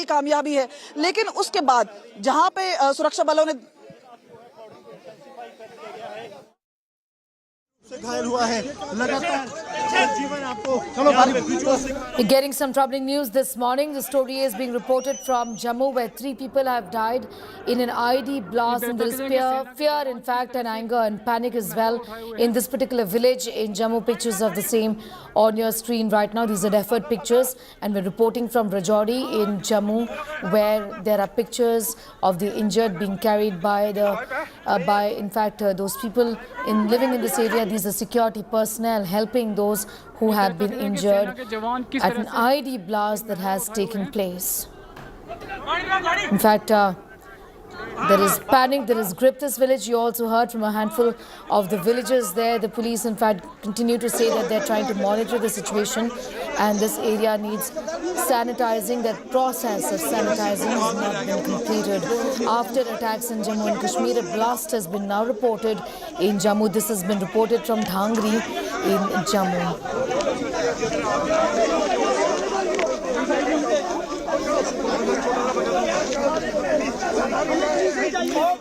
बड़ी कामयाबी है। लेकिन उसके बाद जहां पे सुरक्षा बलों ने घायल हुआ है लगातार जीवन आपको Getting some troubling news this morning. The story is being reported from Jammu, where 3 people have died in an IED blast, and there is fear, in fact, and anger and panic as well in this particular village in Jammu. Pictures of the same on your screen right now. These are deferred pictures, and we're reporting from Rajouri in Jammu, where there are pictures of the injured being carried by those people living in this area. These are security personnel helping those who have been injured at an IED blast that has taken place. In fact, there is panic, there is grip this village. You also heard from a handful of the villagers there. The police, in fact, continue to say that they're trying to monitor the situation and this area needs sanitizing. That process of sanitizing has not been completed. After attacks in Jammu and Kashmir, a blast has been now reported in Jammu. This has been reported from Dangri in Jammu.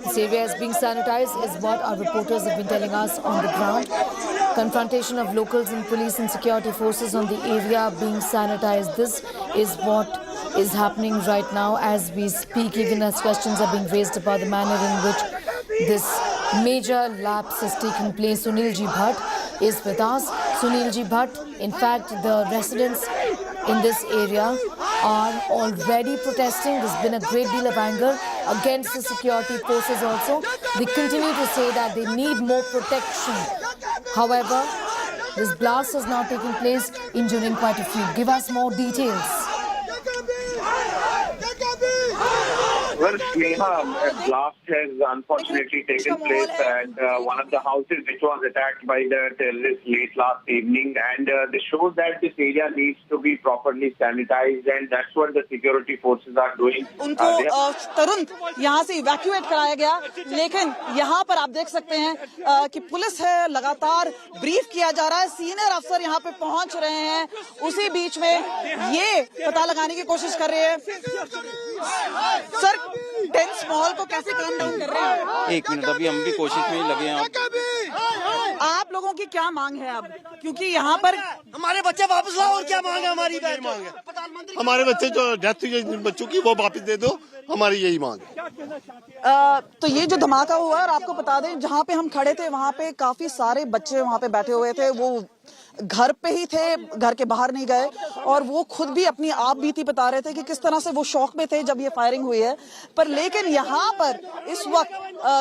This area is being sanitized is what our reporters have been telling us on the ground. Confrontation of locals and police and security forces on the area being sanitized. This is what is happening right now as we speak, even as questions are being raised about the manner in which this major lapse has taken place. Sunilji Bhatt is with us. Sunilji Bhatt, in fact, the residents in this area are already protesting. There's been a great deal of anger against the security forces also. They continue to say that they need more protection. However, this blast has now taken place, injuring quite a few. Give us more details. Well, Sneha, a blast has unfortunately taken place at one of the houses which was attacked by the terrorists late last evening, and this shows that this area needs to be properly sanitized, and that's what the security forces are doing. उनको तुरंत यहाँ से evacuate कराया गया, लेकिन यहाँ पर आप देख सकते हैं कि पुलिस है, लगातार ब्रीफ किया जा रहा है, सीनियर अफसर यहाँ पे पहुँच रहे हैं। उसी बीच में ये पता लगाने की कोशिश कर रहे हैं सर टेंस माहौल को कैसे काम डाउन कर रहे हैं। एक मिनट, अभी हम भी कोशिश में ही लगे हैं। आप लोगों की क्या मांग है अब, क्योंकि यहाँ पर हमारे बच्चे वापस लाओ, और क्या मांग है हमारी? मांग है हमारे बच्चे जो डेथ हुई है बच्चों की, वो वापस दे दो, हमारी यही मांग है। तो ये जो धमाका हुआ है, और आपको बता दें जहाँ पे हम खड़े थे वहाँ पे काफी सारे बच्चे वहाँ पे बैठे हुए थे, वो घर पे ही थे, घर के बाहर नहीं गए, और वो खुद भी अपनी आप बीती बता रहे थे कि किस तरह से वो शौक में थे जब ये फायरिंग हुई है। पर लेकिन यहाँ पर इस वक्त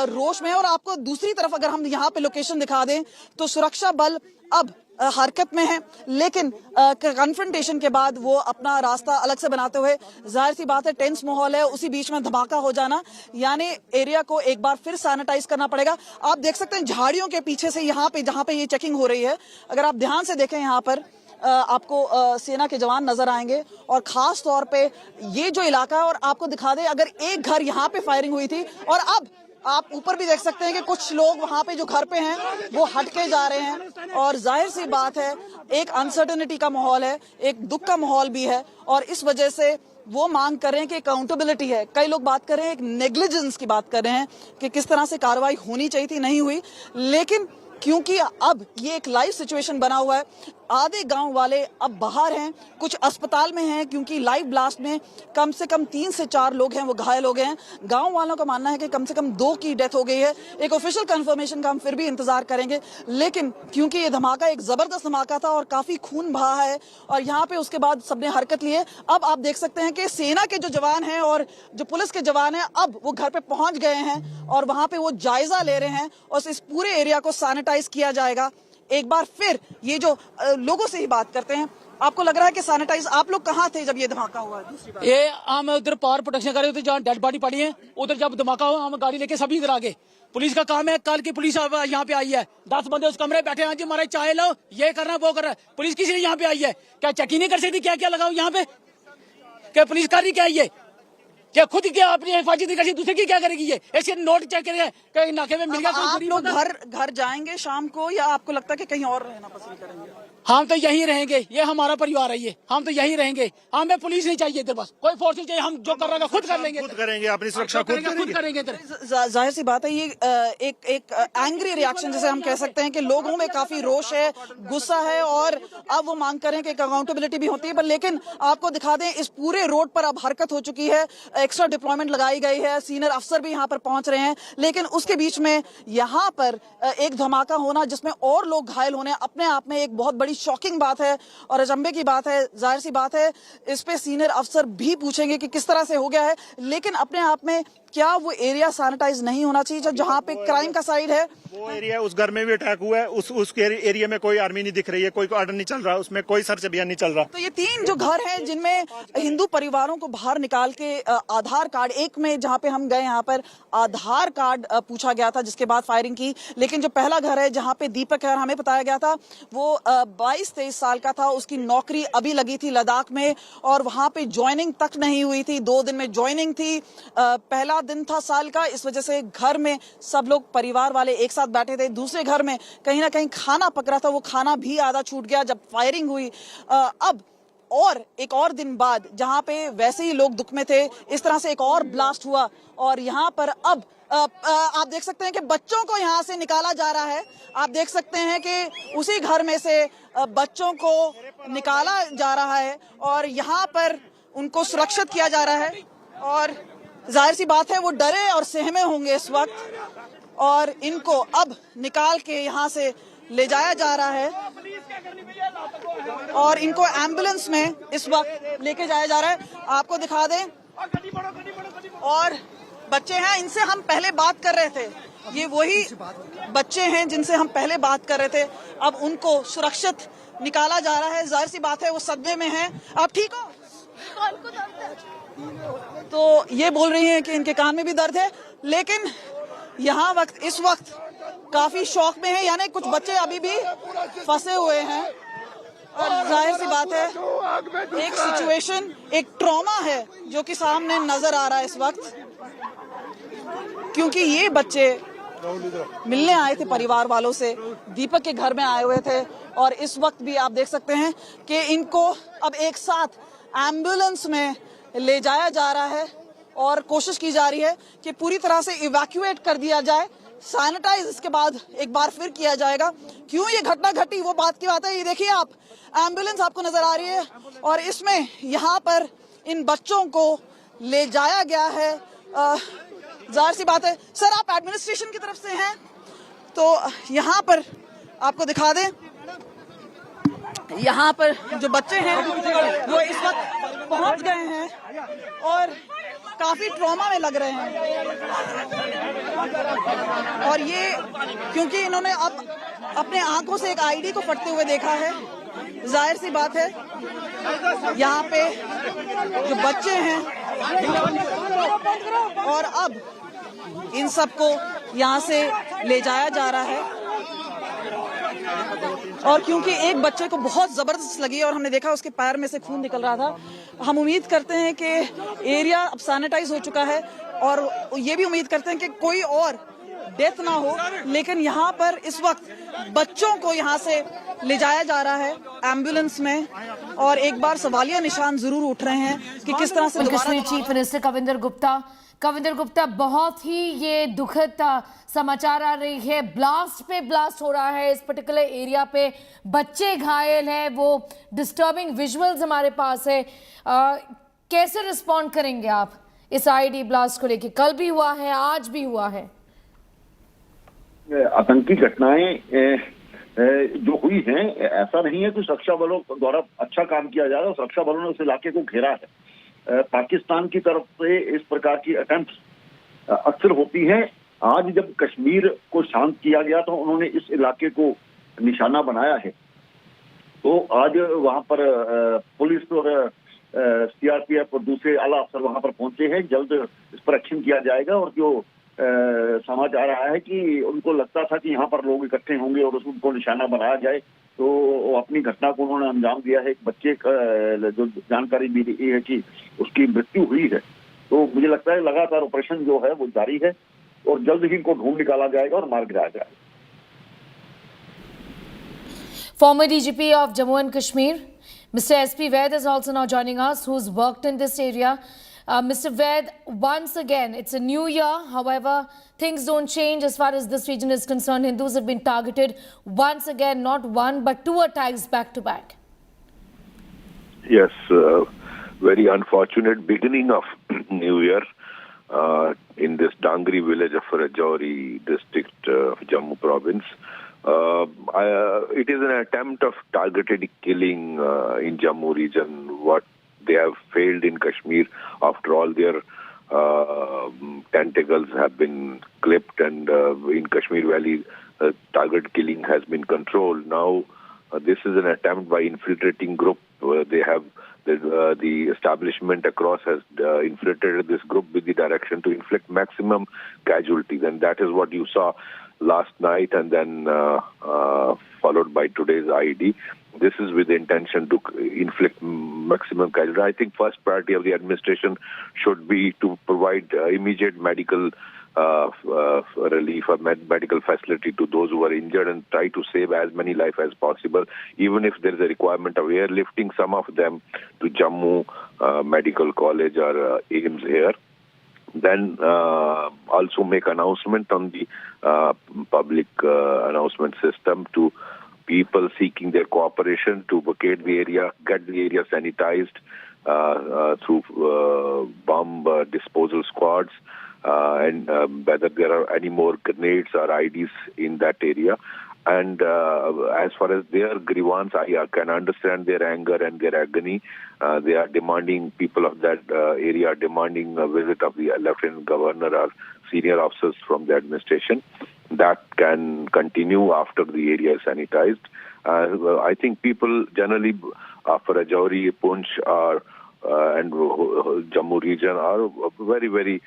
रोश में है। और आपको दूसरी तरफ अगर हम यहाँ पे लोकेशन दिखा दें तो सुरक्षा बल अब हरकत में है, लेकिन कन्फ्रंटेशन के बाद वो अपना रास्ता अलग से बनाते हुए, जाहिर सी बात है टेंस माहौल है, उसी बीच में धमाका हो जाना, यानी एरिया को एक बार फिर सैनिटाइज करना पड़ेगा। आप देख सकते हैं झाड़ियों के पीछे से यहाँ पे जहाँ पे ये चेकिंग हो रही है, अगर आप ध्यान से देखें यहाँ पर आपको सेना के जवान नजर आएंगे, और खास तौर पे ये जो इलाका है, और आपको दिखा दें अगर एक घर यहाँ पे फायरिंग हुई थी, और अब आप ऊपर भी देख सकते हैं कि कुछ लोग वहां पे जो घर पे हैं वो हटके जा रहे हैं, और जाहिर सी बात है एक अनसर्टेनिटी का माहौल है, एक दुख का माहौल भी है, और इस वजह से वो मांग कर रहे हैं कि अकाउंटेबिलिटी है। कई लोग बात कर रहे हैं, एक नेग्लिजेंस की बात कर रहे हैं कि किस तरह से कार्रवाई होनी चाहिए थी, नहीं हुई। लेकिन क्योंकि अब ये एक लाइव सिचुएशन बना हुआ है, आधे गांव वाले अब बाहर हैं, कुछ अस्पताल में हैं, क्योंकि लाइव ब्लास्ट में कम से कम 3 से 4 लोग हैं वो घायल हो गए हैं। गांव वालों का मानना है कि कम से कम 2 की डेथ हो गई है। एक ऑफिशियल कंफर्मेशन का हम फिर भी इंतजार करेंगे, लेकिन क्योंकि ये धमाका एक जबरदस्त धमाका था और काफी खून बहा है, और यहाँ पे उसके बाद सबने हरकत ली है। अब आप देख सकते हैं कि सेना के जो जवान हैं और जो पुलिस के जवान हैं, अब वो घर पे पहुंच गए हैं और वहां पे वो जायजा ले रहे हैं, और इस पूरे एरिया को सैनिटाइज किया जाएगा। एक बार फिर ये जो लोगों से ही बात करते हैं, आपको लग रहा है कि सैनिटाइज, आप लोग कहाँ थे जब ये धमाका हुआ? ये हम उधर पावर प्रोटेक्शन कर रहे थे जहाँ डेड बॉडी पड़ी है, उधर जब धमाका हुआ हम गाड़ी लेके सभी इधर आ गए। पुलिस का काम है, कल की पुलिस यहाँ पे आई है, 10 बंदे उस कमरे बैठे हैं, जी हमारे चाय लो, ये करना वो कर रहा है। पुलिस किसी यहाँ पे आई है, क्या चेकिंग नहीं कर सकती? क्या क्या लगाओ यहाँ पे, क्या पुलिस कर रही क्या? ये क्या खुद क्या अपनी हिफाजत करेगी, दूसरे की क्या करेगी? ये ऐसे नोट चेक करेंगे कहीं नाके में मिल गया कोई आप गरीब लोग होता। घर जाएंगे शाम को या आपको लगता है कि कहीं और रहना पसंद करेंगे? हम तो यहीं रहेंगे, ये हमारा परिवार है, ये हम तो यहीं रहेंगे। हमें पुलिस नहीं चाहिए इधर, बस कोई फोर्स नहीं चाहिए, हम जो कर रहे हैं खुद कर लेंगे, खुद करेंगे, अपनी सुरक्षा खुद करेंगे इधर। जाहिर सी बात है, ये एक एंग्री रिएक्शन जिसे हम कह सकते हैं कि लोगों में काफी रोष है, गुस्सा है और अब वो मांग करें कि एक अकाउंटेबिलिटी भी होती है। पर लेकिन आपको दिखा दें, इस पूरे रोड पर अब हरकत हो चुकी है, एक्स्ट्रा डिप्लॉयमेंट लगाई गई है, सीनियर अफसर भी यहाँ पर पहुंच रहे हैं, लेकिन उसके बीच में यहाँ पर एक धमाका होना जिसमें और लोग घायल होने अपने आप में एक बहुत बड़ी शॉकिंग बात है और अचंभे की बात है। जाहिर सी बात है, इस पे सीनियर अफसर भी पूछेंगे कि किस तरह से हो गया है, लेकिन अपने आप में क्या वो एरिया सैनिटाइज नहीं होना चाहिए जहां पे क्राइम का साइड है? वो एरिया, उस घर में भी अटैक हुआ है, उस एरिया में कोई आर्मी नहीं दिख रही है, कोई ऑर्डर नहीं चल रहा, उसमें कोई सर्च अभियान नहीं चल रहा। तो ये 3 जो घर हैं जिनमें हिंदू परिवारों को बाहर निकाल के आधार कार्ड, एक में जहां पे हम गए यहाँ पर आधार कार्ड पूछा गया था जिसके बाद फायरिंग की, लेकिन जो पहला घर है जहां पे दीपक है, हमें बताया गया था वो 22-23 साल का था, उसकी नौकरी अभी लगी थी लद्दाख में और वहां पे ज्वाइनिंग तक नहीं हुई थी, 2 दिन में ज्वाइनिंग थी, पहला दिन था साल का, इस वजह से घर में सब लोग परिवार वाले एक साथ बैठे थे। दूसरे घर में कहीं ना कहीं खाना पक रहा था, वो खाना भी आधा छूट गया जब फायरिंग हुई। अब और एक और दिन बाद जहां पे वैसे ही लोग दुख में थे, इस तरह से एक और ब्लास्ट हुआ और यहाँ पर अब आप देख सकते हैं कि बच्चों को यहाँ से निकाला जा रहा है। आप देख सकते हैं कि उसी घर में से बच्चों को निकाला जा रहा है और यहाँ पर उनको सुरक्षित किया जा रहा है और जाहिर सी बात है वो डरे और सहमे होंगे इस वक्त और इनको अब निकाल के यहाँ से ले जाया जा रहा है और इनको एम्बुलेंस में इस वक्त लेके जाया जा रहा है। आपको दिखा दें, और बच्चे हैं, इनसे हम पहले बात कर रहे थे, ये वही बच्चे हैं जिनसे हम पहले बात कर रहे थे, अब उनको सुरक्षित निकाला जा रहा है। जाहिर सी बात है वो सदमे में हैं। आप ठीक हो? तो ये बोल रही हैं कि इनके कान में भी दर्द है, लेकिन यहाँ इस वक्त काफी शौक में है, यानी कुछ बच्चे अभी भी फंसे हुए हैं और जाहिर सी बात है एक सिचुएशन, एक ट्रॉमा है जो कि सामने नजर आ रहा है इस वक्त, क्योंकि ये बच्चे मिलने आए थे परिवार वालों से, दीपक के घर में आए हुए थे और इस वक्त भी आप देख सकते हैं कि इनको अब एक साथ एम्बुलेंस में ले जाया जा रहा है और कोशिश की जा रही है कि पूरी तरह से इवैक्यूएट कर दिया जाए, सैनिटाइज इसके बाद एक बार फिर किया जाएगा। क्यों ये घटना घटी वो बात की बात है। ये देखिए आप, एम्बुलेंस आपको नजर आ रही है और इसमें यहाँ पर इन बच्चों को ले जाया गया है। जाहिर सी बात है, सर आप एडमिनिस्ट्रेशन की तरफ से हैं, तो यहाँ पर आपको दिखा दें, यहाँ पर जो बच्चे हैं वो इस वक्त पहुंच गए हैं और काफी ट्रॉमा में लग रहे हैं और ये क्योंकि इन्होंने अब अपने आंखों से एक आईडी को फटते हुए देखा है। जाहिर सी बात है यहाँ पे जो बच्चे हैं और अब इन सबको यहाँ से ले जाया जा रहा है और क्योंकि एक बच्चे को बहुत जबरदस्त लगी और हमने देखा उसके पैर में से खून निकल रहा था, हम उम्मीद करते हैं कि एरिया अब सैनिटाइज हो चुका है और ये भी उम्मीद करते हैं कि कोई और डेथ ना हो, लेकिन यहाँ पर इस वक्त बच्चों को यहाँ से ले जाया जा रहा है एम्बुलेंस में और एक बार सवालिया निशान जरूर उठ रहे हैं कि किस तरह से कश्मीर चीफ मिनिस्टर कविंदर गुप्ता, बहुत ही ये दुखद समाचार आ रही है, ब्लास्ट पे ब्लास्ट हो रहा है इस पर्टिकुलर एरिया पे, बच्चे घायल हैं, वो डिस्टर्बिंग विजुअल्स हमारे पास है। कैसे रिस्पॉन्ड करेंगे आप इस आईडी ब्लास्ट को लेके? कल भी हुआ है, आज भी हुआ है। आतंकी घटनाएं जो हुई हैं, ऐसा नहीं है कि सुरक्षा बलों द्वारा अच्छा काम किया जा रहा है, सुरक्षा बलों ने उस इलाके को घेरा है। पाकिस्तान की तरफ से इस प्रकार की अटेम्प्ट अक्सर होती हैं। आज जब कश्मीर को शांत किया गया तो उन्होंने इस इलाके को निशाना बनाया है, तो आज वहां पर पुलिस और सीआरपीएफ और दूसरे आला अफसर वहां पर पहुंचे हैं। जल्द इस पर एक्शन किया जाएगा और जो समझ आ रहा है कि उनको लगता था कि यहाँ पर लोग इकट्ठे होंगे और उनको निशाना बनाया जाए, तो अपनी घटना को उन्होंने अंजाम दिया है। एक बच्चे का जो जानकारी मिली है कि उसकी मृत्यु हुई है, तो मुझे लगता है लगातार ऑपरेशन जो है वो जारी है और जल्द ही इनको ढूंढ निकाला जाएगा और मार गिराया जाएगा। Former DGP of Jammu and Kashmir, Mr. SP Vaid is also now joining us, who's worked in this area. Mr. Vaid, once again, it's a new year. However, things don't change as far as this region is concerned. Hindus have been targeted once again, not one, but 2 attacks back to back. Yes, very unfortunate beginning of New Year in this Dangri village of Rajouri district of Jammu province. It is an attempt of targeted killing in Jammu region. What they have failed in Kashmir, after all their tentacles have been clipped, and in Kashmir Valley, target killing has been controlled. Now, this is an attempt by infiltrating group. They have the establishment across has infiltrated this group with the direction to inflict maximum casualties, and that is what you saw last night, and then followed by today's IED. This is with the intention to inflict maximum casualty. I think first priority of the administration should be to provide immediate medical relief or medical facility to those who are injured and try to save as many lives as possible, even if there is a requirement of airlifting some of them to Jammu Medical College or AIMS here. Then also make announcement on the public announcement system to people seeking their cooperation to vacate the area, get the area sanitized through bomb disposal squads, and whether there are any more grenades or IDs in that area. And as far as their grievance, I can understand their anger and their agony. They are demanding, people of that area are demanding a visit of the Lieutenant Governor or senior officers from the administration. That can continue after the area is sanitized. I think people generally, after Rajouri, Poonch, and Jammu region are very, very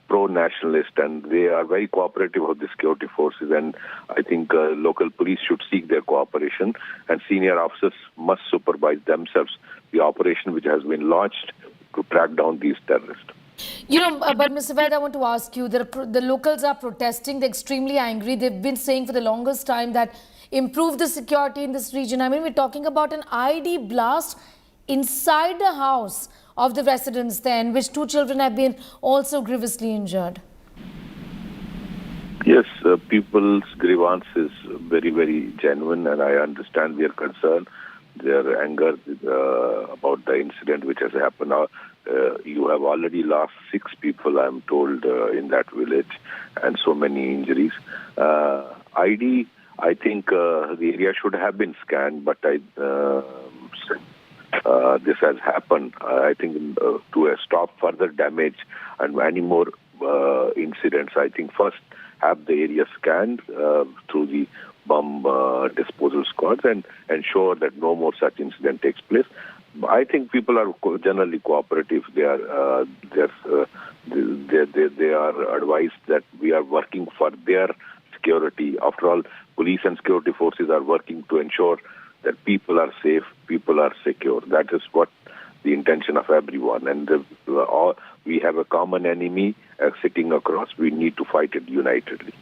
pro-nationalist, and they are very cooperative of the security forces, and I think local police should seek their cooperation, and senior officers must supervise themselves the operation which has been launched to track down these terrorists. You know, but Mr. Vaid, I want to ask you, the locals are protesting, they're extremely angry. They've been saying for the longest time that improve the security in this region. I mean, we're talking about an IED blast inside the house of the residents there, in which 2 children have been also grievously injured. Yes, people's grievance is very, very genuine, and I understand their concern, their anger about the incident which has happened. You have already lost 6 people, I'm told, in that village, and so many injuries. ID, I think the area should have been scanned, but this has happened. I think to stop further damage and any more incidents, I think first have the area scanned through the bomb disposal squads and ensure that no more such incident takes place. I think people are generally cooperative. They are advised that we are working for their security. After all, police and security forces are working to ensure that people are safe, people are secure. That is what the intention of everyone. And we have a common enemy sitting across. We need to fight it unitedly.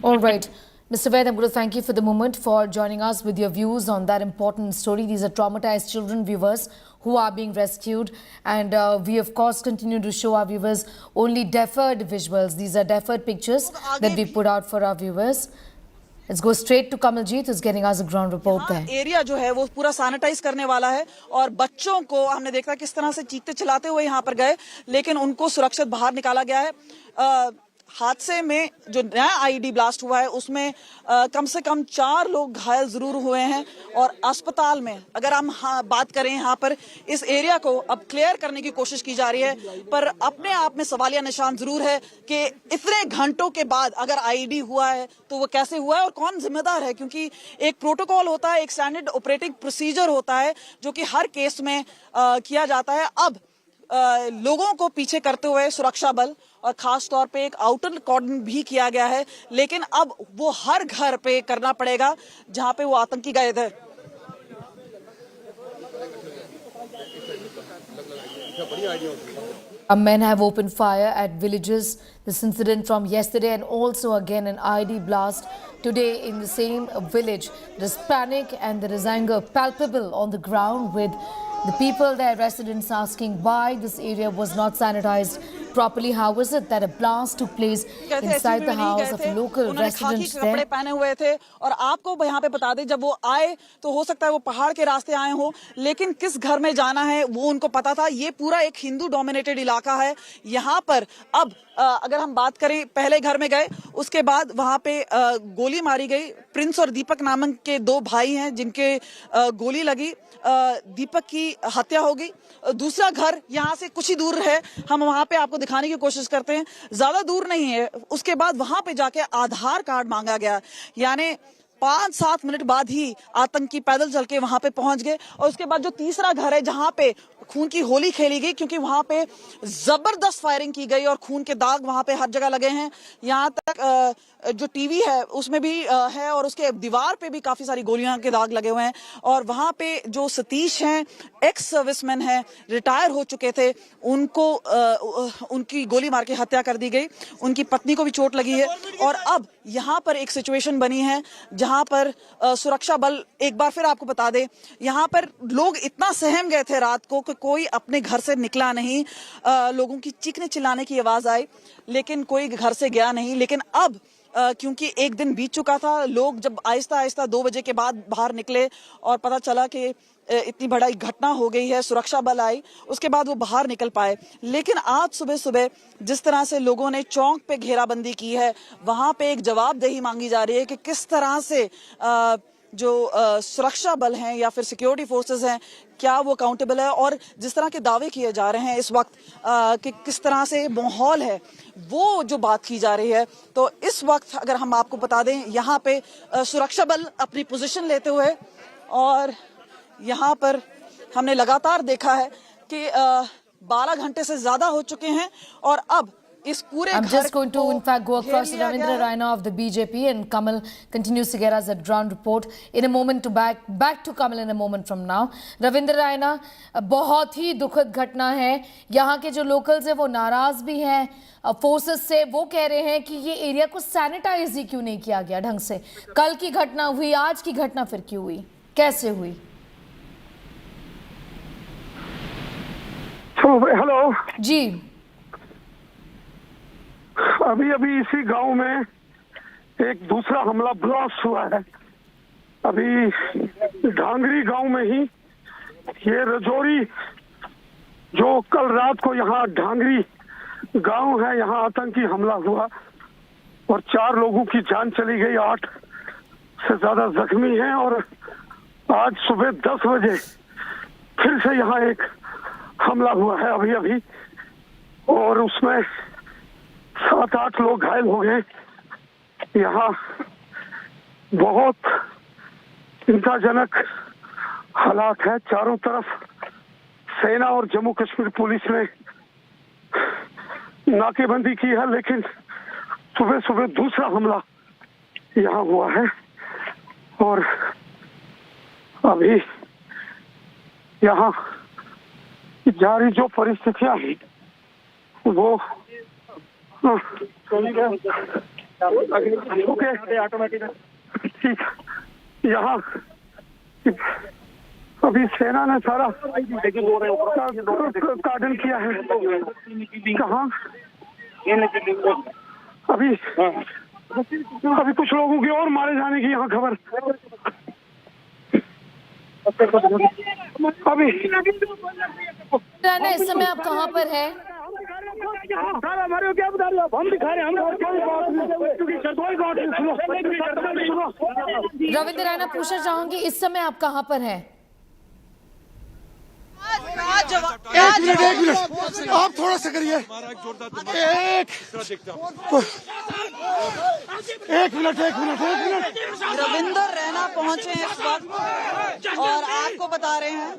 All right. Mr. Vaid, I'm going to thank you for the moment, for joining us with your views on that important story. These are traumatized children, viewers, who are being rescued. And we, of course, continue to show our viewers only deferred visuals. These are deferred pictures that we put out for our viewers. Let's go straight to Kamaljeet, who's getting us a ground report there. Area जो है वो पूरा sanitise करने वाला है और बच्चों को हमने देखा किस तरह से चीखते चिल्लाते हुए यहाँ पर गए, लेकिन उनको सुरक्षित बाहर निकाला गया है। हादसे में जो नया आईडी ब्लास्ट हुआ है उसमें कम से कम 4 लोग घायल जरूर हुए हैं और अस्पताल में अगर हम बात करें यहाँ पर इस एरिया को अब क्लियर करने की कोशिश की जा रही है, पर अपने आप में सवालिया निशान जरूर है कि इतने घंटों के बाद अगर आईडी हुआ है तो वो कैसे हुआ है और कौन जिम्मेदार है, क्योंकि एक प्रोटोकॉल होता है, एक स्टैंडर्ड ऑपरेटिंग प्रोसीजर होता है जो कि हर केस में किया जाता है। अब लोगों को पीछे करते हुए सुरक्षा बल और खास तौर पे एक आउटर कॉर्डन भी किया गया है, लेकिन अब वो हर घर पे करना पड़ेगा जहां पे वो आतंकी गए थे। Men have opened fire at villages. This incident from yesterday and also again an ID blast today in the same village. There is panic and there is anger palpable on the ground, with the people there, residents, asking why this area was not sanitized properly. How is it that a blast took place inside the house of a local resident there? कपड़े पहने हुए थे और आपको यहाँ पे बता दें, जब वो आए तो हो सकता है वो पहाड़ के रास्ते आए हो, लेकिन किस घर में जाना है वो उनको पता था। ये पूरा एक हिंदू डोमिनेटेड इलाका है। यहाँ पर अब अगर हम बात करें, पहले घर में गए, उसके बाद वहां पे गोली मारी गई। प्रिंस और दीपक नामक के दो भाई हैं जिनके गोली लगी, दीपक की हत्या हो गई। दूसरा घर यहाँ से कुछ ही दूर है, हम वहां पे आपको दिखाने की कोशिश करते हैं, ज्यादा दूर नहीं है। उसके बाद वहां पे जाके आधार कार्ड मांगा गया, यानी 5-7 मिनट बाद ही आतंकी पैदल चल के वहां पे पहुंच गए। और उसके बाद जो तीसरा घर है जहां पे खून की होली खेली गई, क्योंकि वहां पे जबरदस्त फायरिंग की गई और खून के दाग वहां पे हर जगह लगे हैं। यहाँ तक जो टीवी है उसमें भी है और उसके दीवार पे भी काफी सारी गोलियां के दाग लगे हुए हैं। और वहां पे जो सतीश हैं, एक्स सर्विसमैन हैं, रिटायर हो चुके थे, उनको उनकी गोली मार के हत्या कर दी गई। उनकी पत्नी को भी चोट लगी है। और अब यहाँ पर एक सिचुएशन बनी है जहां पर सुरक्षा बल, एक बार फिर आपको बता दें, यहाँ पर लोग इतना सहम गए थे रात को कि कोई अपने घर से निकला नहीं। लोगों की चीखने चिल्लाने की आवाज आई, लेकिन कोई घर से गया नहीं। लेकिन अब क्योंकि एक दिन बीत चुका था, लोग जब आहिस्ता आहिस्ता 2 बजे के बाद बाहर निकले और पता चला कि इतनी बड़ी घटना हो गई है, सुरक्षा बल आई, उसके बाद वो बाहर निकल पाए। लेकिन आज सुबह सुबह जिस तरह से लोगों ने चौक पे घेराबंदी की है, वहां पे एक जवाबदेही मांगी जा रही है कि किस तरह से जो सुरक्षा बल हैं या फिर सिक्योरिटी फोर्सेस हैं, क्या वो अकाउंटेबल है। और जिस तरह के दावे किए जा रहे हैं इस वक्त कि किस तरह से माहौल है, वो जो बात की जा रही है। तो इस वक्त अगर हम आपको बता दें, यहाँ पे सुरक्षा बल अपनी पोजीशन लेते हुए, और यहाँ पर हमने लगातार देखा है कि 12 घंटे से ज्यादा हो चुके हैं और अब इस पूरे I'm just going to in fact go across to Ravindra Raina of the BJP, and Kamal continues to get us a ground report in a moment. To back to Kamal in a moment from now. Ravindra Raina, बहुत ही दुखद घटना है। यहाँ के जो locals हैं वो नाराज भी हैं फोर्सेस से। वो कह रहे हैं कि ये एरिया को सैनिटाइज ही क्यों नहीं किया गया ढंग से। कल की घटना हुई, आज की घटना फिर क्यों हुई, कैसे हुई? हेलो जी, अभी इसी गांव में एक दूसरा हमला ब्लास्ट हुआ है। अभी डांगरी गांव में ही ये रजौरी, जो कल रात को यहाँ डांगरी गांव है, यहाँ आतंकी हमला हुआ और 4 लोगों की जान चली गई, 8 से ज्यादा जख्मी हैं। और आज सुबह 10 बजे फिर से यहाँ एक हमला हुआ है अभी, और उसमें 7-8 लोग घायल हो गए। यहाँ बहुत चिंताजनक हालात है। चारों तरफ सेना और जम्मू कश्मीर पुलिस ने नाकेबंदी की है, लेकिन सुबह सुबह दूसरा हमला यहाँ हुआ है। और अभी यहाँ जारी जो परिस्थितियां हैं वो ओके ठीक। यहाँ अभी सेना ने सारा कार्डन किया है। कहाँ अभी कुछ लोगों की और मारे जाने की यहाँ खबर। अभी इस समय आप कहाँ पर है? क्या बता रहे हो? हम दिखा रहे हैं। रविंद्र राणा, पूछना चाहूंगी इस समय आप कहाँ पर हैं? एक मिनट आप थोड़ा सा करिए। एक मिनट। रविंद्र रैना पहुंचे हैं इस वक्त और आपको बता रहे हैं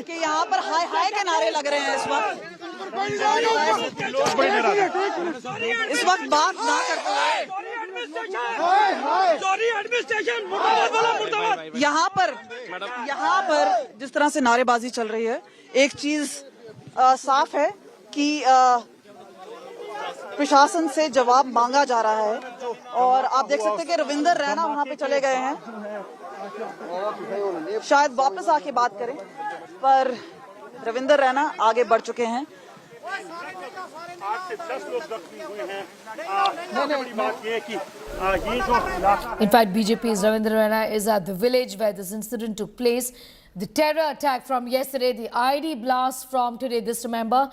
कि यहाँ पर हाय हाय के नारे लग रहे हैं इस वक्त। इस वक्त बात ना करते हुए यहाँ पर जिस तरह से नारेबाजी चल रही है, एक चीज साफ है कि प्रशासन से जवाब मांगा जा रहा है। और आप देख सकते हैं कि रविंदर रैना वहां पे चले गए हैं, शायद वापस आके बात करें, पर रविंदर रैना आगे बढ़ चुके हैं। 8 से 10 लोग जख्मी हुए हैं। बड़ी बात ये है कि ये जो In fact, BJP's Ravindra Rana is at the village where this incident took place. The terror attack from yesterday, the ID blast from today, this remember,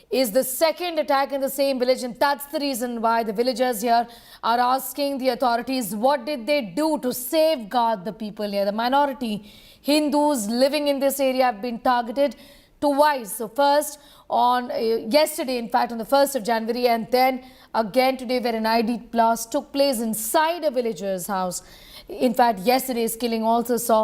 is the second attack in the same village, and that's the reason why the villagers here are asking the authorities what did they do to safeguard the people here. The minority Hindus living in this area have been targeted twice. So first on yesterday, in fact on the 1st of January, and then again today, where an ID blast took place inside a villager's house. In fact, yesterday's killing also saw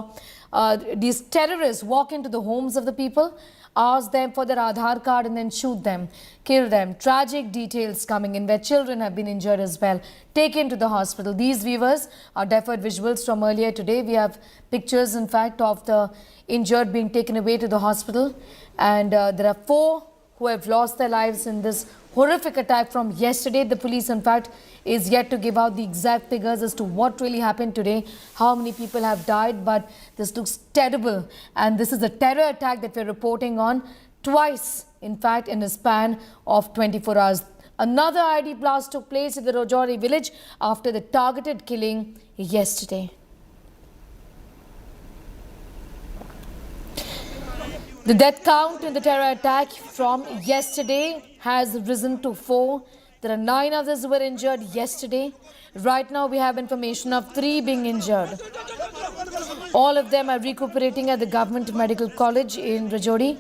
these terrorists walk into the homes of the people, ask them for their Aadhaar card and then shoot them, kill them. Tragic details coming in where children have been injured as well, taken to the hospital. These viewers are deferred visuals from earlier today. We have pictures, in fact, of the injured being taken away to the hospital. And there are 4 who have lost their lives in this horrific attack from yesterday. The police, in fact, is yet to give out the exact figures as to what really happened today, how many people have died, but this looks terrible. And this is a terror attack that we're reporting on twice, in fact, in a span of 24 hours. Another ID blast took place in the Rajouri village after the targeted killing yesterday. The death count in the terror attack from yesterday has risen to 4. There are 9 others who were injured yesterday. Right now we have information of 3 being injured. All of them are recuperating at the Government Medical College in Rajouri.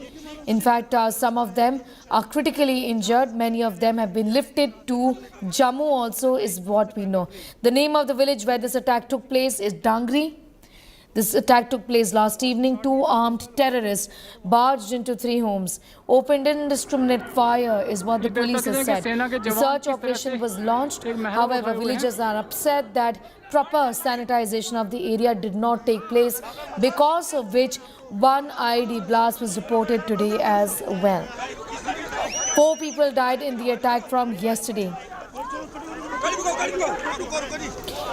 In fact, some of them are critically injured. Many of them have been lifted to Jammu also, is what we know. The name of the village where this attack took place is Dangri. This attack took place last evening. 2 armed terrorists barged into 3 homes, opened indiscriminate fire is what the police has said. The search operation was launched. However, villagers are upset that proper sanitization of the area did not take place, because of which 1 ID blast was reported today as well. 4 people died in the attack from yesterday.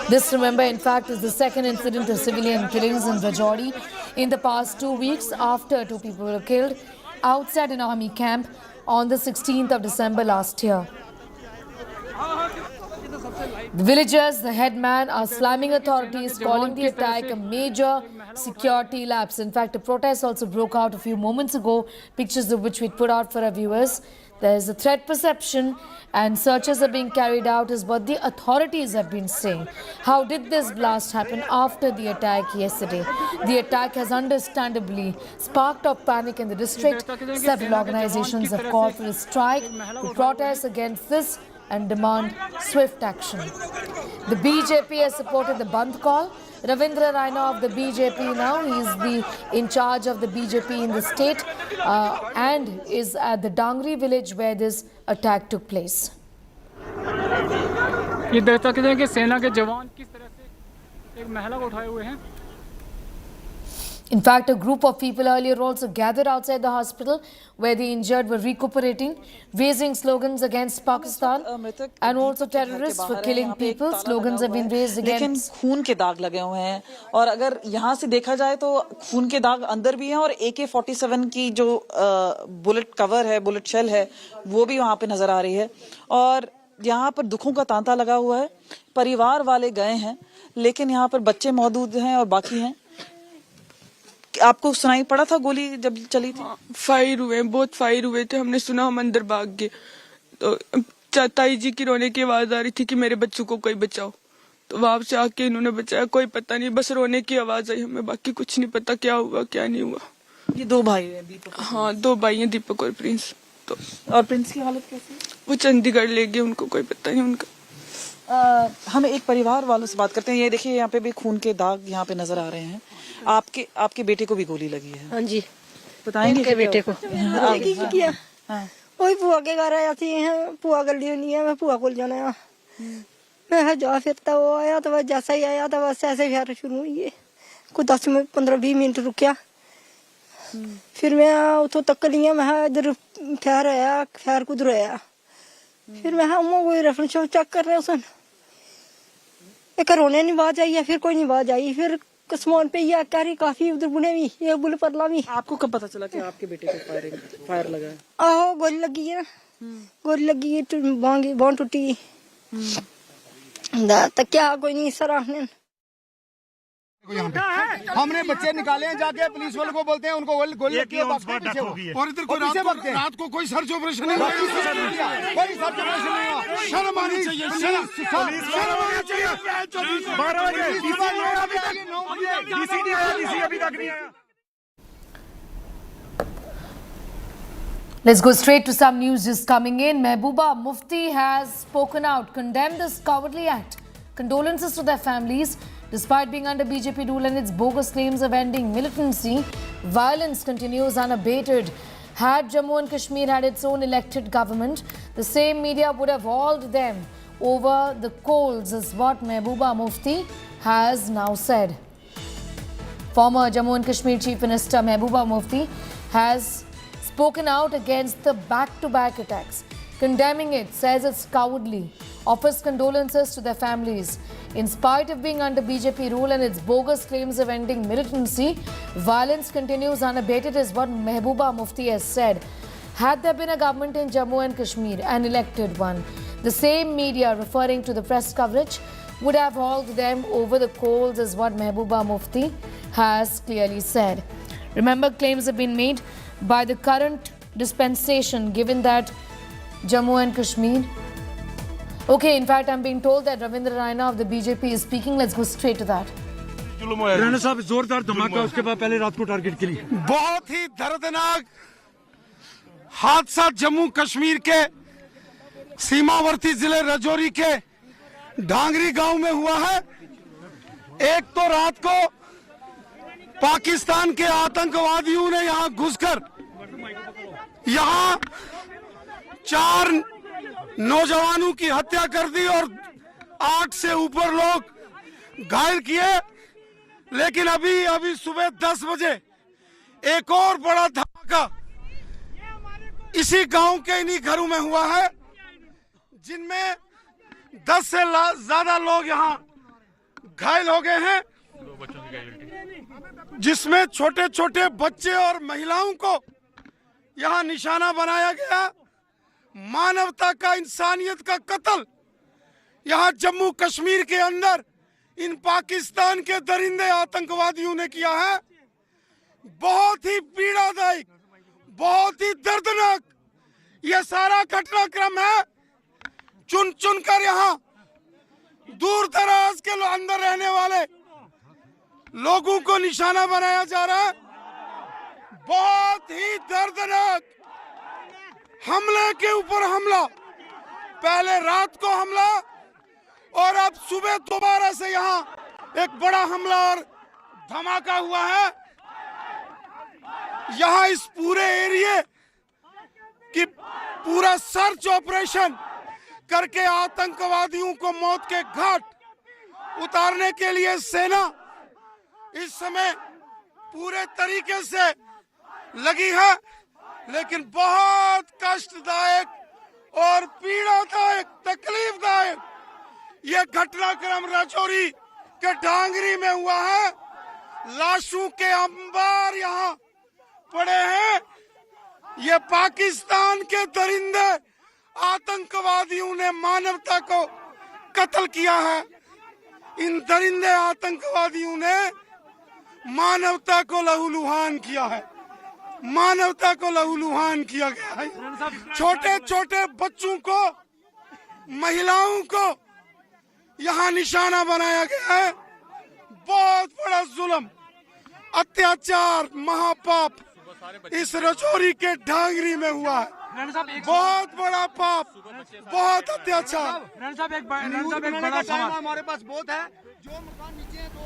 This, remember, in fact, is the second incident of civilian killings in Rajouri in the past 2 weeks, after 2 people were killed outside an army camp on the 16th of December last year. The villagers, the headman, are slamming authorities, calling the attack a major security lapse. In fact, a protest also broke out a few moments ago, pictures of which we put out for our viewers. There is a threat perception and searches are being carried out, is what the authorities have been saying. How did this blast happen after the attack yesterday? The attack has understandably sparked up panic in the district. Several organizations have called for a strike to protest against this and demand swift action. The BJP has supported the Bandh call. Ravindra Rana of the BJP now, he is in charge of the BJP in the state and is at the Dangri village where this attack took place. ये देख सकते हैं कि सेना के जवान किस तरह से एक महिला को उठाए हुए हैं. In fact, a group of people earlier also gathered outside the hospital where the injured were recuperating, raising slogans against Pakistan and also terrorists for killing people. Slogans have been raised against. लेकिन खून के दाग लगे हुए हैं, और अगर यहाँ से देखा जाए तो खून के दाग अंदर भी हैं, और AK-47 की जो बुलेट कवर है, बुलेट शेल है, वो भी वहाँ पे नजर आ रही है। और यहाँ पर दुखों का तांता लगा हुआ है। परिवार वाले गए हैं, लेकिन यहाँ पर बच्चे मौजूद हैं और बाकी हैं। आपको सुनाई पड़ा था गोली जब चली थी? फायर हुए, बहुत फायर हुए थे। हमने सुना, हम अंदर भाग गए तो ताई जी की रोने की आवाज आ रही थी कि मेरे बच्चों को कोई बचाओ, तो वहां से आके इन्होंने बचाया। कोई पता नहीं, बस रोने की आवाज आई, हमें बाकी कुछ नहीं पता क्या हुआ क्या नहीं हुआ। ये 2 भाई हैं दीपक? हाँ, 2 भाई हैं, दीपक और प्रिंस। तो और प्रिंस की हालत कैसी? वो चंडीगढ़ ले गए, उनको कोई पता नहीं उनका। हम एक परिवार वालों से बात करते हैं। ये देखिए, यहाँ पे भी खून के दाग यहाँ पे नजर आ रहे हैं। आपके बेटे को भी गोली लगी है? हाँ जी, बताएंगे के बेटे को किया? वही पुआ के घर आया थी, पुआ गली नहीं है, मैं पुआ को जाना है। मैं जा फिरता वो आया तो बस जैसा ही आया था बस ऐसे फिर शुरू हुई है। कुछ 10 मिनट 15-20 मिनट रुकिया, फिर मैं उतो तक लिया मैं इधर फैर आया फैर कुदर आया फिर मैं कोई रेफरेंस चेक कर रहे सन एक रोने नहीं आवाज आई है फिर कोई नहीं आवाज आई फिर कस्मान पे ये कह रही काफी उधर बुने भी ये बुल परला भी। आपको कब पता चला कि आपके बेटे को फायर लगा है? आहो गोली लगी है गोली लगी है बांह टूटी तक क्या कोई नहीं सर आपने हमने बच्चे निकाले हैं जाके पुलिस वालों को बोलते हैं उनको गोली लगी है और इधर कोई रात को कोई सर्च ऑपरेशन नहीं हुआ कोई सर्च ऑपरेशन नहीं हुआ शर्म आनी चाहिए शर्म आनी चाहिए 12 बजे अभी तक नहीं आया। Let's go straight to some news just coming in. Mehbooba Mufti has spoken out, condemned this cowardly act. Condolences to their families. Despite being under BJP rule and its bogus claims of ending militancy, violence continues unabated. Had Jammu and Kashmir had its own elected government, the same media would have hauled them over the coals, is what Mehbooba Mufti has now said. Former Jammu and Kashmir Chief Minister Mehbooba Mufti has spoken out against the back-to-back attacks, condemning it, says it's cowardly, offers condolences to their families. In spite of being under BJP rule and its bogus claims of ending militancy, violence continues unabated, is what Mehbooba Mufti has said. Had there been a government in Jammu and Kashmir, an elected one, the same media referring to the press coverage would have hauled them over the coals, is what Mehbooba Mufti has clearly said. Remember, claims have been made by the current dispensation, given that Jammu and Kashmir. Okay, in fact, I'm being told that Ravindra Raina of the BJP is speaking. Let's go straight to that. Rana साहब जोरदार धमाका उसके बाद पहले रात को target के लिए बहुत ही दर्दनाक हादसा जम्मू कश्मीर के सीमावर्ती जिले राजौरी के डांगरी गांव में हुआ है। एक तो रात को पाकिस्तान के आतंकवादियों ने यहां घुसकर यहां 4 नौजवानों की हत्या कर दी और 8 से ऊपर लोग घायल किए। लेकिन अभी सुबह 10 बजे एक और बड़ा धमाका इसी गांव के इन्हीं घरों में हुआ है, जिनमें 10 से ज्यादा लोग यहां घायल हो गए हैं, जिसमें छोटे छोटे बच्चे और महिलाओं को यहां निशाना बनाया गया। मानवता का, इंसानियत का कत्ल यहां जम्मू कश्मीर के अंदर इन पाकिस्तान के दरिंदे आतंकवादियों ने किया है। बहुत ही पीड़ादायक, बहुत ही दर्दनाक ये सारा घटनाक्रम है। चुन चुन कर यहां दूर दराज के अंदर रहने वाले लोगों को निशाना बनाया जा रहा है। बहुत ही दर्दनाक हमले के ऊपर हमला, पहले रात को हमला और अब सुबह दोबारा से यहाँ एक बड़ा हमला और धमाका हुआ है। यहाँ इस पूरे एरिया की पूरा सर्च ऑपरेशन करके आतंकवादियों को मौत के घाट उतारने के लिए सेना इस समय पूरे तरीके से लगी है। लेकिन बहुत कष्टदायक और पीड़ादायक, तकलीफदायक ये घटनाक्रम राजौरी के डांगरी में हुआ है। लाशों के अंबार यहाँ पड़े हैं। ये पाकिस्तान के दरिंदे आतंकवादियों ने मानवता को कत्ल किया है। इन दरिंदे आतंकवादियों ने मानवता को लहूलुहान किया है, मानवता को लहूलुहान किया गया है। छोटे छोटे बच्चों को, महिलाओं को यहाँ निशाना बनाया गया है। बहुत बड़ा जुल्म, अत्याचार, महापाप इस राजौरी के डांगरी में हुआ है। बहुत बड़ा पाप, बहुत अत्याचार। हमारे पास बहुत है जो मकान नीचे है तो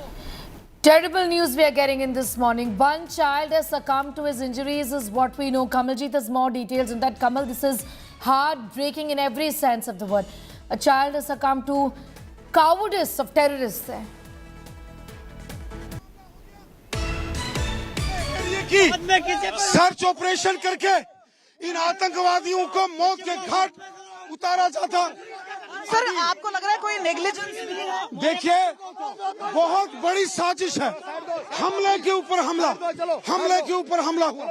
Terrible news we are getting in this morning. One child has succumbed to his injuries is what we know. Kamaljeet has more details on that. Kamal, this is heartbreaking in every sense of the word. A child has succumbed to cowardice of terrorists there. की search operation करके इन आतंकवादियों को मौत के घाट उतारा जाता। Sir आपको लग रहा है कोई नेग्लिजेंस? देखिए बहुत बड़ी साजिश है, हमले के ऊपर हमला, हमले के ऊपर हमला हुआ।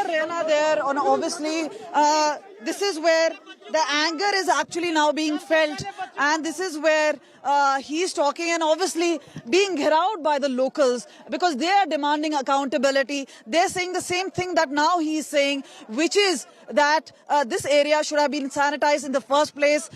Rena there, and obviously this is where the anger is actually now being felt, and this is where he's talking and obviously being out by the locals because they are demanding accountability. They're saying the same thing that now he's saying, which is that this area should have been sanitized in the first place.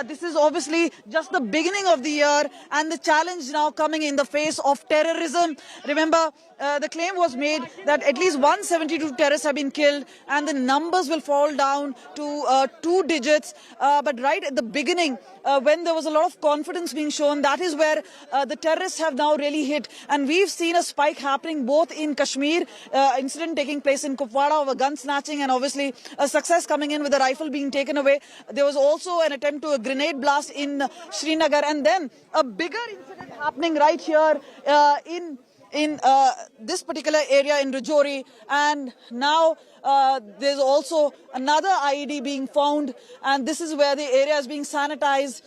This is obviously just the beginning of the year and the challenge now coming in the face of terrorism. Remember, the claim was made that at least 172 terrorists have been killed and the numbers will fall down to 2 digits. But right at the beginning, when there was a lot of confidence being shown, that is where the terrorists have now really hit. And we've seen a spike happening both in Kashmir, incident taking place in Kupwara of a gun snatching, and obviously a success coming in with a rifle being taken away. There was also an attempt to a grenade blast in Srinagar, and then a bigger incident happening right here in this particular area in Rajouri, and now there's also another IED being found, and this is where the area is being sanitized.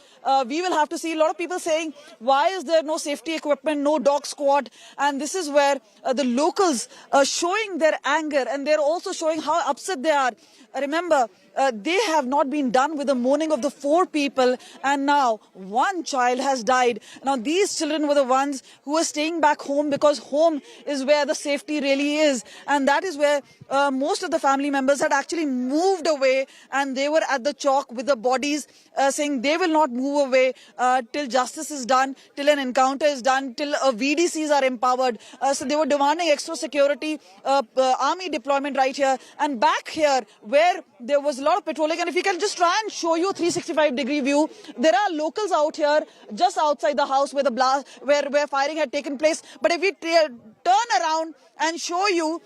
We will have to see. A lot of people saying, why is there no safety equipment, no dog squad? And this is where the locals are showing their anger, and they're also showing how upset they are. Remember, they have not been done with the mourning of the 4 people, and now 1 child has died. Now these children were the ones who were staying back home because home is where the safety really is, and that is where most of the family members had actually moved away, and they were at the chalk with the bodies saying they will not move away till justice is done, till an encounter is done, till VDCs are empowered. So they were demanding extra security, army deployment right here, and back here where there was a lot of patrolling. And if you can just try and show you 365-degree view, there are locals out here just outside the house where the blast, where firing had taken place. But if we turn around and show you,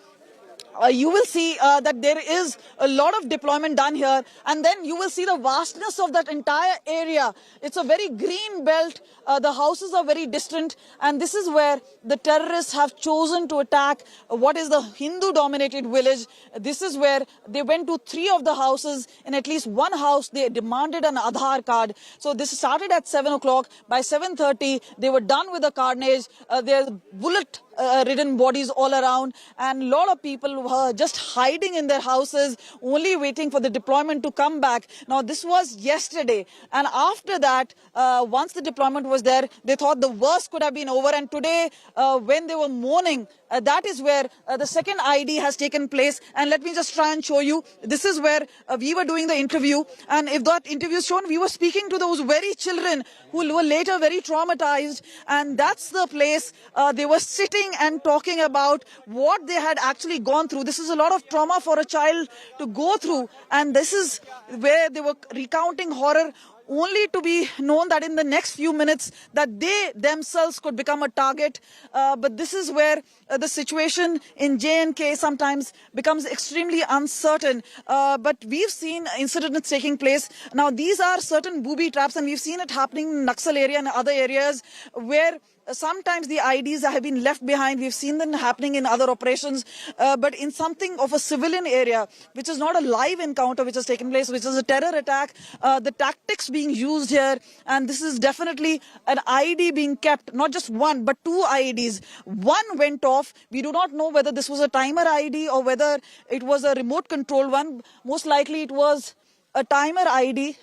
you will see that there is a lot of deployment done here, and then you will see the vastness of that entire area. It's a very green belt. The houses are very distant, and this is where the terrorists have chosen to attack what is the Hindu-dominated village. This is where they went to 3 of the houses. In at least 1 house, they demanded an Aadhaar card. So this started at 7 o'clock. By 7:30, they were done with the carnage. There's bullet-ridden bodies all around, and a lot of people were just hiding in their houses, only waiting for the deployment to come back. Now, this was yesterday, and after that, once the deployment was there, they thought the worst could have been over, and today, when they were mourning, that is where the second IED has taken place. And let me just try and show you. This is where we were doing the interview, and if that interview is shown, we were speaking to those very children who were later very traumatized, and that's the place they were sitting and talking about what they had actually gone through. This is a lot of trauma for a child to go through, and this is where they were recounting horror, only to be known that in the next few minutes that they themselves could become a target. But this is where the situation in J&K sometimes becomes extremely uncertain. But we've seen incidents taking place. Now, these are certain booby traps, and we've seen it happening in Naxal area and other areas where sometimes the IDs have been left behind. We've seen them happening in other operations, but in something of a civilian area, which is not a live encounter which has taken place, which is a terror attack, the tactics being used here, and this is definitely an ID being kept, not just 1, but 2 IEDs. 1 went off. We do not know whether this was a timer ID or whether it was a remote control one. Most likely it was a timer ID.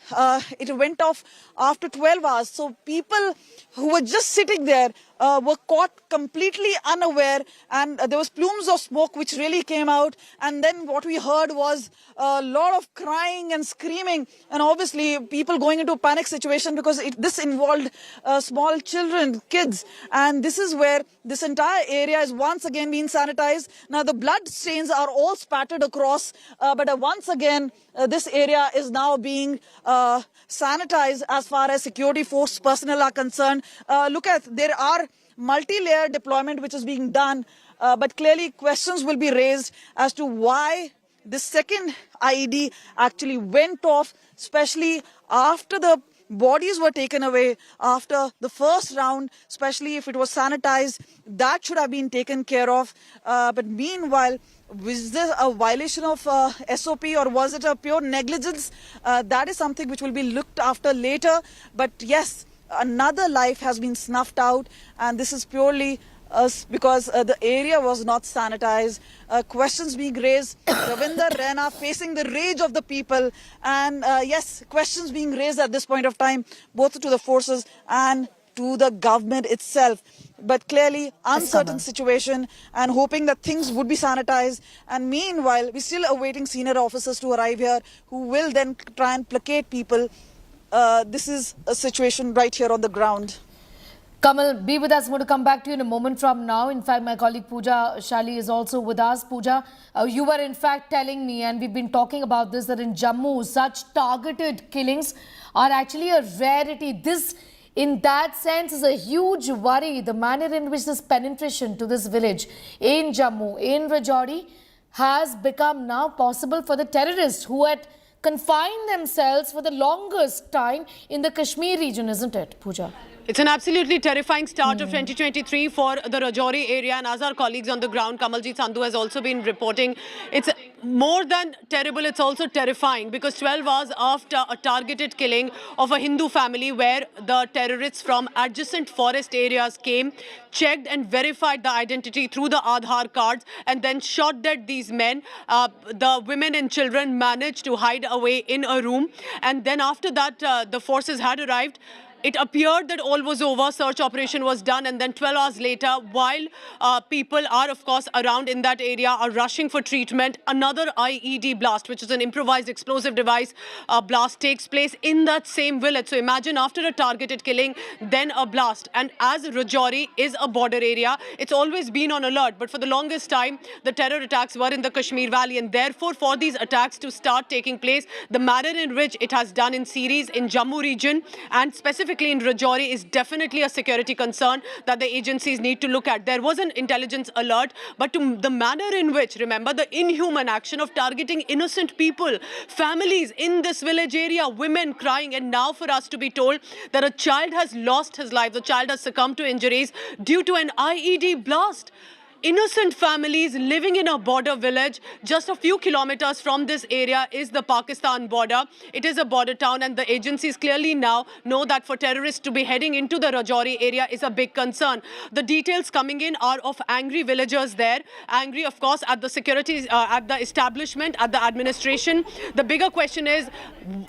It went off after 12 hours. So people who were just sitting there were caught completely unaware, and there was plumes of smoke which really came out, and then what we heard was a lot of crying and screaming, and obviously people going into a panic situation because this involved small children, kids, and this is where this entire area is once again being sanitized. Now the blood stains are all spattered across, but once again this area is now being sanitized as far as security force personnel are concerned. Look at, there are multi-layer deployment which is being done, but clearly questions will be raised as to why the second IED actually went off, especially after the bodies were taken away after the first round, especially if it was sanitized. That should have been taken care of. But meanwhile, was this a violation of SOP or was it a pure negligence? That is something which will be looked after later. But yes, another life has been snuffed out, and this is purely because the area was not sanitized. Questions being raised. Ravinder Raina facing the rage of the people, and yes, questions being raised at this point of time, both to the forces and to the government itself. But clearly uncertain situation, and hoping that things would be sanitized. And meanwhile, we're still awaiting senior officers to arrive here who will then try and placate people. This is a situation right here on the ground. Kamal, be with us. I'm going to come back to you in a moment from now. In fact, my colleague Pooja Shali is also with us. Pooja, you were in fact telling me, and we've been talking about this, that in Jammu, such targeted killings are actually a rarity. This, in that sense, is a huge worry. The manner in which this penetration to this village in Jammu, in Rajouri, has become now possible for the terrorists who had confined themselves for the longest time in the Kashmir region, isn't it, Pooja? It's an absolutely terrifying start of 2023 for the Rajouri area, and as our colleagues on the ground, Kamaljeet Sandhu has also been reporting, it's more than terrible, it's also terrifying, because 12 hours after a targeted killing of a Hindu family where the terrorists from adjacent forest areas came, checked and verified the identity through the Aadhaar cards, and then shot dead these men. The women and children managed to hide away in a room, and then after that the forces had arrived. It appeared that all was over, search operation was done, and then 12 hours later, while people are, of course, around in that area, are rushing for treatment, another IED blast, which is an improvised explosive device blast, takes place in that same village. So imagine after a targeted killing, then a blast. And as Rajouri is a border area, it's always been on alert. But for the longest time, the terror attacks were in the Kashmir Valley, and therefore for these attacks to start taking place, the manner in which it has done in series in Jammu region and specifically in Rajouri is definitely a security concern that the agencies need to look at. There was an intelligence alert, but to the manner in which, remember, the inhuman action of targeting innocent people, families in this village area, women crying, and now for us to be told that a child has lost his life, the child has succumbed to injuries due to an IED blast. Innocent families living in a border village just a few kilometers from this area is the Pakistan border. It is a border town, and the agencies clearly now know that for terrorists to be heading into the Rajouri area is a big concern. The details coming in are of angry villagers there, angry of course at the security, at the establishment, at the administration. The bigger question is,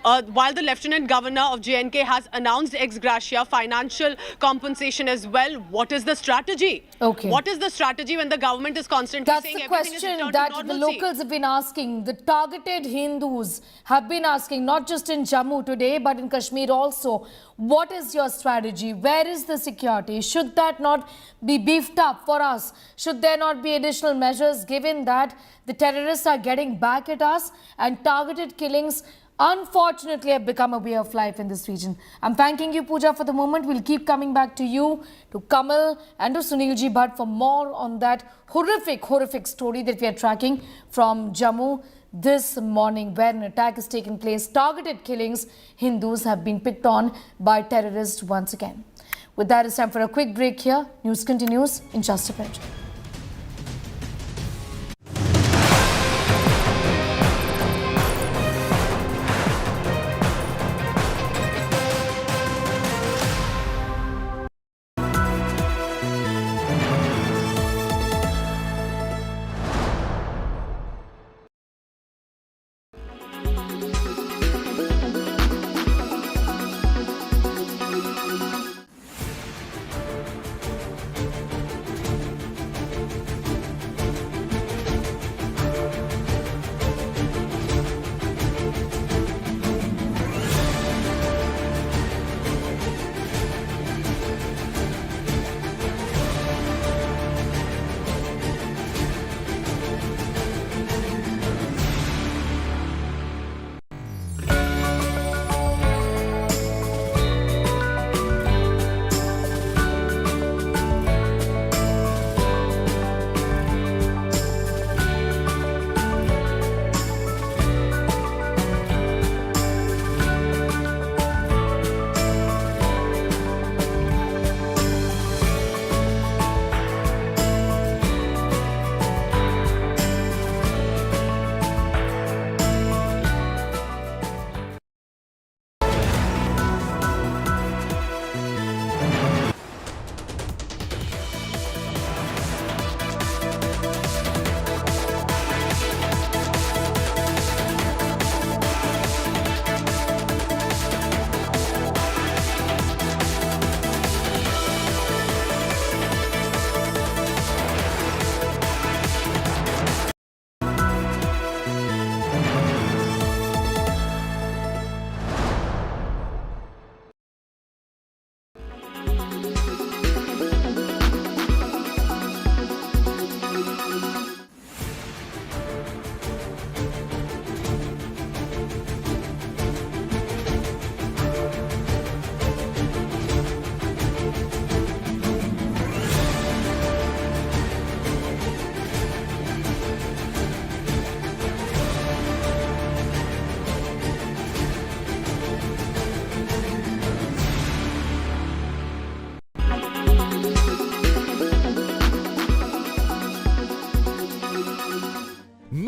while the Lieutenant Governor of J&K has announced ex gratia financial compensation as well, what is the strategy? Okay. What is the strategy when the government is constantly saying everything is returned to normalcy? That's the question that the locals have been asking. The targeted Hindus have been asking, not just in Jammu today, but in Kashmir also. What is your strategy? Where is the security? Should that not be beefed up for us? Should there not be additional measures, given that the terrorists are getting back at us and targeted killings unfortunately have become a way of life in this region? I'm thanking you, Pooja, for the moment. We'll keep coming back to you, to Kamal and to Sunilji Bhatt for more on that horrific story that we are tracking from Jammu this morning, where an attack is taking place. Targeted killings, Hindus have been picked on by terrorists once again. With that, it's time for a quick break here. News continues in just a minute.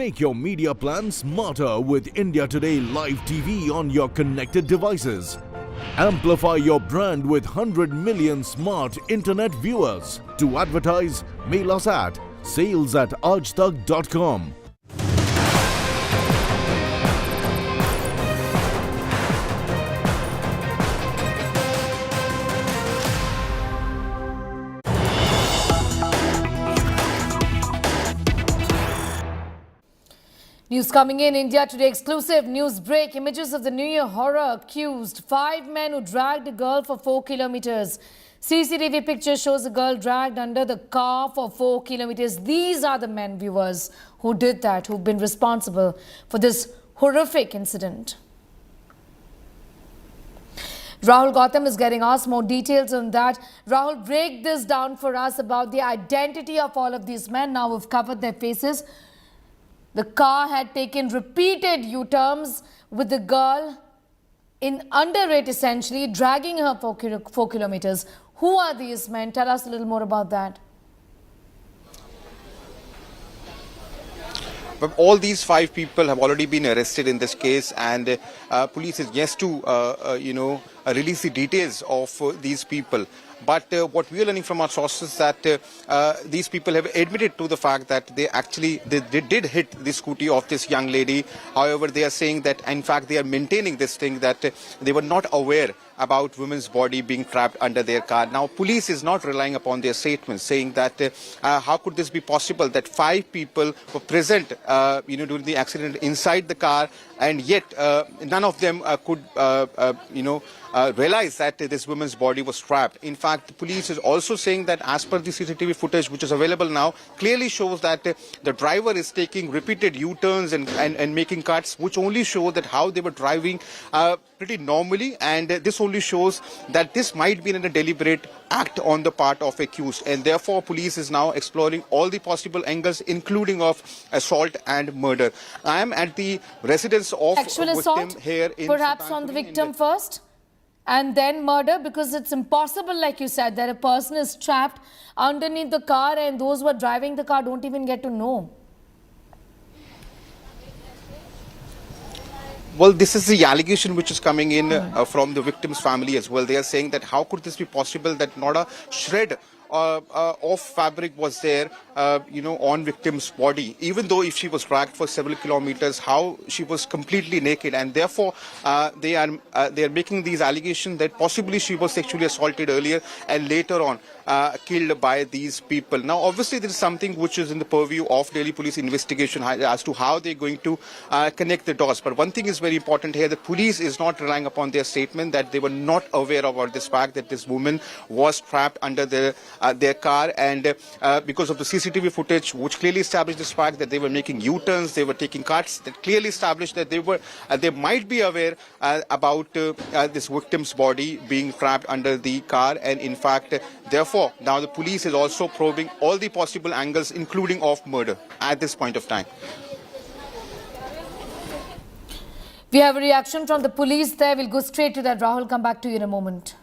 Make your media plan smarter with India Today Live TV on your connected devices. Amplify your brand with 100 million smart internet viewers. To advertise, mail us at sales@aajtak.com. News coming in, India Today exclusive news break. Images of the New Year horror accused. 5 men who dragged a girl for 4 kilometers. CCTV picture shows a girl dragged under the car for 4 kilometers. These are the men, viewers, who did that, who've been responsible for this horrific incident. Rahul Gautam is getting us more details on that. Rahul, break this down for us about the identity of all of these men. Now we've covered their faces. The car had taken repeated U-turns with the girl in under it, essentially, dragging her for 4 kilometers. Who are these men? Tell us a little more about that. But all these 5 people have already been arrested in this case, and police is yet to, release the details of these people. But what we are learning from our sources that these people have admitted to the fact that they did hit the scooty of this young lady. However, they are saying that in fact they are maintaining this thing that they were not aware about women's body being trapped under their car. Now, police is not relying upon their statements, saying that how could this be possible that 5 people were present, during the accident inside the car, and yet none of them could, realize that this woman's body was trapped. In fact, the police is also saying that as per the CCTV footage which is available now, clearly shows that the driver is taking repeated U-turns and making cuts, which only show that how they were driving pretty normally, and this only shows that this might be in a deliberate act on the part of accused, and therefore police is now exploring all the possible angles, including of assault and murder. I am at the residence of actual assault, here in perhaps on the victim first and then murder, because it's impossible, like you said, that a person is trapped underneath the car and those who are driving the car don't even get to know. Well, this is the allegation which is coming in from the victim's family as well. They are saying that how could this be possible that not a shred of fabric was there, on victim's body, even though if she was dragged for several kilometers, how she was completely naked, and therefore they are making these allegations that possibly she was sexually assaulted earlier and later on killed by these people. Now, obviously, there is something which is in the purview of Delhi police investigation as to how they're going to connect the dots. But one thing is very important here: the police is not relying upon their statement that they were not aware about this fact that this woman was trapped under their car, and because of the CCTV footage, which clearly established this fact that they were making U-turns, they were taking cuts, that clearly established that they might be aware about this victim's body being trapped under the car, and in fact, therefore, now the police is also probing all the possible angles, including of murder, at this point of time. We have a reaction from the police there. We'll go straight to that. Rahul, come back to you in a moment.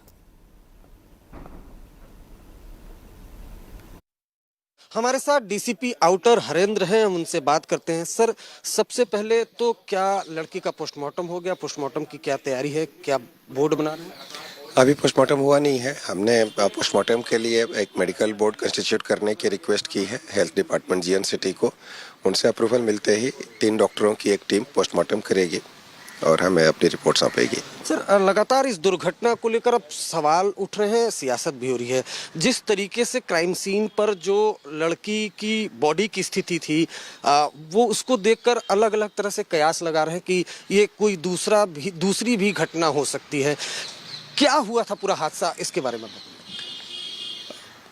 हमारे साथ DCP outer Harendra हैं, हम उनसे बात करते हैं। Sir, सबसे पहले तो क्या लड़की का पोस्टमार्टम हो गया? पोस्टमार्टम की क्या तैयारी है? क्या बोर्ड बना रहे हैं? अभी पोस्टमार्टम हुआ नहीं है। हमने पोस्टमार्टम के लिए एक मेडिकल बोर्ड कंस्टिट्यूट करने की रिक्वेस्ट की है हेल्थ डिपार्टमेंट जीएन सिटी को। उनसे अप्रूवल मिलते ही 3 डॉक्टरों की एक टीम पोस्टमार्टम करेगी और हमें अपनी रिपोर्ट सौंपेगी। सर, लगातार इस दुर्घटना को लेकर अब सवाल उठ रहे हैं, सियासत भी हो रही है। जिस तरीके से क्राइम सीन पर जो लड़की की बॉडी की स्थिति थी, वो उसको देखकर अलग अलग तरह से कयास लगा रहे हैं कि ये कोई दूसरी भी घटना हो सकती है। क्या हुआ था पूरा हादसा, इसके बारे में बताइए।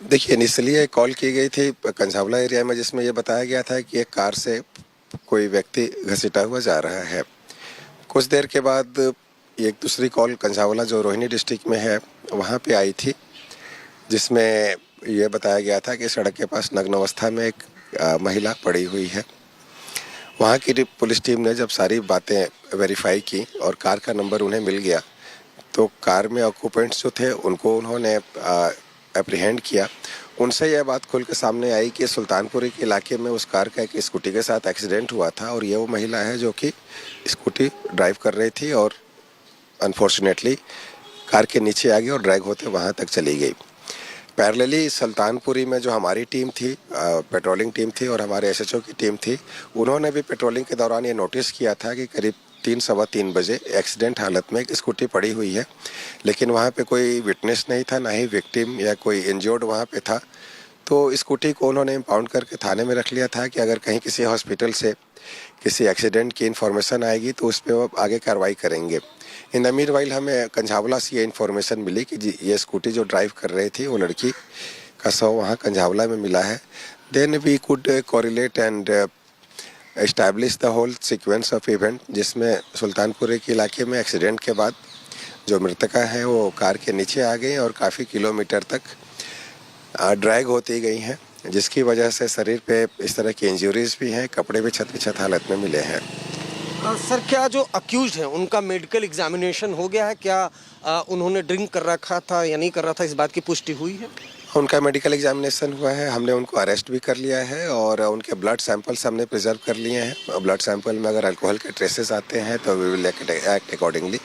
देखिए, इनिशियली कॉल की गई थी कंसावला एरिया में, जिसमें ये बताया गया था कि एक कार से कोई व्यक्ति घसीटा हुआ जा रहा है। कुछ देर के बाद एक दूसरी कॉल कंसावला, जो रोहिणी डिस्ट्रिक्ट में है, वहाँ पे आई थी, जिसमें ये बताया गया था कि सड़क के पास नग्न अवस्था में एक महिला पड़ी हुई है। वहाँ की पुलिस टीम ने जब सारी बातें वेरीफाई की और कार का नंबर उन्हें मिल गया, तो कार में ऑक्यूपेंट्स जो थे उनको उन्होंने अप्रीहेंड किया, उनसे यह बात खुल के सामने आई कि सुल्तानपुरी के इलाके में उस कार का एक स्कूटी के साथ एक्सीडेंट हुआ था और ये वो महिला है जो कि स्कूटी ड्राइव कर रही थी और अनफॉर्चुनेटली कार के नीचे आ गई और ड्रैग होते वहाँ तक चली गई। पैरेलली सुल्तानपुरी में जो हमारी टीम थी, पेट्रोलिंग टीम थी और हमारे एसएचओ की टीम थी, उन्होंने भी पेट्रोलिंग के दौरान ये नोटिस किया था कि करीब 3-3:15 बजे एक्सीडेंट हालत में एक स्कूटी पड़ी हुई है, लेकिन वहाँ पे कोई विटनेस नहीं था, ना ही विक्टिम या कोई इंजर्ड वहाँ पे था। तो स्कूटी को उन्होंने इम्पाउंड करके थाने में रख लिया था कि अगर कहीं किसी हॉस्पिटल से किसी एक्सीडेंट की इन्फॉर्मेशन आएगी तो उस पर वो आगे कार्रवाई करेंगे। इन द मीनवाइल हमें कंझावला से ये इन्फॉर्मेशन मिली कि ये स्कूटी जो ड्राइव कर रही थी वो लड़की का शव वहाँ कंझावला में मिला है। Then we could correlate and establish the whole sequence of event, जिसमें सुल्तानपुरी के इलाके में एक्सीडेंट के बाद जो मृतका है वो कार के नीचे आ गई और काफ़ी किलोमीटर तक ड्रैग होती गई हैं, जिसकी वजह से शरीर पे इस तरह की इंजरीज भी हैं, कपड़े भी छत हालत में मिले हैं। सर, क्या जो अक्यूज हैं उनका मेडिकल एग्जामिनेशन हो गया है? क्या उन्होंने ड्रिंक कर रखा था या नहीं कर रहा था, इस बात की पुष्टि हुई है? उनका मेडिकल एग्जामिनेशन हुआ है, हमने उनको अरेस्ट भी कर लिया है और उनके ब्लड सैंपल्स हमने प्रिजर्व कर लिए हैं। ब्लड सैंपल में अगर अल्कोहल के ट्रेसेस आते हैं तो वी विल एक्ट अकॉर्डिंगली।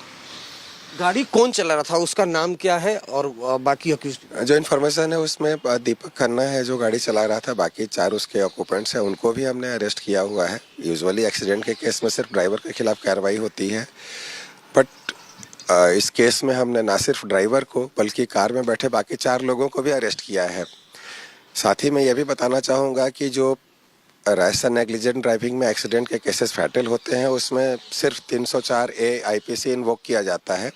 गाड़ी कौन चला रहा था, उसका नाम क्या है और बाकी अक्यूज? जो इन्फॉर्मेशन है उसमें दीपक खन्ना है जो गाड़ी चला रहा था, बाकी 4 उसके ऑक्यूपेंट्स हैं, उनको भी हमने अरेस्ट किया हुआ है। यूजुअली एक्सीडेंट के केस में सिर्फ ड्राइवर के खिलाफ कार्रवाई होती है, बट इस केस में हमने ना सिर्फ ड्राइवर को बल्कि कार में बैठे बाकी 4 लोगों को भी अरेस्ट किया है। साथ ही मैं ये भी बताना चाहूँगा कि जो राजस्थान नेग्लिजेंट ड्राइविंग में एक्सीडेंट के केसेस फैटल होते हैं उसमें सिर्फ 304A IPC इन्वोक किया जाता है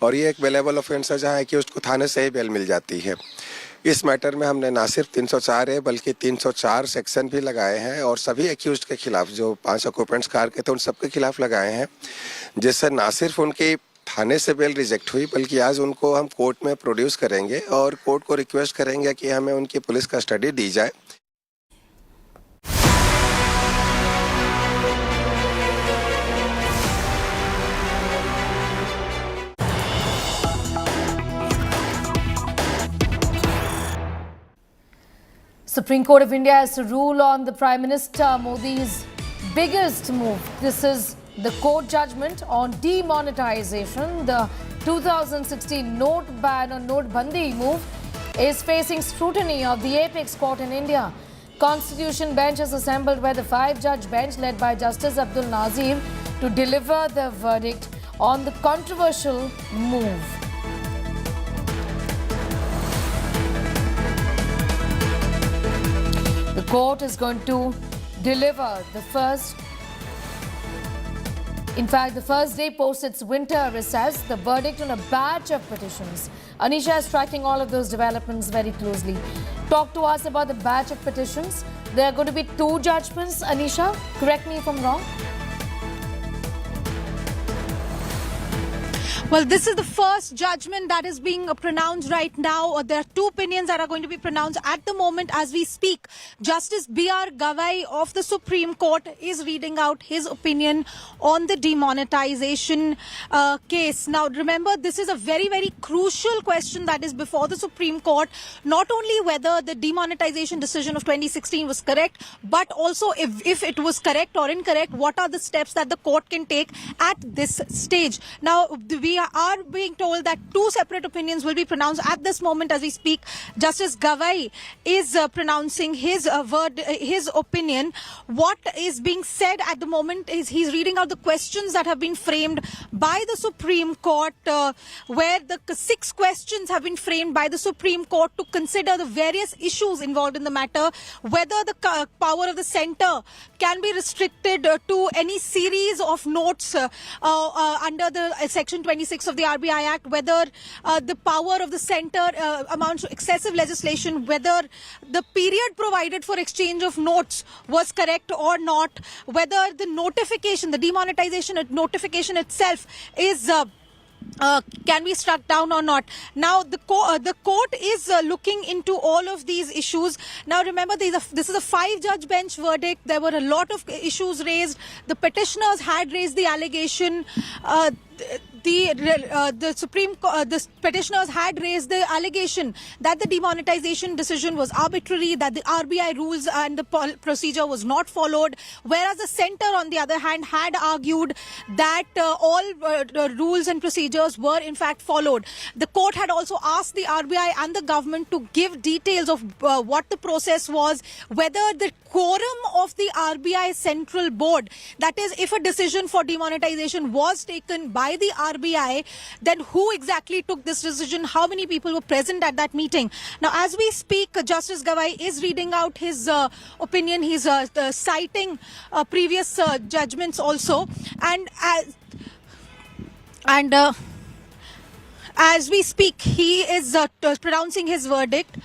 और ये एक बेलेबल ऑफेंस है जहाँ कि उसको थाने से ही बेल मिल जाती है। इस मैटर में हमने ना सिर्फ 304A बल्कि 304 सेक्शन भी लगाए हैं और सभी एक्यूज्ड के खिलाफ जो 5 ऑक्यूपेंट्स कार के थे उन सबके खिलाफ लगाए हैं, जिससे ना सिर्फ उनकी थाने से बेल रिजेक्ट हुई बल्कि आज उनको हम कोर्ट में प्रोड्यूस करेंगे और कोर्ट को रिक्वेस्ट करेंगे कि हमें उनकी पुलिस कस्टडी दी जाए। Supreme Court of India has to rule on the Prime Minister Modi's biggest move. This is the court judgment on demonetization. The 2016 note ban or note bandi move is facing scrutiny of the apex court in India. Constitution bench is assembled by the 5-judge bench led by Justice Abdul Nazir to deliver the verdict on the controversial move. The court is going to deliver the first day post its winter recess, the verdict on a batch of petitions. Anisha is tracking all of those developments very closely. Talk to us about the batch of petitions. There are going to be 2 judgments. Anisha, correct me if I'm wrong. Well, this is the first judgment that is being pronounced right now. There are 2 opinions that are going to be pronounced at the moment as we speak. Justice B.R. Gavai of the Supreme Court is reading out his opinion on the demonetization case. Now, remember, this is a very, very crucial question that is before the Supreme Court. Not only whether the demonetization decision of 2016 was correct, but also if it was correct or incorrect, what are the steps that the court can take at this stage. Now, we are being told that 2 separate opinions will be pronounced at this moment as we speak. Justice Gavai is pronouncing his opinion. What is being said at the moment is he's reading out the questions that have been framed by the Supreme Court, where the 6 questions have been framed by the Supreme Court to consider the various issues involved in the matter, whether the power of the centre can be restricted to any series of notes under the Section 26 of the RBI Act, whether the power of the centre amounts to excessive legislation, whether the period provided for exchange of notes was correct or not, whether the notification, the demonetization notification itself is can be struck down or not. Now, the court is looking into all of these issues. Now, remember, this is a 5-judge bench verdict. There were a lot of issues raised. The petitioners had raised the allegation. the petitioners had raised the allegation that the demonetization decision was arbitrary, that the RBI rules and the procedure was not followed, whereas the centre, on the other hand, had argued that all rules and procedures were in fact followed. The court had also asked the RBI and the government to give details of what the process was, whether the quorum of the RBI Central Board, that is, if a decision for demonetization was taken by the RBI, then who exactly took this decision, how many people were present at that meeting. Now, as we speak, Justice Gawai is reading out his opinion. He's citing previous judgments also. And as we speak, he is pronouncing his verdict.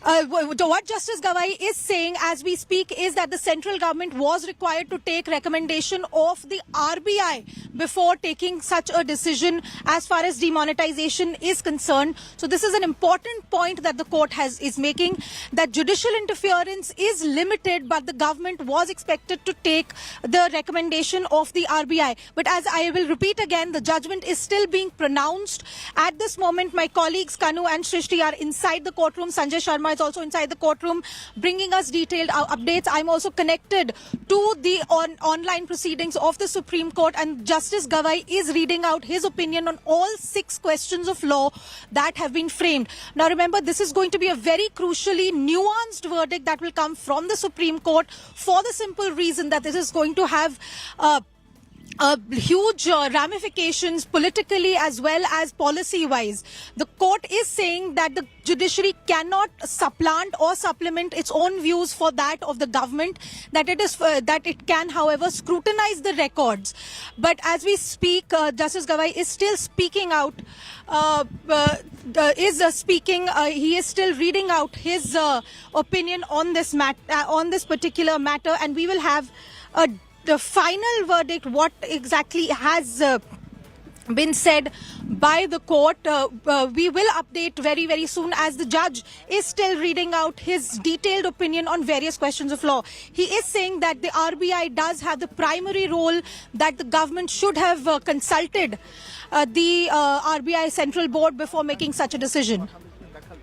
What Justice Gawai is saying as we speak is that the central government was required to take recommendation of the RBI before taking such a decision as far as demonetization is concerned. So this is an important point that the court is making, that judicial interference is limited, but the government was expected to take the recommendation of the RBI. But as I will repeat again, the judgment is still being pronounced. At this moment, my colleagues Kanu and Shrishti are inside the courtroom. Sanjay Sharma is also inside the courtroom bringing us detailed updates. I'm also connected to the online proceedings of the Supreme Court, and Justice Gawai is reading out his opinion on all 6 questions of law that have been framed. Now remember, this is going to be a very crucially nuanced verdict that will come from the Supreme Court, for the simple reason that this is going to have huge ramifications politically as well as policy-wise. The court is saying that the judiciary cannot supplant or supplement its own views for that of the government, that it can, however, scrutinize the records. But as we speak, Justice Gawai is still speaking out. He is still reading out his opinion on this particular matter, and we will have the final verdict, what exactly has been said by the court. We will update very, very soon, as the judge is still reading out his detailed opinion on various questions of law. He is saying that the RBI does have the primary role, that the government should have consulted the RBI Central Board before making such a decision.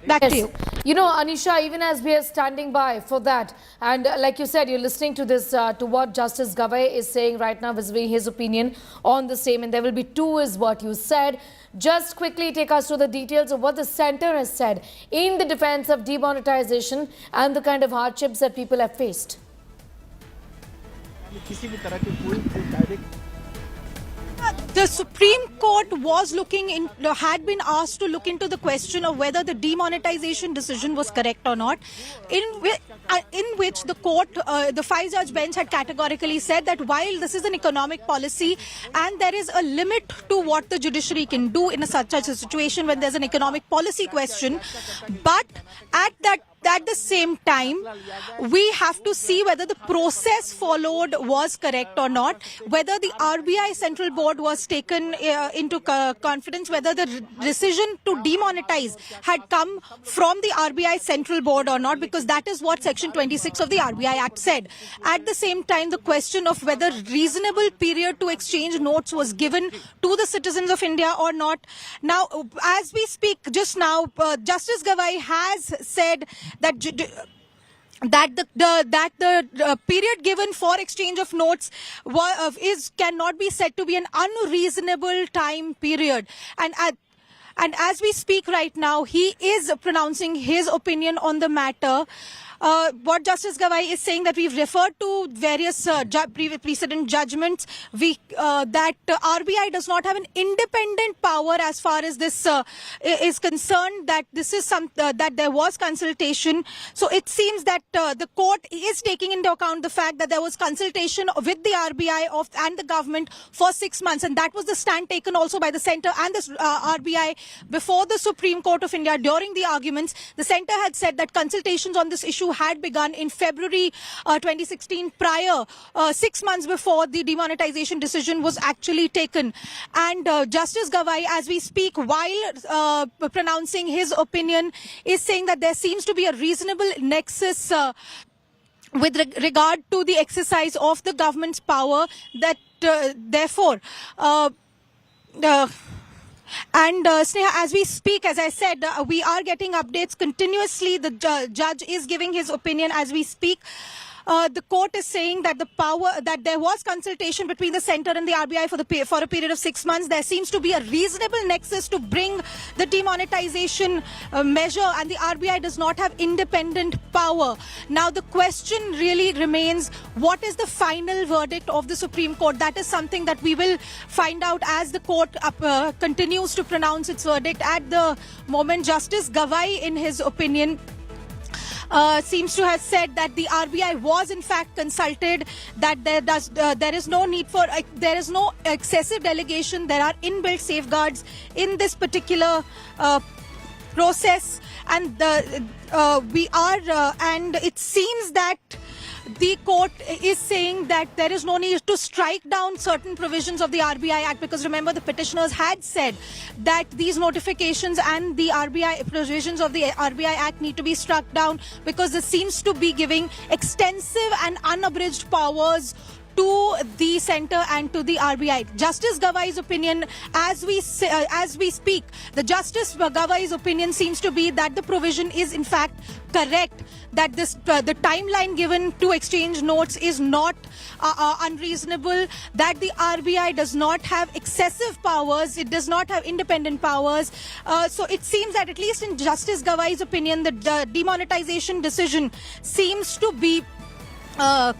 Back to you. You know, Anisha, even as we are standing by for that, and like you said, you're listening to this, to what Justice Gawai is saying right now, vis-a-vis his opinion on the same, and there will be 2 is what you said. Just quickly take us through the details of what the centre has said in the defence of demonetization and the kind of hardships that people have faced. The Supreme Court was had been asked to look into the question of whether the demonetization decision was correct or not, in which the court, the 5-judge bench, had categorically said that while this is an economic policy and there is a limit to what the judiciary can do in such a situation when there's an economic policy question, but at the same time, we have to see whether the process followed was correct or not, whether the RBI Central Board was taken into confidence, whether the decision to demonetize had come from the RBI Central Board or not, because that is what Section 26 of the RBI Act said. At the same time, the question of whether reasonable period to exchange notes was given to the citizens of India or not. Now, as we speak just now, Justice Gawai has said that the period given for exchange of notes cannot be said to be an unreasonable time period. And as we speak right now, he is pronouncing his opinion on the matter. What Justice Gawai is saying, that we've referred to various precedent judgments, that RBI does not have an independent power as far as this is concerned, that this is that there was consultation. So it seems that the court is taking into account the fact that there was consultation with the RBI and the government for 6 months, and that was the stand taken also by the centre and the RBI before the Supreme Court of India during the arguments. The centre had said that consultations on this issue had begun in February 2016, prior 6 months before the demonetization decision was actually taken. And Justice Gawai, as we speak, while pronouncing his opinion, is saying that there seems to be a reasonable nexus with regard to the exercise of the government's power, that therefore Sneha, as we speak, as I said, we are getting updates continuously. The judge is giving his opinion as we speak. The court is saying that that there was consultation between the centre and the RBI for a period of 6 months. There seems to be a reasonable nexus to bring the demonetization measure, and the RBI does not have independent power. Now, the question really remains: what is the final verdict of the Supreme Court? That is something that we will find out as the court continues to pronounce its verdict. At the moment, Justice Gawai, in his opinion, seems to have said that the RBI was in fact consulted, that there is no need for there is no excessive delegation. There are inbuilt safeguards in this particular process, and and it seems that the court is saying that there is no need to strike down certain provisions of the RBI Act, because remember, the petitioners had said that these notifications and the RBI provisions of the RBI Act need to be struck down because this seems to be giving extensive and unabridged powers to the centre and to the RBI. Justice Gawai's opinion, as we speak, the Justice Gawai's opinion seems to be that the provision is in fact correct, that the timeline given to exchange notes is not unreasonable, that the RBI does not have excessive powers, it does not have independent powers. So it seems that, at least in Justice Gawai's opinion, the demonetization decision seems to be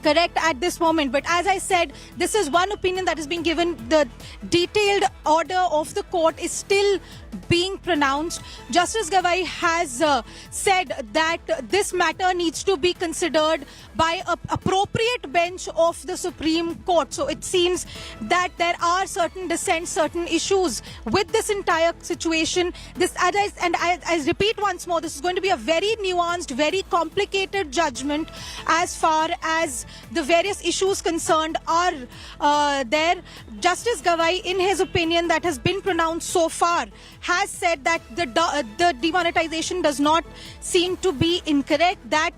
correct at this moment. But as I said, this is one opinion that is being given. The detailed order of the court is still being pronounced. Justice Gawai has said that this matter needs to be considered by an appropriate bench of the Supreme Court. So it seems that there are certain dissents, certain issues with this entire situation. I repeat once more, this is going to be a very nuanced, very complicated judgment as far as the various issues concerned are there. Justice Gawai, in his opinion that has been pronounced so far, has said that the demonetization does not seem to be incorrect, that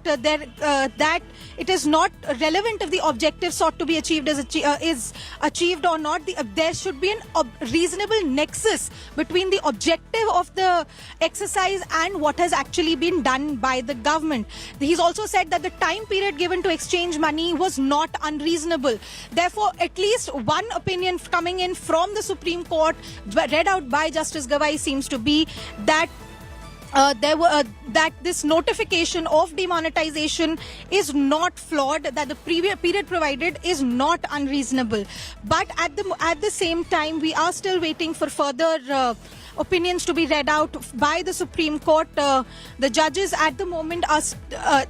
it is not relevant if the objective sought to be achieved is achieved or not. There should be a reasonable nexus between the objective of the exercise and what has actually been done by the government. He's also said that the time period given to exchange money was not unreasonable. Therefore, at least one opinion coming in from the Supreme Court, read out by Justice Gawai, seems to be that that this notification of demonetization is not flawed, that the previous period provided is not unreasonable. But at the same time, we are still waiting for further opinions to be read out by the Supreme Court. The judges at the moment are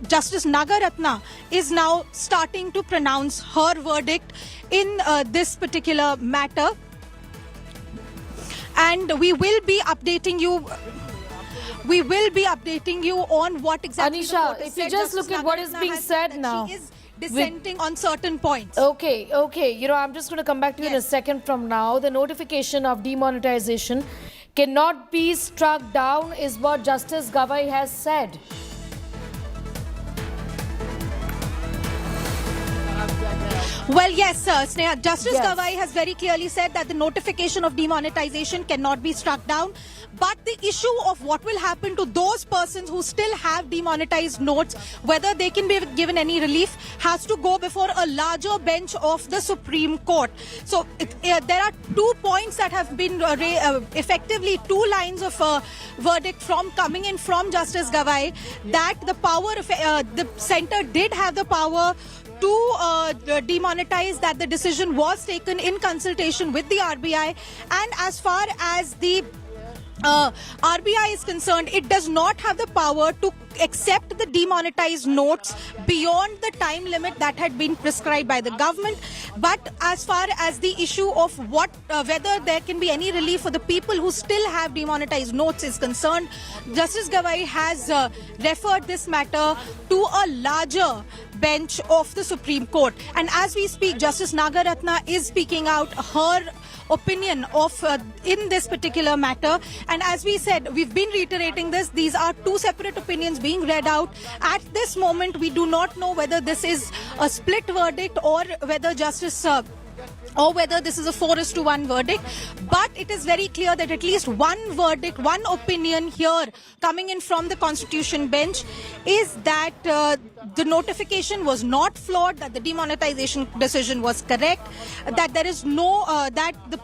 Justice Nagaratna is now starting to pronounce her verdict in this particular matter, and we will be updating you. We will be updating you on what exactly. Anisha, if you just look at what is being said now, she is dissenting on certain points. Okay. You know, I'm just going to come back to you in a second from now. The notification of demonetization cannot be struck down, is what Justice Gawai has said. Well, yes, Sneha. Justice Gawai has very clearly said that the notification of demonetization cannot be struck down. But the issue of what will happen to those persons who still have demonetized notes, whether they can be given any relief, has to go before a larger bench of the Supreme Court. So there are 2 points that have been effectively 2 lines of verdict coming in from Justice Gawai, that the power of the centre did have the power to demonetize, that the decision was taken in consultation with the RBI, and as far as the RBI is concerned, it does not have the power to accept the demonetized notes beyond the time limit that had been prescribed by the government. But as far as the issue of whether there can be any relief for the people who still have demonetized notes is concerned, Justice Gawai has referred this matter to a larger bench of the Supreme Court. And as we speak, Justice Nagaratna is speaking out her opinion of in this particular matter. And as we said, we've been reiterating this, these are 2 separate opinions being read out. At this moment, we do not know whether this is a split verdict or whether Justice or whether this is a 4:1 verdict. But it is very clear that at least one verdict, one opinion here coming in from the Constitution bench is that the notification was not flawed, that the demonetization decision was correct, that there is no, that the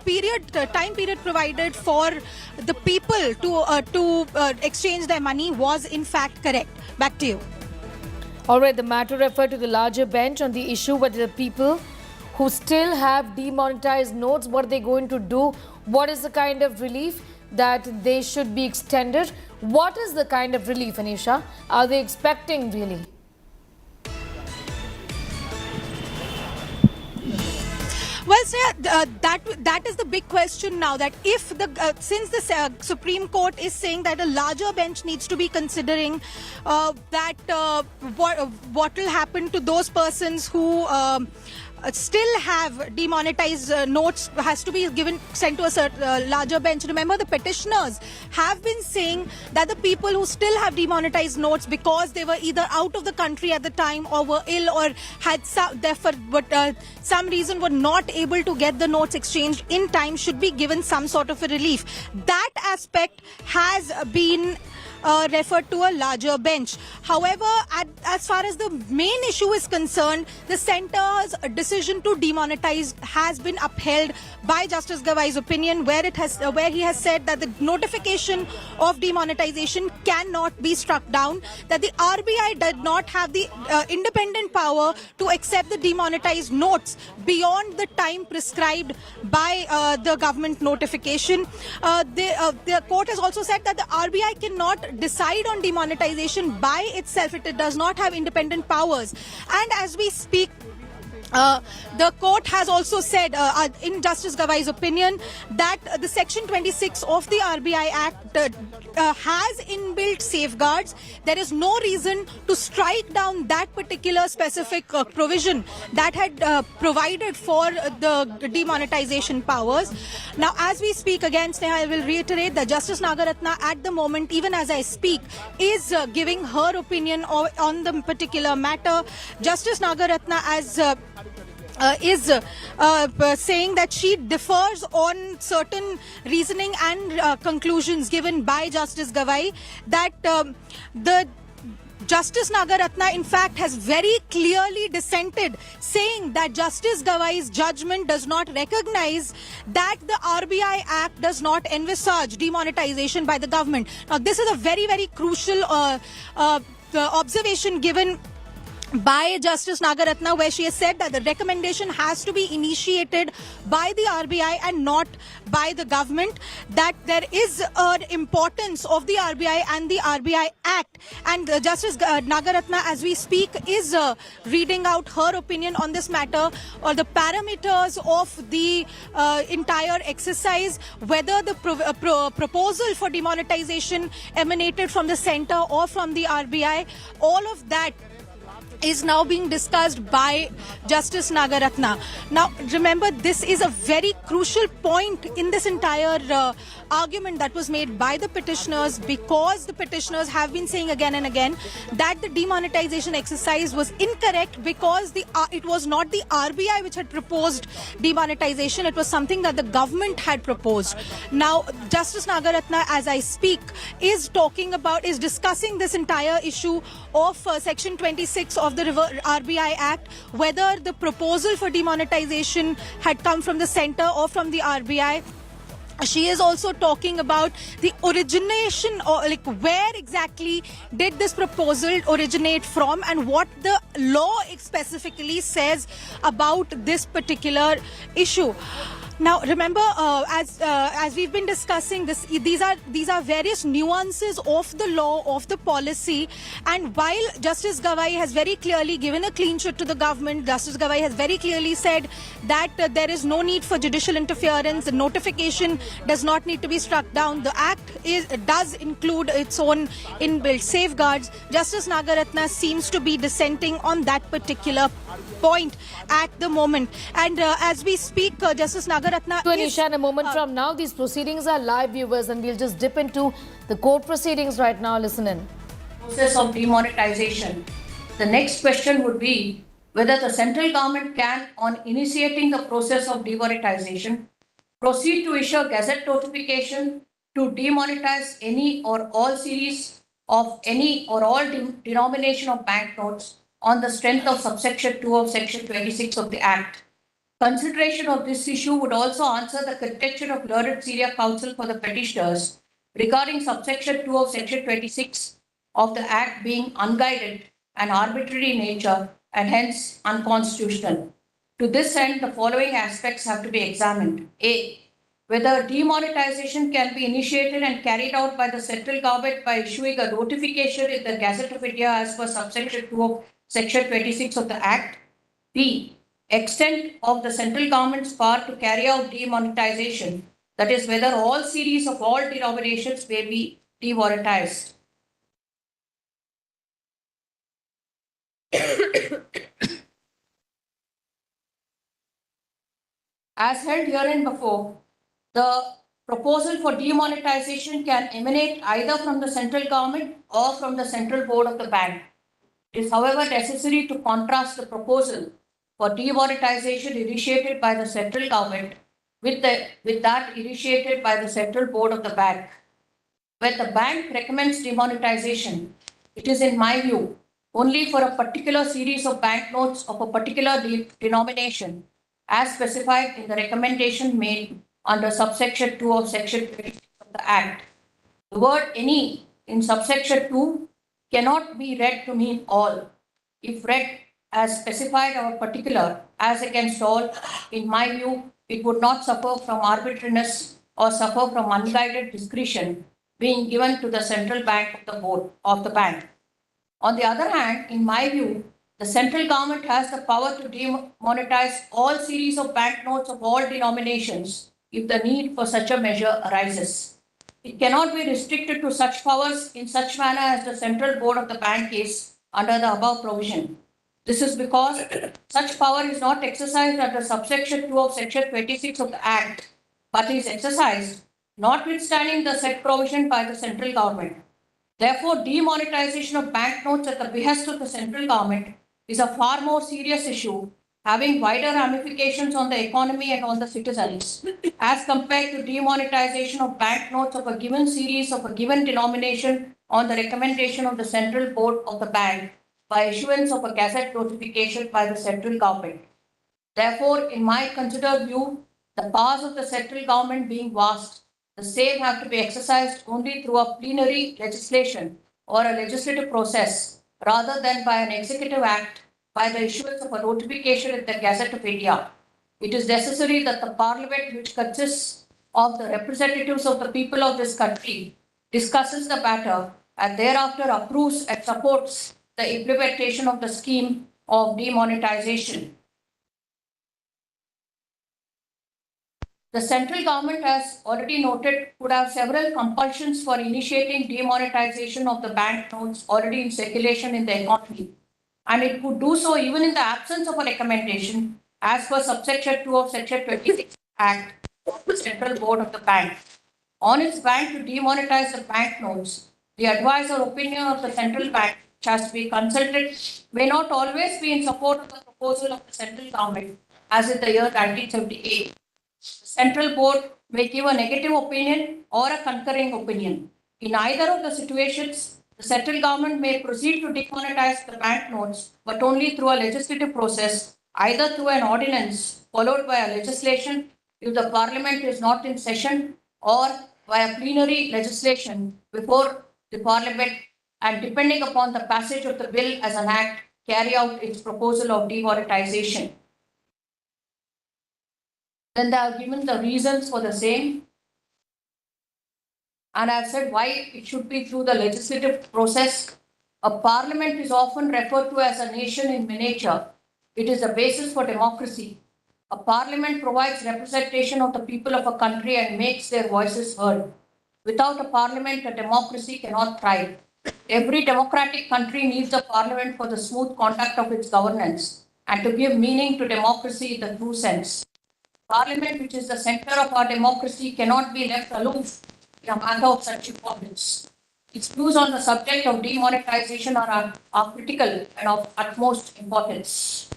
time period provided for the people to exchange their money was in fact correct. Back to you. All right, the matter referred to the larger bench on the issue whether the people who still have demonetized notes, what are they going to do? What is the kind of relief that they should be extended? What is the kind of relief, Anisha, are they expecting really? Well, Sneha, that is the big question now. That if since the Supreme Court is saying that a larger bench needs to be considering what will happen to those persons who still have demonetized notes, has to be sent to a larger bench. Remember, the petitioners have been saying that the people who still have demonetized notes because they were either out of the country at the time or were ill or had some reason were not able to get the notes exchanged in time should be given some sort of a relief. That aspect has been referred to a larger bench. However, as far as the main issue is concerned, the centre's decision to demonetize has been upheld by Justice Gawai's opinion, where he has said that the notification of demonetization cannot be struck down, that the RBI did not have the independent power to accept the demonetized notes beyond the time prescribed by the government notification. The court has also said that the RBI cannot decide on demonetization by itself. It does not have independent powers. And as we speak, the court has also said in Justice Gawai's opinion that the Section 26 of the RBI Act has inbuilt safeguards. There is no reason to strike down that particular specific provision that had provided for the demonetization powers. Now, as we speak again, Sneha, I will reiterate that Justice Nagaratna at the moment, even as I speak, is giving her opinion on the particular matter. Justice Nagaratna is saying that she differs on certain reasoning and conclusions given by Justice Gawai, that the Justice Nagaratna, in fact, has very clearly dissented, saying that Justice Gawai's judgment does not recognize that the RBI Act does not envisage demonetization by the government. Now, this is a very, very crucial observation given by Justice Nagaratna, where she has said that the recommendation has to be initiated by the RBI and not by the government, that there is an importance of the RBI and the RBI Act. And Justice Nagaratna, as we speak, is reading out her opinion on this matter, or the parameters of the entire exercise, whether the proposal for demonetization emanated from the centre or from the RBI. All of that is now being discussed by Justice Nagaratna. Now, remember, this is a very crucial point in this entire argument that was made by the petitioners, because the petitioners have been saying again and again that the demonetization exercise was incorrect because it was not the RBI which had proposed demonetization, it was something that the government had proposed. Now, Justice Nagaratna, as I speak, is discussing this entire issue of Section 26 of the RBI Act, whether the proposal for demonetization had come from the centre or from the RBI. She is also talking about the origination, or like where exactly did this proposal originate from and what the law specifically says about this particular issue. Now, remember, as we've been discussing this, these are various nuances of the law, of the policy. And while Justice Gawai has very clearly given a clean sheet to the government, Justice Gawai has very clearly said that there is no need for judicial interference. The notification does not need to be struck down. The Act does include its own inbuilt safeguards. Justice Nagaratna seems to be dissenting on that particular point at the moment. And as we speak, Justice Nagaratna Anisha, in a moment from now, these proceedings are live, viewers, and we'll just dip into the court proceedings right now. Listen in. Process of demonetization. The next question would be, whether the central government can, on initiating the process of demonetization, proceed to issue a gazette notification to demonetize any or all series of any or all denomination of banknotes on the strength of subsection 2 of section 26 of the Act. Consideration of this issue would also answer the contention of learned senior counsel for the petitioners regarding subsection 2 of section 26 of the Act being unguided and arbitrary in nature and hence unconstitutional. To this end, the following aspects have to be examined. A. Whether demonetization can be initiated and carried out by the central government by issuing a notification in the Gazette of India as per subsection 2 of section 26 of the Act. B. Extent of the central government's power to carry out demonetization, that is, whether all series of all denominations may be demonetized. As held herein before, the proposal for demonetization can emanate either from the central government or from the central board of the bank. It is, however, necessary to contrast the proposal for demonetization initiated by the central government with that initiated by the central board of the bank. When the bank recommends demonetization, it is, in my view, only for a particular series of banknotes of a particular denomination as specified in the recommendation made under subsection 2 of section 26 of the Act. The word any in subsection 2 cannot be read to mean all. If read as specified or particular as against all, in my view, it would not suffer from arbitrariness or suffer from unguided discretion being given to the central bank of the board of the bank. On the other hand, in my view, the central government has the power to demonetize all series of banknotes of all denominations if the need for such a measure arises. It cannot be restricted to such powers in such manner as the central board of the bank is under the above provision. This is because such power is not exercised under subsection 2 of section 26 of the Act, but is exercised notwithstanding the said provision by the central government. Therefore, demonetization of banknotes at the behest of the central government is a far more serious issue, having wider ramifications on the economy and on the citizens, as compared to demonetization of banknotes of a given series of a given denomination on the recommendation of the central board of the bank by issuance of a gazette notification by the central government. Therefore, in my considered view, the powers of the central government being vast, the same have to be exercised only through a plenary legislation or a legislative process rather than by an executive act by the issuance of a notification in the Gazette of India. It is necessary that the parliament, which consists of the representatives of the people of this country, discusses the matter and thereafter approves and supports the implementation of the scheme of demonetization. The central government, as already noted, could have several compulsions for initiating demonetization of the banknotes already in circulation in the economy, and it could do so even in the absence of a recommendation as per subsection 2 of section 26 Act of the Central Board of the Bank. On its bank to demonetize the banknotes, the advice or opinion of the central bank, which has to be consulted, may not always be in support of the proposal of the central government, as in the year 1978. The central board may give a negative opinion or a concurring opinion. In either of the situations, the central government may proceed to demonetize the banknotes, but only through a legislative process, either through an ordinance followed by a legislation if the parliament is not in session, or by a plenary legislation before the parliament, and depending upon the passage of the bill as an act, carry out its proposal of demonetization. Then they are given the reasons for the same. And I've said why it should be through the legislative process. A parliament is often referred to as a nation in miniature. It is the basis for democracy. A parliament provides representation of the people of a country and makes their voices heard. Without a parliament, a democracy cannot thrive. Every democratic country needs a parliament for the smooth conduct of its governance and to give meaning to democracy in the true sense. Parliament, which is the center of our democracy, cannot be left aloof in a matter of such importance. Its views on the subject of demonetization are critical and of utmost importance.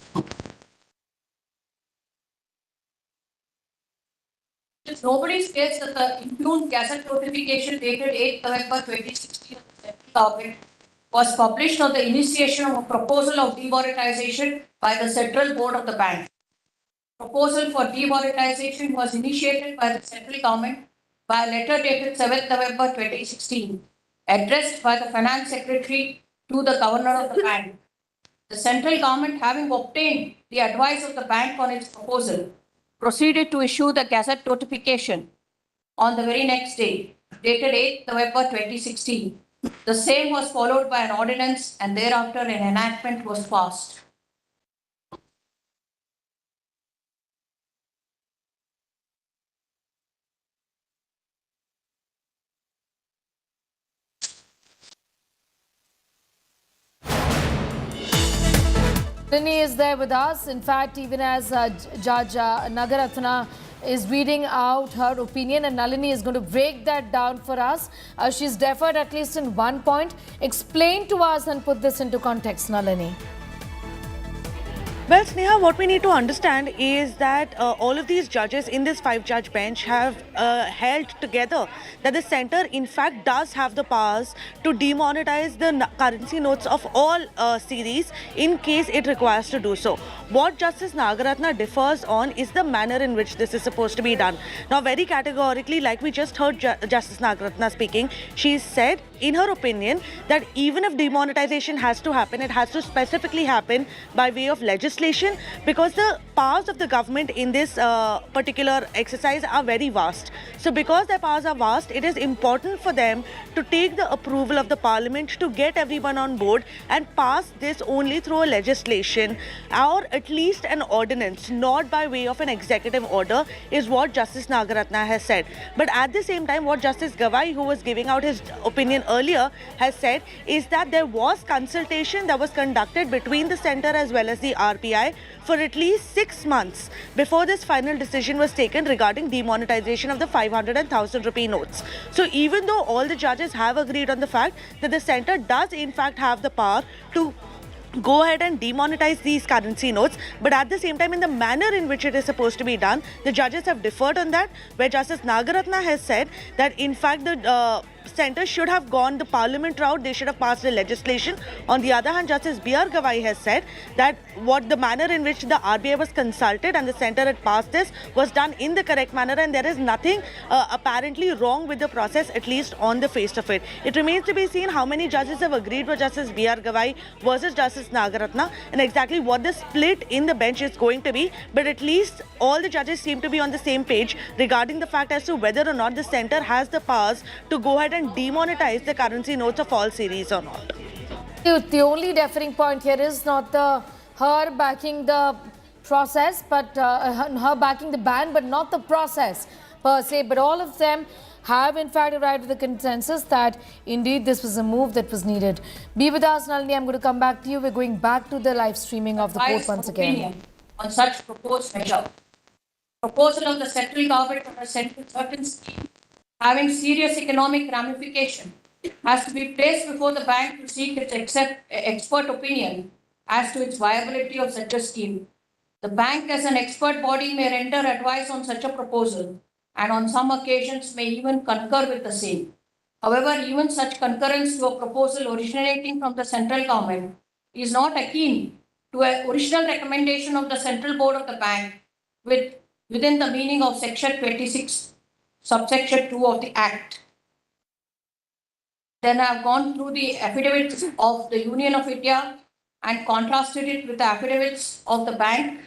nobody states that the impugned gazette notification dated 8 November 2016 of the central government was published on the initiation of a proposal of demonetization by the Central Board of the Bank. Proposal for demonetization was initiated by the central government by a letter dated 7 November 2016, addressed by the Finance Secretary to the Governor of the bank. The central government, having obtained the advice of the bank on its proposal, proceeded to issue the Gazette notification on the very next day, dated 8 November 2016. The same was followed by an ordinance and thereafter an enactment was passed. Nalini is there with us. In fact, even as Judge Nagaratna is reading out her opinion, and Nalini is going to break that down for us. She's deferred at least in one point. Explain to us and put this into context, Nalini. Well, Sneha, what we need to understand is that all of these judges in this 5-judge bench have held together that the centre, in fact, does have the powers to demonetize the currency notes of all series in case it requires to do so. What Justice Nagaratna differs on is the manner in which this is supposed to be done. Now, very categorically, like we just heard Justice Nagaratna speaking, she said, in her opinion, that even if demonetization has to happen, it has to specifically happen by way of legislation, because the powers of the government in this particular exercise are very vast. So because their powers are vast, it is important for them to take the approval of the parliament to get everyone on board and pass this only through a legislation or at least an ordinance, not by way of an executive order, is what Justice Nagaratna has said. But at the same time, what Justice Gawai, who was giving out his opinion earlier, has said is that there was consultation that was conducted between the centre as well as the RBI for at least 6 months before this final decision was taken regarding demonetization of the 500 and 1000 rupee notes. So even though all the judges have agreed on the fact that the centre does in fact have the power to go ahead and demonetize these currency notes, but at the same time, in the manner in which it is supposed to be done, the judges have differed on that, where Justice Nagaratna has said that in fact the centre should have gone the parliament route, they should have passed the legislation. On the other hand, Justice B.R. Gawai has said that what the manner in which the RBI was consulted and the centre had passed this was done in the correct manner, and there is nothing apparently wrong with the process, at least on the face of it. It remains to be seen how many judges have agreed with Justice B.R. Gawai versus Justice Nagaratna and exactly what the split in the bench is going to be, but at least all the judges seem to be on the same page regarding the fact as to whether or not the centre has the powers to go ahead and demonetize the currency notes of all series or not. The only differing point here is not her backing the process, but her backing the ban, but not the process per se. But all of them have in fact arrived at the consensus that indeed this was a move that was needed. Be with us, Nalini. I'm going to come back to you. We're going back to the live streaming of the court once again. On such proposed measure, proposal of the central government on a certain scheme having serious economic ramification has to be placed before the bank to seek its expert opinion as to its viability of such a scheme. The bank as an expert body may render advice on such a proposal and on some occasions may even concur with the same. However, even such concurrence to a proposal originating from the central government is not akin to an original recommendation of the Central Board of the Bank within the meaning of Section 26, subsection 2 of the Act. Then I have gone through the affidavits of the Union of India and contrasted it with the affidavits of the bank.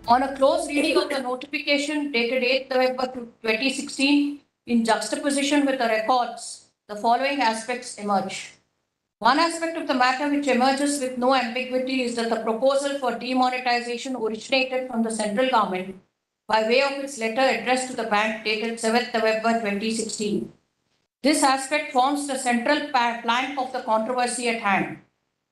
On a close reading of the notification dated 8th November 2016, in juxtaposition with the records, the following aspects emerge. One aspect of the matter which emerges with no ambiguity is that the proposal for demonetization originated from the central government by way of its letter addressed to the bank dated 7th November 2016. This aspect forms the central plank of the controversy at hand,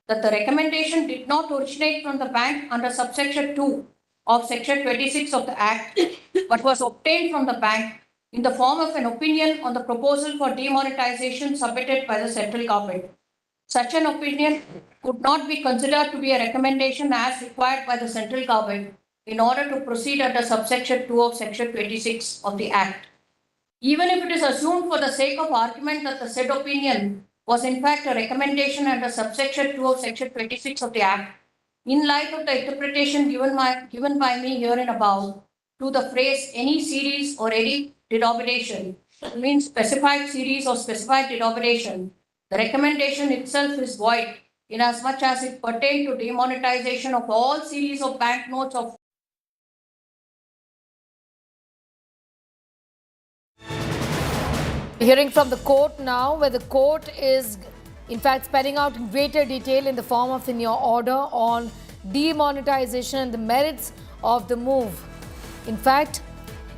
that the recommendation did not originate from the bank under subsection 2 of Section 26 of the Act, but was obtained from the bank in the form of an opinion on the proposal for demonetization submitted by the central government. Such an opinion could not be considered to be a recommendation as required by the central government in order to proceed under subsection 2 of section 26 of the Act. Even if it is assumed for the sake of argument that the said opinion was in fact a recommendation under subsection 2 of section 26 of the Act, in light of the interpretation given by me herein above to the phrase any series or any denomination, means specified series or specified denomination, the recommendation itself is void inasmuch as it pertained to demonetization of all series of banknotes of Hearing from the court now, where the court is in fact spelling out in greater detail in the form of the new order on demonetization and the merits of the move. In fact,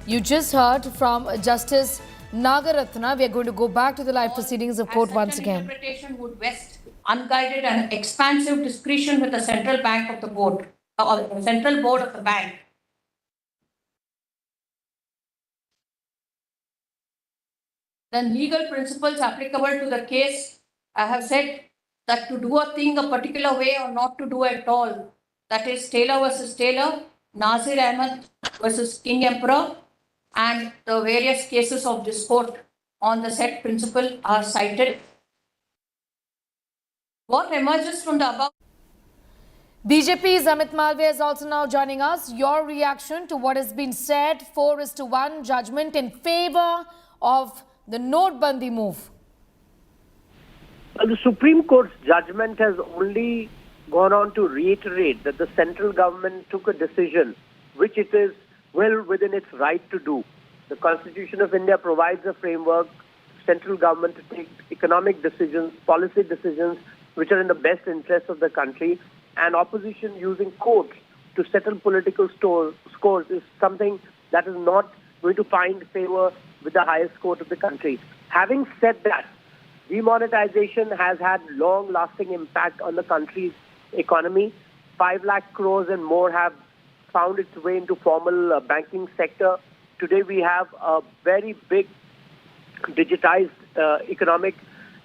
you just heard from Justice Nagaratna. We are going to go back to the live proceedings of court once again. Interpretation would vest unguided and expansive discretion with the central bank of the board, or the central board of the bank. Then legal principles applicable to the case, I have said that to do a thing a particular way or not to do at all, that is Taylor versus Taylor, Nazir Ahmed versus King Emperor, and the various cases of this court on the said principle are cited. What emerges from the above? BJP's Amit Malviya is also now joining us. Your reaction to what has been said, 4:1 judgment in favor of the Notebandi move. Well, the Supreme Court's judgment has only gone on to reiterate that the central government took a decision which it is well within its right to do. The Constitution of India provides a framework for central government to take economic decisions, policy decisions which are in the best interest of the country, and opposition using courts to settle political scores is something that is not going to find favor with the highest court of the country. Having said that, demonetization has had long-lasting impact on the country's economy. 5 lakh crores and more have found its way into formal banking sector. Today we have a very big digitized economic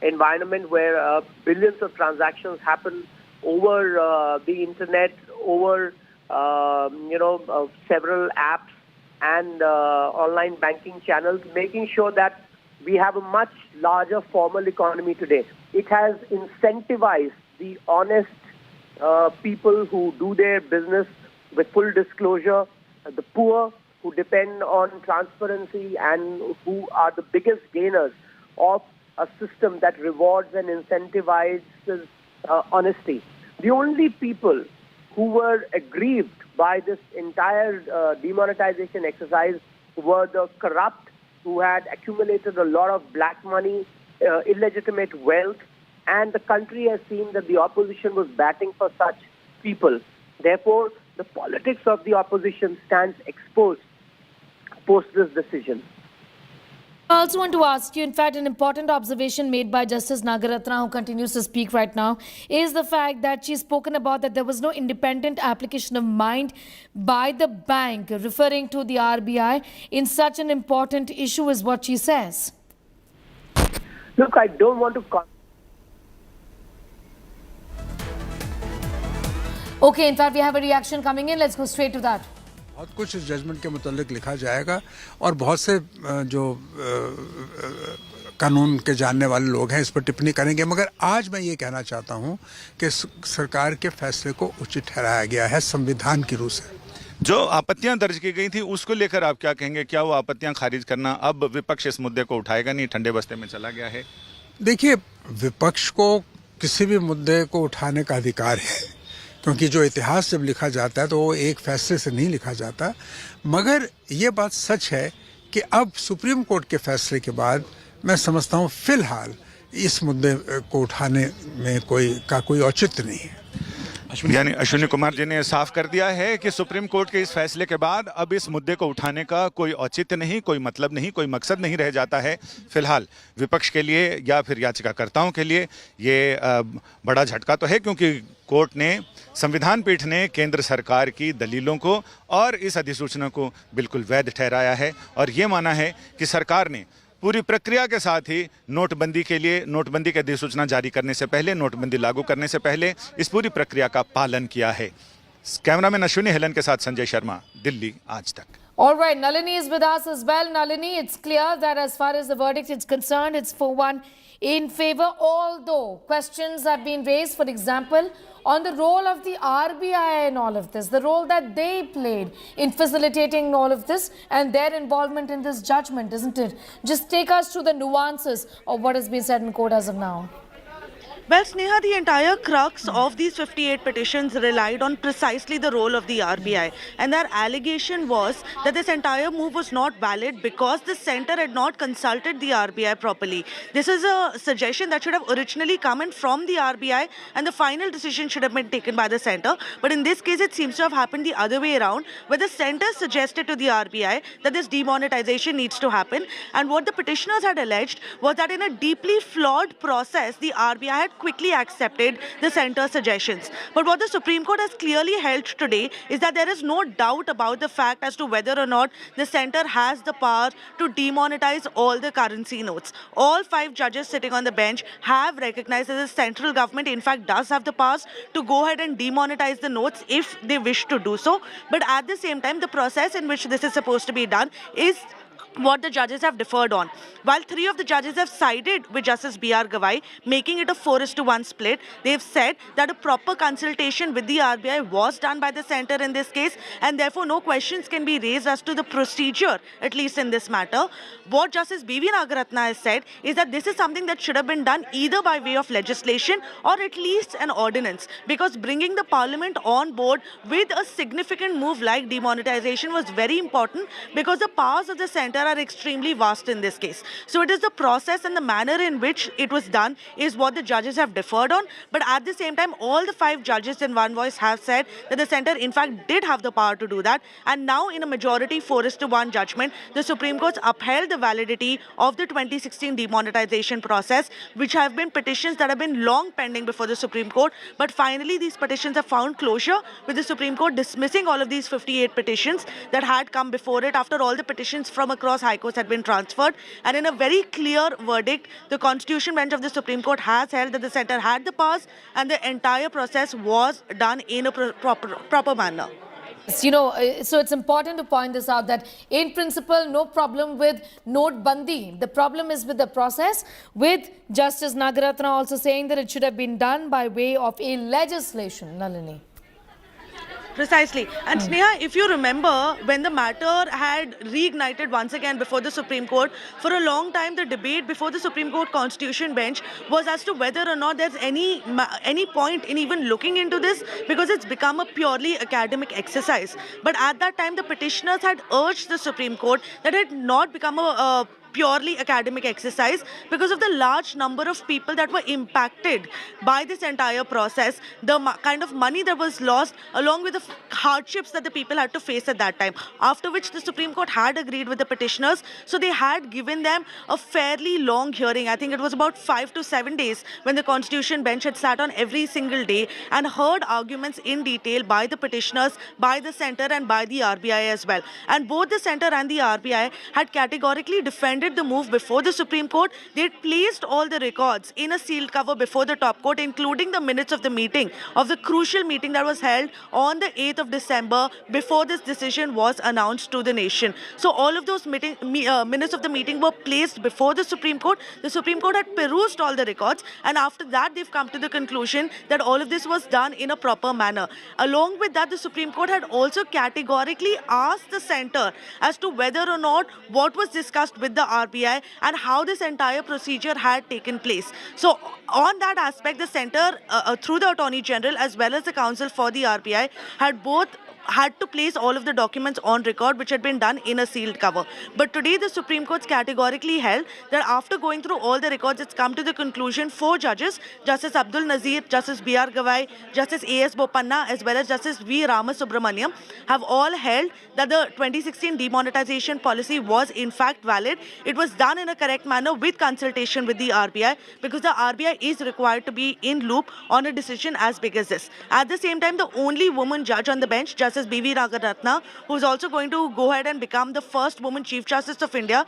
environment where billions of transactions happen over the internet, over several apps and online banking channels, making sure that we have a much larger formal economy today. It has incentivized the honest people who do their business with full disclosure, the poor who depend on transparency and who are the biggest gainers of a system that rewards and incentivizes honesty. The only people who were aggrieved by this entire demonetization exercise were the corrupt who had accumulated a lot of black money, illegitimate wealth, and the country has seen that the opposition was batting for such people. Therefore, the politics of the opposition stands exposed post this decision. I also want to ask you, in fact, an important observation made by Justice Nagaratna, who continues to speak right now, is the fact that she's spoken about that there was no independent application of mind by the bank, referring to the RBI, in such an important issue is what she says. Look, I don't want to... Okay, in fact, we have a reaction coming in. Let's go straight to that. बहुत कुछ इस judgement के मुतालिक लिखा जाएगा और बहुत से जो कानून के जानने वाले लोग हैं इस पर टिप्पणी करेंगे, मगर आज मैं ये कहना चाहता हूं कि सरकार के फैसले को उचित ठहराया गया है संविधान की रूह से। जो आपत्तियां दर्ज की गई थी उसको लेकर आप क्या कहेंगे? क्या वो आपत्तियां खारिज करना अब विपक्ष इस मुद्दे को उठाएगा, नहीं ठंडे बस्ते में चला गया है? देखिए, विपक्ष को किसी भी मुद्दे को उठाने का अधिकार है, क्योंकि जो इतिहास जब लिखा जाता है तो वो एक फैसले से नहीं लिखा जाता। मगर ये बात सच है कि अब सुप्रीम कोर्ट के फैसले के बाद मैं समझता हूँ फिलहाल इस मुद्दे को उठाने में कोई औचित्य नहीं है। यानी अश्विनी कुमार जी ने साफ कर दिया है कि सुप्रीम कोर्ट के इस फैसले के बाद अब इस मुद्दे को उठाने का कोई औचित्य नहीं, कोई मतलब नहीं, कोई मकसद नहीं रह जाता है। फिलहाल विपक्ष के लिए या फिर याचिकाकर्ताओं के लिए ये बड़ा झटका तो है, क्योंकि कोर्ट ने, संविधान पीठ ने केंद्र सरकार की दलीलों को और इस अधिसूचना को बिल्कुल वैध ठहराया है और ये माना है कि सरकार ने पूरी प्रक्रिया के साथ ही नोटबंदी के लिए, नोटबंदी के अधिसूचना जारी करने से पहले, नोटबंदी लागू करने से पहले इस पूरी प्रक्रिया का पालन किया है। कैमरामैन अश्विनी हेलन के साथ संजय शर्मा, दिल्ली आज तक। All right, Nalini is with us as well. Nalini, it's clear that as far as the verdict is concerned, it's 4-1 in favor, although questions have been raised, for example, on the role of the RBI in all of this, the role that they played in facilitating all of this and their involvement in this judgment, isn't it? Just take us through the nuances of what has been said in court as of now. Well, Sneha, the entire crux of these 58 petitions relied on precisely the role of the RBI. And their allegation was that this entire move was not valid because the centre had not consulted the RBI properly. This is a suggestion that should have originally come in from the RBI and the final decision should have been taken by the centre. But in this case, it seems to have happened the other way around, where the centre suggested to the RBI that this demonetization needs to happen. And what the petitioners had alleged was that in a deeply flawed process, the RBI had quickly accepted the centre's suggestions. But what the Supreme Court has clearly held today is that there is no doubt about the fact as to whether or not the centre has the power to demonetize all the currency notes. All 5 judges sitting on the bench have recognized that the central government in fact does have the powers to go ahead and demonetize the notes if they wish to do so. But at the same time, the process in which this is supposed to be done is what the judges have differed on. While 3 of the judges have sided with Justice B.R. Gawai, making it a 4:1 split, they've said that a proper consultation with the RBI was done by the centre in this case, and therefore no questions can be raised as to the procedure, at least in this matter. What Justice B.V. Nagaratna has said is that this is something that should have been done either by way of legislation or at least an ordinance, because bringing the parliament on board with a significant move like demonetization was very important, because the powers of the centre are extremely vast in this case. So it is the process and the manner in which it was done is what the judges have differed on. But at the same time, all the 5 judges in one voice have said that the centre in fact did have the power to do that. And now in a majority 4:1 judgment, the Supreme Court upheld the validity of the 2016 demonetization process, which have been petitions that have been long pending before the Supreme Court. But finally, these petitions have found closure, with the Supreme Court dismissing all of these 58 petitions that had come before it after all the petitions from across high courts had been transferred. And in a very clear verdict, the Constitution bench of the Supreme Court has held that the centre had the powers and the entire process was done in a proper manner. You know, so it's important to point this out that in principle, no problem with note bandi. The problem is with the process, with Justice Nagaratna also saying that it should have been done by way of a legislation. Nalini. Precisely. And Sneha, if you remember, when the matter had reignited once again before the Supreme Court, for a long time the debate before the Supreme Court Constitution bench was as to whether or not there's any point in even looking into this, because it's become a purely academic exercise. But at that time, the petitioners had urged the Supreme Court that it not become a purely academic exercise because of the large number of people that were impacted by this entire process, the kind of money that was lost, along with the hardships that the people had to face at that time. After which the Supreme Court had agreed with the petitioners, so they had given them a fairly long hearing. I think it was about 5 to 7 days, when the Constitution bench had sat on every single day and heard arguments in detail by the petitioners, by the centre and by the RBI as well. And both the centre and the RBI had categorically defended the move before the Supreme Court. They had placed all the records in a sealed cover before the top court, including the minutes of the meeting, of the crucial meeting that was held on the 8th of December before this decision was announced to the nation. So all of those minutes of the meeting were placed before the Supreme Court. The Supreme Court had perused all the records, and after that they've come to the conclusion that all of this was done in a proper manner. Along with that, the Supreme Court had also categorically asked the centre as to whether or not what was discussed with the RBI and how this entire procedure had taken place. So on that aspect, the centre, through the Attorney General as well as the counsel for the RBI, had to place all of the documents on record, which had been done in a sealed cover. But today the Supreme Court categorically held that after going through all the records, it's come to the conclusion 4 judges, Justice Abdul Nazir, Justice B.R. Gawai, Justice A.S. Bopanna as well as Justice V. Ramasubramaniam have all held that the 2016 demonetization policy was in fact valid. It was done in a correct manner with consultation with the RBI, because the RBI is required to be in loop on a decision as big as this. At the same time, the only woman judge on the bench, Justice Justice B.V. Ragaratna, who is also going to go ahead and become the first woman Chief Justice of India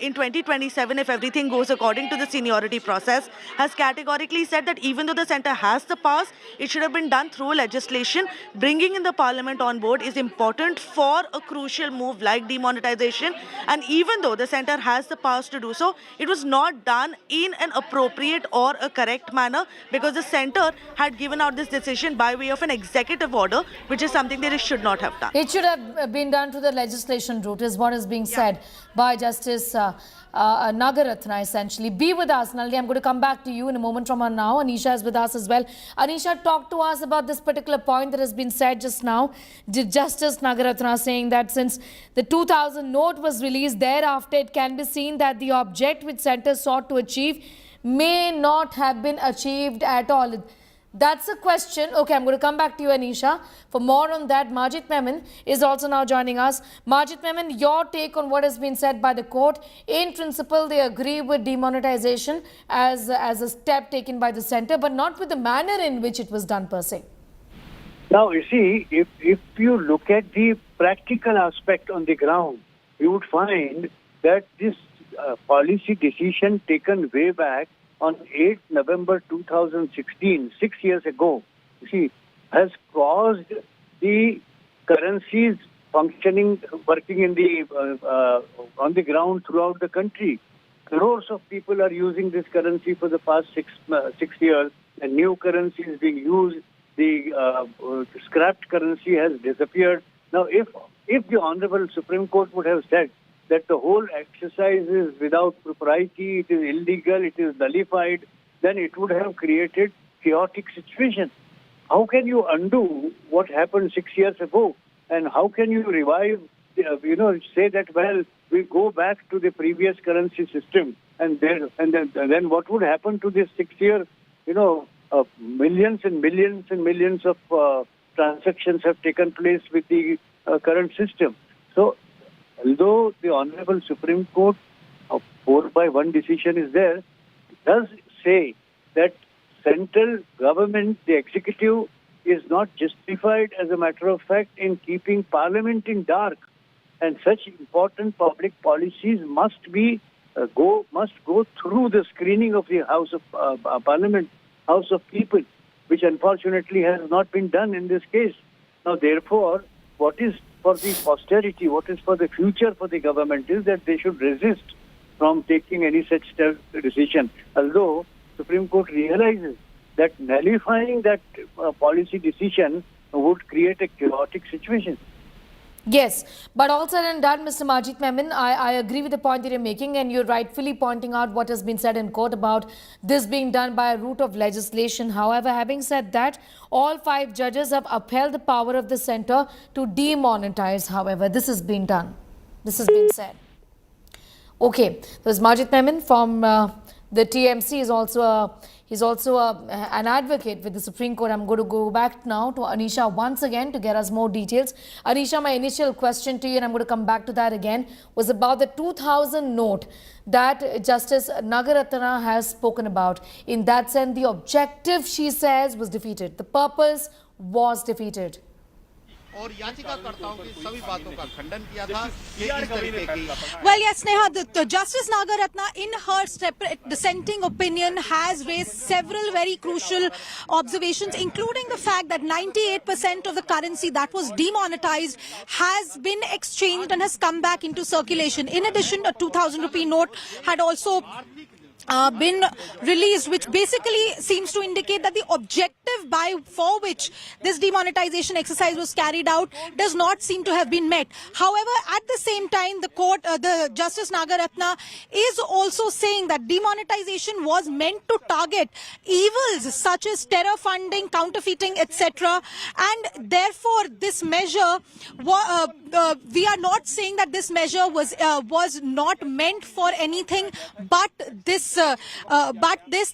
in 2027 if everything goes according to the seniority process, has categorically said that even though the centre has the powers, it should have been done through legislation. Bringing in the parliament on board is important for a crucial move like demonetization, and even though the centre has the powers to do so, it was not done in an appropriate or a correct manner because the centre had given out this decision by way of an executive order, which is something that it should not have done. It should have been done through the legislation route, is what is being said by Justice Nagaratna, essentially. Be with us, Nalini. I'm going to come back to you in a moment from now. Anisha is with us as well. Anisha, talk to us about this particular point that has been said just now. Justice Nagaratna saying that since the 2000 note was released, thereafter it can be seen that the object which centre sought to achieve may not have been achieved at all. That's a question. Okay, I'm going to come back to you, Anisha. For more on that, Majid Memon is also now joining us. Majid Memon, your take on what has been said by the court. In principle, they agree with demonetization as a step taken by the centre, but not with the manner in which it was done per se. Now, you see, if you look at the practical aspect on the ground, you would find that this policy decision taken way back on 8th November 2016, 6 years ago, you see, has caused the currencies functioning, working in the on the ground throughout the country. Crores of people are using this currency for the past six years, and new currency is being used. The scrapped currency has disappeared. Now, if the Honorable Supreme Court would have said that the whole exercise is without propriety, it is illegal, it is nullified, then it would have created chaotic situation. How can you undo what happened 6 years ago? And how can you revive, say that, well, we go back to the previous currency system, and then what would happen to this 6 year, millions and millions and millions of transactions have taken place with the current system. So, although the Honorable Supreme Court of 4/1 decision is there, does say that central government, the executive, is not justified, as a matter of fact, in keeping Parliament in dark, and such important public policies must go through the screening of the House of Parliament, House of People, which unfortunately has not been done in this case. Now, therefore, what is for the posterity, what is for the future for the government is that they should resist from taking any such decision. Although Supreme Court realizes that nullifying that policy decision would create a chaotic situation. Yes, but all said and done, Mr. Majid Memon, I agree with the point that you're making, and you're rightfully pointing out what has been said in court about this being done by a route of legislation. However, having said that, all 5 judges have upheld the power of the centre to demonetize. However, this has been done. This has been said. Okay, there's Majid Memon from the TMC is also an advocate with the Supreme Court. I'm going to go back now to Anisha once again to get us more details. Anisha, my initial question to you, and I'm going to come back to that again, was about the 2000 note that Justice Nagaratna has spoken about. In that sense, the objective, she says, was defeated. The purpose was defeated. और याचिकाकर्ताओं की सभी बातों का खंडन किया था कि इस तरीके की Well, yes, Neha, the Justice Nagaratna, in her separate dissenting opinion, has raised several very crucial observations, including the fact that 98% of the currency that was demonetized has been exchanged and has come back into circulation. In addition, a 2,000 rupee note had also been released, which basically seems to indicate that the objective for which this demonetization exercise was carried out does not seem to have been met. However, at the same time, the court, the Justice Nagaratna is also saying that demonetization was meant to target evils such as terror funding, counterfeiting, etc. And therefore, this measure, we are not saying that this measure was not meant for anything but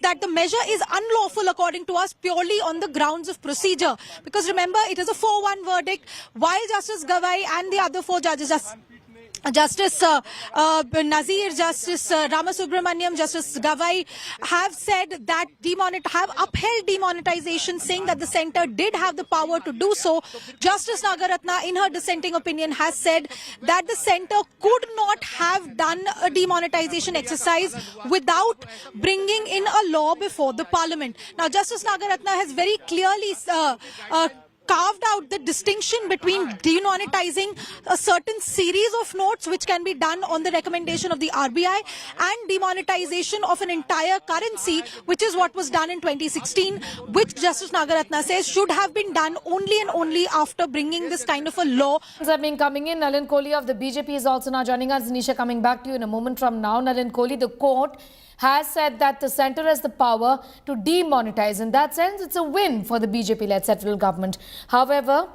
that the measure is unlawful according to us purely on the grounds of procedure. Because remember, it is a 4-1 verdict, while Justice Gawai and the other 4 judges, Justice Nazir, Justice Ramasubramaniam, Justice Gavai have said that have upheld demonetization, saying that the centre did have the power to do so. Justice Nagaratna, in her dissenting opinion, has said that the centre could not have done a demonetization exercise without bringing in a law before the parliament. Now, Justice Nagaratna has very clearly carved out the distinction between demonetizing a certain series of notes which can be done on the recommendation of the RBI and demonetization of an entire currency, which is what was done in 2016, which Justice Nagaratna says should have been done only and only after bringing this kind of a law. Have been coming in. Nalin Kohli of the BJP is also now joining us. Nisha, coming back to you in a moment from now. Nalin Kohli, the court has said that the centre has the power to demonetize. In that sense, it's a win for the BJP-led central government. However,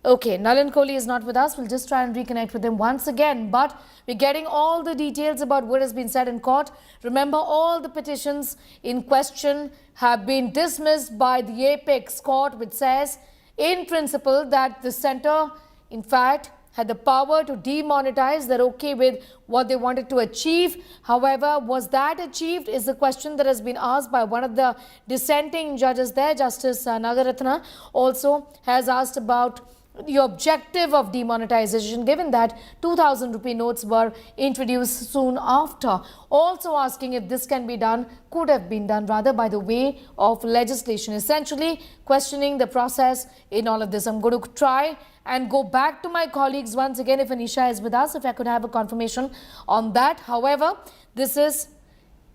okay, Nalin Kohli is not with us. We'll just try and reconnect with him once again. But we're getting all the details about what has been said in court. Remember, all the petitions in question have been dismissed by the apex court, which says, in principle, that the centre, in fact, had the power to demonetize. They're okay with what they wanted to achieve. However, was that achieved is the question that has been asked by one of the dissenting judges there. Justice Nagaratna also has asked about the objective of demonetization, given that 2,000 rupee notes were introduced soon after. Also asking if this can be done, could have been done rather, by the way of legislation. Essentially questioning the process in all of this. I'm going to try and go back to my colleagues once again if Anisha is with us, if I could have a confirmation on that. However, this is,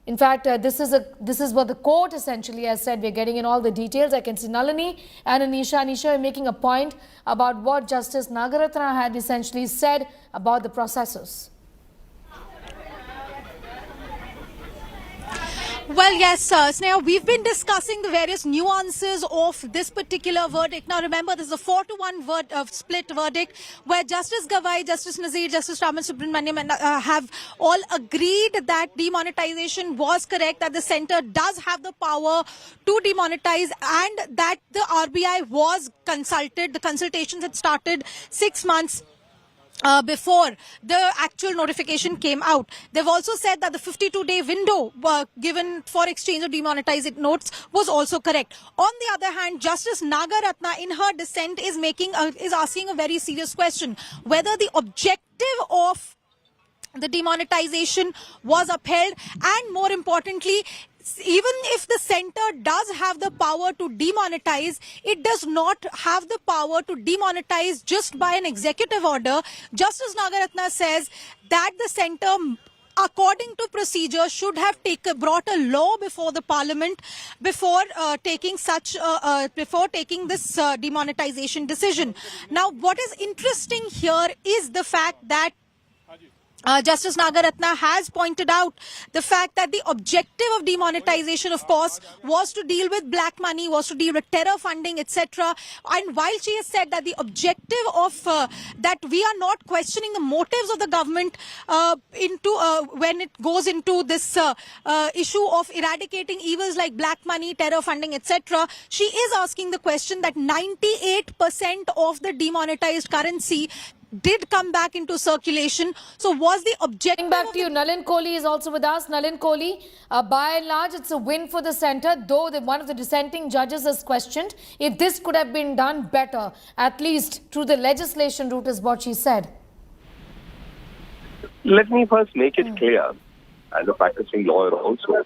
in fact, this is what the court essentially has said. We're getting in all the details. I can see Nalini and Anisha. Anisha, you're making a point about what Justice Nagaratna had essentially said about the processes. Well, yes, Sneha, we've been discussing the various nuances of this particular verdict. Now, remember, this is a 4-to-1 split verdict where Justice Gavai, Justice Nazir, Justice Ramasubramaniam have all agreed that demonetization was correct, that the centre does have the power to demonetize, and that the RBI was consulted. The consultations had started 6 months before the actual notification came out. They've also said that the 52-day window given for exchange of demonetized notes was also correct. On the other hand, Justice Nagaratna, in her dissent, is asking a very serious question: whether the objective of the demonetization was upheld, and more importantly, even if the centre does have the power to demonetize, it does not have the power to demonetize just by an executive order. Justice Nagaratna says that the centre, according to procedure, should have brought a law before the parliament before taking this demonetization decision. Now, what is interesting here is the fact that Justice Nagaratna has pointed out the fact that the objective of demonetization, of course, was to deal with black money, was to deal with terror funding, etc. And while she has said that the objective of that we are not questioning the motives of the government when it goes into this issue of eradicating evils like black money, terror funding, etc., she is asking the question that 98% of the demonetized currency did come back into circulation. So was the objective... Back to you, Nalin Kohli is also with us. Nalin Kohli, by and large, it's a win for the centre, though one of the dissenting judges has questioned if this could have been done better, at least through the legislation route, is what she said. Let me first make it clear, as a practicing lawyer also,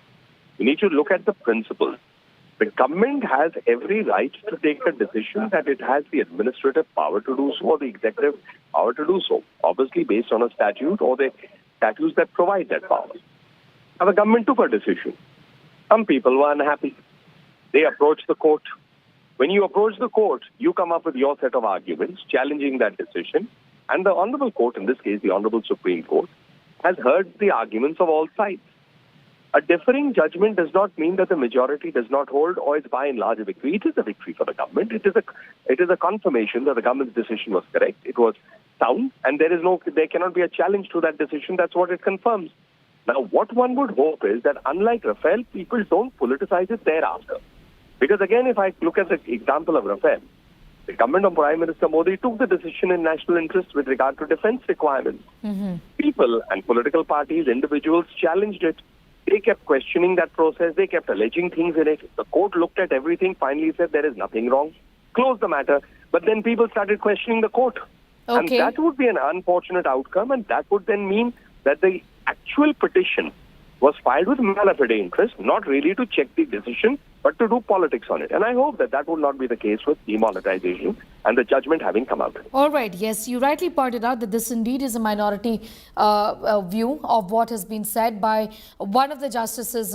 you need to look at the principles. The government has every right to take a decision that it has the administrative power to do so, or the executive power to do so, obviously based on a statute or the statutes that provide that power. Now, the government took a decision. Some people were unhappy. They approached the court. When you approach the court, you come up with your set of arguments challenging that decision, and the Honorable Court, in this case the Honorable Supreme Court, has heard the arguments of all sides. A differing judgment does not mean that the majority does not hold or is by and large a victory. It is a victory for the government. It is a confirmation that the government's decision was correct. It was sound, and there cannot be a challenge to that decision. That's what it confirms. Now, what one would hope is that unlike Rafale, people don't politicize it thereafter. Because again, if I look at the example of Rafale, The government of Prime Minister Modi took the decision in national interest with regard to defense requirements. People and political parties, individuals challenged it. They kept questioning that process. They kept alleging things in it. The court looked at everything, finally said there is nothing wrong, closed the matter. But then people started questioning the court. And that would be an unfortunate outcome, and that would then mean that the actual petition was filed with mala fide interest, not really to check the decision, but to do politics on it. And I hope that that would not be the case with demonetization and the judgment having come out. All right. Yes, you rightly pointed out that this indeed is a minority view of what has been said by one of the justices.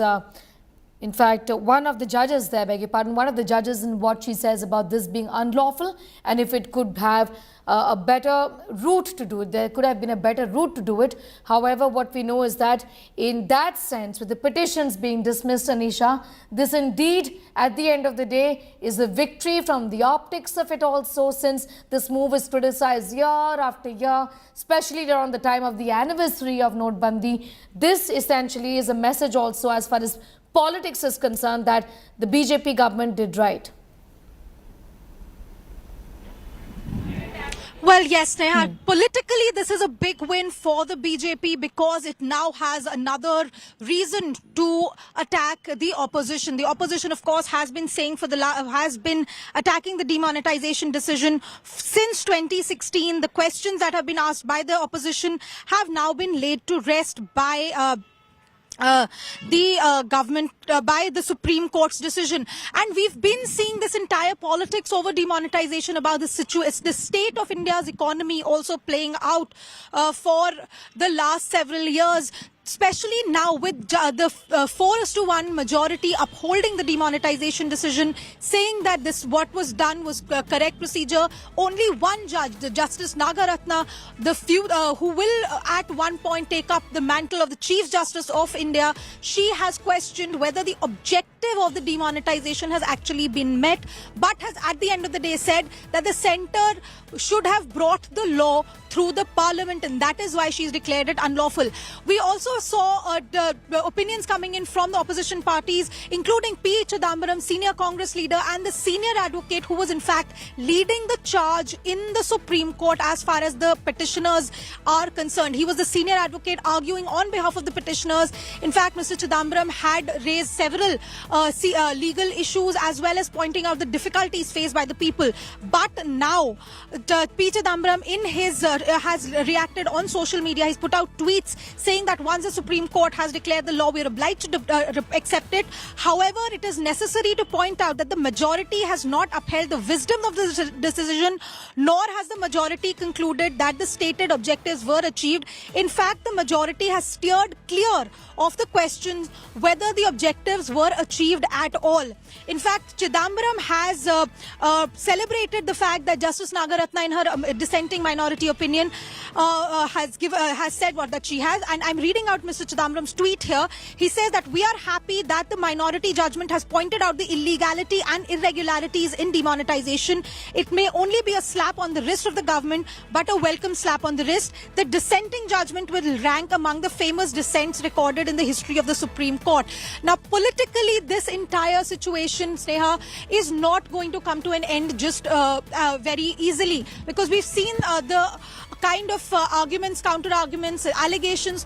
In fact, one of the judges there, beg your pardon, one of the judges in what she says about this being unlawful, and if it could have a better route to do it, there could have been a better route to do it. However, what we know is that in that sense, with the petitions being dismissed, Anisha, this indeed, at the end of the day, is a victory from the optics of it also, since this move is criticized year after year, especially around the time of the anniversary of Notbandi. This essentially is a message also as far as politics is concerned that the BJP government did right. Well, yes, Neha, politically this is a big win for the BJP because it now has another reason to attack the opposition. The opposition, of course, has been saying has been attacking the demonetization decision since 2016. The questions that have been asked by the opposition have now been laid to rest by the government, by the Supreme Court's decision. And we've been seeing this entire politics over demonetization about the state of India's economy also playing out for the last several years. Especially now with the 4:1 majority upholding the demonetization decision, saying that what was done was correct procedure. Only one judge, Justice Nagaratna, who will at one point take up the mantle of the Chief Justice of India, she has questioned whether the objective of the demonetization has actually been met, but has at the end of the day said that the centre should have brought the law through the parliament, and that is why she's declared it unlawful. We also saw the opinions coming in from the opposition parties, including P. Chidambaram, senior Congress leader, and the senior advocate who was in fact leading the charge in the Supreme Court as far as the petitioners are concerned. He was the senior advocate arguing on behalf of the petitioners. In fact, Mr. Chidambaram had raised several legal issues as well as pointing out the difficulties faced by the people. But now, P. Chidambaram in his has reacted on social media. He's put out tweets saying that once the Supreme Court has declared the law, we are obliged to accept it. However, it is necessary to point out that the majority has not upheld the wisdom of the decision, nor has the majority concluded that the stated objectives were achieved. In fact, the majority has steered clear of the questions whether the objectives were achieved at all. In fact, Chidambaram has celebrated the fact that Justice Nagaratna, in her dissenting minority opinion, has said that she has. And I'm reading out Mr. Chidambaram's tweet here. He says that we are happy that the minority judgment has pointed out the illegality and irregularities in demonetization. It may only be a slap on the wrist of the government, but a welcome slap on the wrist. The dissenting judgment will rank among the famous dissents recorded in the history of the Supreme Court. Now, politically, this entire situation, Sneha, is not going to come to an end just very easily, because we've seen the kind of arguments, counter-arguments, allegations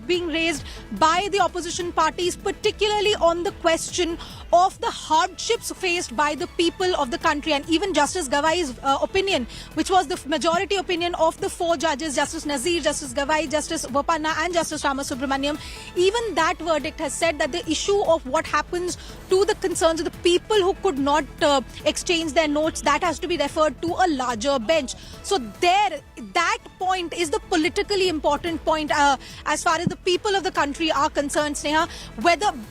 being raised by the opposition parties, particularly on the question of the hardships faced by the people of the country. And even Justice Gawai's opinion, which was the majority opinion of the four judges, Justice Nazir, Justice Gawai, Justice Bopanna and Justice Ramasubramaniam, even that verdict has said that the issue of what happens to the concerns of the people who could not exchange their notes, that has to be referred to a larger bench. So there, that point is the politically important point as far as the people of the country are concerned, Sneha.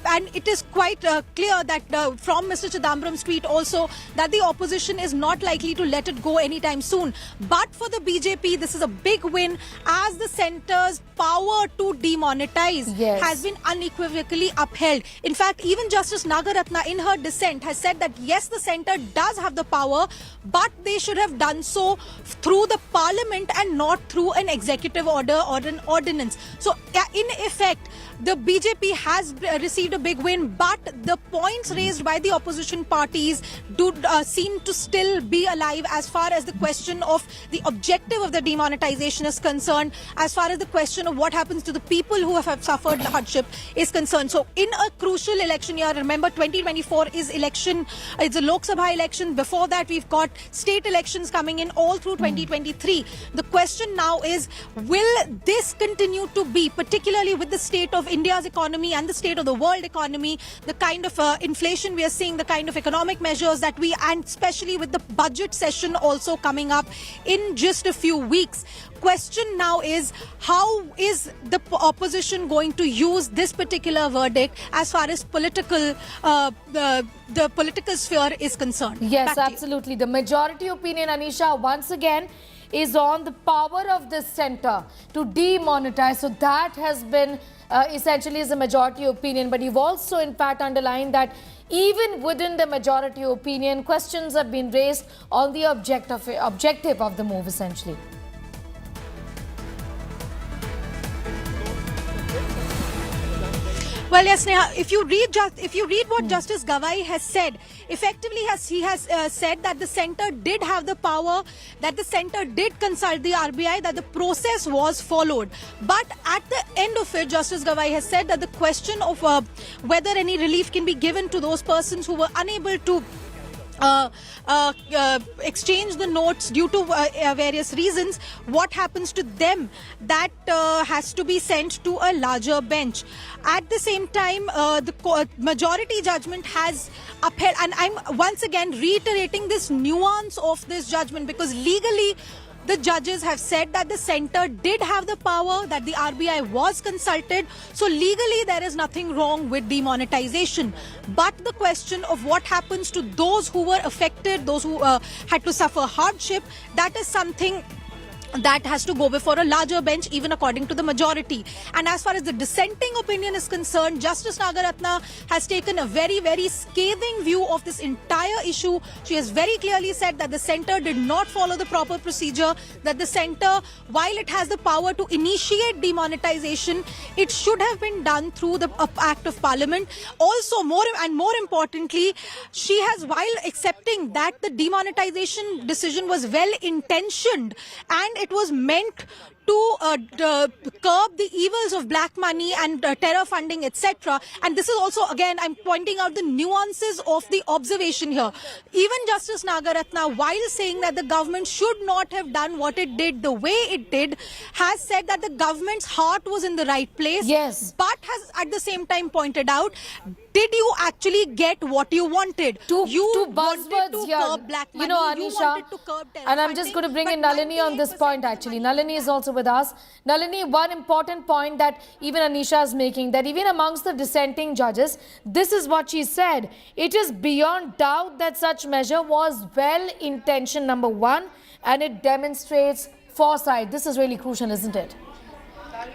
And it is quite clear that from Mr. Chidambaram's tweet also that the opposition is not likely to let it go anytime soon. But for the BJP, this is a big win, as the centre's power to demonetize has been unequivocally upheld. In fact, even Justice Nagaratna in her dissent has said that yes, the centre does have the power, but they should have done so through the parliament and not through an executive order or an ordinance. So in effect, the BJP has received a big win, but the points raised by the opposition parties do seem to still be alive as far as the question of the objective of the demonetization is concerned, as far as the question of what happens to the people who have suffered hardship is concerned. So in a crucial election year, remember 2024 is election, it's a Lok Sabha election. Before that, we've got state elections coming in all through 2023. The question now is, will this continue to be, particularly with the state of India's economy and the state of the world economy, the kind of inflation we are seeing, the kind of economic measures that and especially with the budget session also coming up in just a few weeks. Question now is, how is the opposition going to use this particular verdict as far as political the political sphere is concerned? Yes, absolutely. The majority opinion, Anisha, once again is on the power of the centre to demonetize. So that has been essentially is a majority opinion. But you've also in fact underlined that even within the majority opinion, questions have been raised on the objective of the move essentially. Well, yes, Neha, if you read what Justice Gawai has said, effectively he has said that the centre did have the power, that the centre did consult the RBI, that the process was followed. But at the end of it, Justice Gawai has said that the question of whether any relief can be given to those persons who were unable to exchange the notes due to various reasons, what happens to them, that has to be sent to a larger bench. At the same time, the majority judgment has upheld, and I'm once again reiterating this nuance of this judgment, because legally the judges have said that the centre did have the power, that the RBI was consulted. So legally there is nothing wrong with demonetization. But the question of what happens to those who were affected, those who had to suffer hardship, that is something that has to go before a larger bench, even according to the majority. And as far as the dissenting opinion is concerned, Justice Nagaratna has taken a very, very scathing view of this entire issue. She has very clearly said that the centre did not follow the proper procedure, that the centre, while it has the power to initiate demonetization, it should have been done through the Act of Parliament. Also, more importantly, she has, while accepting that the demonetization decision was well intentioned and it was meant to curb the evils of black money and terror funding, etc. And this is also, again, I'm pointing out the nuances of the observation here. Even Justice Nagaratna, while saying that the government should not have done what it did the way it did, has said that the government's heart was in the right place. Yes. But has at the same time pointed out, did you actually get what you wanted? Two wanted buzzwords to here. curb black money. You know, Anisha, and I'm just going to bring in Nalini on this point actually. Nalini is also with us. Nalini, one important point that even Anisha is making, that even amongst the dissenting judges, this is what she said. It is beyond doubt that such measure was well-intentioned, number one, and it demonstrates foresight. This is really crucial, isn't it?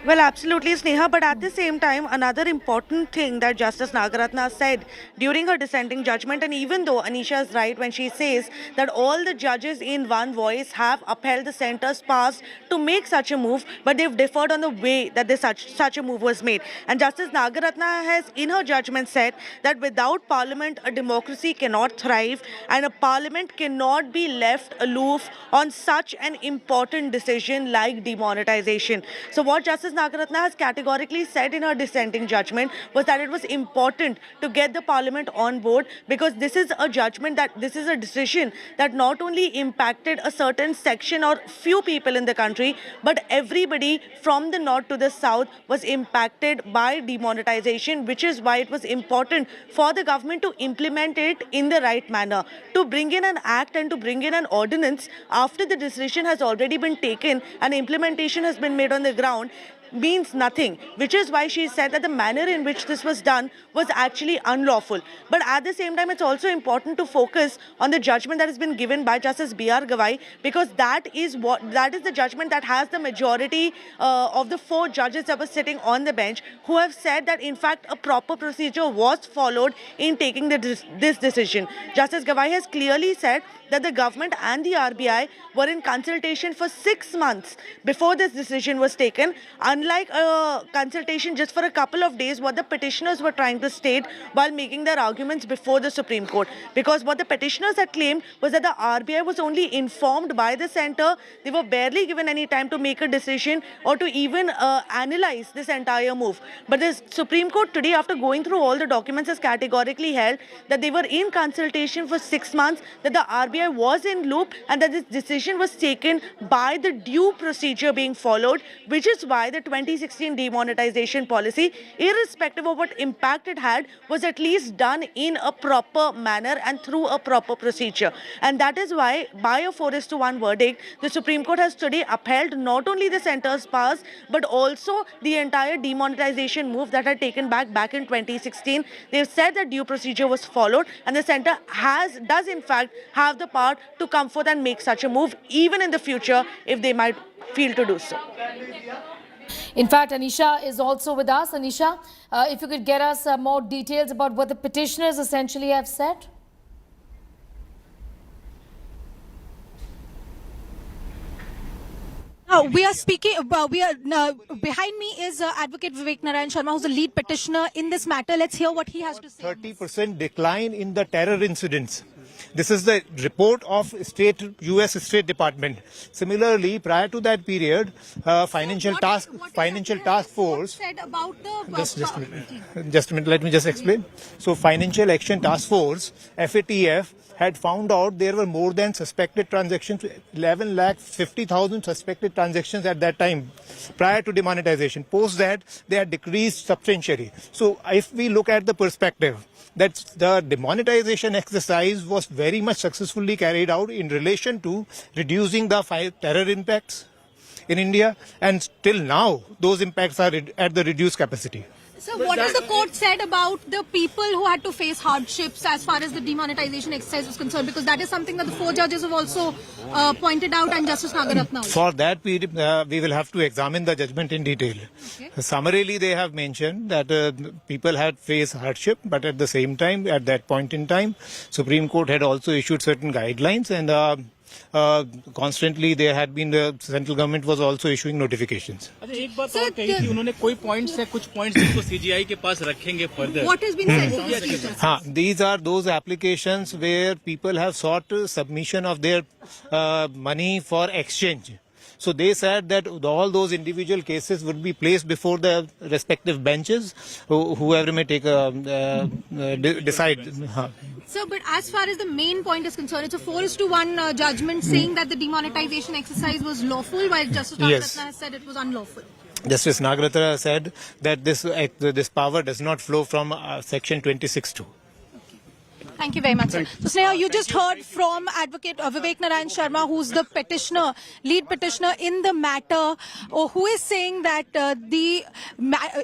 Well, absolutely, Sneha. But at the same time, another important thing that Justice Nagaratna said during her dissenting judgment, and even though Anisha is right when she says that all the judges in one voice have upheld the centre's pass to make such a move, but they've differed on the way that such a move was made. And Justice Nagaratna has, in her judgment, said that without Parliament, a democracy cannot thrive, and a Parliament cannot be left aloof on such an important decision like demonetization. So what Justice Nagaratna has categorically said in her dissenting judgment was that it was important to get the Parliament on board, because this is a judgment, that this is a decision that not only impacted a certain section or few people in the country, but everybody from the north to the south was impacted by demonetization, which is why it was important for the government to implement it in the right manner, to bring in an act and to bring in an ordinance after the decision has already been taken and implementation has been made on the ground. means nothing, which is why she said that the manner in which this was done was actually unlawful. But at the same time, it's also important to focus on the judgment that has been given by Justice B.R. Gavai, because that is the judgment that has the majority of the 4 judges that were sitting on the bench, who have said that in fact a proper procedure was followed in taking this decision. Justice Gavai has clearly said that the government and the RBI were in consultation for 6 months before this decision was taken, unlike a consultation just for a couple of days, what the petitioners were trying to state while making their arguments before the Supreme Court. Because what the petitioners had claimed was that the RBI was only informed by the centre. They were barely given any time to make a decision or to even analyze this entire move. But the Supreme Court today, after going through all the documents, has categorically held that they were in consultation for 6 months, that the RBI was in loop, and that this decision was taken by the due procedure being followed, which is why the 2016 demonetization policy, irrespective of what impact it had, was at least done in a proper manner and through a proper procedure. And that is why, by a 4:1 verdict, the Supreme Court has today upheld not only the centre's powers, but also the entire demonetization move that had taken back in 2016. They've said that due procedure was followed, and the centre does in fact have the power to come forth and make such a move, even in the future, if they might feel to do so. In fact, Anisha is also with us. Anisha, if you could get us more details about what the petitioners essentially have said. We are speaking. Behind me is Advocate Vivek Narayan Sharma, who's the lead petitioner in this matter. Let's hear what he has to say. 30% decline in the terror incidents. This is the report of U.S. State Department. Similarly, prior to that period, Financial Task Force. Said about the Just a minute. Let me just explain. So, Financial Action Task Force (FATF) had found out there were more than suspected transactions, 11,50,000 suspected transactions at that time, prior to demonetization. Post that, they had decreased substantially. So, if we look at the perspective, that the demonetization exercise was very much successfully carried out in relation to reducing the terror impacts in India, and till now those impacts are at the reduced capacity. So what has the court said about the people who had to face hardships as far as the demonetization exercise was concerned? Because that is something that the 4 judges have also pointed out, and Justice Nagaratna. For that, we will have to examine the judgment in detail. Okay. Summarily, they have mentioned that people had faced hardship, but at the same time, at that point in time, Supreme Court had also issued certain guidelines, and constantly there had been, the central government was also issuing notifications. एक बात और कही थी उन्होंने, कोई points है, कुछ points जिनको CGI के पास रखेंगे further. What has been said? हाँ, these are those applications where people have sought submission of their money for exchange. So they said that all those individual cases would be placed before the respective benches, whoever may take decide. Sir, but as far as the main point is concerned, it's a 4:1 judgment saying that the demonetization exercise was lawful, while Justice Nagaratna has said it was unlawful. Justice Nagaratna said that this power does not flow from Section 26(2). Thank you very much, sir. So, Sneha, you just heard from Advocate Vivek Narayan Sharma, who's the petitioner, lead petitioner in the matter, who is saying that the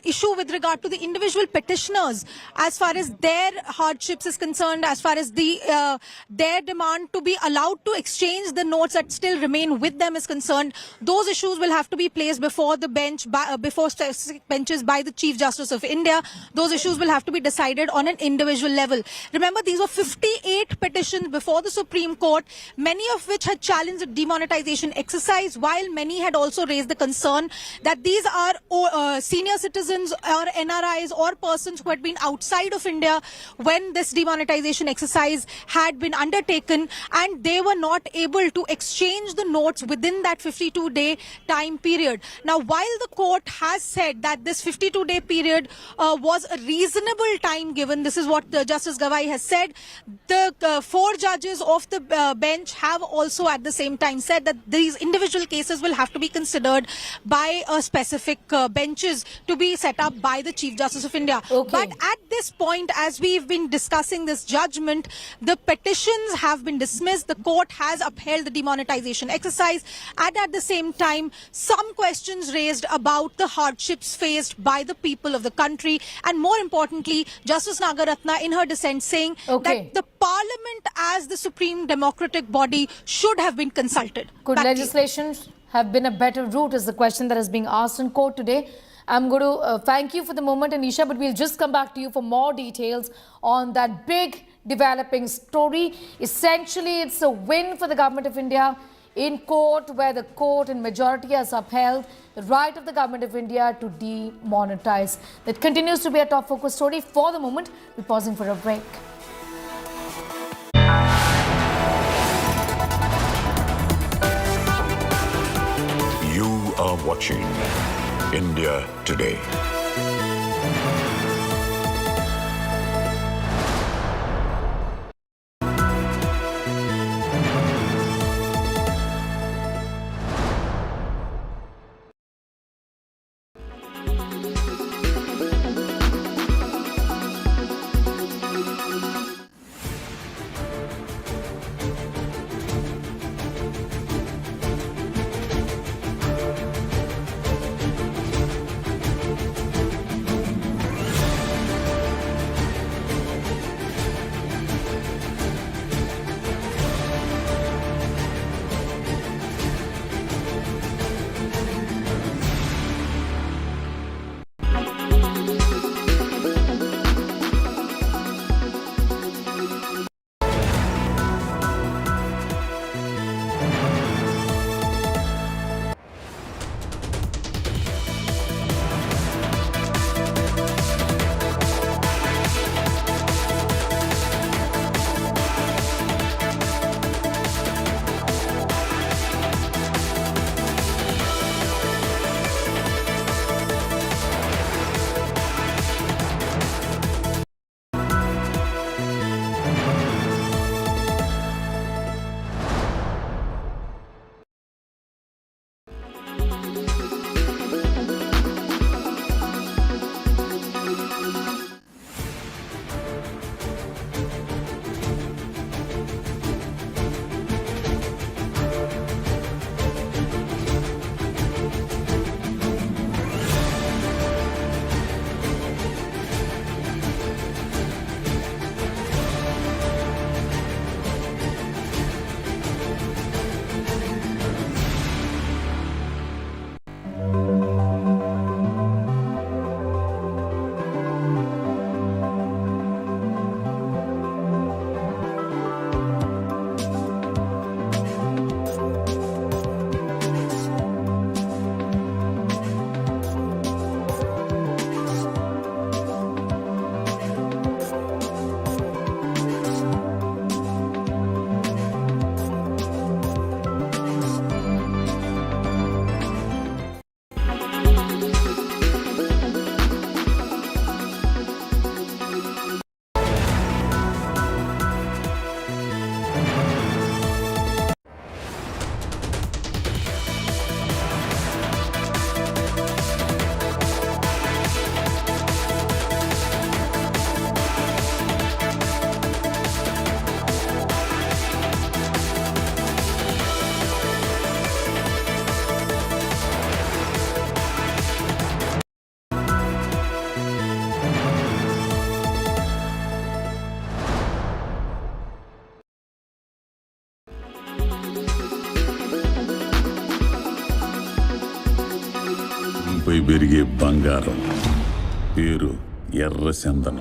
issue with regard to the individual petitioners, as far as their hardships is concerned, as far as their demand to be allowed to exchange the notes that still remain with them is concerned, those issues will have to be placed before the bench, before specific benches by the Chief Justice of India. Those issues will have to be decided on an individual level. Remember, these were 58 petitions before the Supreme Court, many of which had challenged the demonetization exercise, while many had also raised the concern that these are senior citizens or NRIs or persons who had been outside of India when this demonetization exercise had been undertaken, and they were not able to exchange the notes within that 52-day time period. Now, while the court has said that this 52-day period was a reasonable time given, this is what Justice Gavai has said, side, the 4 judges of the bench have also at the same time said that these individual cases will have to be considered by specific benches to be set up by the Chief Justice of India. Okay. But at this point, as we've been discussing this judgment, the petitions have been dismissed. The court has upheld the demonetization exercise, and at the same time, some questions raised about the hardships faced by the people of the country, and more importantly, Justice Nagaratna in her dissent saying that the Parliament as the supreme democratic body should have been consulted. Could Back to you. legislation have been a better route is the question that is being asked in court today. I'm going to thank you for the moment, Anisha, but we'll just come back to you for more details on that big developing story. Essentially, it's a win for the Government of India in court, where the court in majority has upheld the right of the Government of India to demonetize. That continues to be a top focus story. For the moment, we're pausing for a break. You are watching India Today.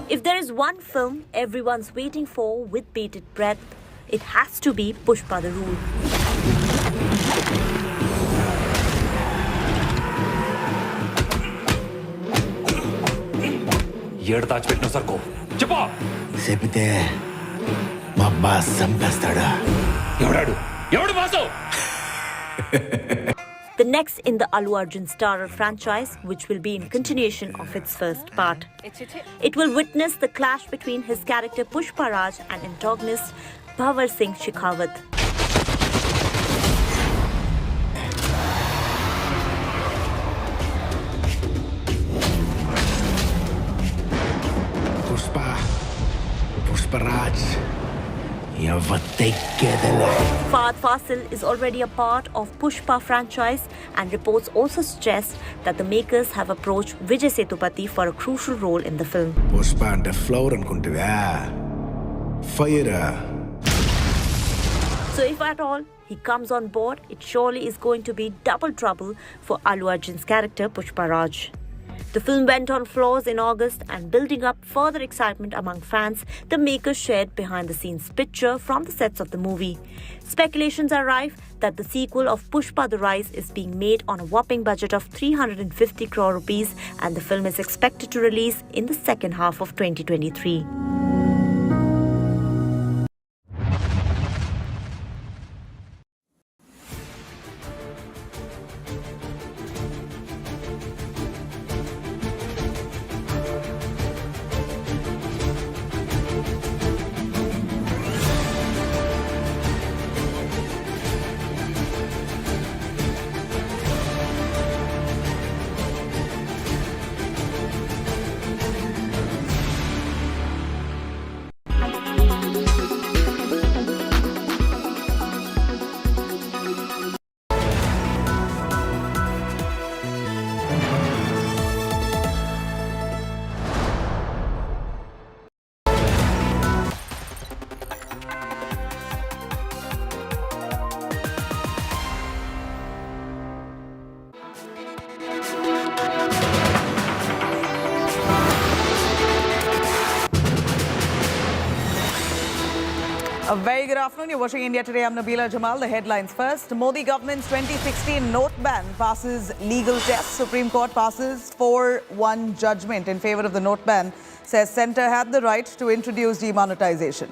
If there is one film everyone's waiting for with bated breath, it has to be Pushpa the Rule. The next in the Allu Arjun starrer franchise, which will be in continuation of its first part. It will witness the clash between his character Pushpa Raj and antagonist Bhavar Singh Shekhawat. Pushpa Raj. Fahad Fasil is already a part of Pushpa franchise, and reports also suggest that the makers have approached Vijay Sethupathi for a crucial role in the film. Pushpa and the flower and fire. So if at all he comes on board, it surely is going to be double trouble for Allu Arjun's character Pushpa Raj. The film went on floors in August, and building up further excitement among fans, the makers shared behind-the-scenes picture from the sets of the movie. Speculations are rife that the sequel of Pushpa The Rise is being made on a whopping budget of 350 crore rupees, and the film is expected to release in the second half of 2023. A very good afternoon. You're watching India Today. I'm Nabila Jamal. The headlines first. Modi government's 2016 note ban passes legal test. Supreme Court passes 4-1 judgment in favor of the note ban. Says centre had the right to introduce demonetization.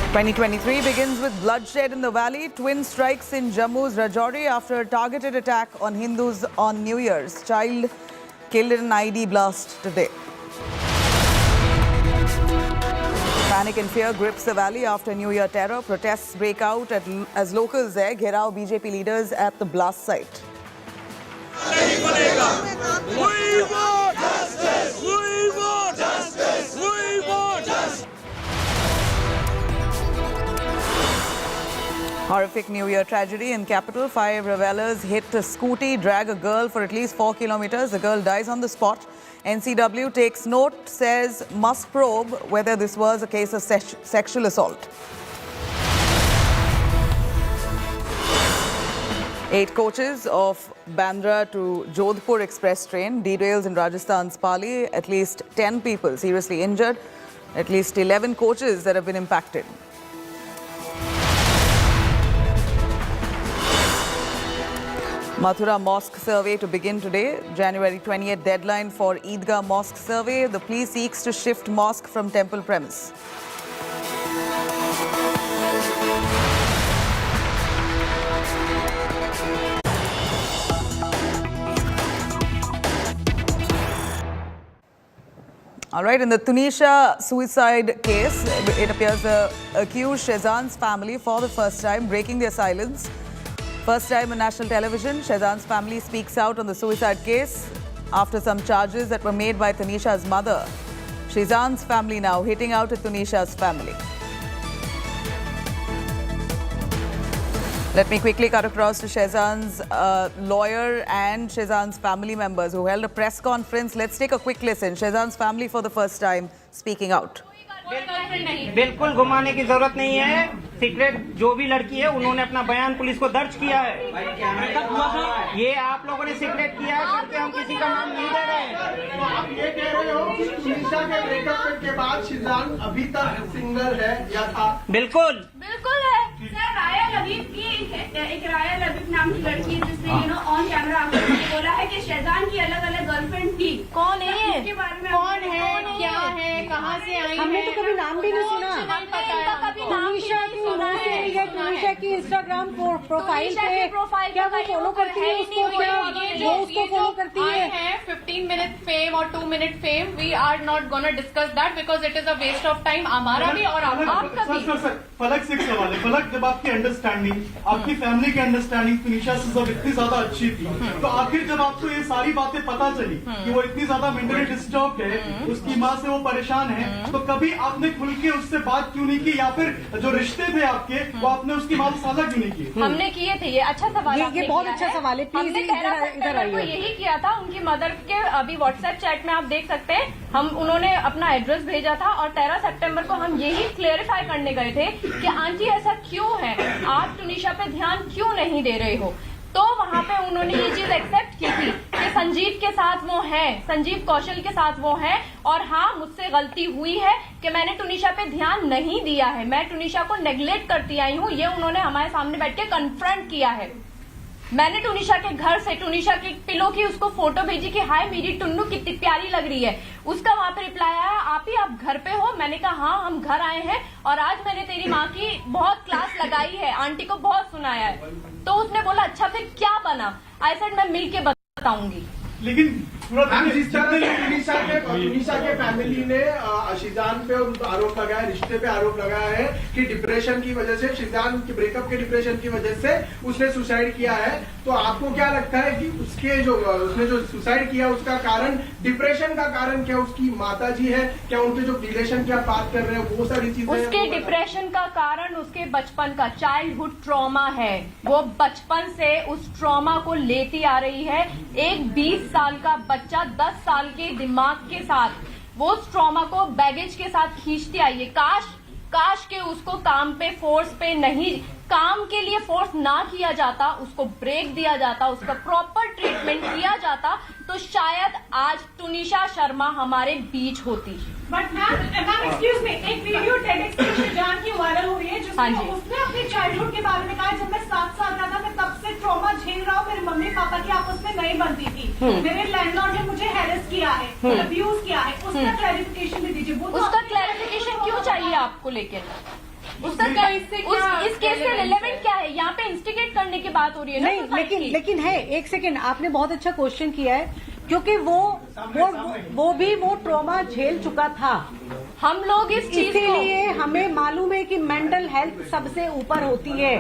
2023 begins with bloodshed in the valley. Twin strikes in Jammu's Rajouri after a targeted attack on Hindus on New Year's. Child killed in an IED blast today. Panic and fear grips the valley after New Year terror. Protests break out as locals there gherav BJP leaders at the blast site. We want justice! We want justice! We want justice! Horrific New Year tragedy in capital. 5 revelers hit a scooty, drag a girl for at least 4 kilometers. The girl dies on the spot. NCW takes note, says must probe whether this was a case of sexual assault. 8 coaches of Bandra to Jodhpur express train derails in Rajasthan's Pali. At least 10 people seriously injured. At least 11 coaches that have been impacted. Mathura Mosque survey to begin today. January 28th deadline for Eidgah Mosque survey. The plea seeks to shift mosque from temple premise. All right, in the Tunisia suicide case, it appears the accused Shehzan's family for the first time breaking their silence. First time on national television, Shehzan's family speaks out on the suicide case after some charges that were made by Tunisia's mother. Shehzan's family now hitting out at Tunisia's family. Let me quickly cut across to Shehzan's lawyer and Shehzan's family members who held a press conference. Let's take a quick listen. Shehzan's family for the first time speaking out. बिल्कुल घुमाने की जरूरत नहीं है। Secret जो भी लड़की है उन्होंने अपना बयान पुलिस को दर्ज किया है। ये आप लोगों ने सीक्रेट किया है करके हम किसी का नाम नहीं दे रहे हैं। तो आप ये कह रहे हो कि तुनिशा के ब्रेकअप के बाद शेहजान अभी तक सिंगल है या था? बिल्कुल बिल्कुल है सर। राया लबीब की एक राया लबीब नाम की लड़की जिसने ऑन कैमरा बोला है कि शेहजान की अलग अलग गर्लफ्रेंड थी। कौन है? इसके बारे में कौन है, क्या है, कहाँ से आई है? हमने तो कभी नाम भी नहीं सुना। तुनिशा की उन्होंने टुनीशा की इंस्टाग्राम प्रोफाइल पे क्या वो फॉलो करती है उसको, क्या वो उसको फॉलो करती है? 15 मिनट फेम और 2 minute fame, we are not gonna discuss that because it is a waste of time, हमारा भी और आपका भी। फलक से एक सवाल है, फलक जब आपकी अंडरस्टैंडिंग, आपकी फैमिली की अंडरस्टैंडिंग तुनिशा से जब इतनी ज्यादा अच्छी थी, तो आखिर जब आपको ये सारी बातें पता चली कि वो इतनी ज्यादा मेंटली डिस्टर्ब है, उसकी माँ से वो परेशान है, तो कभी आपने खुल के उससे बात क्यों नहीं की, या फिर जो रिश्ते थे आपके वो आपने उसकी माँ से साझा क्यों नहीं किए? हमने किए थे, ये अच्छा सवाल, ये बहुत अच्छा सवाल है। प्लीज इधर आइए। यही किया था, उनकी मदर के अभी व्हाट्सएप चैट में आप देख सकते हैं, हम उन्होंने अपना एड्रेस भेजा था और 13 सितंबर को हम यही क्लेरिफाई करने गए थे कि आंटी ऐसा क्यों है, आप टुनीशा पे ध्यान क्यों नहीं दे रहे हो। तो वहाँ पे उन्होंने ये चीज एक्सेप्ट की थी कि संजीव के साथ वो है, संजीव कौशल के साथ वो है, और हाँ मुझसे गलती हुई है कि मैंने टुनीशा पे ध्यान नहीं दिया है, मैं टुनीशा को नेग्लेक्ट करती आई हूँ, ये उन्होंने हमारे सामने बैठ के कन्फ्रंट किया है। मैंने टुनीशा के घर से टुनीशा के पिलो की उसको फोटो भेजी कि हाय मेरी टुन्नू कितनी प्यारी लग रही है, उसका वहां पे रिप्लाई आया आप घर पे हो, मैंने कहा हाँ हम घर आए हैं और आज मैंने तेरी माँ की बहुत क्लास लगाई है, आंटी को बहुत सुनाया है। तो उसने बोला अच्छा फिर क्या बना, आई सेड मैं मिल के बताऊंगी। लेकिन टुनीशा के फैमिली ने शिजान पे आरोप लगाया, रिश्ते पे आरोप लगाया है कि डिप्रेशन की वजह से, शिजान के ब्रेकअप के डिप्रेशन की वजह से उसने सुसाइड किया है। तो आपको क्या लगता है कि उसने जो सुसाइड किया उसका कारण, डिप्रेशन का कारण क्या उसकी माता जी है, क्या उनके जो रिलेशन की आप बात कर रहे हैं वो सारी चीजें? उसके डिप्रेशन का कारण उसके बचपन का चाइल्डहुड ट्रॉमा है, वो बचपन से उस ट्रॉमा को लेती आ रही है। एक 20 साल का बच्चा 10 साल के दिमाग के साथ वो उस ट्रॉमा को बैगेज के साथ खींचती आई है। काश के उसको काम पे फोर्स पे नहीं, काम के लिए फोर्स ना किया जाता, उसको ब्रेक दिया जाता, उसका प्रॉपर ट्रीटमेंट किया जाता, तो शायद आज टुनीशा शर्मा हमारे बीच होती। बट मैम एक्सक्यूज मी, एक वीडियो टेडेक्स पे शिजान की वायरल हुई है जिसमें उसने अपने चाइल्डहुड के बारे में कहा, जब मैं 7 साल का था मैं तब से ट्रॉमा झेल रहा हूँ, मेरे मम्मी पापा की आपस में नहीं बनती थी, मेरे लैंडलॉर्ड ने मुझे हैरेस किया है, अब्यूज किया है, उसका क्लैरिफिकेशन भी दीजिए। उसका क्लैरिफिकेशन क्यों चाहिए आपको, लेकिन उसका इस केस से रिलेवेंट क्या है? यहाँ पे इंस्टिगेट करने की बात हो रही है ना? नहीं, लेकिन है, एक सेकेंड, आपने बहुत अच्छा क्वेश्चन किया है, क्योंकि वो भी ट्रॉमा झेल चुका था। हम लोग इस चीज इसीलिए हमें मालूम है कि मेंटल हेल्थ सबसे ऊपर होती है।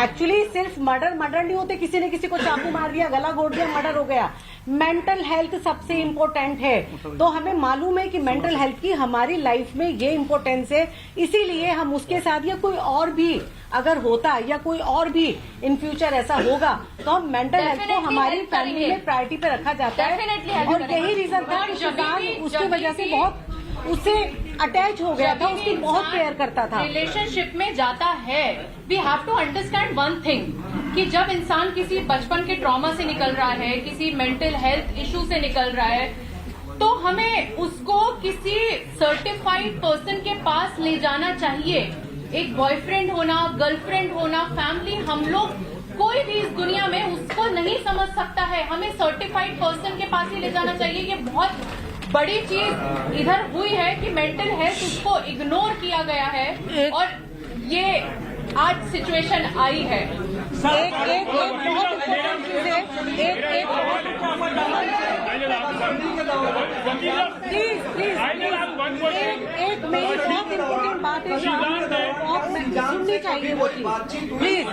एक्चुअली सिर्फ मर्डर नहीं होते, किसी ने किसी को चाकू मार दिया, गला घोट दिया, मर्डर हो गया। मेंटल हेल्थ सबसे इम्पोर्टेंट है, तो हमें मालूम है कि मेंटल हेल्थ की हमारी लाइफ में ये इम्पोर्टेंस है। इसीलिए हम उसके साथ, या कोई और भी अगर होता, या कोई और भी इन फ्यूचर ऐसा होगा, तो हम मेंटल हेल्थ को हमारी फैमिली में प्रायोरिटी पे रखा जाता है। और यही रीजन था कि शिजान उसकी वजह से बहुत उससे अटैच हो गया था, उसकी बहुत केयर करता था। रिलेशनशिप में जाता है, we have to understand one thing, कि जब इंसान किसी बचपन के ट्रॉमा से निकल रहा है, किसी मेंटल हेल्थ इशू से निकल रहा है, तो हमें उसको किसी सर्टिफाइड पर्सन के पास ले जाना चाहिए। एक बॉयफ्रेंड होना, गर्लफ्रेंड होना, फैमिली, हम लोग कोई भी इस दुनिया में उसको नहीं समझ सकता है, हमें सर्टिफाइड पर्सन के पास ही ले जाना चाहिए। ये बहुत बड़ी चीज इधर हुई है कि मेंटल हेल्थ उसको इग्नोर किया गया है, और ये आज सिचुएशन आई है। एक बहुत इम्पोर्टेंट चीज है, एक मेरी बहुत इम्पोर्टेंट बात है, सुननी चाहिए वो चीज प्लीज।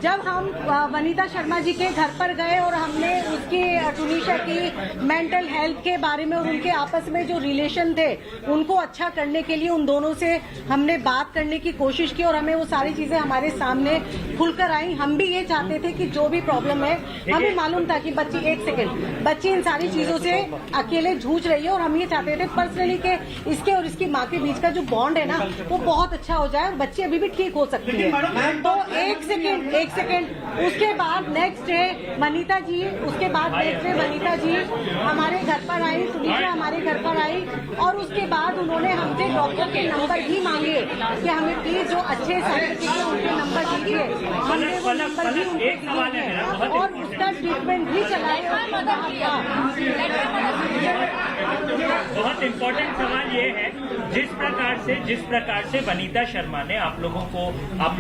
जब हम वनीता शर्मा जी के घर पर गए और हमने उसकी टुनीशा की मेंटल हेल्थ के बारे में और उनके आपस में जो रिलेशन थे उनको अच्छा करने के लिए उन दोनों से हमने बात करने की कोशिश की, और हमें वो सारी चीजें हमारे सामने खुलकर आई। हम भी ये चाहते थे कि जो भी प्रॉब्लम है, हमें मालूम था कि बच्ची इन सारी चीजों से अकेले जूझ रही है, और हम ये चाहते थे पर्सनली के इसके और इसकी माँ के बीच का जो बॉन्ड है ना, वो बहुत अच्छा हो जाए और बच्ची अभी भी ठीक हो सकती है। तो एक सेकेंड। उसके बाद नेक्स्ट डे वनीता जी, उसके बाद नेक्स्ट डे वनीता जी हमारे घर पर आई, सुनीता हमारे घर पर आई, और उसके बाद उन्होंने हमसे डॉक्टर के नंबर भी मांगे कि हमें प्लीज जो अच्छे साइंटिफिक है उनके नंबर दीजिए। हमने वो नंबर भी उनके दिए हैं और उसका ट्रीटमेंट भी चलाए। बहुत इम्पोर्टेंट सवाल ये है, जिस प्रकार से वनीता शर्मा ने आप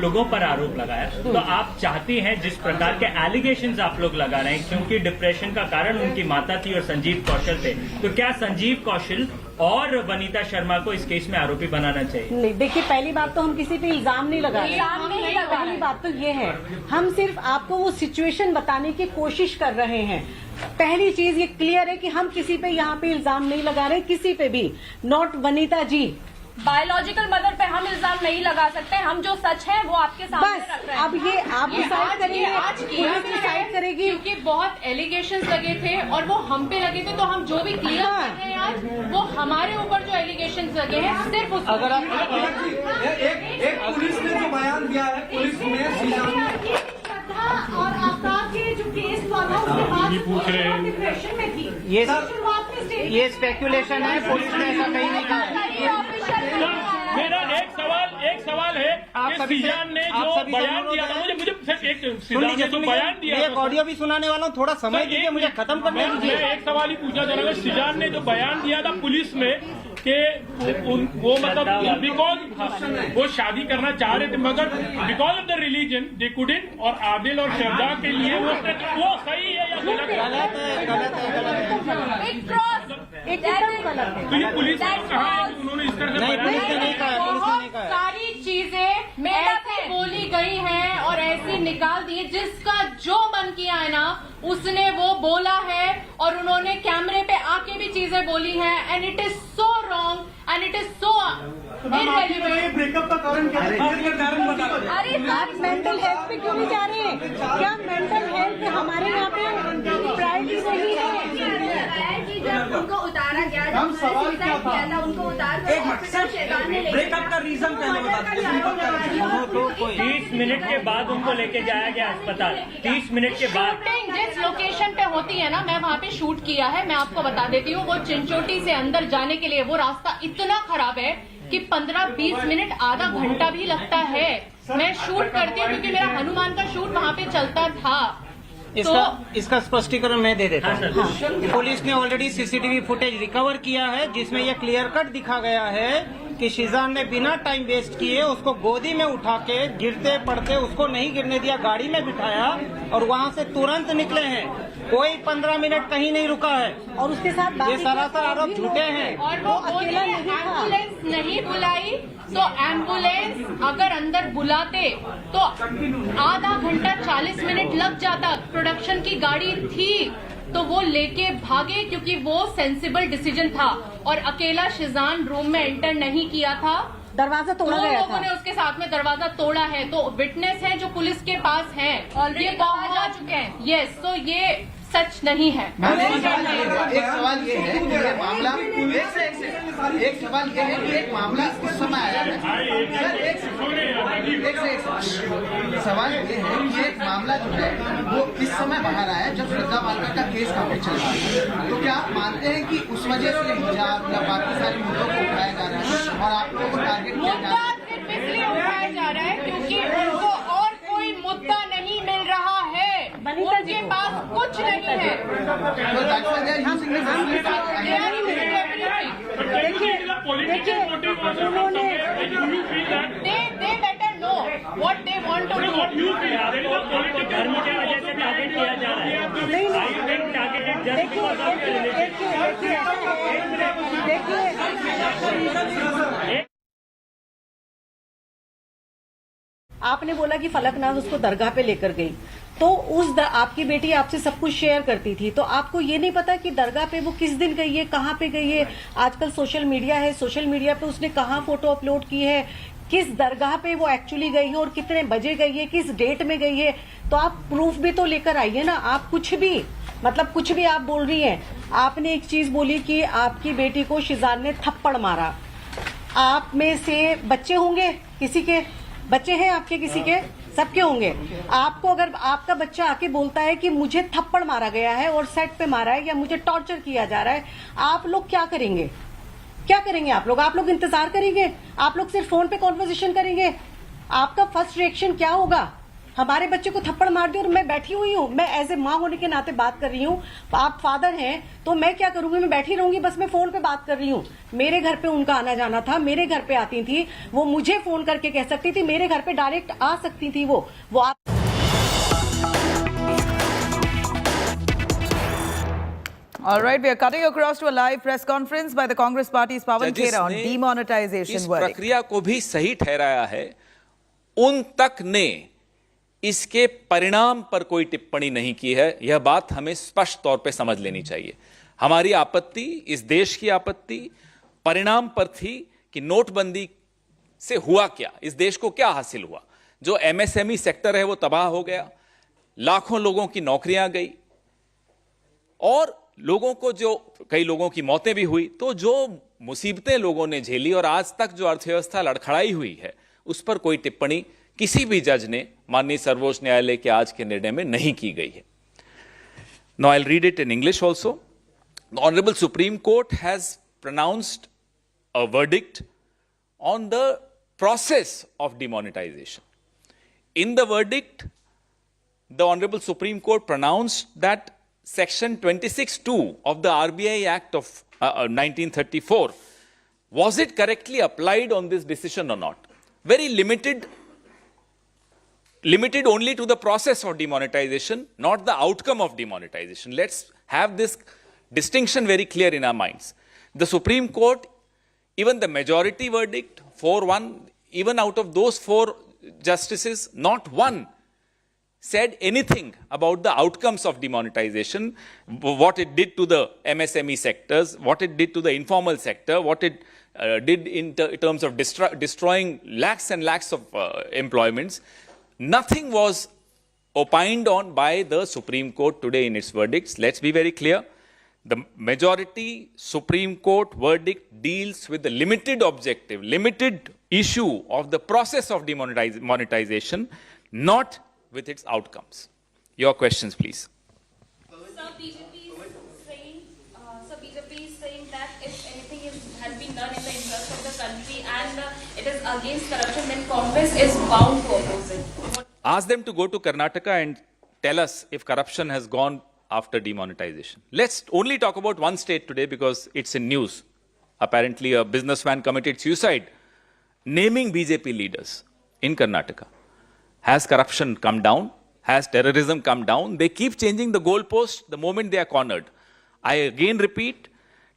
लोगों पर आरोप लगाया, तो आप चाहती हैं जिस प्रकार के एलिगेशंस आप लोग लगा रहे हैं, क्योंकि डिप्रेशन का कारण उनकी माता थी और संजीव कौशल थे, तो क्या संजीव कौशल और वनीता शर्मा को इस केस में आरोपी बनाना चाहिए? नहीं, देखिए पहली बात तो हम किसी पे इल्जाम नहीं लगा रहे। पहली बात तो ये है, हम सिर्फ आपको वो सिचुएशन बताने की कोशिश कर रहे हैं। पहली चीज ये क्लियर है कि हम किसी पे यहाँ पे इल्जाम नहीं लगा रहे, किसी पे भी, not Vanita ji. Biological mother पे हम इल्जाम नहीं लगा सकते, हम जो सच है वो आपके सामने रख रहे हैं। अब ये आप डिसाइड करेंगे, आज डिसाइड करेगी, क्योंकि बहुत एलिगेशंस लगे थे और वो हम पे लगे थे, तो हम जो भी क्लियर कर रहे हैं आज, वो हमारे ऊपर जो एलिगेशंस लगे हैं सिर्फ उस अगर आप एक पुलिस ने जो बयान दिया है, पुलिस में और आपका के जो केस हुआ था उसके बाद डिप्रेशन में थी, ये स्पेकुलेशन है, पुलिस ने ऐसा कहीं नहीं कहा। मेरा एक सवाल है कि सीजान ने जो बयान दिया था, मुझे सिर्फ एक बयान दिया, एक ऑडियो भी सुनाने वाला हूँ, थोड़ा समय दीजिए मुझे खत्म करने दीजिए। मैं एक सवाल ही पूछना चाह रहा हूँ, सीजान ने जो बयान दिया था पुलिस में कि वो मतलब बिकॉज वो शादी करना चाह रहे थे, मगर because of the religion they couldn't, और आदिल और शहजा के लिए वो सही है या गलत है? तो ये पुलिस ने कहा है कि उन्होंने इस तरह से नहीं कहा। बहुत सारी चीजें ऐसी बोली गई हैं और ऐसी निकाल दी, जिसका जो मन किया है ना उसने वो बोला है, और उन्होंने कैमरे पे आके भी चीजें बोली हैं, and it is so wrong and it is so irrelevant. Breakup का कारण क्या है? अरे आप मेंटल हेल्थ पे क्यों नहीं जा रहे हैं? क्या मेंटल हेल्थ हमारे यहाँ पे प्रायोरिटी नहीं है? जब उनको उतारा गया, हम सवाल क्या था, उनको उतार ब्रेकअप का रीजन पहले बता। 30 मिनट के बाद उनको लेके जाया गया अस्पताल, 30 मिनट के बाद। जिस लोकेशन पे होती है ना, मैं वहाँ पे शूट किया है, मैं आपको बता देती हूँ, वो चिंचोटी से अंदर जाने के लिए वो रास्ता इतना खराब है कि 15-20 मिनट, आधा घंटा भी लगता है। मैं शूट करती हूँ क्योंकि मेरा हनुमान का शूट वहाँ पे चलता था। इसका स्पष्टीकरण मैं दे देता हूँ। पुलिस ने ऑलरेडी सीसीटीवी फुटेज रिकवर किया है, जिसमें यह क्लियर कट दिखा गया है कि शिजान ने बिना टाइम वेस्ट किए उसको गोदी में उठा के गिरते पड़ते उसको नहीं गिरने दिया, गाड़ी में बिठाया और वहाँ से तुरंत निकले हैं। कोई 15 मिनट कहीं नहीं रुका है, और उसके साथ ये सरासर आरोप झूठे हैं। और वो अकेला एम्बुलेंस नहीं बुलाई, तो एम्बुलेंस अगर अंदर बुलाते तो आधा घंटा 40 मिनट लग जाता। प्रोडक्शन की गाड़ी थी तो वो लेके भागे, क्योंकि वो सेंसिबल डिसीजन था, और अकेला शिजान रूम में एंटर नहीं किया था, दरवाजा तोड़ा गया था। लोगों ने उसके साथ में दरवाजा तोड़ा है, तो विटनेस है जो पुलिस के पास है, ये बाहर जा चुके हैं। यस, तो ये सच नहीं है। एक सवाल ये है कि ये मामला एक सवाल ये है कि एक मामला उस समय आया है। सवाल ये है कि एक मामला जो है वो इस समय बाहर आया है जब श्रद्धा मालकर का केस काफी चल रहा है। तो क्या आप मानते हैं कि उस वजह से हिजाब या बाकी सारे मुद्दों को उठाया जा रहा है और आपको टारगेट किया जा रहा है? सिर्फ इसलिए उठाया जा रहा है क्योंकि उनको और कोई मुद्दा नहीं मिल रहा है, उनके पास कुछ नहीं है। They better know what they want to do. धर्म की वजह से टारगेट किया जा रहा है। आपने बोला कि फलकनाज उसको दरगाह पे लेकर गई, तो आपकी बेटी आपसे सब कुछ शेयर करती थी, तो आपको ये नहीं पता कि दरगाह पे वो किस दिन गई है, कहाँ पे गई है? आजकल सोशल मीडिया है, सोशल मीडिया पे उसने कहाँ फोटो अपलोड की है, किस दरगाह पे वो एक्चुअली गई है और कितने बजे गई है, किस डेट में गई है, तो आप प्रूफ भी तो लेकर आइए ना। आप कुछ भी आप बोल रही हैं। आपने एक चीज बोली कि आपकी बेटी को शिजान ने थप्पड़ मारा। आप में से बच्चे होंगे किसी के? बच्चे हैं आपके किसी के? सबके होंगे। आपको अगर आपका बच्चा आके बोलता है कि मुझे थप्पड़ मारा गया है और सेट पे मारा है या मुझे टॉर्चर किया जा रहा है, आप लोग क्या करेंगे? क्या करेंगे आप लोग इंतजार करेंगे? आप लोग सिर्फ फोन पे कॉन्वर्सेशन करेंगे? आपका फर्स्ट रिएक्शन क्या होगा? हमारे बच्चे को थप्पड़ मार दिया और मैं बैठी हुई हूँ, मैं एज ए माँ होने के नाते बात कर रही हूँ। आप फादर हैं तो मैं क्या करूंगी? मैं बैठी रहूंगी, बस मैं फोन पे बात कर रही हूँ। मेरे घर पे उनका आना जाना था, मेरे घर पे आती थी, वो मुझे फोन करके कह सकती थी, मेरे घर पे डायरेक्ट आ सकती थी। वो आप All right, we are cutting across to a live press conference by the Congress Party's Pawan Khera on demonetization इस verdict. प्रक्रिया को भी सही ठहराया है, उन तक ने इसके परिणाम पर कोई टिप्पणी नहीं की है। यह बात हमें स्पष्ट तौर पे समझ लेनी चाहिए। हमारी आपत्ति, इस देश की आपत्ति परिणाम पर थी कि नोटबंदी से हुआ क्या, इस देश को क्या हासिल हुआ। जो एमएसएमई सेक्टर है वो तबाह हो गया, लाखों लोगों की नौकरियां गई और लोगों को कई लोगों की मौतें भी हुई। तो जो मुसीबतें लोगों ने झेली और आज तक जो अर्थव्यवस्था लड़खड़ाई हुई है, उस पर कोई टिप्पणी किसी भी जज ने माननीय सर्वोच्च न्यायालय के आज के निर्णय में नहीं की गई है। Now I'll read it in English also. The Honorable Supreme Court has pronounced a verdict on the process of demonetization. In the verdict, the Honorable Supreme Court pronounced that Section 26(2) of the RBI Act of 1934, was it correctly applied on this decision or not? Very limited only to the process of demonetization, not the outcome of demonetization. Let's have this distinction very clear in our minds. The Supreme Court, even the majority verdict, 4-1, even out of those 4 justices, not one said anything about the outcomes of demonetization, what it did to the MSME sectors, what it did to the informal sector, what it did in terms of destroying lakhs and lakhs of employments. Nothing was opined on by the Supreme Court today in its verdicts. Let's be very clear. The majority Supreme Court verdict deals with the limited objective, limited issue of the process of demonetization, not with its outcomes. Your questions, please. Sir, BJP is saying that if anything has been done in the interest of the country and it is against corruption, then Congress is bound to oppose it. Ask them to go to Karnataka and tell us if corruption has gone after demonetization. Let's only talk about one state today because it's in news. Apparently, a businessman committed suicide, naming BJP leaders in Karnataka. Has corruption come down? Has terrorism come down? They keep changing the goalposts the moment they are cornered. I again repeat,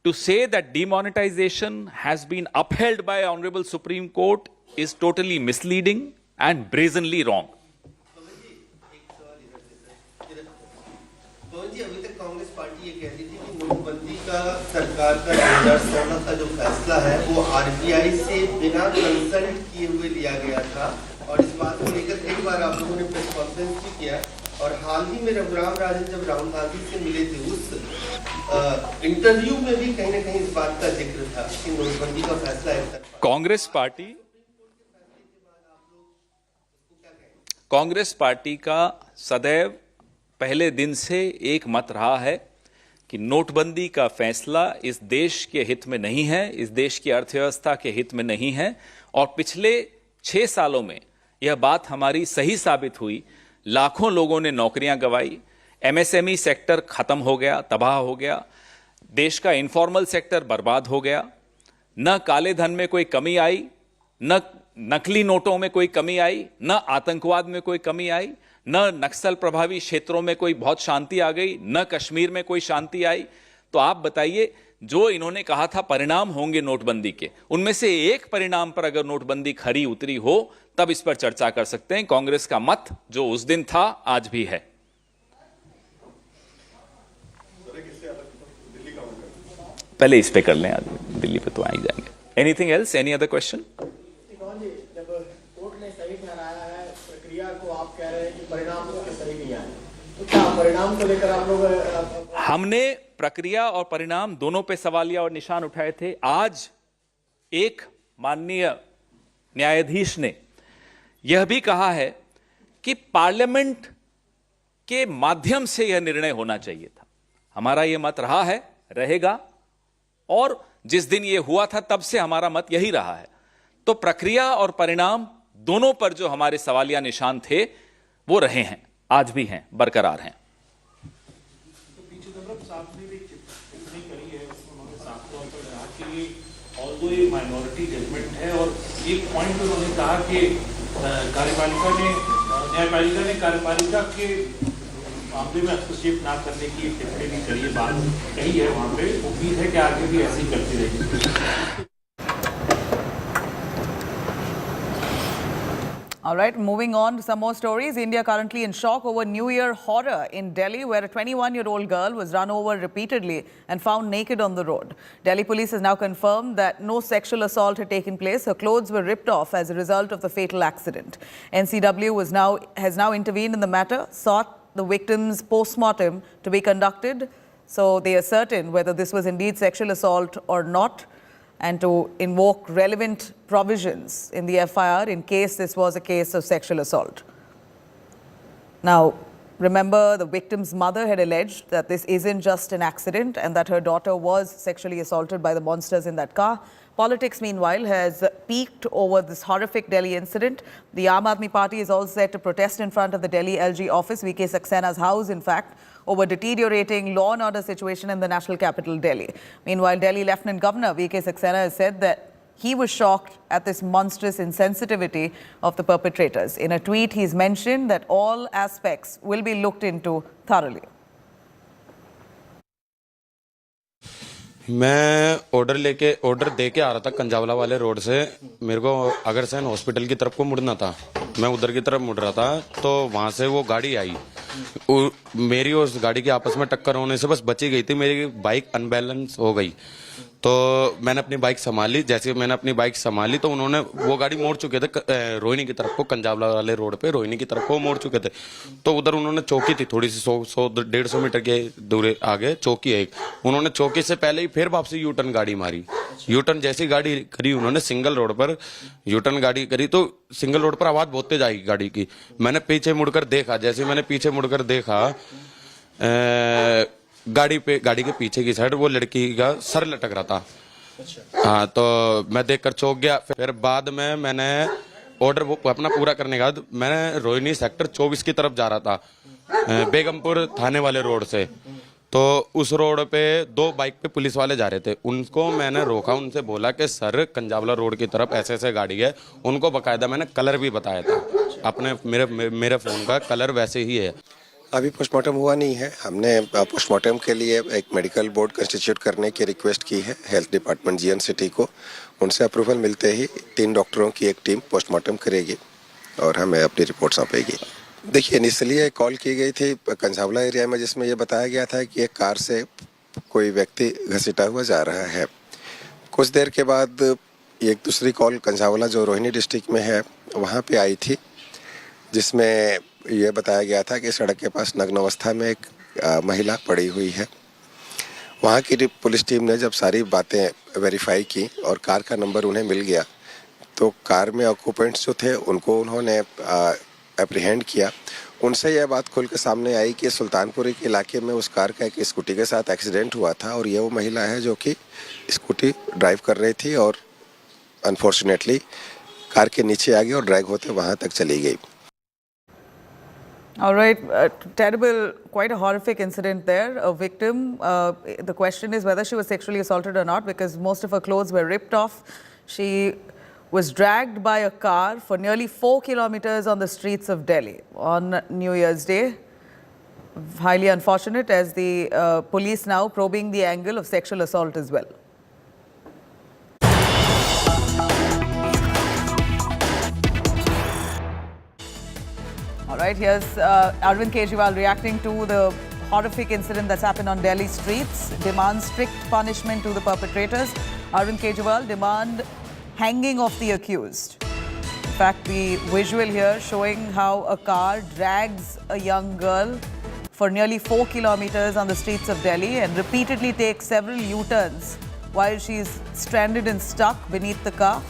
to say that demonetization has been upheld by Honorable Supreme Court is totally misleading and brazenly wrong. अभी तक Congress party ये कह रही थी कि नोटबंदी का सरकार का 2016 का जो फैसला है वो आरबीआई से बिना कंसल्ट किए हुए लिया गया था और इस बात को लेकर कई बार आप लोगों ने प्रेस कॉन्फ्रेंस भी किया और हाल ही में रघुराम राजन जब राहुल गांधी से मिले थे उस इंटरव्यू में भी कहीं ना कहीं इस बात का जिक्र था कि नोटबंदी का फैसला कांग्रेस पार्टी का सदैव पहले दिन से एक मत रहा है कि नोटबंदी का फैसला इस देश के हित में नहीं है, इस देश की अर्थव्यवस्था के हित में नहीं है और पिछले 6 सालों में यह बात हमारी सही साबित हुई। लाखों लोगों ने नौकरियां गंवाई, एमएसएमई सेक्टर खत्म हो गया, तबाह हो गया, देश का इनफॉर्मल सेक्टर बर्बाद हो गया, न काले धन में कोई कमी आई, न नकली नोटों में कोई कमी आई, न आतंकवाद में कोई कमी आई, न नक्सल प्रभावी क्षेत्रों में कोई बहुत शांति आ गई, न कश्मीर में कोई शांति आई। तो आप बताइए, जो इन्होंने कहा था परिणाम होंगे नोटबंदी के, उनमें से एक परिणाम पर अगर नोटबंदी खरी उतरी हो तब इस पर चर्चा कर सकते हैं। कांग्रेस का मत जो उस दिन था आज भी है। पहले इस पे कर लें, आज दिल्ली पे तो आ ही जाएंगे। Anything else, any other question? परिणाम को लेकर आप लोग हमने प्रक्रिया और परिणाम दोनों पे सवालिया और निशान उठाए थे। आज एक माननीय न्यायाधीश ने यह भी कहा है कि पार्लियामेंट के माध्यम से यह निर्णय होना चाहिए था। हमारा यह मत रहा है, रहेगा, और जिस दिन यह हुआ था तब से हमारा मत यही रहा है। तो प्रक्रिया और परिणाम दोनों पर जो हमारे सवालिया निशान थे वो रहे हैं, आज भी हैं, बरकरार हैं। तो ये माइनॉरिटी जजमेंट है, और एक पॉइंट उन्होंने कहा कि न्यायपालिका ने कार्यपालिका के मामले में हस्तक्षेप ना करने की टिप्पणी करी है, बात कही है वहाँ पे। उम्मीद है कि आगे भी ऐसे ही करती रहेगी। All right, moving on to some more stories. India currently in shock over New Year horror in Delhi, where a 21-year-old girl was run over repeatedly and found naked on the road. Delhi police has now confirmed that no sexual assault had taken place. Her clothes were ripped off as a result of the fatal accident. NCW has now intervened in the matter, sought the victim's post-mortem to be conducted, so they are certain whether this was indeed sexual assault or not, and to invoke relevant provisions in the FIR in case this was a case of sexual assault. Now, remember, the victim's mother had alleged that this isn't just an accident and that her daughter was sexually assaulted by the monsters in that car. Politics, meanwhile, has peaked over this horrific Delhi incident. The Aam Aadmi Party is all set to protest in front of the Delhi LG office, VK Saxena's house, in fact, over deteriorating law and order situation in the national capital, Delhi. Meanwhile, Delhi Lieutenant Governor VK Saxena has said that he was shocked at this monstrous insensitivity of the perpetrators. In a tweet, he's mentioned that all aspects will be looked into thoroughly. मैं order दे के आ रहा था कंजावला वाले road से। मेरे को Agrasen hospital की तरफ को मुड़ना था, मैं उधर की तरफ मुड़ रहा था, तो वहां से वो गाड़ी आई। मेरी और उस गाड़ी की आपस में टक्कर होने से बस बची गई थी, मेरी बाइक अनबैलेंस हो गई। तो मैंने अपनी बाइक संभाली, जैसे मैंने अपनी बाइक संभाली तो उन्होंने, वो गाड़ी मोड़ चुके थे रोहिणी की तरफ को, कंजावला वाले रोड पे रोहिणी की तरफ को मोड़ चुके थे। तो उधर उन्होंने चौकी थी थोड़ी सी 100-150 मीटर के दूर आगे चौकी है एक, उन्होंने चौकी से पहले ही फिर वापसी यू टर्न गाड़ी मारी। यू टर्न जैसी गाड़ी करी उन्होंने, सिंगल रोड पर यू टर्न गाड़ी करी, तो सिंगल रोड पर आवाज बहुत तेज आई गाड़ी की। मैंने पीछे मुड़कर देखा, जैसे मैंने पीछे मुड़कर देखा, गाड़ी के पीछे की साइड वो लड़की का सर लटक रहा था। हाँ, तो मैं देखकर चौंक गया। फिर बाद में मैंने ऑर्डर अपना पूरा करने के बाद मैंने रोहिणी सेक्टर 24 की तरफ जा रहा था, बेगमपुर थाने वाले रोड से। तो उस रोड पे 2 बाइक पे पुलिस वाले जा रहे थे, उनको मैंने रोका, उनसे बोला कि सर कंजावला रोड की तरफ ऐसे ऐसे गाड़ी है। उनको बकायदा मैंने कलर भी बताया था, अपने मेरे फोन का कलर वैसे ही है। अभी पोस्टमार्टम हुआ नहीं है। हमने पोस्टमार्टम के लिए एक मेडिकल बोर्ड कंस्टिट्यूट करने की रिक्वेस्ट की है हेल्थ डिपार्टमेंट जीएन सिटी को। उनसे अप्रूवल मिलते ही 3 डॉक्टरों की एक टीम पोस्टमार्टम करेगी और हमें अपनी रिपोर्ट सौंपेगी। देखिए, इनिशियली एक कॉल की गई थी कंजावला एरिया में, जिसमें ये बताया गया था कि एक कार से कोई व्यक्ति घसीटा हुआ जा रहा है। कुछ देर के बाद एक दूसरी कॉल कंजावला जो रोहिणी डिस्ट्रिक्ट में है वहाँ पे आई थी, जिसमें ये बताया गया था कि सड़क के पास नग्न अवस्था में एक महिला पड़ी हुई है। वहाँ की पुलिस टीम ने जब सारी बातें वेरीफाई की और कार का नंबर उन्हें मिल गया, तो कार में ऑक्यूपेंट्स जो थे उनको उन्होंने एप्रीहेंड किया। उनसे यह बात खुल के सामने आई कि सुल्तानपुरी के इलाके में उस कार का एक स्कूटी के साथ एक्सीडेंट हुआ था और ये वो महिला है जो कि स्कूटी ड्राइव कर रही थी और अनफॉर्चुनेटली कार के नीचे आ गई और ड्रैग होते वहाँ तक चली गई। All right, terrible, quite a horrific incident there. A victim, the question is whether she was sexually assaulted or not, because most of her clothes were ripped off. She was dragged by a car for nearly 4 kilometers on the streets of Delhi on New Year's Day. Highly unfortunate, as the police now probing the angle of sexual assault as well. All right, here's Arvind Kejriwal reacting to the horrific incident that's happened on Delhi streets, demands strict punishment to the perpetrators. Arvind Kejriwal demand hanging of the accused. In fact, the visual here showing how a car drags a young girl for nearly 4 kilometers on the streets of Delhi and repeatedly takes several U-turns while she's stranded and stuck beneath the car.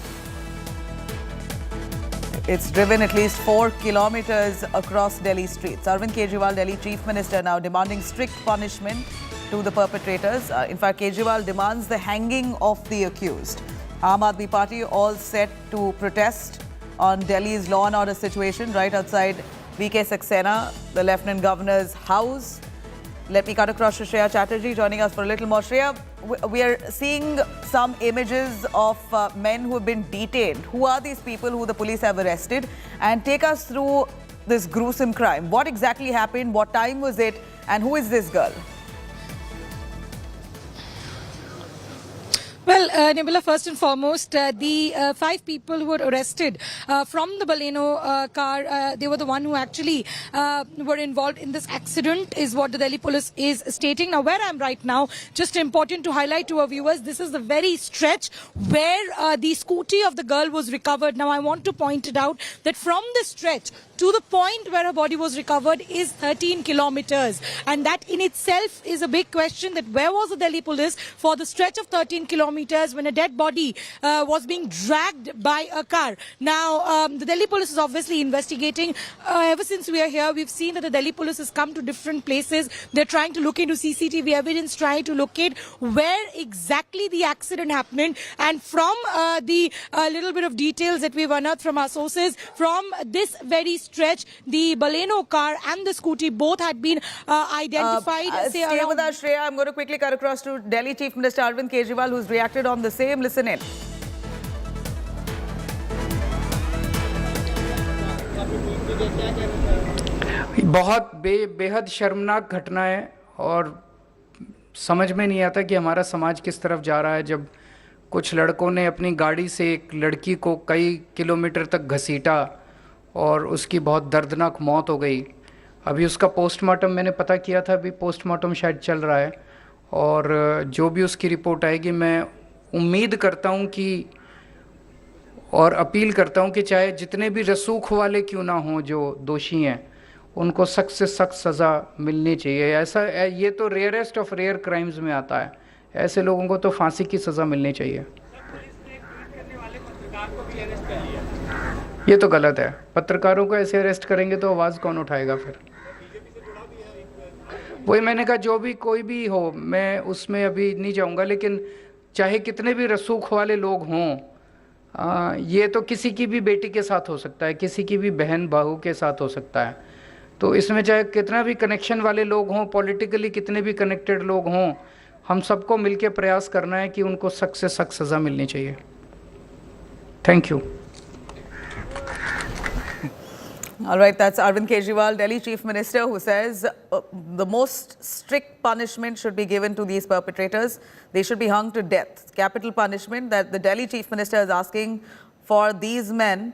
It's driven at least 4 kilometers across Delhi streets. Arvind Kejriwal, Delhi Chief Minister, now demanding strict punishment to the perpetrators. In fact, Kejriwal demands the hanging of the accused. Aam Aadmi Party all set to protest on Delhi's law and order situation right outside VK Saxena, the Lieutenant Governor's house. Let me cut across to Shreya Chatterjee joining us for a little more. Shreya, we are seeing some images of men who have been detained. Who are these people who the police have arrested? And take us through this gruesome crime. What exactly happened? What time was it? And who is this girl? Well, Nibila, first and foremost, the 5 people who were arrested from the Baleno car, they were the one who actually were involved in this accident, is what the Delhi police is stating. Now, where I am right now, just important to highlight to our viewers, this is the very stretch where the scooty of the girl was recovered. Now, I want to point it out that from this stretch to the point where her body was recovered is 13 kilometers. And that in itself is a big question, that where was the Delhi police for the stretch of 13 kilometers when a dead body was being dragged by a car. Now, the Delhi police is obviously investigating. Ever since we are here, we've seen that the Delhi police has come to different places. They're trying to look into CCTV evidence, trying to locate where exactly the accident happened. And from the little bit of details that we've unearthed from our sources, from this very stretch, the Baleno car and the scooty both had been identified. Stay with us, Shreya. I'm going to quickly cut across to Delhi Chief Minister Arvind Kejriwal, who's reacted on the same. Listen in. बहुत बेहद शर्मनाक घटना है और समझ में नहीं आता कि हमारा समाज किस तरफ जा रहा है, जब कुछ लड़कों ने अपनी गाड़ी से एक लड़की को कई किलोमीटर तक घसीटा और उसकी बहुत दर्दनाक मौत हो गई। अभी उसका पोस्टमार्टम मैंने पता किया था, अभी पोस्टमार्टम शायद चल रहा है और जो भी उसकी रिपोर्ट आएगी, मैं उम्मीद करता हूं कि और अपील करता हूं कि चाहे जितने भी रसूख वाले क्यों ना हों जो दोषी हैं, उनको सख्त से सख्त सज़ा मिलनी चाहिए। ऐसा ये तो रेयरेस्ट ऑफ रेयर क्राइम्स में आता है, ऐसे लोगों को तो फांसी की सज़ा मिलनी चाहिए। ये तो गलत है, पत्रकारों को ऐसे अरेस्ट करेंगे तो आवाज़ कौन उठाएगा फिर? वही मैंने कहा, जो भी कोई भी हो, मैं उसमें अभी नहीं जाऊंगा, लेकिन चाहे कितने भी रसूख वाले लोग हों, ये तो किसी की भी बेटी के साथ हो सकता है, किसी की भी बहन बहू के साथ हो सकता है। तो इसमें चाहे कितना भी कनेक्शन वाले लोग हों, पॉलिटिकली कितने भी कनेक्टेड लोग हों, हम सबको मिलकर प्रयास करना है कि उनको सख्त से सख्त सज़ा मिलनी चाहिए। Thank you. All right, that's Arvind Kejriwal, Delhi Chief Minister, who says the most strict punishment should be given to these perpetrators. They should be hung to death. Capital punishment that the Delhi Chief Minister is asking for these men.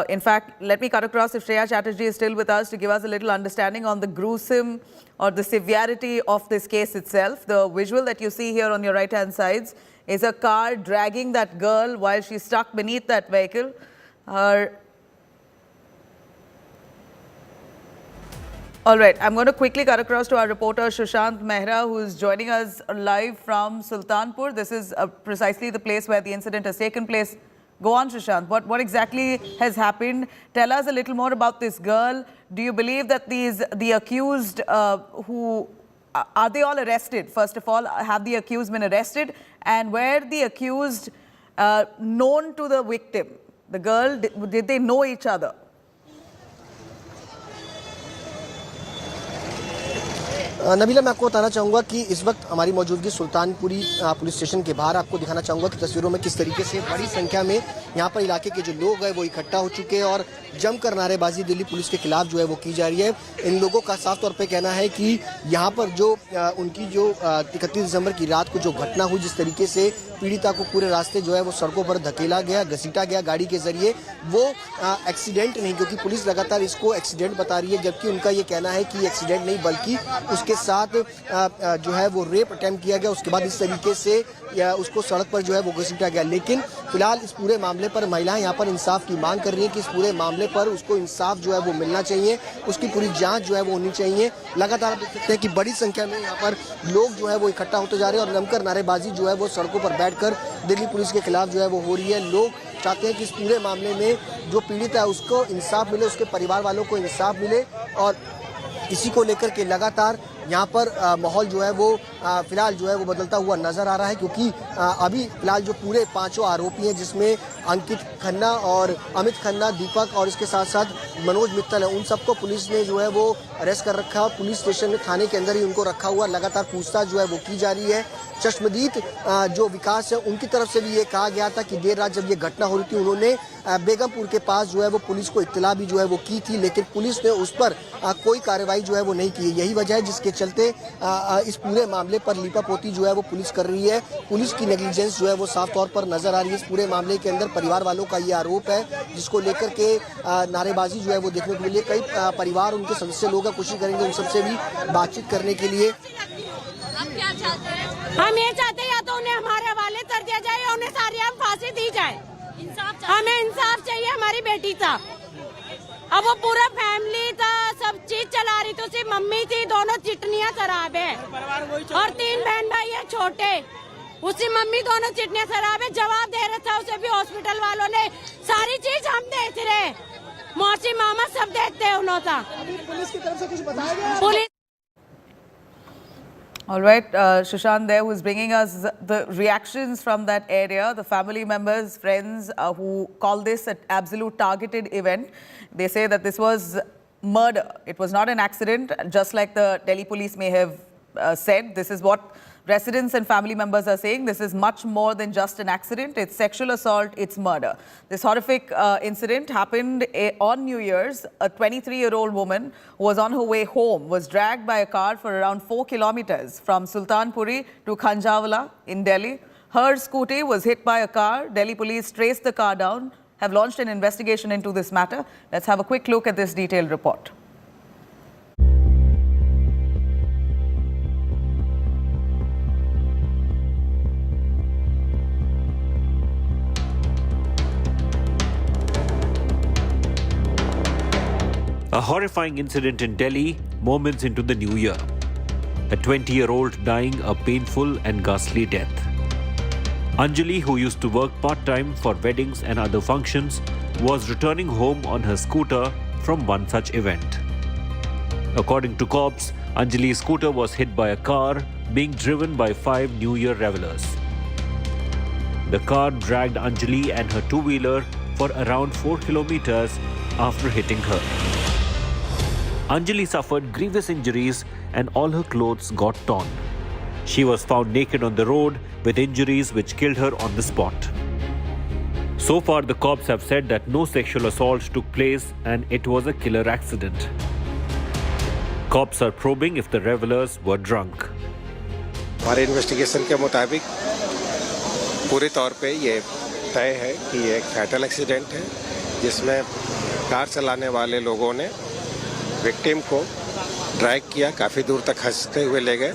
In fact, let me cut across if Shreya Chatterjee is still with us to give us a little understanding on the gruesome or the severity of this case itself. The visual that you see here on your right-hand sides is a car dragging that girl while she's stuck beneath that vehicle. All right, I'm going to quickly cut across to our reporter Sushant Mehra, who is joining us live from Sultanpur. This is precisely the place where the incident has taken place. Go on, Sushant. What exactly has happened? Tell us a little more about this girl. Do you believe that the accused who are they all arrested? First of all, have the accused been arrested? And were the accused known to the victim, the girl? Did they know each other? Nabila, मैं आपको बताना चाहूँगा कि इस वक्त हमारी मौजूदगी Sultanpuri police station के बाहर। आपको दिखाना चाहूँगा कि तस्वीरों में किस तरीके से बड़ी संख्या में यहाँ पर इलाके के जो लोग हैं वो इकट्ठा हो चुके हैं और जमकर नारेबाजी दिल्ली पुलिस के खिलाफ जो है वो की जा रही है। इन लोगों का साफ तौर पे कहना है कि यहाँ पर जो उनकी जो 31 दिसंबर की रात को जो घटना हुई, जिस तरीके से पीड़िता को पूरे रास्ते जो है वो सड़कों पर धकेला गया, घसीटा गया गाड़ी के जरिए, वो एक्सीडेंट नहीं, क्योंकि पुलिस लगातार इसको एक्सीडेंट बता रही है, जबकि उनका ये कहना है कि एक्सीडेंट नहीं बल्कि उसके साथ जो है वो रेप अटेम्प्ट किया गया। उसके बाद इस तरीके से उसको सड़क पर जो है वो घसीटा गया। लेकिन फिलहाल इस पूरे मामले मामले पर महिलाएं यहाँ पर इंसाफ की मांग कर रही हैं कि इस पूरे मामले पर उसको इंसाफ जो है वो मिलना चाहिए, उसकी पूरी जांच जो है वो होनी चाहिए। लगातार आप देख सकते हैं कि बड़ी संख्या में यहाँ पर लोग जो है वो इकट्ठा होते जा रहे हैं और जमकर नारेबाजी जो है वो सड़कों पर बैठकर दिल्ली पुलिस के खिलाफ जो है वो हो रही है। लोग चाहते हैं कि इस पूरे मामले में जो पीड़ित है उसको इंसाफ मिले, उसके परिवार वालों को इंसाफ मिले और इसी को लेकर के लगातार यहाँ पर माहौल जो है वो फिलहाल जो है वो बदलता हुआ नजर आ रहा है, क्योंकि अभी फिलहाल जो पूरे 5 आरोपी हैं जिसमें अंकित खन्ना और अमित खन्ना, दीपक और इसके साथ साथ मनोज मित्तल है, उन सबको पुलिस ने जो है वो अरेस्ट कर रखा है। पुलिस स्टेशन में थाने के अंदर ही उनको रखा हुआ, लगातार पूछताछ जो है वो की जा रही है। चश्मदीद जो विकास है उनकी तरफ से भी ये कहा गया था कि देर रात जब ये घटना हो रही थी उन्होंने बेगमपुर के पास जो है वो पुलिस को इत्तला भी जो है वो की थी, लेकिन पुलिस ने उस पर कोई कार्रवाई जो है वो नहीं की। यही वजह है जिसके चलते इस पूरे मामले पर लीपापोती जो है वो पुलिस कर रही है। पुलिस की नेग्लिजेंस जो है वो साफ तौर पर नजर आ रही है इस पूरे मामले के अंदर। परिवार वालों का ये आरोप है जिसको लेकर के नारेबाजी जो है वो देखने को मिली। कई परिवार उनके सदस्य लोग कोशिश करेंगे उन सबसे भी बातचीत करने के लिए। हम ये चाहते हैं या तो उन्हें हमारे हवाले कर दिया जाए या उन्हें सारी हम फांसी दी जाए। हमें इंसाफ चाहिए हमारी बेटी था। अब वो पूरा फैमिली था, सब चीज चला रही थी, उसकी मम्मी थी, दोनों चिटनियाँ खराब है और 3 बहन भाई है छोटे, उसकी मम्मी दोनों चिटनियाँ खराब है। जवाब दे रहा था उसे भी हॉस्पिटल वालों ने, सारी चीज हम देख रहे, मौसी मामा सब देखते हैं उन्होंने। पुलिस की तरफ से कुछ बताया गया? Police All right, Shashank there, who is bringing us the reactions from that area, the family members, friends who call this an absolute targeted event. They say that this was murder. It was not an accident, just like the Delhi police may have said. This is what residents and family members are saying. This is much more than just an accident. It's sexual assault, it's murder. This horrific incident happened on New Year's. A 23-year-old woman who was on her way home was dragged by a car for around 4 kilometers from Sultanpuri to Khanjawala in Delhi. Her scooty was hit by a car. Delhi police traced the car down, have launched an investigation into this matter. Let's have a quick look at this detailed report. A horrifying incident in Delhi moments into the new year. A 20-year-old dying a painful and ghastly death. Anjali, who used to work part-time for weddings and other functions, was returning home on her scooter from one such event. According to cops, Anjali's scooter was hit by a car being driven by 5 New Year revelers. The car dragged Anjali and her two-wheeler for around 4 kilometers after hitting her. Anjali suffered grievous injuries and all her clothes got torn. She was found naked on the road with injuries which killed her on the spot. So far, the cops have said that no sexual assault took place and it was a killer accident. Cops are probing if the revelers were drunk. हमारे investigation के मुताबिक पूरे तौर पे ये तय है कि ये एक फैटल एक्सीडेंट है जिसमें कार चलाने वाले लोगों ने विक्टिम को ड्रैग किया, काफ़ी दूर तक खींचते हुए ले गए,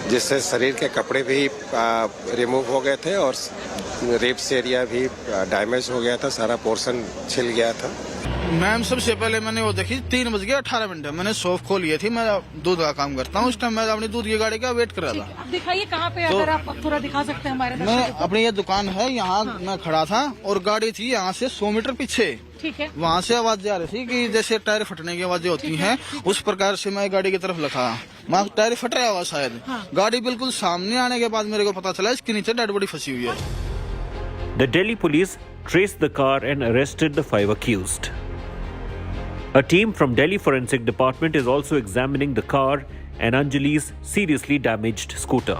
जिससे शरीर के कपड़े भी रिमूव हो गए थे और रिब्स एरिया भी डैमेज हो गया था, सारा पोर्शन छिल गया था। मैम, सबसे पहले मैंने वो देखी 3:18 मैंने शॉप खोली थी। मैं दूध का काम करता हूँ। उस टाइम मैं अपनी दूध की गाड़ी का वेट कर रहा था। अब दिखाइए कहाँ पे, अगर आप थोड़ा दिखा सकते हैं हमारे दर्शकों मैं को। अपनी ये दुकान है, यहाँ मैं खड़ा था और गाड़ी थी यहाँ से 100 मीटर पीछे। ठीक है। वहाँ से आवाज जा रही थी कि जैसे टायर फटने की आवाजें होती हैं, उस प्रकार से मैं गाड़ी की तरफ लगा। वहाँ टायर फट रहा हुआ शायद। गाड़ी बिल्कुल सामने आने के बाद मेरे को पता चला इसके नीचे डेड बॉडी फंसी हुई है। The Delhi police traced the car and arrested the 5 accused. A team from Delhi Forensic Department is also examining the car and Anjali's seriously damaged scooter.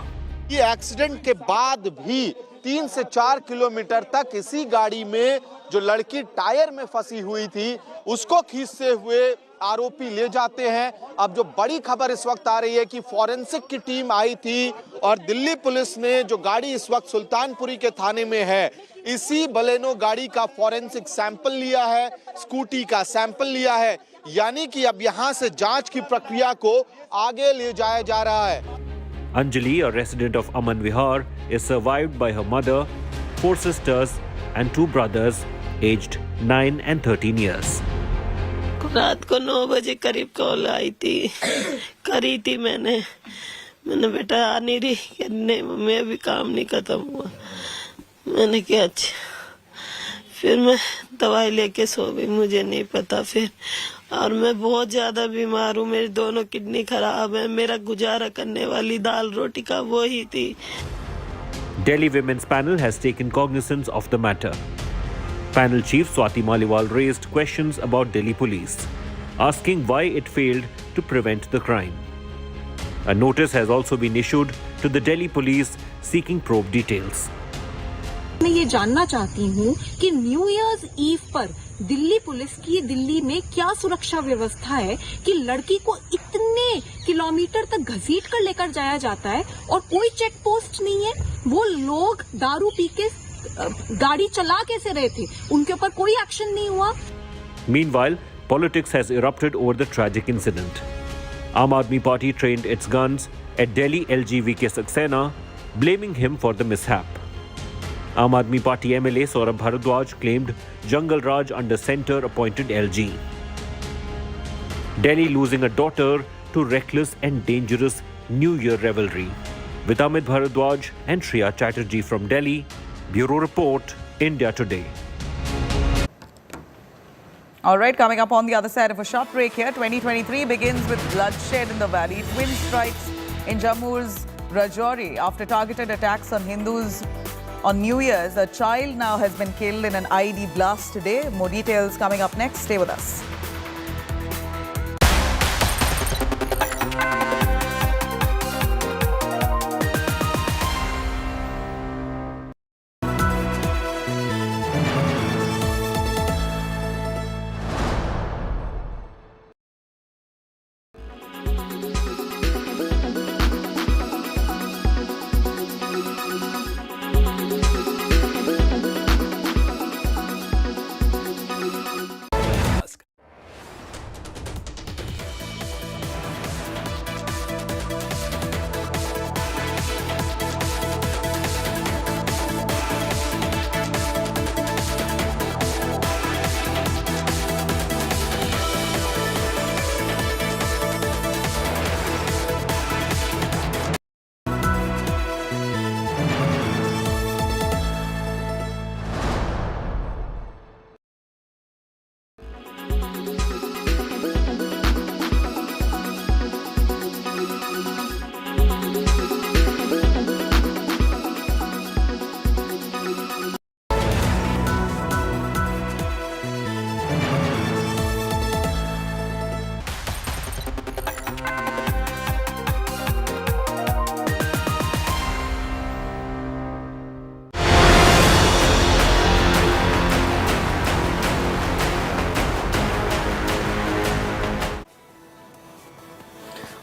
ये एक्सीडेंट के बाद भी 3 से 4 किलोमीटर तक इसी गाड़ी में जो लड़की टायर में फंसी हुई थी उसको खींचते हुए आरोपी ले जाते हैं। अब जो बड़ी खबर इस वक्त आ रही है कि फॉरेंसिक की टीम आई थी और दिल्ली पुलिस ने जो गाड़ी इस वक्त सुल्तानपुरी के थाने में है, इसी बलेनो गाड़ी का फॉरेंसिक सैंपल लिया है, स्कूटी का सैंपल लिया है, यानी कि अब यहां से जांच की प्रक्रिया को आगे ले जाया जा रहा है। Anjali, a resident of Aman Vihar, is survived by her mother, 4 sisters and two brothers aged 9 and 13 years. रात को 9 बजे करीब कॉल आई थी, करी थी मैंने बेटा आ नहीं रही, नहीं मम्मी अभी काम नहीं खत्म हुआ। मैंने क्या अच्छा, फिर मैं दवाई लेके सो गई, मुझे नहीं पता फिर, और मैं बहुत ज्यादा बीमार हूँ, मेरी दोनों किडनी खराब है, मेरा गुजारा करने वाली दाल रोटी का वो ही थी। Delhi Women's Panel has taken cognizance of the matter. Panel Chief Swati Maliwal raised questions about Delhi Police, asking why it failed to prevent the crime. A notice has also been issued to the Delhi Police seeking probe details. मैं ये जानना चाहती हूँ कि new years ewe पर Delhi police की दिल्ली में क्या सुरक्षा व्यवस्था है कि लड़की को इतने किलोमीटर तक घसीट कर लेकर जाया जाता है और कोई चेक पोस्ट नहीं है। वो लोग दारू पी के गाड़ी चला कैसे रहे थे, उनके ऊपर कोई एक्शन नहीं हुआ। Meanwhile, politics has erupted over the tragic incident. Aam Aadmi Party trained its guns at Delhi LG VK Saxena, blaming him for the mishap. Aam Aadmi Party MLA Saurabh Bharadwaj claimed Jungle Raj under centre-appointed LG. Delhi losing a daughter to reckless and dangerous New Year revelry. With Amit Bharadwaj and Shriya Chatterjee from Delhi, Bureau Report, India Today. All right, coming up on the other side of a short break here, 2023 begins with bloodshed in the valley. Twin strikes in Jammu's Rajouri after targeted attacks on Hindus on New Year's. A child now has been killed in an IED blast today. More details coming up next. Stay with us.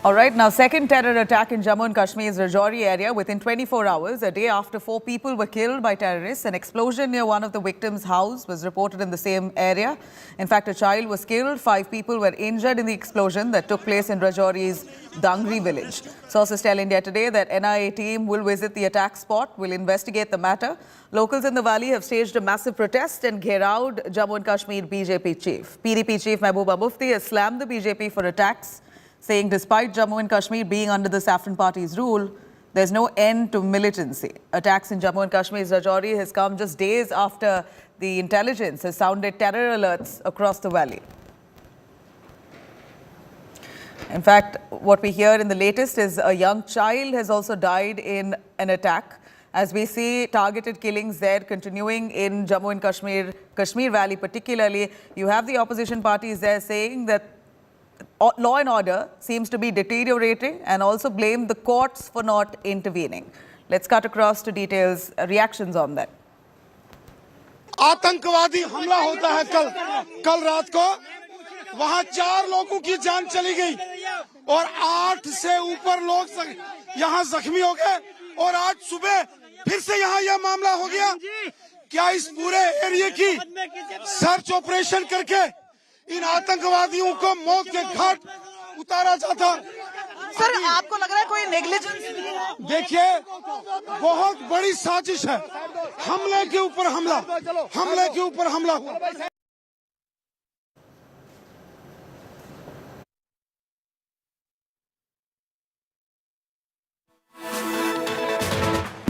All right, now second terror attack in Jammu and Kashmir's Rajouri area within 24 hours. A day after 4 people were killed by terrorists, an explosion near one of the victims' house was reported in the same area. In fact, a child was killed. 5 people were injured in the explosion that took place in Rajouri's Dangri village. Sources tell India Today that NIA team will visit the attack spot, will investigate the matter. Locals in the valley have staged a massive protest and gherawed Jammu and Kashmir BJP chief. PDP chief Mehbooba Mufti has slammed the BJP for attacks, saying despite Jammu and Kashmir being under the Saffron Party's rule, there's no end to militancy. Attacks in Jammu and Kashmir's Rajouri has come just days after the intelligence has sounded terror alerts across the valley. In fact, what we hear in the latest is a young child has also died in an attack. As we see targeted killings there continuing in Jammu and Kashmir Valley particularly, you have the opposition parties there saying that law and order seems to be deteriorating and also blame the courts for not intervening. Let's cut across to details, reactions on that. आतंकवादी हमला होता है कल रात को, वहां 4 लोगों की जान चली गई और 8 से ऊपर लोग यहां जख्मी हो गए और आज सुबह फिर से यहां यह मामला हो गया। क्या इस पूरे एरिया की सर्च ऑपरेशन करके इन आतंकवादियों को मौत के घाट उतारा जाता? सर आपको लग रहा है कोई नेग्लिजेंस भी है? देखिए बहुत बड़ी साजिश है, हमले के ऊपर हमला, हमले के ऊपर हमला हुआ।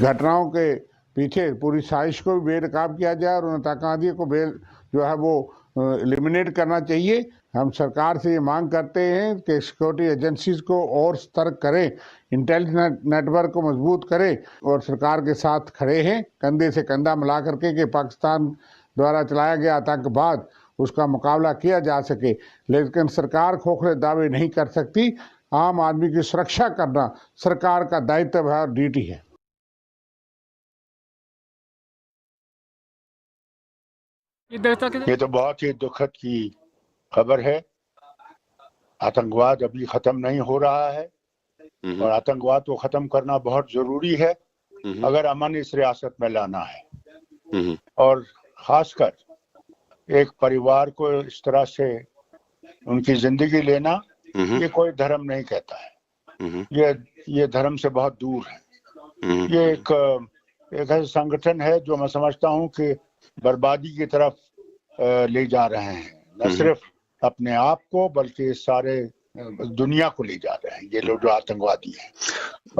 घटनाओं के पीछे पूरी साजिश को भी बेनकाब किया जाए और उन आतंकवादियों को जो है वो एलिमिनेट करना चाहिए। हम सरकार से ये मांग करते हैं कि सिक्योरिटी एजेंसीज को और सतर्क करें, इंटेलिजेंस नेटवर्क को मजबूत करें और सरकार के साथ खड़े हैं कंधे से कंधा मिला करके कि पाकिस्तान द्वारा चलाया गया आतंकवाद उसका मुकाबला किया जा सके। लेकिन सरकार खोखले दावे नहीं कर सकती। आम आदमी की सुरक्षा करना सरकार का दायित्व है और ड्यूटी है। ये तो बहुत ही दुखद की खबर है। आतंकवाद अभी खत्म नहीं हो रहा है और आतंकवाद को खत्म करना बहुत जरूरी है अगर अमन इस रियासत में लाना है। और खासकर एक परिवार को इस तरह से उनकी जिंदगी लेना, ये कोई धर्म नहीं कहता है, ये धर्म से बहुत दूर है। ये एक ऐसा संगठन है जो मैं समझता हूँ कि बर्बादी की तरफ ले जा रहे हैं, न सिर्फ अपने आप को बल्कि सारे दुनिया को ले जा रहे हैं ये लोग जो आतंकवादी हैं।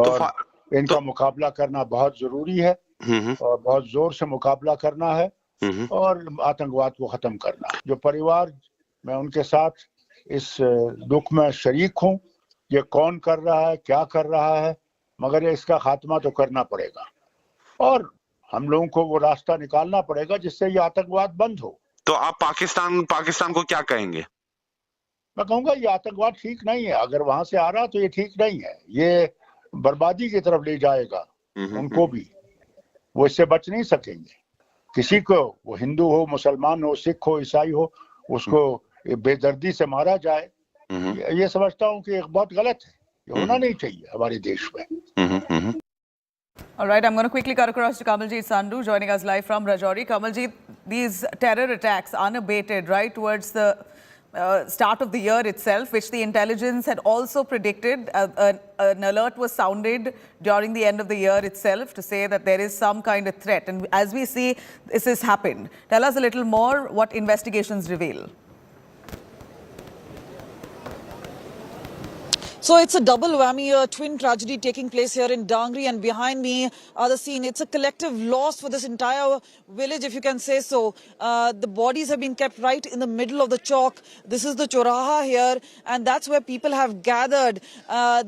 और इनका मुकाबला करना बहुत जरूरी है और बहुत जोर से मुकाबला करना है और आतंकवाद को खत्म करना। जो परिवार, मैं उनके साथ इस दुख में शरीक हूँ। ये कौन कर रहा है, क्या कर रहा है, मगर इसका खात्मा तो करना पड़ेगा और हम लोगों को वो रास्ता निकालना पड़ेगा जिससे ये आतंकवाद बंद हो। तो आप पाकिस्तान को क्या कहेंगे? मैं कहूंगा ये आतंकवाद ठीक नहीं है। अगर वहां से आ रहा तो ये ठीक नहीं है, ये बर्बादी की तरफ ले जाएगा उनको भी। वो इससे बच नहीं सकेंगे। किसी को, वो हिंदू हो, मुसलमान हो, सिख हो, ईसाई हो, उसको बेदर्दी से मारा जाए, ये समझता हूँ कि एक बहुत गलत है। ये होना नहीं चाहिए हमारे देश में। All right, I'm going to quickly cut across to Kamaljeet Sandhu, joining us live from Rajouri. Kamaljeet, these terror attacks unabated right towards the start of the year itself, which the intelligence had also predicted. An alert was sounded during the end of the year itself to say that there is some kind of threat. And as we see, this has happened. Tell us a little more what investigations reveal. So it's a double whammy, a twin tragedy taking place here in Dangri, and behind me are the scene. It's a collective loss for this entire village, if you can say so. The bodies have been kept right in the middle of the chalk. This is the Choraha here, and that's where people have gathered.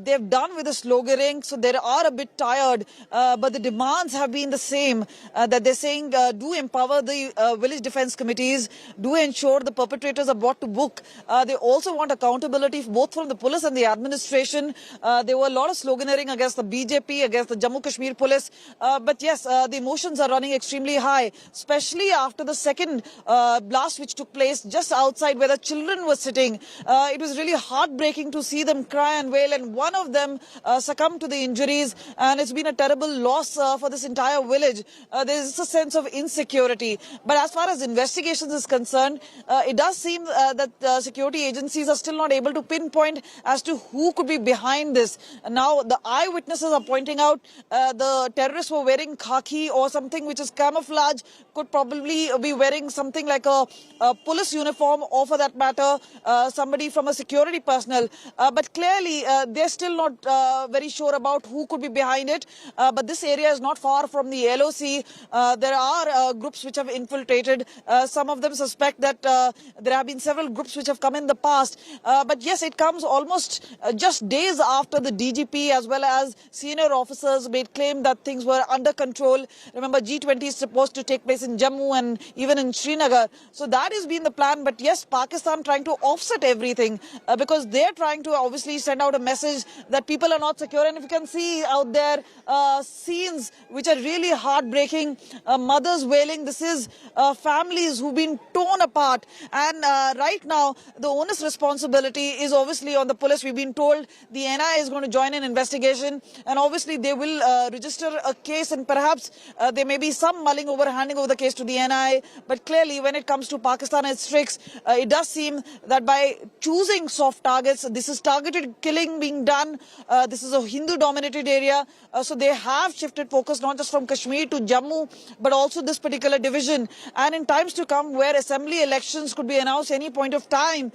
They've done with the sloganeering, so they are a bit tired, but the demands have been the same, that they're saying do empower the village defense committees, do ensure the perpetrators are brought to book. They also want accountability both from the police and the administration. There were a lot of sloganeering against the BJP, against the Jammu Kashmir police. But yes, the emotions are running extremely high, especially after the second blast which took place just outside where the children were sitting. It was really heartbreaking to see them cry and wail, and one of them succumbed to the injuries, and it's been a terrible loss for this entire village. There is a sense of insecurity. But as far as investigations is concerned, it does seem that security agencies are still not able to pinpoint as to who could be behind this. Now, the eyewitnesses are pointing out the terrorists were wearing khaki or something which is camouflage, could probably be wearing something like a police uniform, or for that matter, somebody from a security personnel. But clearly, they're still not very sure about who could be behind it. But this area is not far from the LOC. There are groups which have infiltrated. Some of them suspect that there have been several groups which have come in the past. But yes, it comes almost just days after the DGP as well as senior officers made claim that things were under control. Remember, G20 is supposed to take place in Jammu and even in Srinagar. So that has been the plan. But yes, Pakistan trying to offset everything because they're trying to obviously send out a message that people are not secure. And if you can see out there scenes which are really heartbreaking, mothers wailing. This is families who've been torn apart. And right now, the onus responsibility is obviously on the police. We've been told told the NIA is going to join an investigation, and obviously they will register a case, and perhaps there may be some mulling over, handing over the case to the NIA. But clearly, when it comes to Pakistan and its tricks, it does seem that by choosing soft targets, this is targeted killing being done. This is a Hindu-dominated area, so they have shifted focus not just from Kashmir to Jammu, but also this particular division. And in times to come, where assembly elections could be announced any point of time,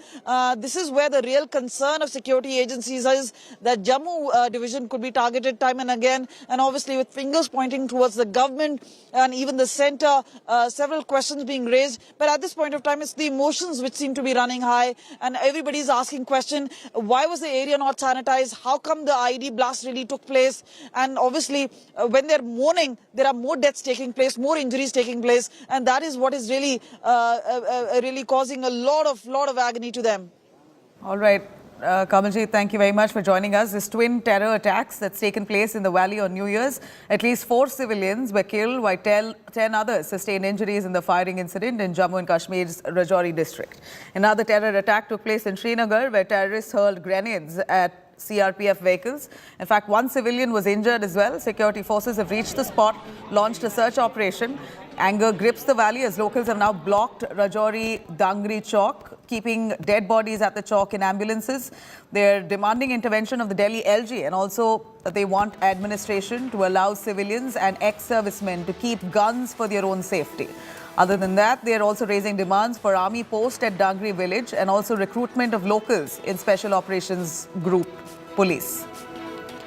this is where the real concern of security agencies is, that Jammu division could be targeted time and again, and obviously with fingers pointing towards the government and even the centre, several questions being raised. But at this point of time, it's the emotions which seem to be running high, and everybody's asking question, why was the area not sanitized? How come the IED blast really took place? And obviously, when they're mourning, there are more deaths taking place, more injuries taking place, and that is what is really really causing a lot of agony to them. All right. Kamalji, thank you very much for joining us. This twin terror attacks that's taken place in the valley on New Year's. At least 4 civilians were killed while 10 others sustained injuries in the firing incident in Jammu and Kashmir's Rajouri district. Another terror attack took place in Srinagar, where terrorists hurled grenades at CRPF vehicles. In fact, 1 civilian was injured as well. Security forces have reached the spot, launched a search operation. Anger grips the valley as locals have now blocked Rajouri Dangri Chowk, keeping dead bodies at the chowk in ambulances. They're demanding intervention of the Delhi LG, and also they want administration to allow civilians and ex-servicemen to keep guns for their own safety. Other than that, they are also raising demands for army post at Dangri village and also recruitment of locals in Special Operations Group Police.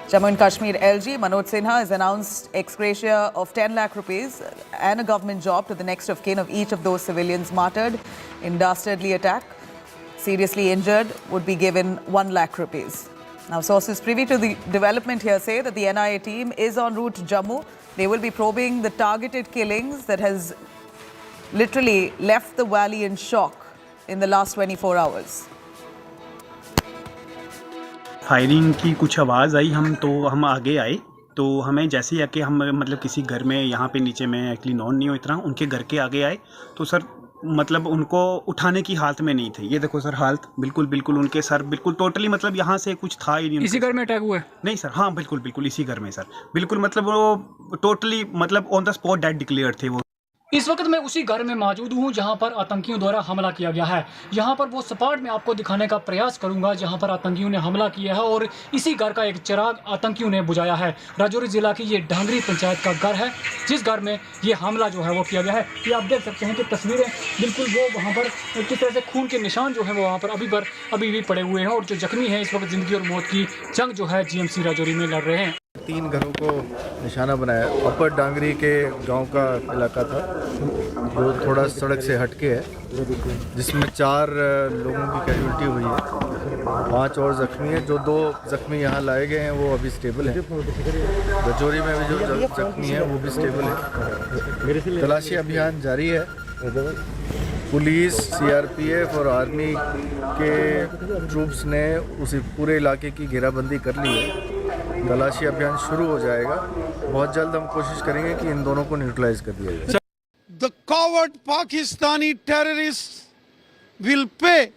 Jammu and Kashmir LG Manoj Sinha has announced ex gratia of 10 lakh rupees and a government job to the next of kin of each of those civilians martyred in dastardly attack. Seriously injured would be given 1 lakh rupees. Now, sources privy to the development here say that the NIA team is en route to Jammu. They will be probing the targeted killings that has literally left the valley in shock in the last 24 hours. Firing की कुछ आवाज़ आई, हम आगे आए तो हमें जैसे ही आके हम मतलब किसी घर में यहाँ पे नीचे में एक्चुअली नॉन नहीं हो इतना, उनके घर के आगे आए तो सर मतलब उनको उठाने की हालत में नहीं थे। ये देखो सर हालत बिल्कुल उनके सर बिल्कुल टोटली मतलब यहाँ से कुछ था ही नहीं। इसी घर में अटैक हुआ है? नहीं सर, हाँ बिल्कुल इसी घर में सर, बिल्कुल मतलब वो टोटली मतलब on the spot dead declare थे वो। इस वक्त मैं उसी घर में मौजूद हूं जहां पर आतंकियों द्वारा हमला किया गया है। यहां पर वो स्पॉट में आपको दिखाने का प्रयास करूंगा जहां पर आतंकियों ने हमला किया है, और इसी घर का एक चिराग आतंकियों ने बुझाया है। राजौरी जिला की ये डांगरी पंचायत का घर है जिस घर में ये हमला जो है वो किया गया है। ये आप देख सकते हैं कि तस्वीरें बिल्कुल वो वहाँ पर किस तरह से खून के निशान जो है वो वहाँ पर अभी भी पड़े हुए हैं, और जो जख्मी है इस वक्त जिंदगी और मौत की जंग जो है GMC राजौरी में लड़ रहे हैं। 3 घरों को निशाना बनाया। अपर डांगरी के गांव का इलाका था जो थोड़ा सड़क से हटके है, जिसमें 4 लोगों की कैजुअल्टी हुई है, 5 और ज़ख्मी हैं। जो 2 ज़ख्मी यहाँ लाए गए हैं वो अभी स्टेबल हैं। रजौरी में भी जो ज़ख्मी हैं वो भी स्टेबल है। तलाशी अभियान जारी है। पुलिस, CRPF और आर्मी के ट्रूप्स ने उसी पूरे इलाके की घेराबंदी कर ली है। तलाशी अभियान शुरू हो जाएगा। बहुत जल्द हम कोशिश करेंगे कि इन दोनों को न्यूट्रलाइज कर दिया जाए। The coward Pakistani terrorists will pay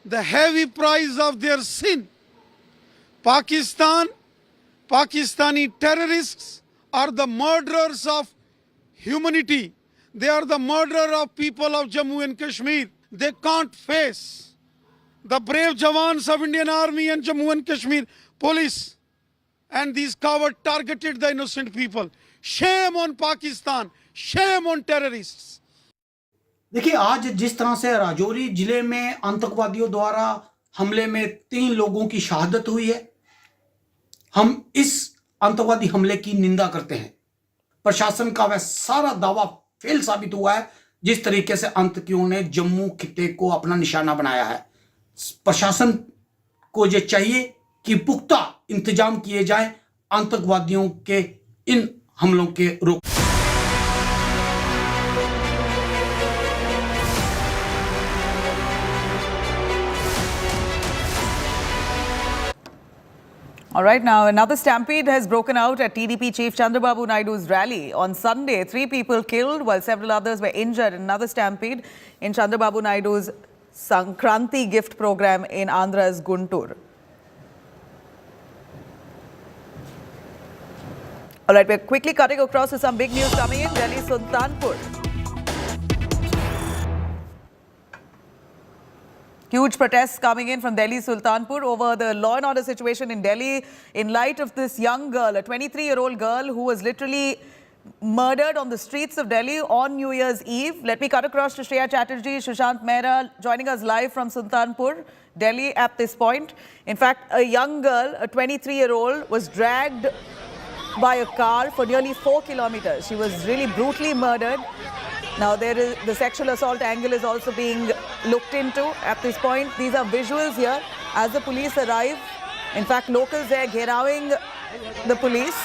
the heavy price of their sin. Pakistani terrorists are the murderers of humanity. They are the murderer of people of Jammu and Kashmir. They can't face the brave jawans of Indian Army and Jammu and Kashmir police. And these cowards targeted the innocent people. Shame on Pakistan. Shame on terrorists. देखिए, आज जिस तरह से राजौरी जिले में आतंकवादियों द्वारा हमले में 3 लोगों की शहादत हुई है, हम इस आतंकवादी हमले की निंदा करते हैं। प्रशासन का वह सारा दावा फेल साबित हुआ है जिस तरीके से आतंकियों ने जम्मू खित्ते को अपना निशाना बनाया है। प्रशासन को ये चाहिए कि पुख्ता इंतजाम किए जाएं आतंकवादियों के इन हमलों के रोक। All right, now another stampede has broken out at TDP Chief Chandrababu Naidu's rally. On Sunday, 3 people killed while several others were injured in another stampede in Chandrababu Naidu's Sankranti gift program in Andhra's Guntur. All right, we're quickly cutting across to some big news coming in. Delhi Sultanpur. Huge protests coming in from Delhi Sultanpur over the law and order situation in Delhi in light of this young girl, a 23-year-old girl who was literally murdered on the streets of Delhi on New Year's Eve. Let me cut across to Shreya Chatterjee, Sushant Mehra, joining us live from Sultanpur, Delhi at this point. In fact, a young girl, a 23-year-old, was dragged by a car for nearly 4 kilometers. She was really brutally murdered. Now, the sexual assault angle is also being looked into at this point. These are visuals here as the police arrive. In fact, locals there gherawing the police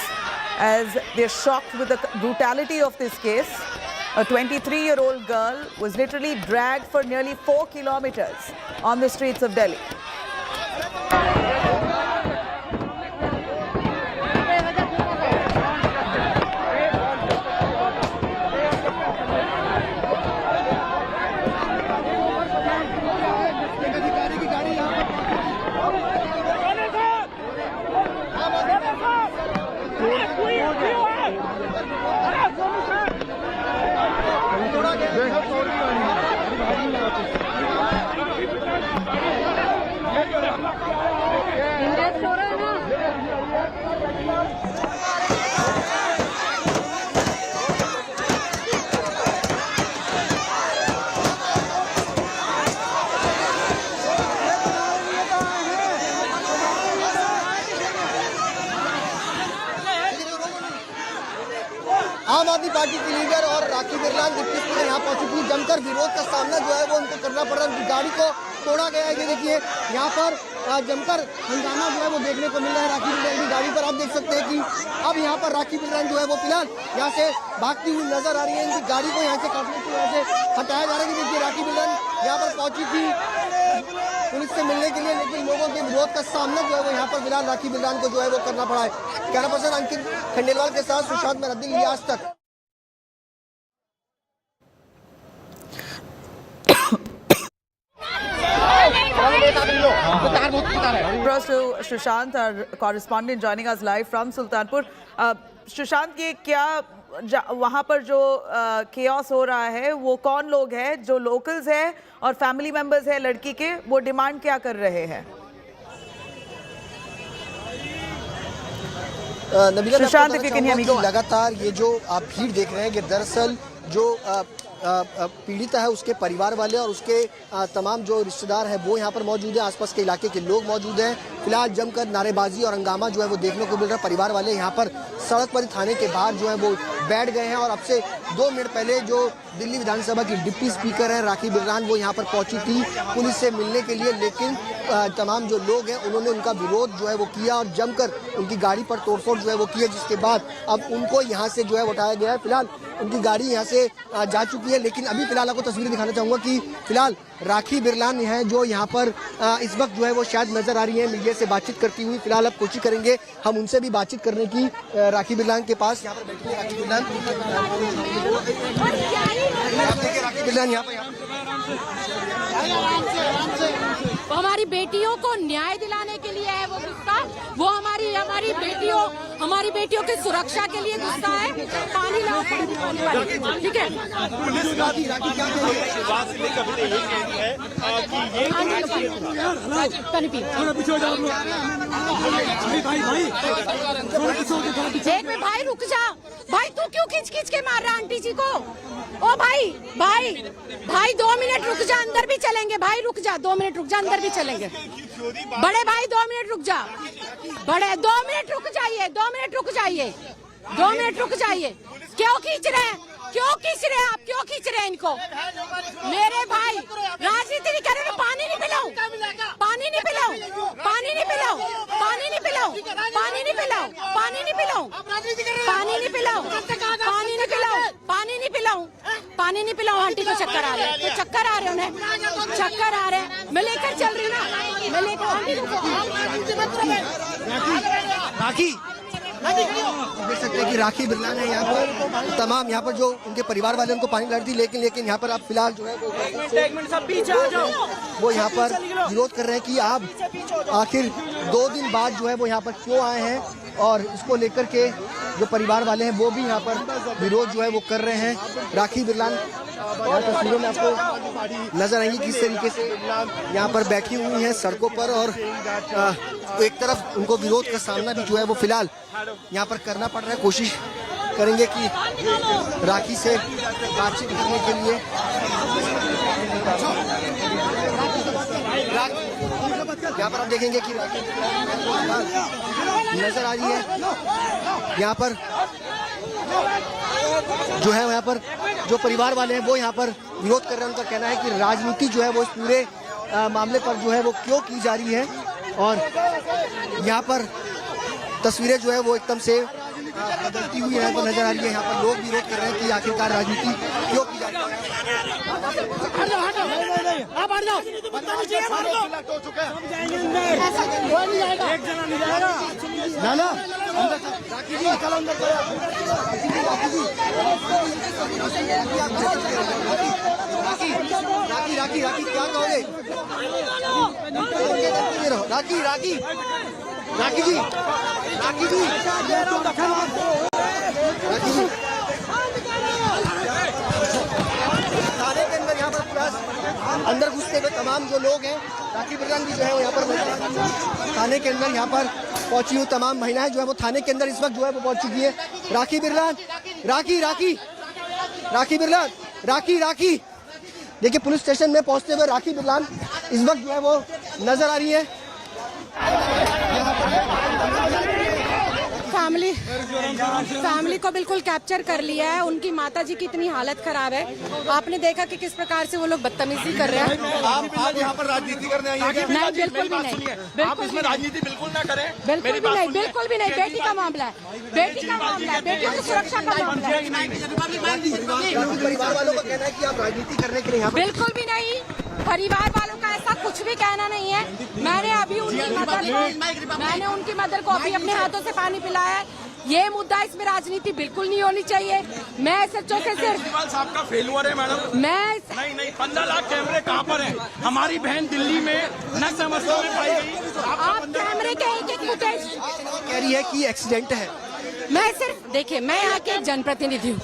as they're shocked with the brutality of this case. A 23-year-old girl was literally dragged for nearly 4 kilometers on the streets of Delhi. आम आदमी party की leader और राखी Birla deputy speaker यहाँ पहुंची थी। जमकर विरोध का सामना जो है वो उनको करना पड़ रहा है। उनकी गाड़ी को तोड़ा गया है। ये देखिए यहाँ पर जमकर हंगामा जो है वो देखने को मिल रहा है राखी बिरला की गाड़ी पर। आप देख सकते हैं कि अब यहाँ पर राखी बिरला जो है वो फिलहाल यहाँ से भागती हुई नजर आ रही है। इनकी गाड़ी को यहाँ से काटने की वजह से हटाया जा रहा है। देखिए राखी बिरला यहाँ पर पहुंची थी पुलिस से मिलने के लिए, लेकिन लोगों के विरोध का सामना जो है वो यहाँ पर फिलहाल राखी बिरला को जो है वो करना पड़ा है। कैमरा पर्सन अंकित खंडेलवाल के साथ सुशांत मेहरा, दिल्ली, आज तक। Across to Sushant, our correspondent, joining us live from Sultanpur. Sushant, ये क्या वहाँ पर जो केओस हो रहा है वो कौन लोग हैं जो लोकल्स हैं और फैमिली मेंबर्स हैं लड़की के, वो डिमांड क्या कर रहे हैं? सुशांत, लगातार ये जो आप भीड़ देख रहे हैं कि दरअसल जो पीड़िता है उसके परिवार वाले और उसके तमाम जो रिश्तेदार हैं वो यहाँ पर मौजूद हैं। आसपास के इलाके के लोग मौजूद हैं। फिलहाल जमकर नारेबाजी और हंगामा जो है वो देखने को मिल रहा है। परिवार वाले यहाँ पर सड़क पर थाने के बाहर जो है वो बैठ गए हैं और अब से 2 मिनट पहले जो दिल्ली विधानसभा की डिप्टी स्पीकर हैं राखी बिरलान, वो यहाँ पर पहुंची थी पुलिस से मिलने के लिए, लेकिन तमाम जो लोग हैं उन्होंने उनका विरोध जो है वो किया और जमकर उनकी गाड़ी पर तोड़फोड़ जो है वो किया, जिसके बाद अब उनको यहाँ से जो है उठाया गया है। फिलहाल उनकी गाड़ी यहाँ से जा चुकी है, लेकिन अभी फिलहाल आपको तस्वीरें दिखाना चाहूँगा कि फिलहाल राखी बिरलान है जो यहाँ पर इस वक्त जो है वो शायद नजर आ रही है मीडिया से बातचीत करती हुई। फिलहाल अब कोशिश करेंगे हम उनसे भी बातचीत करने की राखी बिरलान के पास। यहाँ पर बैठी राखी बिरलान, राखी बिरलान यहाँ पर हमारी बेटियों को न्याय दिलाने के लिए है वो गुस्सा, वो हमारी बेटियों की सुरक्षा के लिए गुस्सा है। पानी लाओ, ठीक है। एक में भाई रुक जा, भाई तू क्यों खींच के मार रहा आंटी जी को? ओ भाई 2 मिनट रुक जा, अंदर भी चलेंगे। भाई रुक जा, 2 मिनट रुक जा, अंदर भी चलेंगे। बड़े भाई 2 मिनट रुक जा, बड़े 2 मिनट रुक जाइए, 2 मिनट रुक जाइए, 2 मिनट रुक जाइए। क्यों खींच रहे हैं? क्यों खींच रहे हैं आप? क्यों खींच रहे हैं इनको? मेरे भाई राजनीति नहीं करेंगे। पानी नहीं पिलाऊं, पानी नहीं पिलाऊं, पानी नहीं पिलाऊं, पानी नहीं पिलाऊं, पानी नहीं पिलाऊं, पानी नहीं पिलाऊं, पानी नहीं पिलाऊं, पानी नहीं पिलाऊं, पानी नहीं पिलाऊं, पानी नहीं पिलाऊं। आंटी को चक्कर आ रहे हैं, तो चक्कर आ रहे हैं उन्हें, चक्कर आ रहे हैं। मैं लेकर चल रही हूँ ना, मैं लेकर राखी देख सकते हैं कि राखी बिरला ने यहाँ पर तमाम यहाँ पर जो उनके परिवार वाले उनको पानी लड़ दी, लेकिन यहाँ पर आप फिलहाल जो है वो यहाँ पर विरोध कर रहे हैं कि आप आखिर 2 दिन बाद जो है वो यहाँ पर क्यों आए हैं और इसको लेकर के जो परिवार वाले हैं वो भी यहाँ पर विरोध जो है वो कर रहे हैं। राखी बिरलान यहाँ तस्वीरों में आपको नजर आएंगी किस तरीके से यहाँ पर बैठी हुई हैं सड़कों पर, और एक तरफ उनको विरोध का सामना भी जो है वो फिलहाल यहाँ पर करना पड़ रहा है। कोशिश करेंगे कि राखी से बातचीत करने के लिए यहाँ पर आप देखेंगे कि राखी नजर आ रही है। यहाँ पर जो है यहाँ पर जो परिवार वाले हैं वो यहाँ पर विरोध कर रहे हैं। उनका कहना है कि राजनीति जो है वो इस पूरे मामले पर जो है वो क्यों की जा रही है, और यहाँ पर तस्वीरें जो है वो एकदम से बदलती हुई यहाँ पर नजर आ रही है। यहाँ पर लोग विरोध कर रहे हैं कि आखिरकार राजनीति क्यों की जा रही है। राखी राखी क्या कहोगे? राखी राखी राखी जी, राखी जी, राखी जी, थाने के अंदर यहाँ पर अंदर घुसते हुए तमाम जो लोग हैं, राखी बिरलान भी जो है वो यहाँ पर थाने के अंदर यहाँ पर पहुंची हुई तमाम महिलाएं जो है वो थाने के अंदर इस वक्त जो है वो पहुंच चुकी है। राखी बिरलान, राखी राखी राखी बिरलान, राखी राखी देखिए पुलिस स्टेशन में पहुंचते हुए राखी बिरलान इस वक्त जो है वो नजर आ रही है। फैमिली को बिल्कुल कैप्चर कर लिया है। उनकी माता जी की इतनी हालत खराब है, आपने देखा कि किस प्रकार से वो लोग बदतमीजी कर रहे हैं। आप यहाँ पर राजनीति करने आई हैं? नहीं, बिल्कुल भी नहीं, आप इसमें राजनीति बिल्कुल ना करें। बिल्कुल भी नहीं, बिल्कुल भी नहीं। बेटी का मामला है, बेटी का मामला है, बेटी की सुरक्षा का मामला है। परिवार वालों का कहना है कि आप राजनीति करने के लिए यहाँ बिल्कुल भी नहीं, परिवार वालों का ऐसा कुछ भी कहना नहीं है। मैंने उनकी मदर को अभी अपने हाथों से पानी पिलाया है। ये मुद्दा, इसमें राजनीति बिल्कुल नहीं होनी चाहिए। मैं सच्चों से सिर्फ साहब का फेलुअर है मैडम। मैं नहीं 15 लाख कैमरे कहाँ पर हैं? हमारी बहन दिल्ली में न समस्या में पाई गई। आप कैमरे के एक फुटेज कह रही है कि एक्सीडेंट है। मैं सिर्फ देखिए, मैं यहाँ के जनप्रतिनिधि हूँ।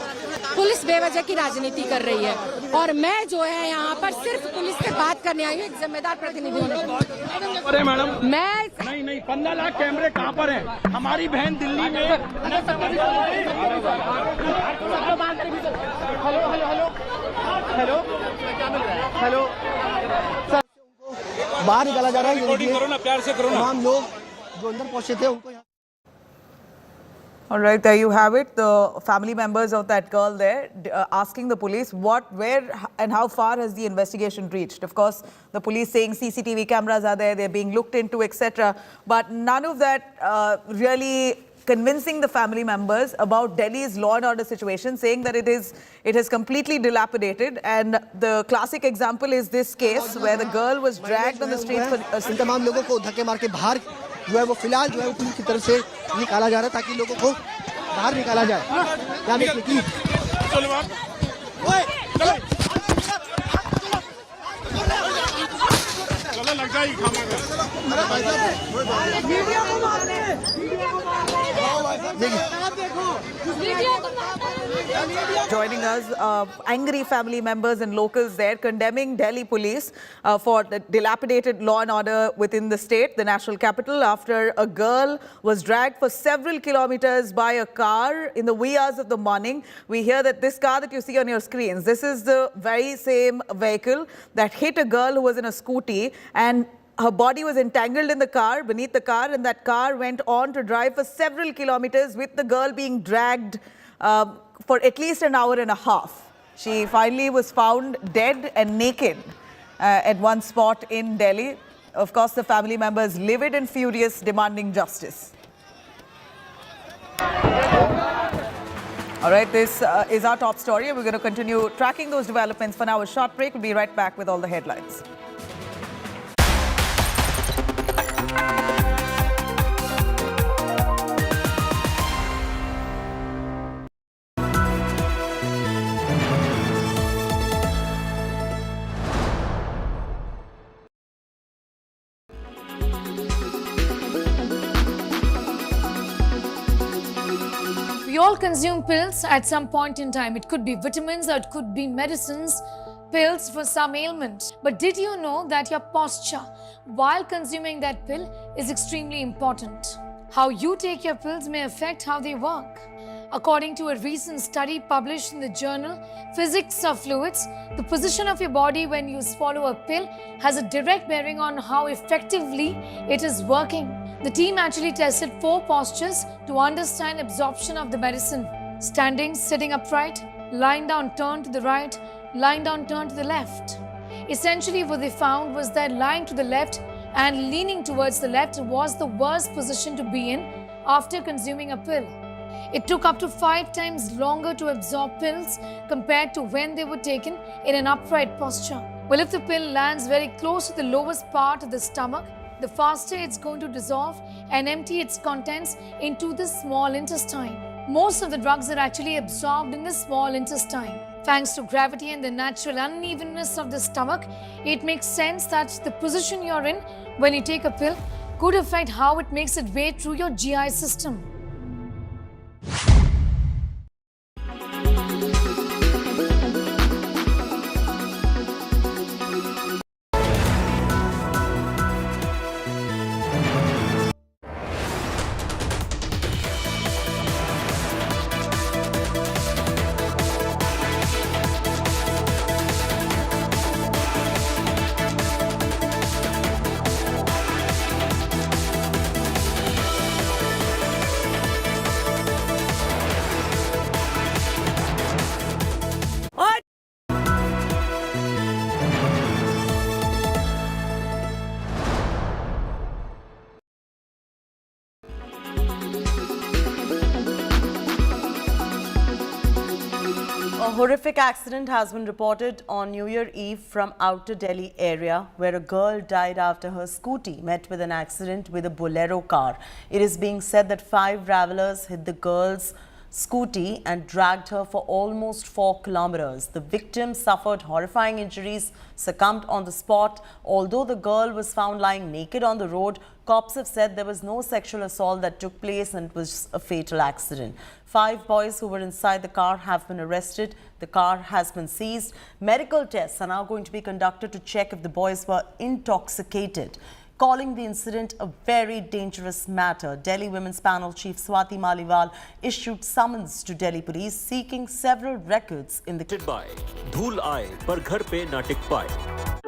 पुलिस बेवजह की राजनीति कर रही है और मैं जो है यहाँ पर सिर्फ पुलिस से बात करने आई हूँ, एक जिम्मेदार प्रतिनिधि होने अरे मैडम, मैं नहीं 15 लाख कैमरे कहाँ पर हैं? हमारी बहन दिल्ली में हेलो हेलो सर, बाहर निकाला जा रहा है। करो ना, प्यार से करो ना। तमाम लोग जो अंदर पहुंचे थे उनको All right, there you have it. The family members of that girl there asking the police what, where and how far has the investigation reached. Of course, the police saying CCTV cameras are there, they're being looked into, etc. But none of that really convincing the family members about Delhi's law and order situation, saying that it has completely dilapidated. And the classic example is this case where the girl was dragged on the streets for... तमाम लोगों को धक्के मार के बाहर जो है वो फिलहाल जो है पुलिस की तरफ से निकाला जा रहा है ताकि लोगों को बाहर निकाला जाए। क्या देखिए कि चलो लग जाएगी Joining us, angry family members and locals there condemning Delhi police for the dilapidated law and order within the state, the national capital, after a girl was dragged for several kilometers by a car in the wee hours of the morning. We hear that this car that you see on your screens, this is the very same vehicle that hit a girl who was in a scooty, and her body was entangled in the car, beneath the car, and that car went on to drive for several kilometers with the girl being dragged for at least an hour and a half. She finally was found dead and naked at one spot in Delhi. Of course, the family members livid and furious, demanding justice. All right, this is our top story. We're going to continue tracking those developments. For now, a short break. We'll be right back with all the headlines. We all consume pills at some point in time. It could be vitamins or it could be medicines, pills for some ailment. But did you know that your posture while consuming that pill is extremely important? How you take your pills may affect how they work. According to a recent study published in the journal Physics of Fluids, the position of your body when you swallow a pill has a direct bearing on how effectively it is working. The team actually tested 4 postures to understand absorption of the medicine: standing, sitting upright, lying down, turn to the right, lying down, turn to the left. Essentially, what they found was that lying to the left and leaning towards the left was the worst position to be in after consuming a pill. It took up to 5 times longer to absorb pills compared to when they were taken in an upright posture. Well, if the pill lands very close to the lowest part of the stomach, the faster it's going to dissolve and empty its contents into the small intestine. Most of the drugs are actually absorbed in the small intestine. Thanks to gravity and the natural unevenness of the stomach, it makes sense that the position you're in when you take a pill could affect how it makes its way through your GI system. A horrific accident has been reported on New Year Eve from outer Delhi area, where a girl died after her scooty met with an accident with a Bolero car. It is being said that 5 travelers hit the girl's scooty and dragged her for almost 4 kilometers. The victim suffered horrifying injuries, succumbed on the spot. Although the girl was found lying naked on the road, cops have said there was no sexual assault that took place and it was a fatal accident. 5 boys who were inside the car have been arrested. The car has been seized. Medical tests are now going to be conducted to check if the boys were intoxicated. Calling the incident a very dangerous matter, Delhi Women's Panel Chief Swati Maliwal issued summons to Delhi police seeking several records in the by धूल आए पर घर पे ना टिक पाए.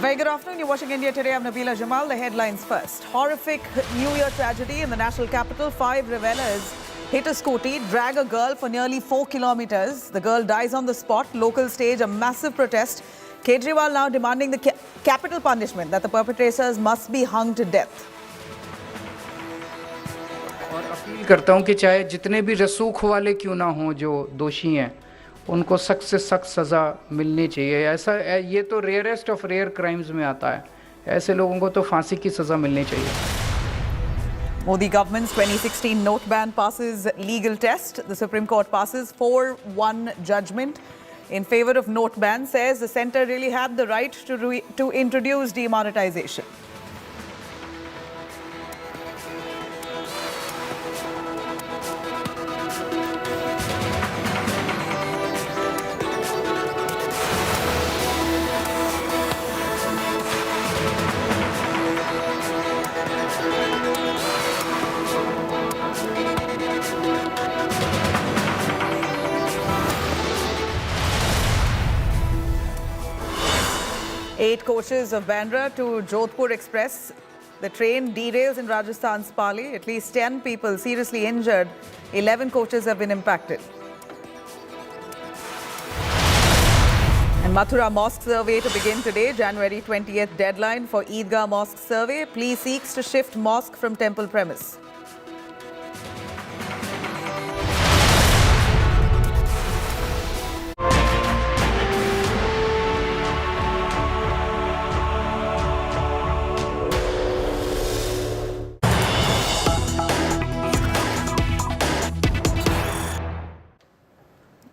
Very good afternoon. You're watching India Today. I'm Nabila Jamal. The headlines first. Horrific New Year tragedy in the national capital. 5 revelers hit a scooty, drag a girl for nearly 4 kilometers. The girl dies on the spot. Locals stage a massive protest. Kejriwal now demanding the capital punishment, that the perpetrators must be hung to death. और appeal करता हूं कि चाहे जितने भी रसूख वाले क्यों ना हों जो दोषी हैं, उनको सख्त से सख्त सज़ा मिलनी चाहिए. ऐसा ये तो रेयरेस्ट ऑफ रेयर क्राइम्स में आता है. ऐसे लोगों को तो फांसी की सज़ा मिलनी चाहिए. Modi government's 2016 note ban passes legal test. The Supreme Court passes 4-1 judgment in favor of note ban, says the centre really had the right to introduce demonetization. Eight coaches of Bandra to Jodhpur Express. The train derails in Rajasthan's Pali. At least 10 people seriously injured. 11 coaches have been impacted. And Mathura Mosque survey to begin today. January 20th deadline for Eidgah Mosque survey. Plea seeks to shift mosque from temple premise.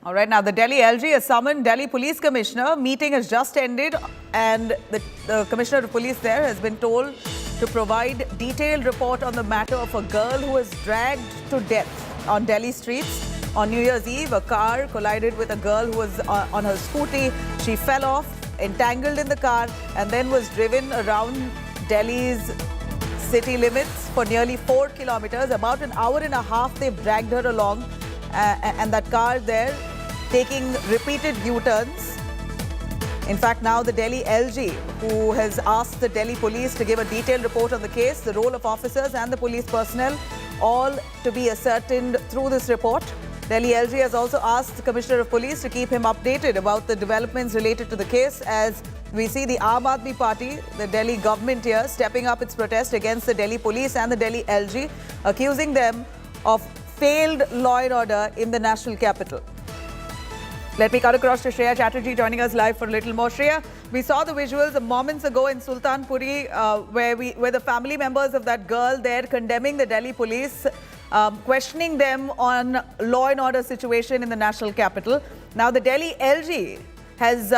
All right, now the Delhi LG has summoned Delhi Police Commissioner. Meeting has just ended and the Commissioner of Police there has been told to provide detailed report on the matter of a girl who was dragged to death on Delhi streets. On New Year's Eve, a car collided with a girl who was on her scooty. She fell off, entangled in the car and then was driven around Delhi's city limits for nearly 4 kilometers. About an hour and a half they've dragged her along and that car there taking repeated U-turns. In fact, now the Delhi LG, who has asked the Delhi police to give a detailed report on the case, the role of officers and the police personnel, all to be ascertained through this report. Delhi LG has also asked the Commissioner of Police to keep him updated about the developments related to the case, as we see the Aam Aadmi Party, the Delhi government here, stepping up its protest against the Delhi police and the Delhi LG, accusing them of failed law and order in the national capital. Let me cut across to Shreya Chatterjee joining us live for a little more. Shreya, we saw the visuals moments ago in Sultanpuri where the family members of that girl there condemning the Delhi police, questioning them on law and order situation in the national capital. Now the Delhi LG has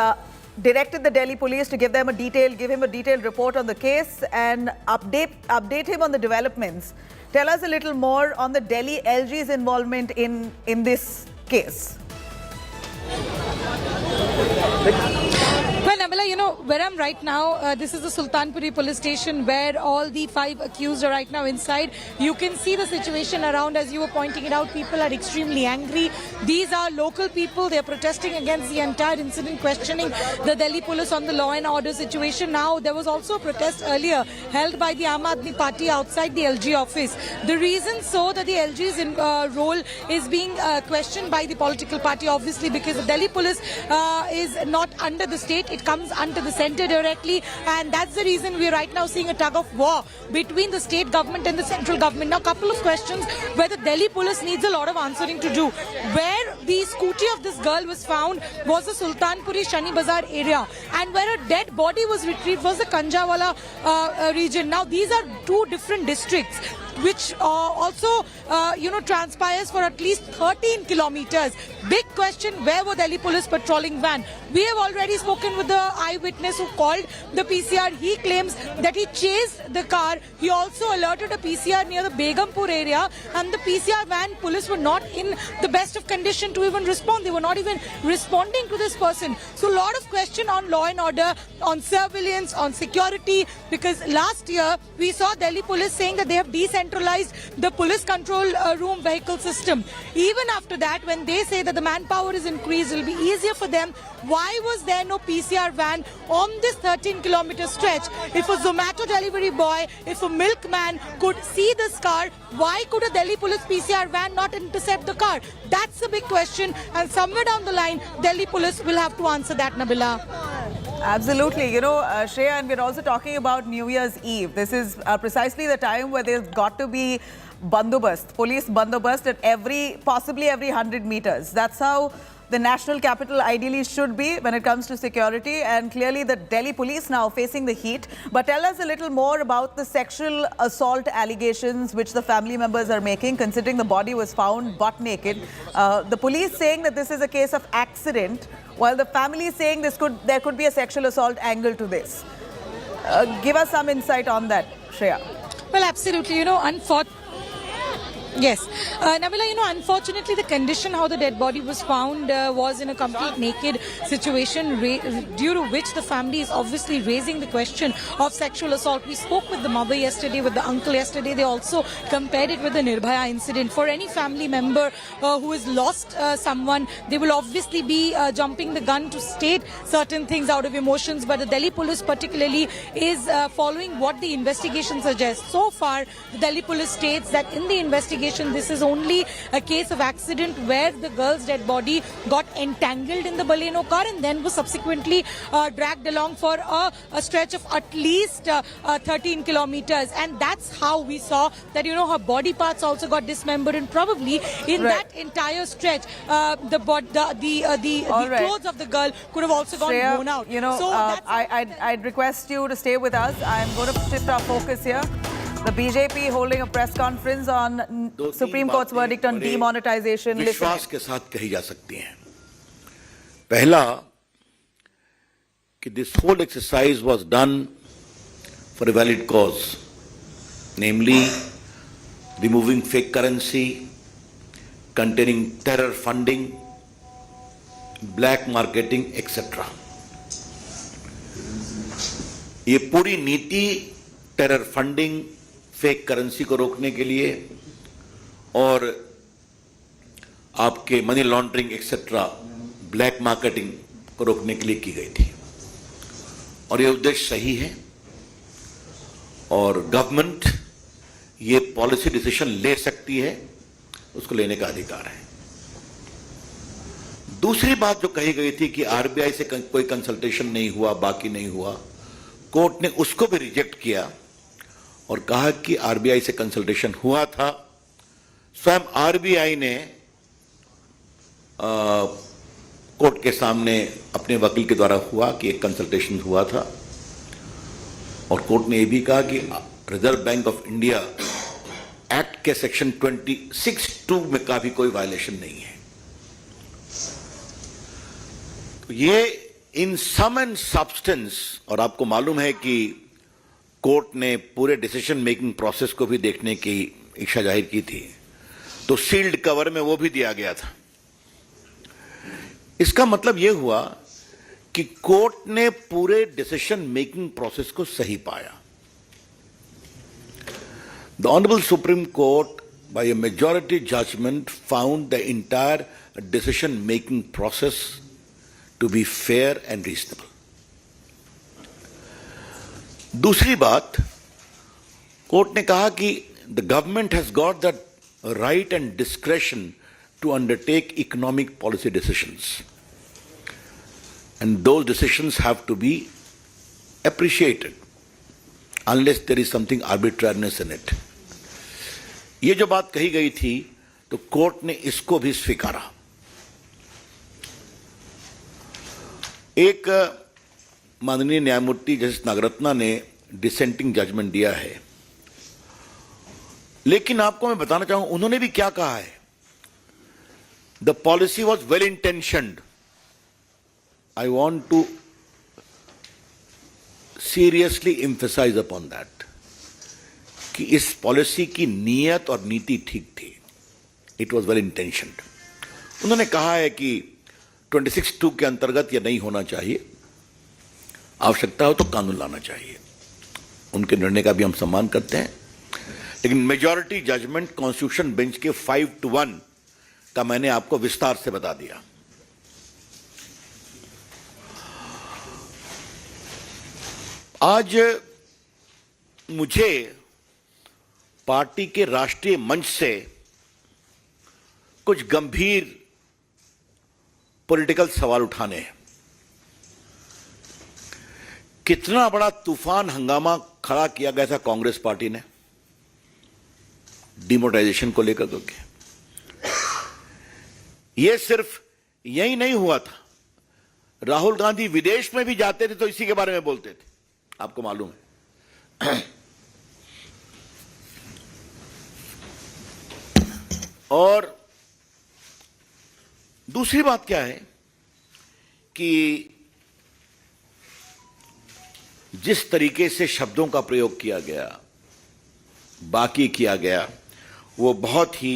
directed the Delhi police to give him a detailed report on the case and update him on the developments. Tell us a little more on the Delhi LG's involvement in this case. Well, Nabila, you know, where I'm right now, this is the Sultanpuri police station where all the 5 accused are right now inside. You can see the situation around, as you were pointing it out. People are extremely angry. These are local people. They're protesting against the entire incident, questioning the Delhi police on the law and order situation. Now, there was also a protest earlier held by the Aam Aadmi Party outside the LG office. The reason so that the LG's role is being questioned by the political party, obviously, because the Delhi police is not under the state. It comes under the centre directly, and that's the reason we're right now seeing a tug of war between the state government and the central government. Now, a couple of questions where the Delhi police needs a lot of answering to do. Where the scooty of this girl was found was the Sultanpuri Shani Bazar area, and where a dead body was retrieved was the Kanjawala region. Now, these are 2 different districts, which also, transpires for at least 13 kilometers. Big question, where were Delhi police patrolling van? We have already spoken with the eyewitness who called the PCR. He claims that he chased the car. He also alerted a PCR near the Begumpur area, and the PCR van police were not in the best of condition to even respond. They were not even responding to this person. So a lot of question on law and order, on surveillance, on security, because last year we saw Delhi police saying that they have decentralized the police control room vehicle system. Even after that, when they say that the manpower is increased, it will be easier for them. Why was there no PCR van on this 13-kilometer stretch? If a Zomato delivery boy, if a milkman could see this car, why could a Delhi police PCR van not intercept the car? That's a big question, and somewhere down the line, Delhi police will have to answer that, Nabila. Absolutely. Shreya, and we're also talking about New Year's Eve. This is precisely the time where there's got to be bandobast, police bandobast at possibly every 100 meters. That's how the national capital ideally should be when it comes to security, and clearly the Delhi police now facing the heat. But tell us a little more about the sexual assault allegations which the family members are making, considering the body was found butt naked. The police saying that this is a case of accident, while the family is saying there could be a sexual assault angle to this. Give us some insight on that, Shreya. Well, absolutely. Yes. Nabila, unfortunately, the condition how the dead body was found was in a complete naked situation, due to which the family is obviously raising the question of sexual assault. We spoke with the mother yesterday, with the uncle yesterday. They also compared it with the Nirbhaya incident. For any family member who has lost someone, they will obviously be jumping the gun to state certain things out of emotions. But the Delhi police particularly is following what the investigation suggests. So far, the Delhi police states that in the investigation, this is only a case of accident where the girl's dead body got entangled in the Baleno car and then was subsequently dragged along for a stretch of at least 13 kilometers. And that's how we saw that, her body parts also got dismembered, and probably in that entire stretch, the clothes of the girl could have also gone blown out. I'd request you to stay with us. I'm going to shift our focus here. The BJP holding a press conference on Supreme Court's verdict on demonetization. विश्वास के साथ कही जा सकती हैं. पहला कि this whole exercise was done for a valid cause, namely removing fake currency, containing terror funding, black marketing, etc. ये पूरी नीति टेरर फंडिंग, फेक करेंसी को रोकने के लिए और आपके money laundering etcetera, black marketing को रोकने के लिए की गई थी. और ये उद्देश्य सही है और गवर्नमेंट ये पॉलिसी डिसीजन ले सकती है, उसको लेने का अधिकार है. दूसरी बात जो कही गई थी कि आरबीआई से कोई कंसल्टेशन नहीं हुआ, बाकी नहीं हुआ, कोर्ट ने उसको भी रिजेक्ट किया और कहा कि आरबीआई से कंसल्टेशन हुआ था. स्वयं आरबीआई ने कोर्ट के सामने अपने वकील के द्वारा हुआ कि एक कंसल्टेशन हुआ था और कोर्ट ने यह भी कहा कि reserve bank of India act के सेक्शन 26(2) में का भी कोई वायलेशन नहीं है. तो ये इन सम एंड सब्सटेंस, और आपको मालूम है कि कोर्ट ने पूरे डिसीजन मेकिंग प्रोसेस को भी देखने की इच्छा जाहिर की थी, तो सील्ड कवर में वो भी दिया गया था. इसका मतलब यह हुआ कि कोर्ट ने पूरे डिसीजन मेकिंग प्रोसेस को सही पाया. The honourable supreme court by a majority judgement found the entire decision making process to be fair and reasonable. दूसरी बात, कोर्ट ने कहा कि the government has got the right and discretion to undertake economic policy decisions and those decisions have to be appreciated unless there is something arbitrariness in it. ये जो बात कही गई थी, तो कोर्ट ने इसको भी स्वीकारा. एक माननीय न्यायमूर्ति जस्टिस नागरत्ना ने डिसेंटिंग जजमेंट दिया है, लेकिन आपको मैं बताना चाहूं उन्होंने भी क्या कहा है. The policy was well intentioned. I want to seriously emphasise upon that कि इस पॉलिसी की नीयत और नीति ठीक थी. It was well intentioned. उन्होंने कहा है कि 26(2) के अंतर्गत यह नहीं होना चाहिए, आवश्यकता हो तो कानून लाना चाहिए. उनके निर्णय का भी हम सम्मान करते हैं, लेकिन मेजॉरिटी जजमेंट कॉन्स्टिट्यूशन बेंच के 5-1 का मैंने आपको विस्तार से बता दिया. आज मुझे पार्टी के राष्ट्रीय मंच से कुछ गंभीर पॉलिटिकल सवाल उठाने हैं. कितना बड़ा तूफान हंगामा खड़ा किया गया था कांग्रेस पार्टी ने डिमोनेटाइजेशन को लेकर के. यह सिर्फ यही नहीं हुआ था, राहुल गांधी विदेश में भी जाते थे तो इसी के बारे में बोलते थे, आपको मालूम है। और दूसरी बात क्या है कि जिस तरीके से शब्दों का प्रयोग किया गया, बाकी किया गया, वो बहुत ही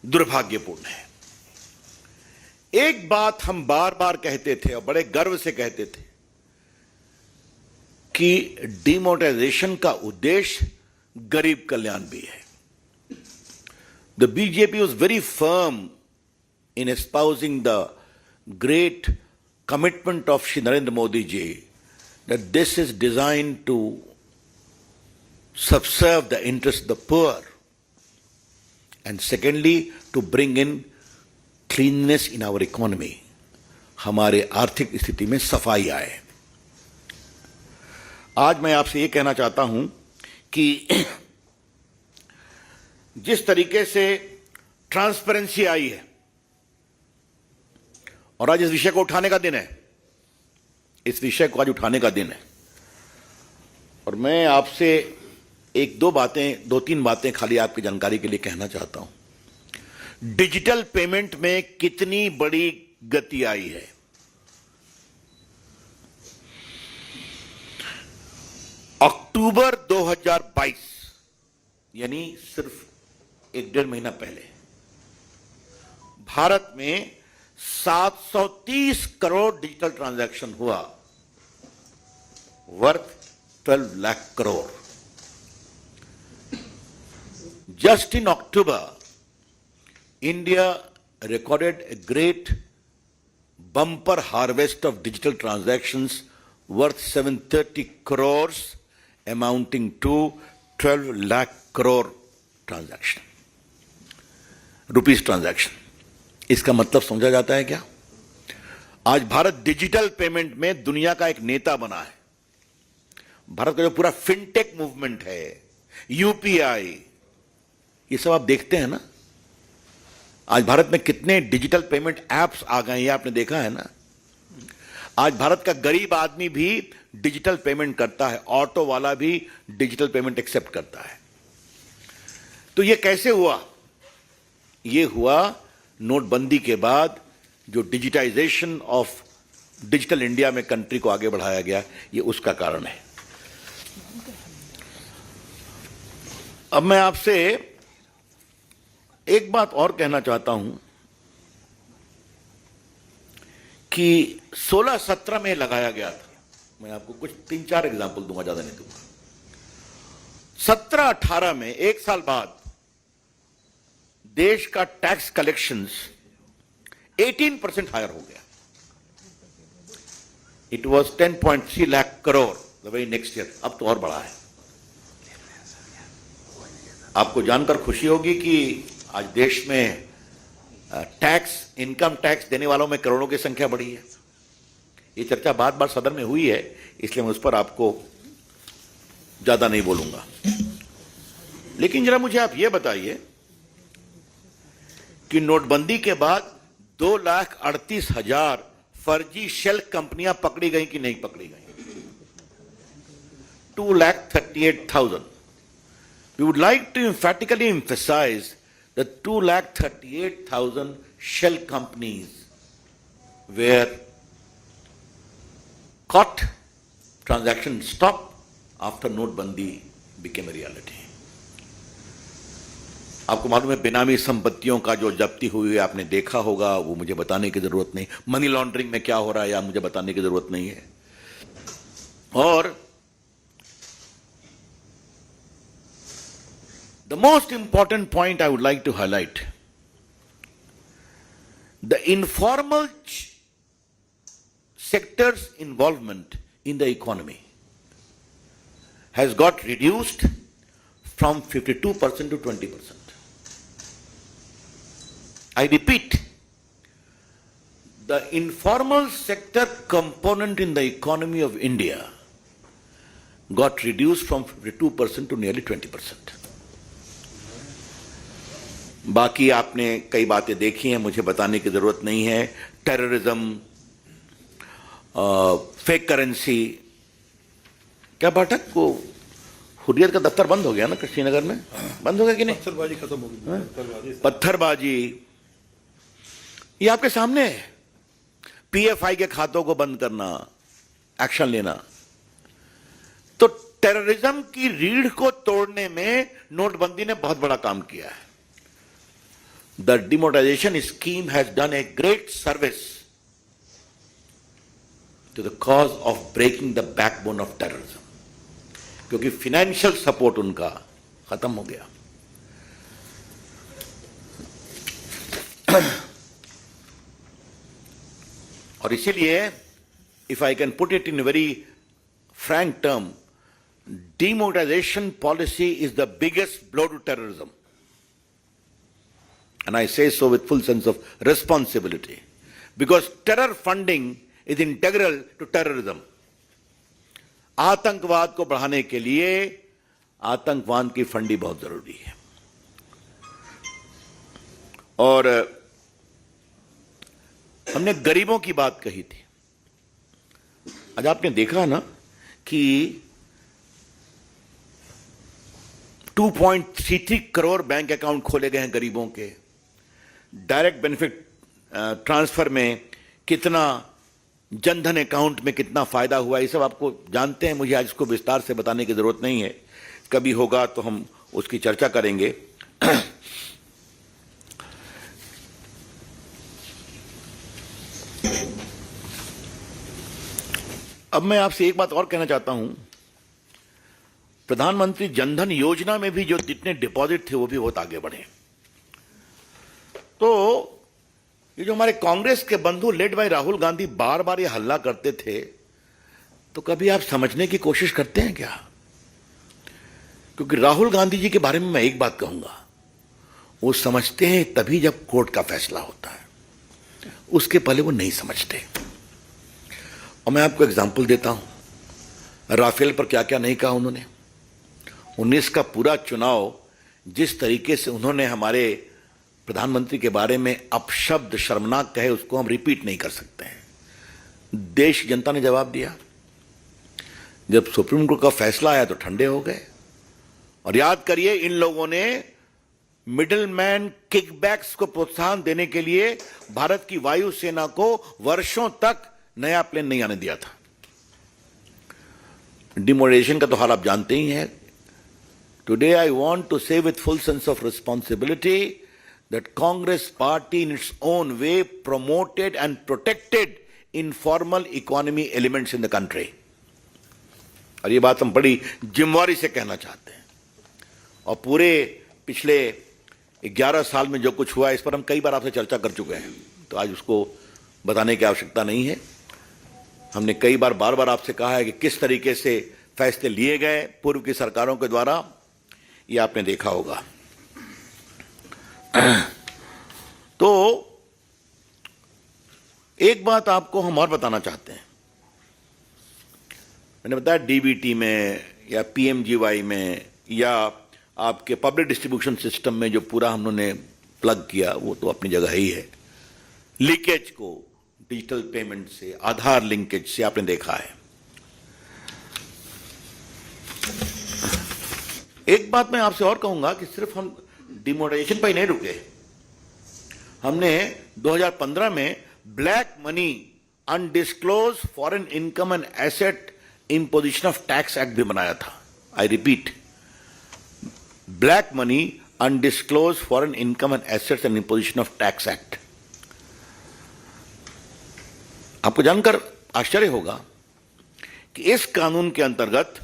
दुर्भाग्यपूर्ण है। एक बात हम बार बार कहते थे और बड़े गर्व से कहते थे कि डिमोनेटाइजेशन का उद्देश्य गरीब कल्याण भी है। The BJP was very firm in espousing the great commitment of Shri Narendra Modi ji that this is designed to subserve the interests of the poor, and secondly to bring in cleanliness in our economy, हमारे आर्थिक स्थिति में सफाई आए। आज मैं आपसे ये कहना चाहता हूं कि जिस तरीके से ट्रांसपेरेंसी आई है, और आज इस विषय को उठाने का दिन है, इस विषय को आज उठाने का दिन है, और मैं आपसे दो तीन बातें खाली आपकी जानकारी के लिए कहना चाहता हूं। डिजिटल पेमेंट में कितनी बड़ी गति आई है। अक्टूबर 2022 यानी सिर्फ 1-1.5 महीना पहले भारत में 730 करोड़ डिजिटल ट्रांजैक्शन हुआ, worth 12 lakh crore. Just in October, India recorded a great bumper harvest of digital transactions worth 730 crores, amounting to 12 lakh crore transaction, rupees transaction। इसका मतलब समझा जाता है क्या? आज भारत डिजिटल पेमेंट में दुनिया का एक नेता बना है। भारत का जो पूरा फिनटेक मूवमेंट है, यूपीआई, ये सब आप देखते हैं ना। आज भारत में कितने डिजिटल पेमेंट एप्स आ गए, ये आपने देखा है ना। आज भारत का गरीब आदमी भी डिजिटल पेमेंट करता है, ऑटो वाला भी डिजिटल पेमेंट एक्सेप्ट करता है। तो ये कैसे हुआ? ये हुआ नोटबंदी के बाद, जो डिजिटाइजेशन ऑफ डिजिटल इंडिया में कंट्री को आगे बढ़ाया गया, ये उसका कारण है। अब मैं आपसे एक बात और कहना चाहता हूं कि 16-17 में लगाया गया था। मैं आपको कुछ 3-4 एग्जाम्पल दूंगा, ज्यादा नहीं दूंगा। 17-18 में, एक साल बाद, देश का टैक्स कलेक्शंस 18% हायर हो गया। It was 10.3 lakh crore the very next year. अब तो और बढ़ा है। आपको जानकर खुशी होगी कि आज देश में इनकम टैक्स देने वालों में करोड़ों की संख्या बढ़ी है। ये चर्चा बार-बार सदन में हुई है, इसलिए मैं उस पर आपको ज्यादा नहीं बोलूंगा। लेकिन जरा मुझे आप ये बताइए कि नोटबंदी के बाद 2,38,000 फर्जी शेल कंपनियां पकड़ी गई कि नहीं पकड़ी गई? 2,38,000। We would like to emphatically emphasize that 2,38,000 shell companies were caught, transaction stopped after Notbandi became a reality। आपको मालूम है बेनामी संपत्तियों का जो जब्ती हुई है, आपने देखा होगा, वो मुझे बताने की जरूरत नहीं। मनी लॉन्ड्रिंग में क्या हो रहा है, या मुझे बताने की जरूरत नहीं है। और the most important point I would like to highlight, the informal sector's involvement in the economy has got reduced from 52% to 20%. I repeat, the informal sector component in the economy of India got reduced from 52% to nearly 20%. बाकी आपने कई बातें देखी हैं, मुझे बताने की जरूरत नहीं है। टेररिज्म, फेक करेंसी, क्या पाठक को हुर्रियत का दफ्तर बंद हो गया ना श्रीनगर में? बंद हो गया कि नहीं? पत्थरबाजी खत्म हो गई। पत्थरबाजी, ये आपके सामने है। पीएफआई के खातों को बंद करना, एक्शन लेना। तो टेररिज्म की रीढ़ को तोड़ने में नोटबंदी ने बहुत बड़ा काम किया है। The demonetisation scheme has done a great service to the cause of breaking the backbone of terrorism, क्योंकि फाइनेंशियल सपोर्ट उनका खत्म हो गया। और इसीलिए if I can put it in very frank term, demonetization policy is the biggest blow to terrorism, and I say so with full sense of responsibility, because terror funding is integral to terrorism. आतंकवाद को बढ़ाने के लिए आतंकवाद की funding बहुत जरूरी है। और हमने गरीबों की बात कही थी। आज आपने देखा ना कि 2.33 करोड़ बैंक अकाउंट खोले गए हैं गरीबों के। डायरेक्ट बेनिफिट ट्रांसफर में कितना, जनधन अकाउंट में कितना फायदा हुआ, ये सब आपको जानते हैं। मुझे आज इसको विस्तार से बताने की जरूरत नहीं है, कभी होगा तो हम उसकी चर्चा करेंगे। अब मैं आपसे एक बात और कहना चाहता हूं। प्रधानमंत्री जनधन योजना में भी जो जितने डिपॉजिट थे वो भी बहुत आगे बढ़े। तो ये जो हमारे कांग्रेस के बंधु लेड बाय राहुल गांधी बार बार ये हल्ला करते थे, तो कभी आप समझने की कोशिश करते हैं क्या? क्योंकि राहुल गांधी जी के बारे में मैं एक बात कहूंगा, वो समझते हैं तभी जब कोर्ट का फैसला होता है, उसके पहले वो नहीं समझते। और मैं आपको एग्जाम्पल देता हूं, राफेल पर क्या क्या नहीं कहा उन्होंने। 19 का पूरा चुनाव जिस तरीके से उन्होंने हमारे प्रधानमंत्री के बारे में अपशब्द शर्मनाक कहे, उसको हम रिपीट नहीं कर सकते हैं। देश जनता ने जवाब दिया। जब सुप्रीम कोर्ट का फैसला आया तो ठंडे हो गए। और याद करिए, इन लोगों ने मिडिलमैन किकबैक्स को प्रोत्साहन देने के लिए भारत की वायुसेना को वर्षों तक नया प्लेन नहीं आने दिया था। डिमोनेटाइजेशन का तो हाल आप जानते ही हैं। Today I want to say with full sense of responsibility that Congress party in its own way promoted and protected informal economy elements in the country. और ये बात हम बड़ी जिम्मेवारी से कहना चाहते हैं। और पूरे पिछले 11 साल में जो कुछ हुआ, इस पर हम कई बार आपसे चर्चा कर चुके हैं, तो आज उसको बताने की आवश्यकता नहीं है। हमने कई बार बार बार आपसे कहा है कि किस तरीके से फैसले लिए गए पूर्व की सरकारों के द्वारा, ये आपने देखा होगा। तो एक बात आपको हम और बताना चाहते हैं। मैंने बताया डीबीटी में या पीएमजीवाई में या आपके पब्लिक डिस्ट्रीब्यूशन सिस्टम में जो पूरा हमने प्लग किया, वो तो अपनी जगह ही है। लीकेज को डिजिटल पेमेंट से, आधार लिंकेज से आपने देखा है। एक बात मैं आपसे और कहूंगा कि सिर्फ हम डिमोनेटाइजेशन पर ही नहीं रुके। हमने 2015 में black money undisclosed foreign income and asset imposition of tax act भी बनाया था। I repeat, black money undisclosed foreign income and assets and imposition of tax act. आपको जानकर आश्चर्य होगा कि इस कानून के अंतर्गत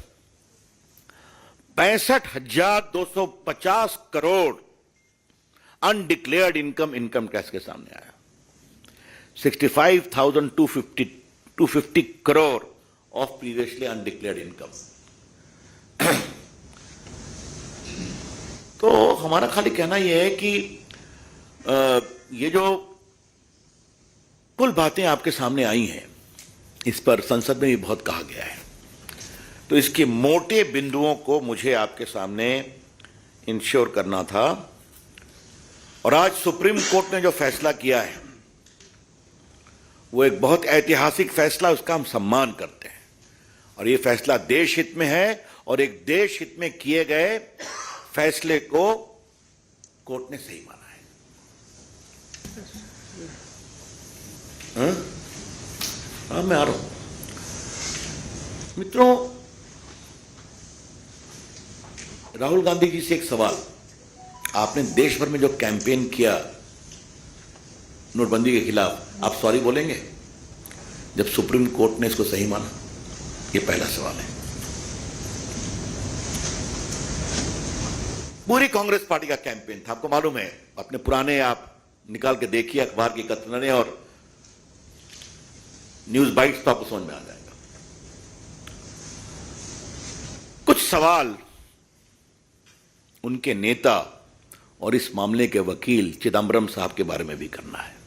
65,250 करोड़ अनडिक्लेयर्ड इनकम टैक्स के सामने आया। 65,250 crore of previously undeclared income. तो हमारा खाली कहना यह है कि ये जो कुल बातें आपके सामने आई हैं, इस पर संसद में भी बहुत कहा गया है। तो इसके मोटे बिंदुओं को मुझे आपके सामने इंश्योर करना था। और आज सुप्रीम कोर्ट ने जो फैसला किया है वो एक बहुत ऐतिहासिक फैसला, उसका हम सम्मान करते हैं। और ये फैसला देश हित में है और एक देश हित में किए गए फैसले को कोर्ट ने सही माना है। हाँ, मैं आ रहा हूं। मित्रों, राहुल गांधी जी से एक सवाल। आपने देश भर में जो कैंपेन किया नोटबंदी के खिलाफ, आप सॉरी बोलेंगे जब सुप्रीम कोर्ट ने इसको सही माना? ये पहला सवाल है। पूरी कांग्रेस पार्टी का कैंपेन था, आपको मालूम है। अपने पुराने आप निकाल के देखिए अखबार की कतरने और न्यूज बाइट्स, तो आपको समझ में आ जाएगा। कुछ सवाल उनके नेता और इस मामले के वकील चिदम्बरम साहब के बारे में भी करना है।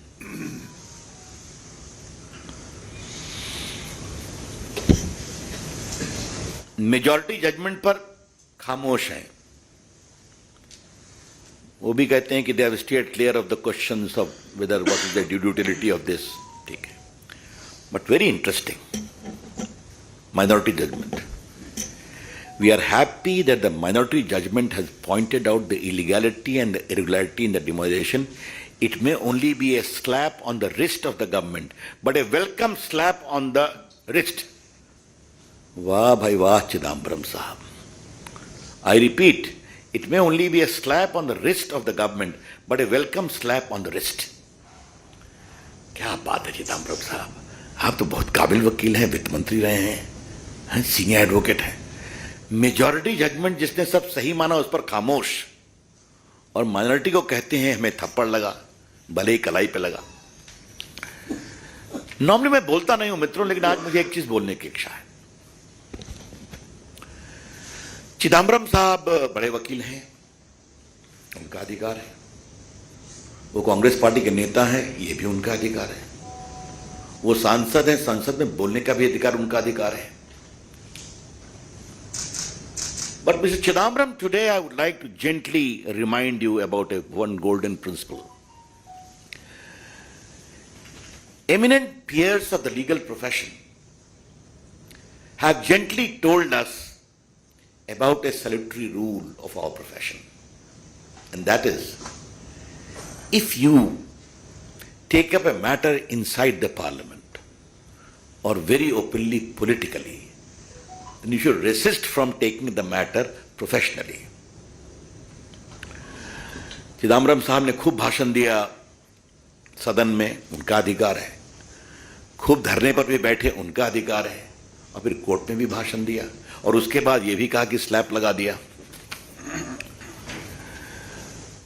मेजॉरिटी जजमेंट पर खामोश हैं। वो भी कहते हैं कि they have steered clear of the questions of whether what is the utility of this. ठीक है, but very interesting minority judgment. We are happy that the minority judgment has pointed out the illegality and the irregularity in the demonetization. It may only be a slap on the wrist of the government, but a welcome slap on the wrist. वाह भाई वाह चिदम्बरम साहब। I repeat, it may only be a slap on the wrist of the government, but a welcome slap on the wrist. क्या बात है चिदम्बरम साहब, आप तो बहुत काबिल वकील हैं, वित्त मंत्री रहे हैं, सीनियर एडवोकेट हैं। मेजॉरिटी जजमेंट जिसने सब सही माना उस पर खामोश, और माइनॉरिटी को कहते हैं हमें थप्पड़ लगा, भले ही कलाई पे लगा। नॉर्मली मैं बोलता नहीं हूं मित्रों, लेकिन आज मुझे एक चीज बोलने की इच्छा है। चिदम्बरम साहब बड़े वकील हैं, उनका अधिकार है। वो कांग्रेस पार्टी के नेता हैं, ये भी उनका अधिकार है। वो सांसद हैं, संसद में बोलने का भी अधिकार उनका अधिकार है। But Mr. Chidambaram, today I would like to gently remind you about one golden principle. Eminent peers of the legal profession have gently told us about a salutary rule of our profession. And that is, if you take up a matter inside the parliament or very openly politically, then you should resist from taking the matter professionally. Chidambaram साहब ने खूब भाषण दिया सदन में, उनका अधिकार है। खूब धरने पर भी बैठे, उनका अधिकार है। और फिर कोर्ट में भी भाषण दिया और उसके बाद ये भी कहा कि स्लैप लगा दिया।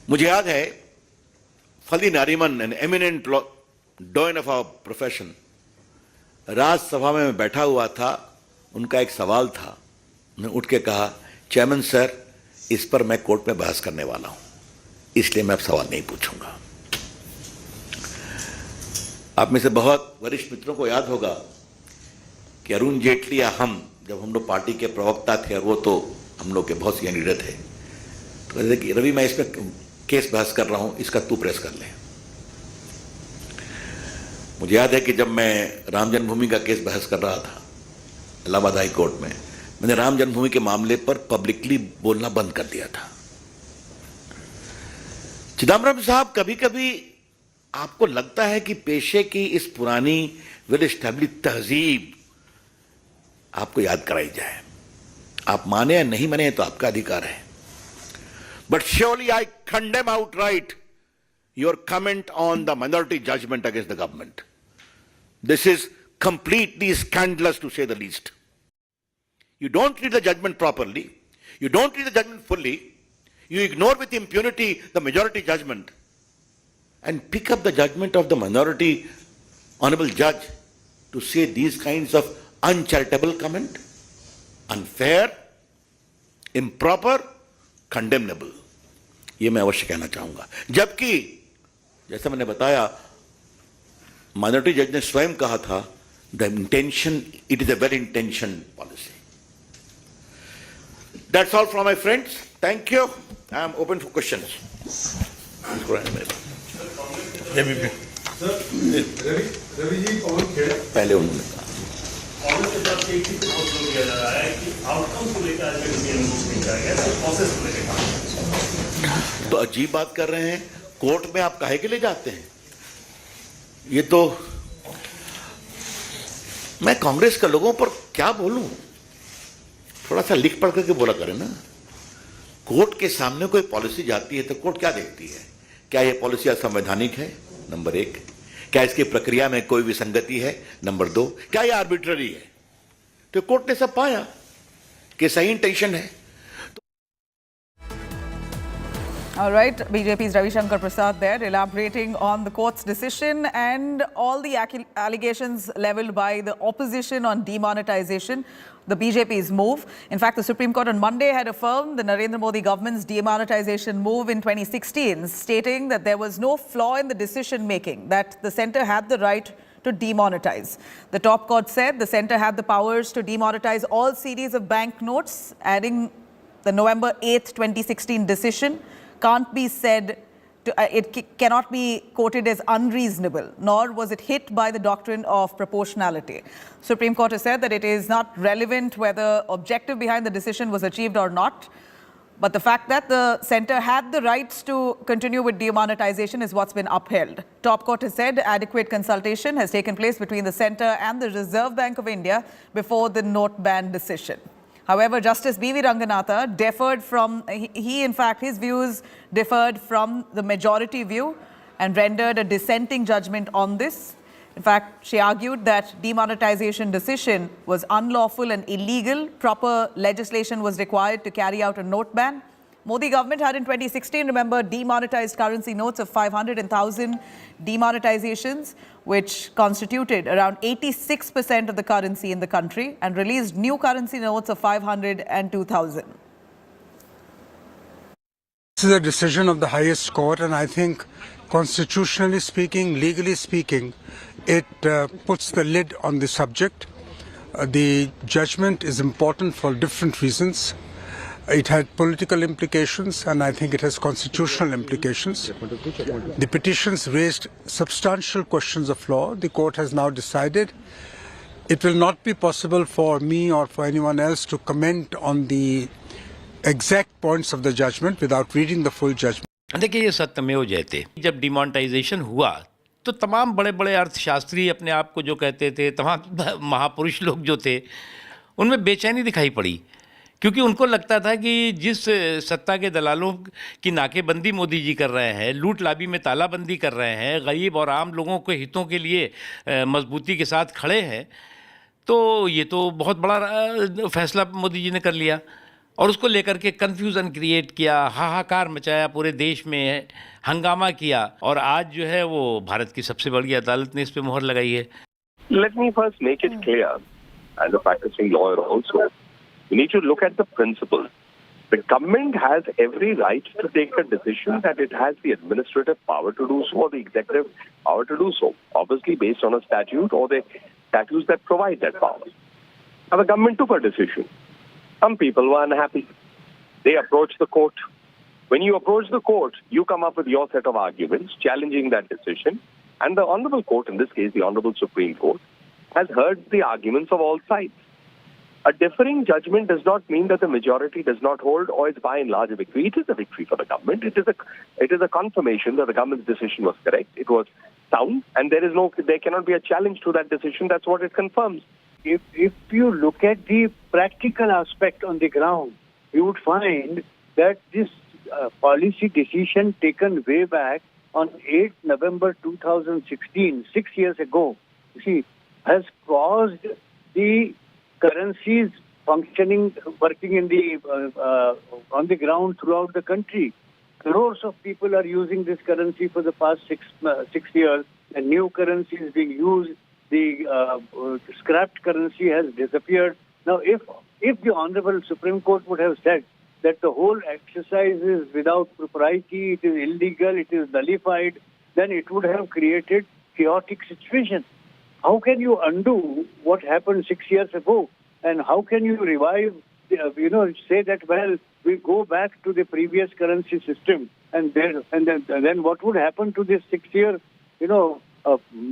मुझे याद है Fali Nariman, an eminent doyen of our profession, Rajya Sabha में मैं बैठा हुआ था, उनका एक सवाल था। मैं उठ के कहा, चेयरमैन सर, इस पर मैं कोर्ट में बहस करने वाला हूं, इसलिए मैं अब सवाल नहीं पूछूंगा। आप में से बहुत वरिष्ठ मित्रों को याद होगा कि अरुण जेटली या हम, जब हम लोग पार्टी के प्रवक्ता थे और वो तो हम लोग के बहुत सीनियर लीडर थे, तो कहते कि रवि मैं इसमें केस बहस कर रहा हूं, इसका तू प्रेस कर ले। मुझे याद है कि जब मैं राम जन्मभूमि का केस बहस कर रहा था इलाहाबाद हाई कोर्ट में, मैंने राम जन्मभूमि के मामले पर पब्लिकली बोलना बंद कर दिया था। चिदम्बरम साहब, कभी कभी आपको लगता है कि पेशे की इस पुरानी वेल एस्टैब्लिश्ड तहजीब आपको याद कराई जाए। आप माने या नहीं माने तो आपका अधिकार है, but surely I condemn outright your comment on the minority judgement against the government. This is completely scandalous to say the least. You don't read the judgment properly, you don't read the judgment fully, you ignore with impunity the majority judgment and pick up the judgment of the minority honorable judge to say these kinds of uncharitable comment, unfair, improper, condemnable. ये मैं अवश्य कहना चाहूंगा। जबकि जैसा मैंने बताया, minority जज ने स्वयं कहा था, the intention, it is a well-intentioned policy. That's all from my friends. Thank you. I am open for questions. पहले उन्होंने कहा तो अजीब बात कर रहे हैं, कोर्ट में आप काहे के लिए जाते हैं? ये तो मैं कांग्रेस के लोगों पर क्या बोलूं, थोड़ा सा लिख पढ़ करके बोला करें ना। कोर्ट के सामने कोई पॉलिसी जाती है तो कोर्ट क्या देखती है? क्या यह पॉलिसी असंवैधानिक है? नंबर 1। क्या इसकी प्रक्रिया में कोई विसंगति है? नंबर 2। क्या यह आर्बिट्ररी है? तो कोर्ट ने सब पाया कि सही इंटेंशन है। All right, BJP's Ravi Shankar Prasad there elaborating on the court's decision and all the allegations leveled by the opposition on demonetization, the BJP's move. In fact, the Supreme Court on Monday had affirmed the Narendra Modi government's demonetization move in 2016, stating that there was no flaw in the decision-making, that the centre had the right to demonetize. The top court said the centre had the powers to demonetize all series of banknotes, adding the November 8th, 2016 decision can't be said to, it cannot be quoted as unreasonable, nor was it hit by the doctrine of proportionality. Supreme Court has said that it is not relevant whether objective behind the decision was achieved or not, but the fact that the centre had the rights to continue with demonetization is what's been upheld. Top Court has said adequate consultation has taken place between the centre and the Reserve Bank of India before the note ban decision. However, Justice B.V. Ranganatha deferred from, in fact, his views differed from the majority view and rendered a dissenting judgment on this. In fact, she argued that demonetization decision was unlawful and illegal. Proper legislation was required to carry out a note ban. Modi government had in 2016, remember, demonetized currency notes of 500 and 1,000 demonetizations, which constituted around 86% of the currency in the country, and released new currency notes of 500 and 2,000. This is a decision of the highest court, and I think constitutionally speaking, legally speaking, it puts the lid on the subject. The judgment is important for different reasons. It had political implications, and I think it has constitutional implications. The petitions raised substantial questions of law. The court has now decided it will not be possible for me or for anyone else to comment on the exact points of the judgment without reading the full judgment. देखिए, ये सत्यमेव जयते। जब demonetisation हुआ तो तमाम बड़े बड़े अर्थशास्त्री अपने आप को जो कहते थे, तमाम महापुरुष लोग जो थे, उनमें बेचैनी दिखाई पड़ी, क्योंकि उनको लगता था कि जिस सत्ता के दलालों की नाकेबंदी मोदी जी कर रहे हैं, लूट लाबी में तालाबंदी कर रहे हैं, गरीब और आम लोगों के हितों के लिए मजबूती के साथ खड़े हैं, तो ये तो बहुत बड़ा फैसला मोदी जी ने कर लिया और उसको लेकर के कन्फ्यूज़न क्रिएट किया, हाहाकार मचाया, पूरे देश में हंगामा किया, और आज जो है वो भारत की सबसे बड़ी अदालत ने इस पर मोहर लगाई है. Let me first make it clear, as a practicing lawyer also, you need to look at the principles. The government has every right to take a decision that it has the administrative power to do so or the executive power to do so, obviously based on a statute or the statutes that provide that power. Now the government took a decision. Some people were unhappy. They approached the court. When you approach the court, you come up with your set of arguments challenging that decision. And the Honorable Court, in this case the Honorable Supreme Court, has heard the arguments of all sides. A differing judgment does not mean that the majority does not hold or is by and large a victory. It is a victory for the government. It is a confirmation that the government's decision was correct. It was sound, and there cannot be a challenge to that decision. That's what it confirms. If you look at the practical aspect on the ground, you would find that this policy decision taken way back on 8th November 2016, 6 years ago, you see, has caused the currencies functioning, working in the on the ground throughout the country. Crores of people are using this currency for the past six years. A new currency is being used. The scrapped currency has disappeared. Now, if the Honorable Supreme Court would have said that the whole exercise is without propriety, it is illegal, it is nullified, then it would have created chaotic situation. How can you undo what happened 6 years ago? And how can you revive, say that, well, we go back to the previous currency system? and then what would happen to this 6-year?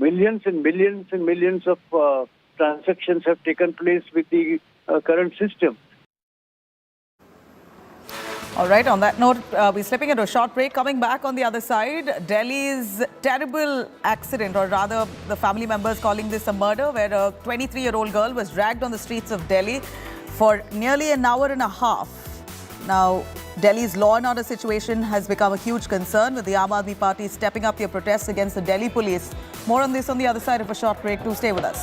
Millions and millions and millions of transactions have taken place with the current system. All right, on that note, we're slipping into a short break. Coming back on the other side, Delhi's terrible accident, or rather the family members calling this a murder, where a 23-year-old girl was dragged on the streets of Delhi for nearly an hour and a half. Now, Delhi's law and order situation has become a huge concern, with the Aam Aadmi Party stepping up their protests against the Delhi police. More on this on the other side of a short break. Do stay with us.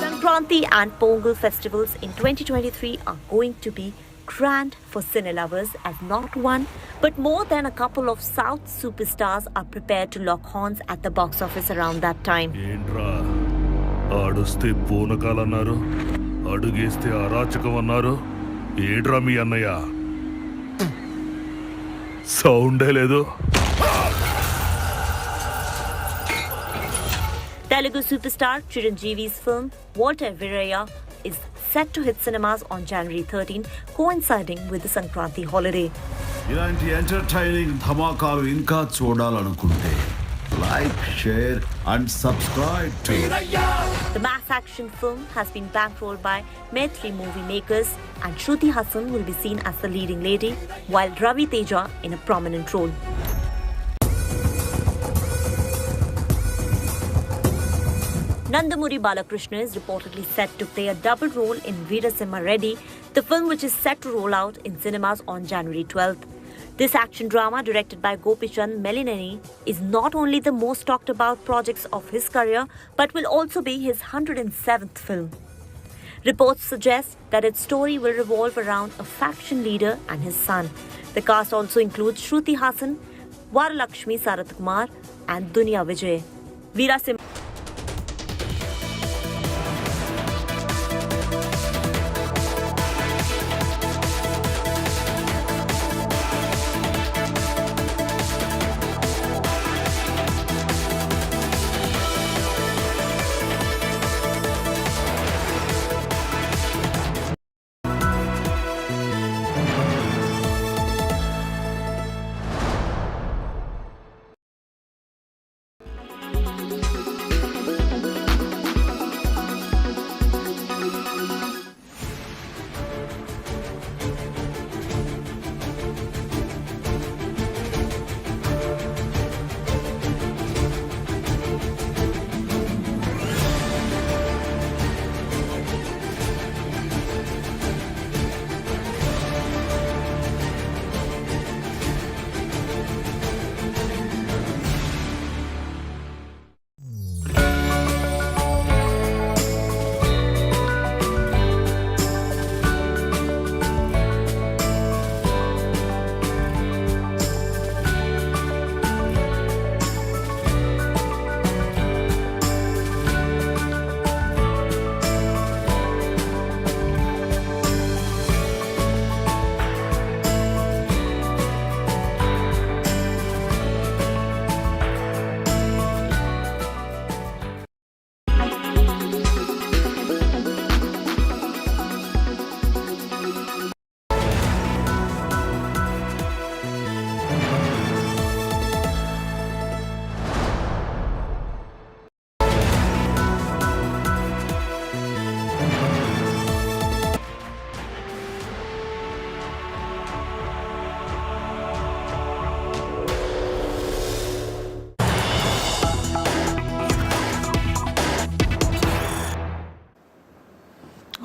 Sankranti and Pongal festivals in 2023 are going to be grand for cine lovers, as not one but more than a couple of South superstars are prepared to lock horns at the box office around that time. ఆడుస్తే పూనకాలన్నారు, అడుగేస్తే అరాచకం అన్నారు. ఏడ్రా మీ అన్నయ్య, సౌండే లేదు. Telugu superstar Chiranjeevi's film Walter Viraya is set to hit cinemas on January 13, coinciding with the Sankranti holiday. ఇలాంటి entertaining ధమాకాలు ఇంకా చూడాలనుకుంటే like, share and subscribe to The mass action film has been bankrolled by Maitri movie makers, and Shruti Hassan will be seen as the leading lady, while Ravi Teja in a prominent role. Nandamuri Balakrishna is reportedly set to play a double role in Veerasimha Reddy, the film which is set to roll out in cinemas on January 12th. This action drama, directed by Gopichand Melineni, is not only the most talked about projects of his career, but will also be his 107th film. Reports suggest that its story will revolve around a faction leader and his son. The cast also includes Shruti Hassan, Varalakshmi Sarathkumar and Dunya Vijay. Veerasimha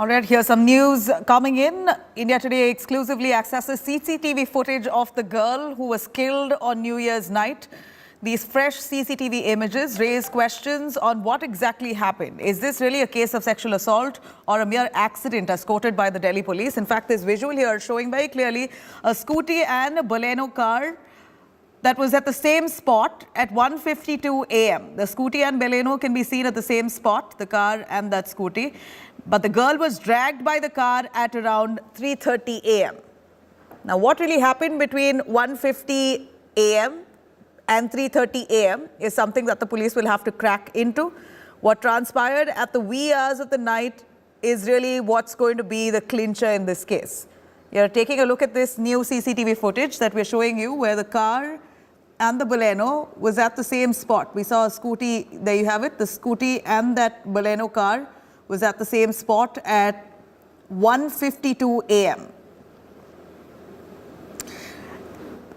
All right, here's some news coming in. India Today exclusively accesses CCTV footage of the girl who was killed on New Year's night. These fresh CCTV images raise questions on what exactly happened. Is this really a case of sexual assault or a mere accident as quoted by the Delhi police? In fact, this visual here showing very clearly a scooty and a Bolero car that was at the same spot at 1:52 a.m. The scooty and Baleno can be seen at the same spot, the car and that scooty. But the girl was dragged by the car at around 3:30 a.m. Now, what really happened between 1:50 a.m. and 3:30 a.m. is something that the police will have to crack into. What transpired at the wee hours of the night is really what's going to be the clincher in this case. You're taking a look at this new CCTV footage that we're showing you, where the car and the Baleno was at the same spot. We saw a scooty, there you have it, the scooty and that Baleno car was at the same spot at 1:52 a.m.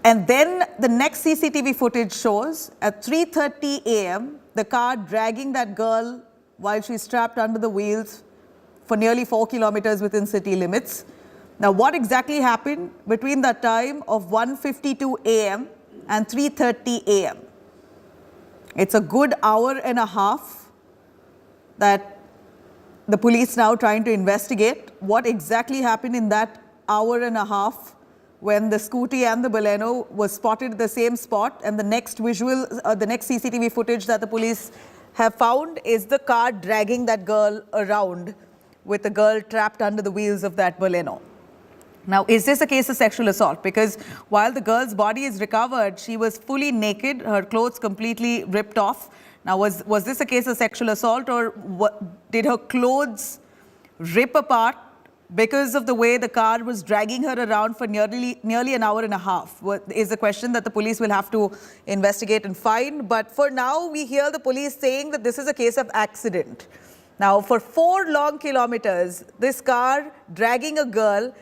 And then the next CCTV footage shows at 3:30 a.m. the car dragging that girl while she's strapped under the wheels for nearly 4 kilometers within city limits. Now, what exactly happened between that time of 1:52 a.m. and 3:30 a.m.? It's a good hour and a half that the police now trying to investigate what exactly happened in that hour and a half when the scooty and the Baleno was spotted at the same spot. And the next visual, the next CCTV footage that the police have found is the car dragging that girl around with the girl trapped under the wheels of that Baleno. Now, is this a case of sexual assault? Because while the girl's body is recovered, she was fully naked, her clothes completely ripped off. Now, was this a case of sexual assault, or did her clothes rip apart because of the way the car was dragging her around for nearly an hour and a half? Is a question that the police will have to investigate and find. But for now, we hear the police saying that this is a case of accident. Now, for 4 long kilometers, this car dragging a girl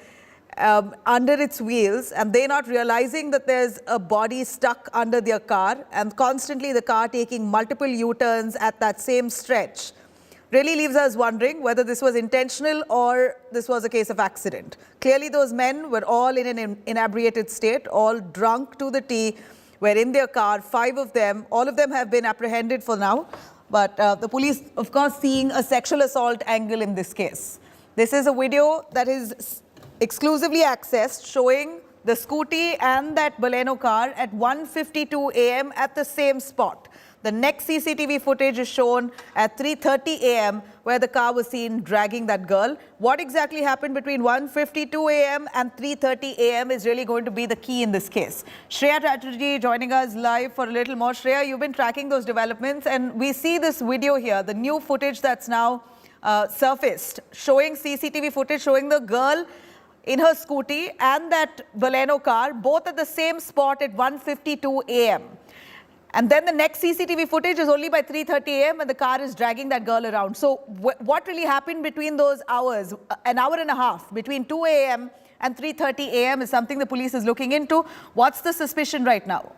under its wheels, and they not realizing that there's a body stuck under their car, and constantly the car taking multiple U-turns at that same stretch, really leaves us wondering whether this was intentional or this was a case of accident. Clearly, those men were all in an inebriated state, all drunk to the tea, were in their car, 5 of them. All of them have been apprehended for now. But the police, of course, seeing a sexual assault angle in this case. This is a video that is exclusively accessed, showing the scooty and that Baleno car at 1:52 a.m. at the same spot. The next CCTV footage is shown at 3:30 a.m. where the car was seen dragging that girl. What exactly happened between 1:52 a.m. and 3:30 a.m. is really going to be the key in this case. Shreya Chatterjee joining us live for a little more. Shreya, you've been tracking those developments, and we see this video here, the new footage that's now surfaced, showing CCTV footage showing the girl in her scooty and that Baleno car, both at the same spot at 1:52 a.m. And then the next CCTV footage is only by 3:30 a.m. and the car is dragging that girl around. So what really happened between those hours, an hour and a half, between 2 a.m. and 3:30 a.m. is something the police is looking into. What's the suspicion right now?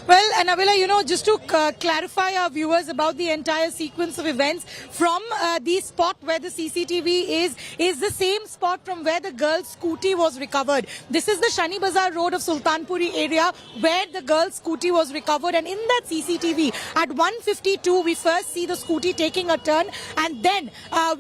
Well, Nabila, just to clarify our viewers about the entire sequence of events, from the spot where the CCTV is the same spot from where the girl's scooty was recovered. This is the Shani Bazar Road of Sultanpuri area where the girl's scooty was recovered, and in that CCTV at 1:52 we first see the scooty taking a turn, and then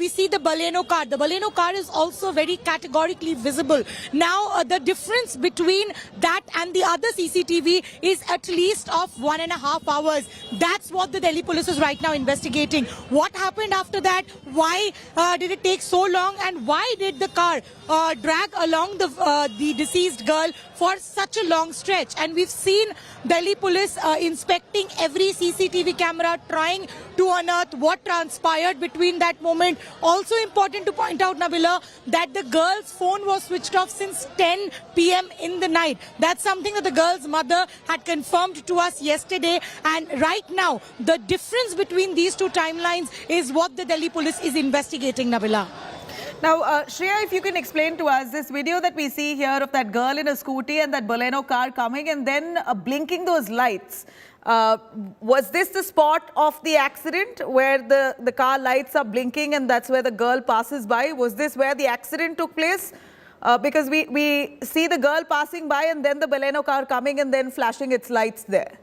we see the Baleno car. The Baleno car is also very categorically visible. Now, the difference between that and the other CCTV is at least of 1.5 hours. That's what the Delhi police is right now investigating. What happened after that? Why did it take so long? And why did the car drag along the deceased girl for such a long stretch? And we've seen Delhi police inspecting every CCTV camera, trying to unearth what transpired between that moment. Also important to point out, Nabila, that the girl's phone was switched off since 10 p.m. in the night. That's something that the girl's mother had confirmed to us yesterday. And right now, the difference between these two timelines is what the Delhi police is investigating, Nabila. Now, Shreya, if you can explain to us this video that we see here of that girl in a scooty and that Baleno car coming and then blinking those lights. Was this the spot of the accident where the car lights are blinking and that's where the girl passes by? Was this where the accident took place? Because we see the girl passing by and then the Baleno car coming and then flashing its lights there.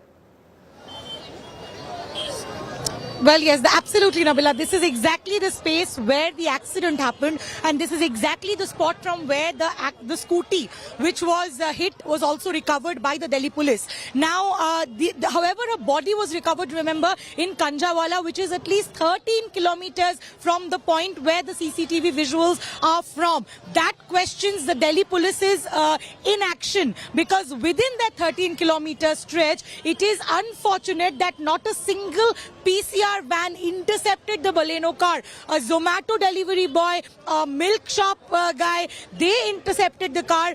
Well, yes, absolutely, Nabila. This is exactly the space where the accident happened, and this is exactly the spot from where the scooty, which was hit, was also recovered by the Delhi police. Now, however, a body was recovered, remember, in Kanjawala, which is at least 13 kilometers from the point where the CCTV visuals are from. That questions the Delhi police's inaction, because within that 13-kilometer stretch, it is unfortunate that not a single PCR van intercepted the Baleno car. A Zomato delivery boy, a milk shop guy, they intercepted the car.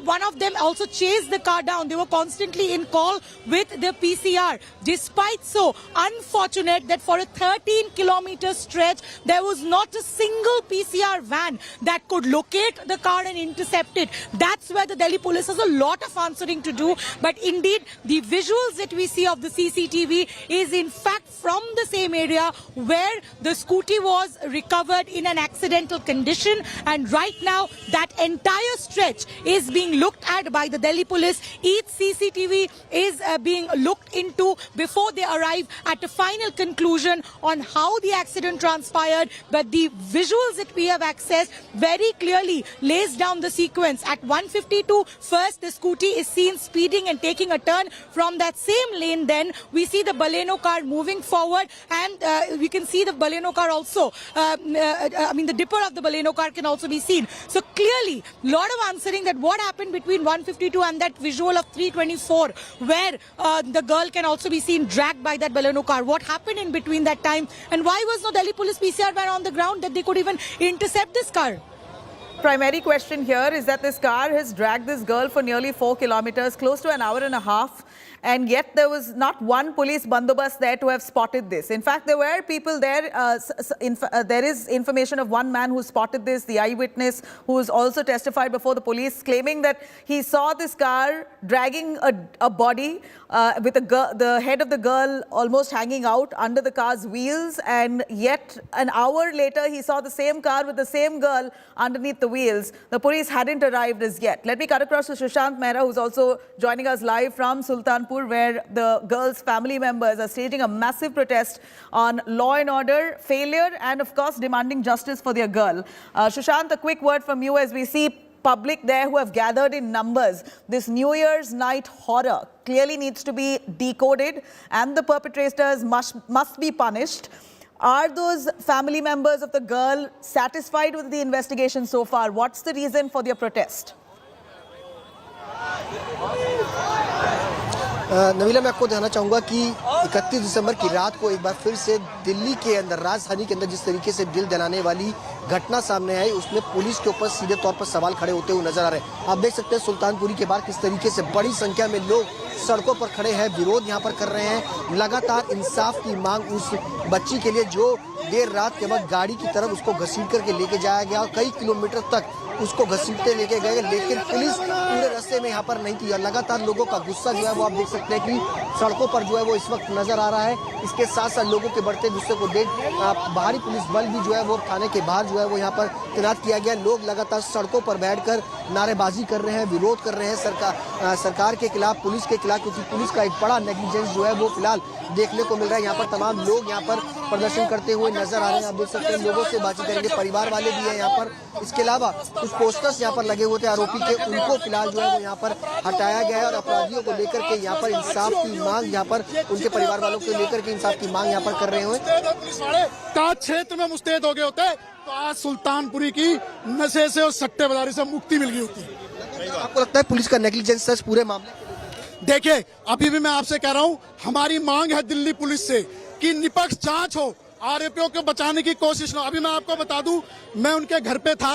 One of them also chased the car down. They were constantly in call with the PCR. Despite so, unfortunate that for a 13-kilometer stretch, there was not a single PCR van that could locate the car and intercept it. That's where the Delhi police has a lot of answering to do. But indeed, the visuals that we see of the CCTV is in fact from the same area where the scooty was recovered in an accidental condition, and right now that entire stretch is being looked at by the Delhi police. Each CCTV is being looked into before they arrive at a final conclusion on how the accident transpired, but the visuals that we have accessed very clearly lays down the sequence. At 1:52, first the scooty is seen speeding and taking a turn from that same lane. Then we see the Baleno car moving forward, and we can see the Baleno car also. The dipper of the Baleno car can also be seen. So clearly, lot of answering that what happened between 1:52 and that visual of 3:24, where the girl can also be seen dragged by that Baleno car. What happened in between that time, and why was no Delhi police PCR van on the ground that they could even intercept this car? Primary question here is that this car has dragged this girl for nearly 4 kilometers, close to an hour and a half. And yet there was not one police bandobast there to have spotted this. In fact, there were people there. There is information of one man who spotted this, the eyewitness, who has also testified before the police, claiming that he saw this car dragging a body with the head of the girl almost hanging out under the car's wheels. And yet an hour later, he saw the same car with the same girl underneath the wheels. The police hadn't arrived as yet. Let me cut across to Sushant Mehra, who's also joining us live from Sultanpur, where the girl's family members are staging a massive protest on law and order failure and, of course, demanding justice for their girl. Sushant, a quick word from you as we see public there who have gathered in numbers. This New Year's night horror clearly needs to be decoded, and the perpetrators must be punished. Are those family members of the girl satisfied with the investigation so far? What's the reason for their protest? Nabila, मैं आपको बताना चाहूँगा कि 31 दिसंबर की रात को एक बार फिर से दिल्ली के अंदर, राजधानी के अंदर जिस तरीके से दिल दहलाने वाली घटना सामने आई, उसमें पुलिस के ऊपर सीधे तौर पर सवाल खड़े होते हुए नजर आ रहे हैं। आप देख सकते हैं सुल्तानपुरी के बाहर किस तरीके से बड़ी संख्या में लोग सड़कों पर खड़े हैं, विरोध यहाँ पर कर रहे हैं। लगातार इंसाफ की मांग उस बच्ची के लिए जो देर रात के वक्त गाड़ी की तरफ उसको घसीट करके लेके जाया गया और कई किलोमीटर तक उसको घसीटते लेके गए, लेकिन पुलिस पूरे रास्ते में यहाँ पर नहीं थी। और लगातार लोगों का गुस्सा जो है वो आप देख सकते हैं कि सड़कों पर जो है वो इस वक्त नजर आ रहा है। इसके साथ साथ लोगों के बढ़ते गुस्से को देख बाहरी पुलिस बल भी जो है वो थाने के बाहर जो है वो यहाँ पर तैनात किया गया। लोग लगातार सड़कों पर बैठकर नारेबाजी कर रहे हैं, विरोध कर रहे हैं सरकार के खिलाफ, पुलिस के खिलाफ, क्योंकि पुलिस का एक बड़ा नेग्लिजेंस जो है वो फिलहाल देखने को मिल रहा है। यहाँ पर तमाम लोग यहाँ पर प्रदर्शन करते हुए नजर आ रहे हैं। आप देख सकते हैं, लोगों से बातचीत करेंगे, परिवार वाले भी हैं यहाँ पर। इसके अलावा कुछ पोस्टर्स यहाँ पर लगे हुए थे आरोपी के, उनको फिलहाल जो है वो यहाँ पर हटाया गया है और अपराधियों को लेकर के यहाँ पर इंसाफ की मांग, यहाँ पर उनके परिवार वालों को लेकर के इंसाफ की मांग यहाँ पर कर रहे हैं। का क्षेत्र में मुस्तैद हो गए होते तो आज सुल्तानपुरी की नशे से और सट्टेबाजी से मुक्ति मिल गई होती। आपको लगता है पुलिस का नेग्लिजेंस है पूरे मामले? देखिए, अभी भी मैं आपसे कह रहा हूं, हमारी मांग है दिल्ली पुलिस से कि निष्पक्ष जांच हो, आरोपियों को बचाने की कोशिश हो। अभी मैं आपको बता दूं, मैं उनके घर पे था,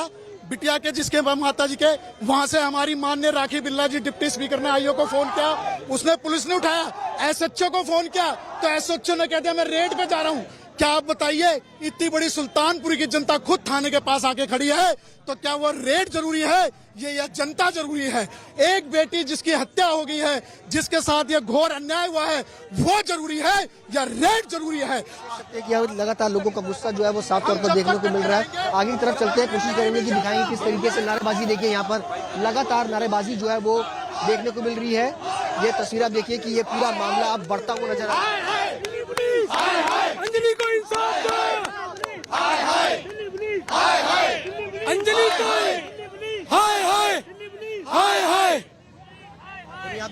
बिटिया के, जिसके माता जी के, वहां से हमारी माननीय राखी बिल्ला जी डिप्टी स्पीकर ने आईओ को फोन किया, उसने पुलिस ने उठाया। एसएचओ को फोन किया तो एसएचओ ने कह दिया मैं रेड पे जा रहा हूं। क्या आप बताइए, इतनी बड़ी सुल्तानपुरी की जनता खुद थाने के पास आके खड़ी है, तो क्या वो रेड जरूरी है? ये जनता जरूरी है? एक बेटी जिसकी हत्या हो गई है, जिसके साथ ये घोर अन्याय हुआ है, वो जरूरी है या रेड जरूरी है? लगातार लोगों का गुस्सा जो है वो साफ तौर पर देखने को मिल रहा है। आगे की तरफ चलते हैं, कोशिश करेंगे कि दिखाएंगे किस तरीके से नारेबाजी। देखिए, यहाँ पर लगातार नारेबाजी जो है वो देखने को मिल रही है। ये तस्वीर आप देखिए कि ये पूरा मामला अब बढ़ता हुआ नजर आ रहा है। अंजलि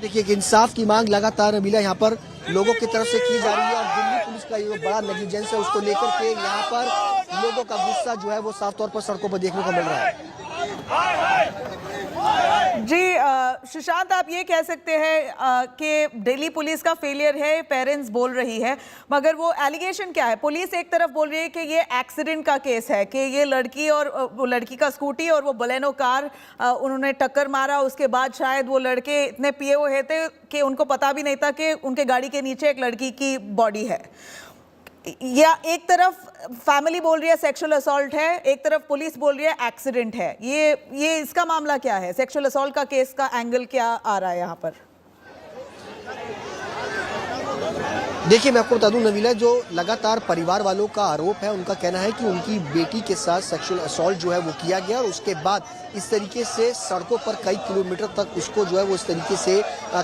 देखिए कि इंसाफ की मांग लगातार नबीला यहाँ पर लोगों की तरफ से की जा रही है और दिल्ली पुलिस का ये बड़ा नेग्लिजेंस है उसको लेकर के यहाँ पर लोगों का गुस्सा जो है वो साफ तौर पर सड़कों पर देखने को मिल रहा है। जी सुशांत, आप ये कह सकते हैं कि दिल्ली पुलिस का फेलियर है, पेरेंट्स बोल रही है, मगर वो एलिगेशन क्या है? पुलिस एक तरफ बोल रही है कि ये एक्सीडेंट का केस है, कि ये लड़की और वो लड़की का स्कूटी और वो बोलेनो कार उन्होंने टक्कर मारा, उसके बाद शायद वो लड़के इतने पिए हुए थे कि उनको पता भी नहीं था कि उनके गाड़ी के नीचे एक लड़की की बॉडी है। या एक तरफ फैमिली बोल रही है सेक्सुअल असॉल्ट है, एक तरफ पुलिस बोल रही है एक्सीडेंट है। ये इसका मामला क्या है? सेक्सुअल असॉल्ट का केस का एंगल क्या आ रहा है यहाँ पर? देखिए मैं आपको बता दूं नवीला, जो लगातार परिवार वालों का आरोप है, उनका कहना है कि उनकी बेटी के साथ सेक्सुअल असॉल्ट जो है वो किया गया और उसके बाद इस तरीके से सड़कों पर कई किलोमीटर तक उसको जो है वो इस तरीके से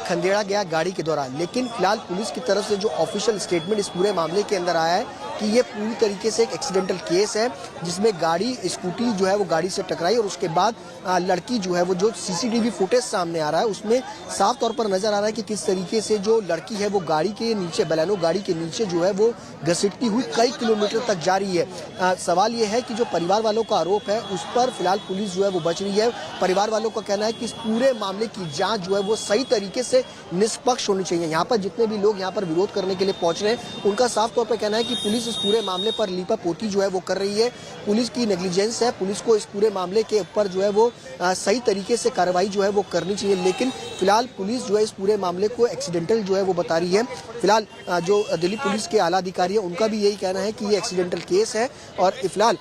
खंडेड़ा गया गाड़ी के दौरान। लेकिन फिलहाल पुलिस की तरफ से जो ऑफिशियल स्टेटमेंट इस पूरे मामले के अंदर आया है कि ये पूरी तरीके से एक एक्सीडेंटल केस है जिसमें गाड़ी स्कूटी जो है वो गाड़ी से टकराई और उसके बाद लड़की जो है वो, जो सीसीटीवी फुटेज सामने आ रहा है उसमें साफ तौर पर नजर आ रहा है कि किस तरीके से जो लड़की है वो गाड़ी के नीचे, बलेनो गाड़ी के नीचे जो है वो घसीटती हुई कई किलोमीटर तक जा रही है। सवाल ये है कि जो परिवार वालों का आरोप है उस पर फिलहाल पुलिस जो है वो बच रही है। परिवार वालों का कहना है कि इस पूरे मामले की जांच जो है वो सही तरीके से निष्पक्ष होनी चाहिए। यहाँ पर जितने भी लोग यहाँ पर विरोध करने के लिए पहुंच रहे हैं उनका साफ तौर पर कहना है कि पुलिस इस पूरे मामले पर लीपापोती जो है वो कर रही है, पुलिस की नेग्लिजेंस है, पुलिस को इस पूरे मामले के ऊपर जो है वो सही तरीके से कार्रवाई जो है वो करनी चाहिए। लेकिन फिलहाल पुलिस जो है इस पूरे मामले को एक्सीडेंटल जो है वो बता रही है। फिलहाल जो दिल्ली पुलिस के आला अधिकारी है उनका भी यही कहना है कि ये एक्सीडेंटल केस है। और फिलहाल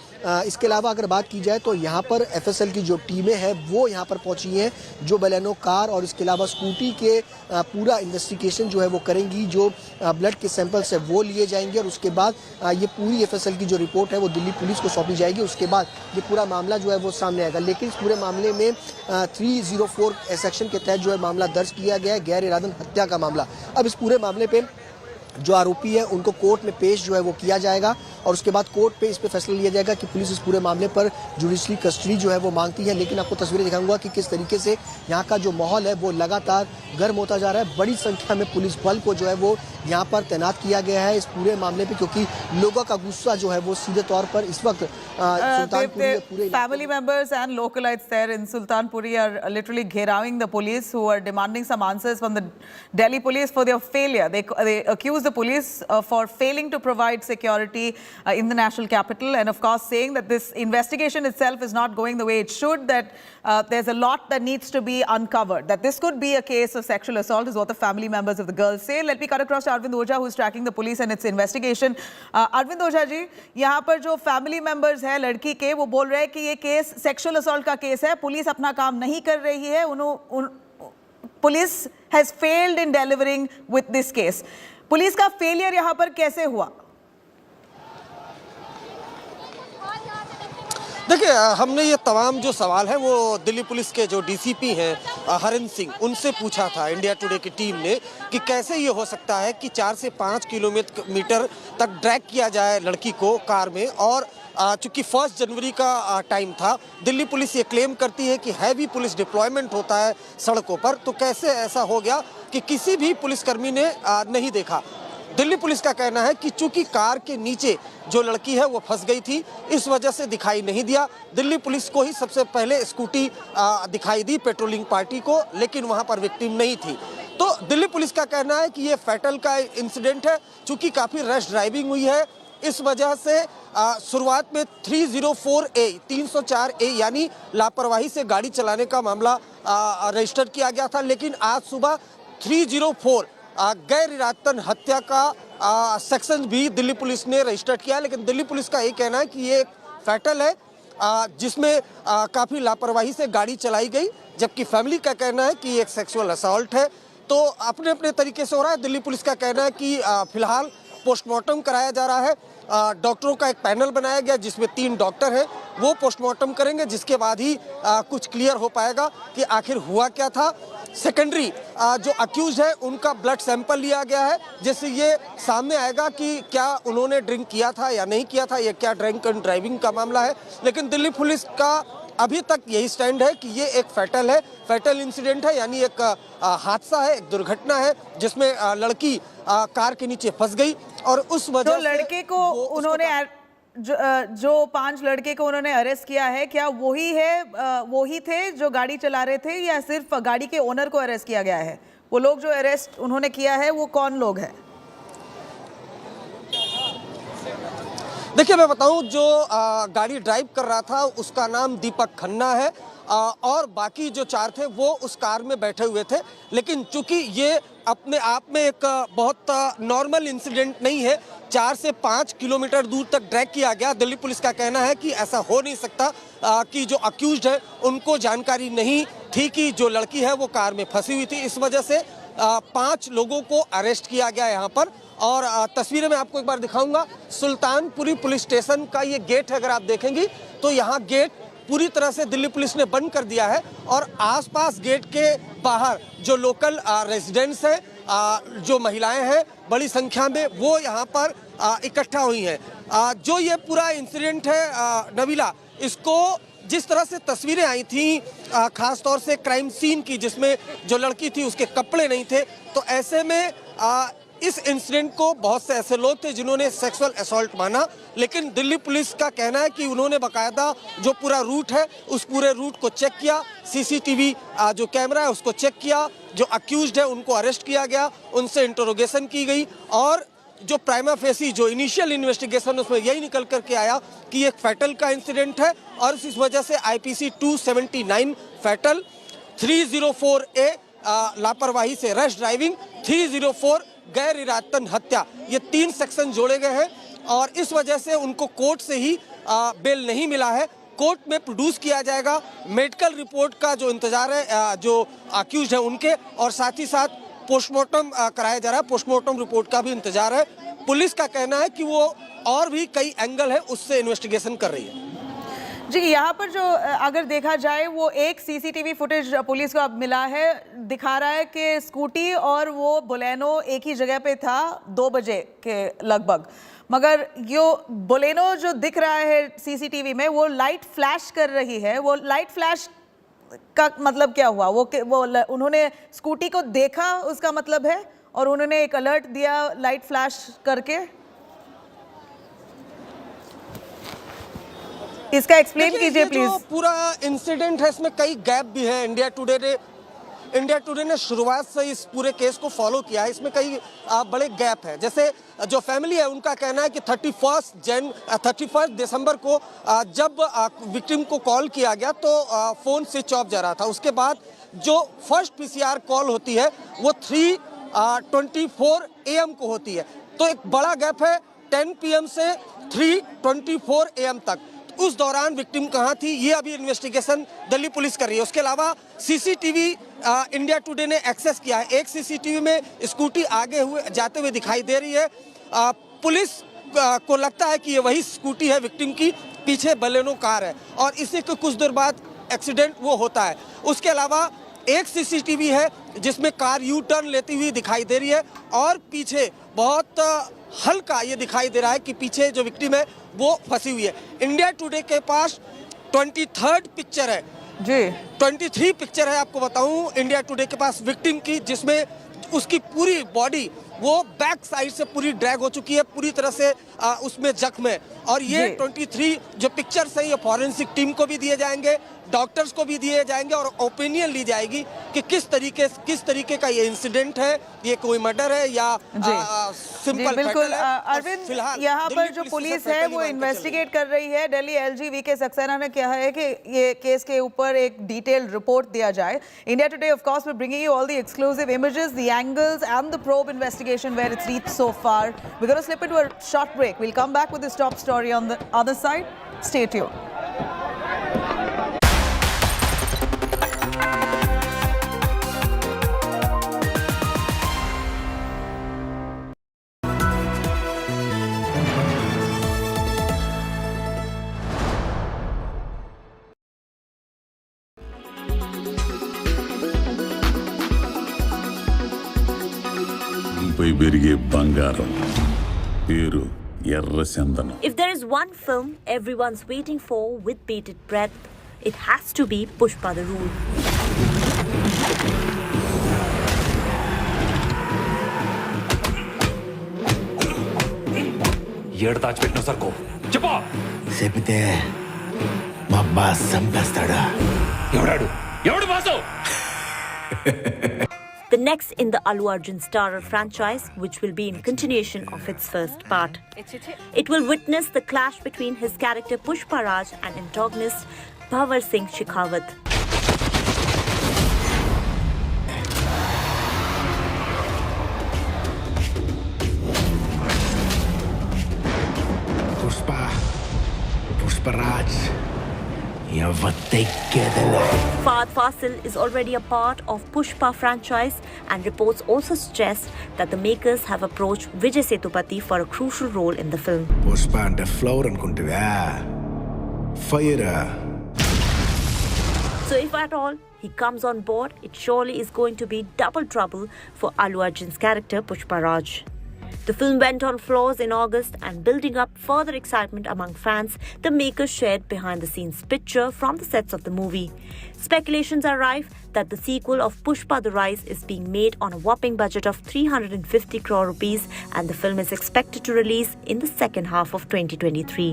इसके अलावा अगर बात की जाए तो यहाँ पर एफएसएल की जो टीमें हैं वो यहाँ पर पहुंची हैं, जो बलेनो कार और इसके अलावा स्कूटी के पूरा इन्वेस्टिगेशन जो है वो करेंगी, जो ब्लड के सैंपल्स है वो लिए जाएंगे और उसके बाद ये पूरी एफएसएल की जो रिपोर्ट है वो दिल्ली पुलिस को सौंपी जाएगी। उसके बाद ये पूरा मामला जो है वो सामने आएगा। लेकिन इस पूरे मामले में 304 सेक्शन के तहत जो है मामला दर्ज किया गया है, गैर इरादन हत्या का मामला। अब इस पूरे मामले पे जो आरोपी है उनको कोर्ट में पेश जो है वो किया जाएगा और उसके बाद कोर्ट पे इस पे फैसला लिया जाएगा कि पुलिस इस पूरे मामले पर जुडिशरी कस्टडी जो है वो मांगती है। लेकिन आपको तस्वीरें दिखाऊंगा कि किस तरीके से यहाँ का जो माहौल है वो लगातार गर्म होता जा रहा है। बड़ी संख्या में पुलिस बल को जो है वो यहाँ पर तैनात किया गया है इस पूरे मामले पे, क्योंकि लोगों का गुस्सा जो है वो सीधे तौर पर इस वक्त सुल्तानपुरी पूरे family members and localites there in Sultanpuri are literally gherawing the police, who are demanding some answers from the Delhi police for their failure. They accuse the police for failing to provide security in the national capital, and of course saying that this investigation itself is not going the way it should, that there's a lot that needs to be uncovered, that this could be a case of sexual assault is what the family members of the girls say. Let me cut across to Arvind Ojha, who is tracking the police and its investigation. Arvind Ojha ji, यहाँ पर जो family members है लड़की के, वो बोल रहे हैं कि ये केस sexual assault का केस है, पुलिस अपना काम नहीं कर रही है, police has failed in delivering with this case. Police का फेलियर यहाँ पर कैसे हुआ? देखिए, हमने ये तमाम जो सवाल है वो दिल्ली पुलिस के जो डीसीपी हैं हरिंदर सिंह, उनसे पूछा था इंडिया टुडे की टीम ने कि कैसे ये हो सकता है कि 4 से 5 किलोमीटर तक ड्रैग किया जाए लड़की को कार में, और चूंकि 1 जनवरी का टाइम था, दिल्ली पुलिस ये क्लेम करती है कि हैवी पुलिस डिप्लॉयमेंट होता है सड़कों पर, तो कैसे ऐसा हो गया कि किसी भी पुलिसकर्मी ने नहीं देखा। दिल्ली पुलिस का कहना है कि चूंकि कार के नीचे जो लड़की है वो फंस गई थी, इस वजह से दिखाई नहीं दिया। दिल्ली पुलिस को ही सबसे पहले स्कूटी दिखाई दी पेट्रोलिंग पार्टी को, लेकिन वहां पर विक्टिम नहीं थी। तो दिल्ली पुलिस का कहना है कि ये फैटल का इंसिडेंट है, चूंकि काफ़ी रश ड्राइविंग हुई है, इस वजह से शुरुआत में 304A यानी लापरवाही से गाड़ी चलाने का मामला रजिस्टर किया गया था। लेकिन आज सुबह 304 गैर इरादतन हत्या का सेक्शन भी दिल्ली पुलिस ने रजिस्टर किया है। लेकिन दिल्ली पुलिस का ये कहना है कि ये एक फैटल है जिसमें काफ़ी लापरवाही से गाड़ी चलाई गई, जबकि फैमिली का कहना है कि ये एक सेक्सुअल असॉल्ट है। तो अपने अपने तरीके से हो रहा है। दिल्ली पुलिस का कहना है कि फिलहाल पोस्टमार्टम कराया जा रहा है। डॉक्टरों का एक पैनल बनाया गया जिसमें 3 डॉक्टर हैं, वो पोस्टमार्टम करेंगे, जिसके बाद ही कुछ क्लियर हो पाएगा कि आखिर हुआ क्या था। सेकेंडरी जो अक्यूज है उनका ब्लड सैंपल लिया गया है, जिससे ये सामने आएगा कि क्या उन्होंने ड्रिंक किया था या नहीं किया था, या क्या ड्रिंक एंड ड्राइविंग का मामला है। लेकिन दिल्ली पुलिस का अभी तक यही स्टैंड है कि ये एक फैटल इंसिडेंट है, यानी एक हादसा है, एक दुर्घटना है जिसमें लड़की कार के नीचे फंस गई और उस वजह से लड़के को उन्होंने जो 5 लड़के को उन्होंने अरेस्ट किया है, क्या वही थे जो गाड़ी चला रहे थे या सिर्फ गाड़ी के ओनर को अरेस्ट किया गया है? वो लोग जो अरेस्ट उन्होंने किया है वो कौन लोग हैं? देखिए मैं बताऊं, जो गाड़ी ड्राइव कर रहा था उसका नाम दीपक खन्ना है और बाकी जो 4 थे वो उस कार में बैठे हुए थे। लेकिन चूंकि ये अपने आप में एक बहुत नॉर्मल इंसिडेंट नहीं है, 4 से 5 किलोमीटर दूर तक ड्रैग किया गया। दिल्ली पुलिस का कहना है कि ऐसा हो नहीं सकता कि जो अक्यूज्ड है उनको जानकारी नहीं थी कि जो लड़की है वो कार में फंसी हुई थी। इस वजह से 5 लोगों को अरेस्ट किया गया यहाँ पर। और तस्वीरें मैं आपको एक बार दिखाऊंगा। सुल्तानपुरी पुलिस स्टेशन का ये गेट है, अगर आप देखेंगी तो यहाँ गेट पूरी तरह से दिल्ली पुलिस ने बंद कर दिया है और आसपास गेट के बाहर जो लोकल रेजिडेंट्स हैं, जो महिलाएं हैं बड़ी संख्या में, वो यहाँ पर इकट्ठा हुई हैं। जो ये पूरा इंसिडेंट है नबीला, इसको जिस तरह से तस्वीरें आई थी खास तौर से क्राइम सीन की, जिसमें जो लड़की थी उसके कपड़े नहीं थे, तो ऐसे में इस इंसिडेंट को बहुत से ऐसे लोग थे जिन्होंने सेक्सुअल असॉल्ट माना। लेकिन दिल्ली पुलिस का कहना है कि उन्होंने बाकायदा जो पूरा रूट है उस पूरे रूट को चेक किया, सीसीटीवी जो कैमरा है उसको चेक किया, जो अक्यूज्ड है उनको अरेस्ट किया गया, उनसे इंटरोगेशन की गई और जो प्राइमा फेसी जो इनिशियल इन्वेस्टिगेशन उसमें यही निकल करके आया कि एक फैटल का इंसिडेंट है और इस वजह से आईपीसी 279 फैटल, 304A लापरवाही से रश ड्राइविंग, 304 गैर इरादतन हत्या, ये 3 सेक्शन जोड़े गए हैं और इस वजह से उनको कोर्ट से ही बेल नहीं मिला है। कोर्ट में प्रोड्यूस किया जाएगा। मेडिकल रिपोर्ट का जो इंतजार है जो अक्यूज है उनके, और साथ ही साथ पोस्टमार्टम कराया जा रहा है, पोस्टमार्टम रिपोर्ट का भी इंतजार है। पुलिस का कहना है कि वो और भी कई एंगल है उससे इन्वेस्टिगेशन कर रही है। जी, यहाँ पर जो अगर देखा जाए वो एक सीसीटीवी फुटेज पुलिस को अब मिला है, दिखा रहा है कि स्कूटी और वो बोलेनो एक ही जगह पे था 2 बजे के लगभग, मगर यो बोलेनो जो दिख रहा है सीसीटीवी में वो लाइट फ्लैश कर रही है। वो लाइट फ्लैश का मतलब क्या हुआ? वो उन्होंने स्कूटी को देखा उसका मतलब है और उन्होंने एक अलर्ट दिया लाइट फ्लैश करके। इसका एक्सप्लेन कीजिए प्लीज। पूरा इंसिडेंट है, इसमें कई गैप भी है। इंडिया टुडे ने शुरुआत से इस पूरे केस को फॉलो किया है, इसमें कई बड़े गैप है। जैसे जो फैमिली है उनका कहना है कि 31 दिसंबर को जब विक्टिम को कॉल किया गया तो फ़ोन स्विच ऑफ जा रहा था। उसके बाद जो फर्स्ट पीसीआर कॉल होती है वो 3:24 AM को होती है, तो एक बड़ा गैप है 10 PM से 3:24 AM तक। उस दौरान विक्टिम कहाँ थी ये अभी इन्वेस्टिगेशन दिल्ली पुलिस कर रही है। उसके अलावा सीसीटीवी इंडिया टुडे ने एक्सेस किया है। एक सीसीटीवी में स्कूटी आगे जाते हुए दिखाई दे रही है। पुलिस को लगता है कि ये वही स्कूटी है विक्टिम की, पीछे बलेनो कार है और इसी के कुछ देर बाद एक्सीडेंट वो होता है। उसके अलावा एक सीसीटीवी है जिसमें कार यू टर्न लेती हुई दिखाई दे रही है और पीछे बहुत हल्का ये दिखाई दे रहा है कि पीछे जो विक्टिम है वो फंसी हुई है। इंडिया टुडे के पास 23rd पिक्चर है जी, 23 पिक्चर है आपको बताऊं इंडिया टुडे के पास विक्टिम की, जिसमें उसकी पूरी बॉडी वो बैक साइड से पूरी ड्रैग हो चुकी है, पूरी तरह से उसमें जख्म है। और ये 23 जो पिक्चर्स हैं ये फॉरेंसिक टीम को भी दिए जाएंगे, डॉक्टर्स को भी दिए जाएंगे और ओपिनियन ली जाएगी कि किस तरीके का ये इंसिडेंट है, ये कोई मर्डर है या सिंपल। बिल्कुल अरविंद, यहाँ पर जो पुलिस है वो इन्वेस्टिगेट कर रही है। दिल्ली LG VK सक्सेना ने कहा है कि ये केस के ऊपर एक डिटेल रिपोर्ट दिया जाए। India today of course will bringing you all the exclusive images, the angles and the probe investigation where it's reached so far. We're going to slip into a short break. We'll come back with this top story on the other side. Stay tuned. నేలపై పెరిగే బంగారం పేరు ఎర్ర చందనం. If there is one film everyone's waiting for with bated breath, it has to be Pushpa the Rule. ఏడు దాచిపెట్టిన సర్కో చెప్పా చెబితే మా బాస్ చంపేస్తాడా? ఎవడు boss? The next in the Allu Arjun starrer franchise, which will be in continuation of its first part. It will witness the clash between his character Pushpa Raj and antagonist Bhavar Singh Shekhawat. Pushpa Raj. Fahad Fasil is already a part of Pushpa franchise, and reports also suggest that the makers have approached Vijay Sethupathi for a crucial role in the film. Pushpa ante flower anukuntiva fire. So if at all he comes on board, it surely is going to be double trouble for Allu Arjun's character Pushpa Raj. The film went on floors in August, and building up further excitement among fans, the makers shared behind-the-scenes picture from the sets of the movie. Speculations are rife that the sequel of Pushpa the Rise is being made on a whopping budget of 350 crore rupees, and the film is expected to release in the second half of 2023.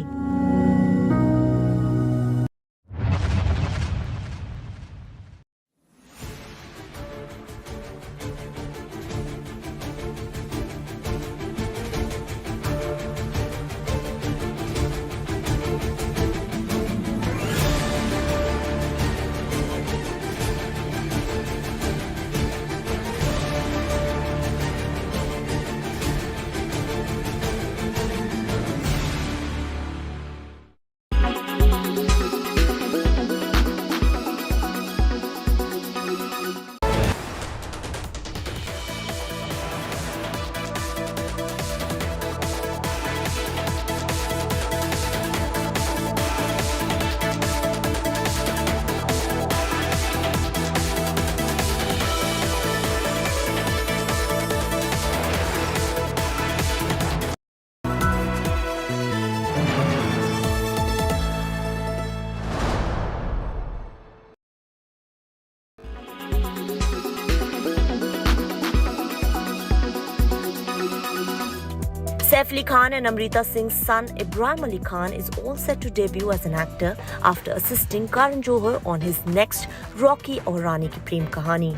Saif Ali Khan and Amrita Singh's son Ibrahim Ali Khan is all set to debut as an actor after assisting Karan Johar on his next Rocky Aur Rani Ki Prem Kahani.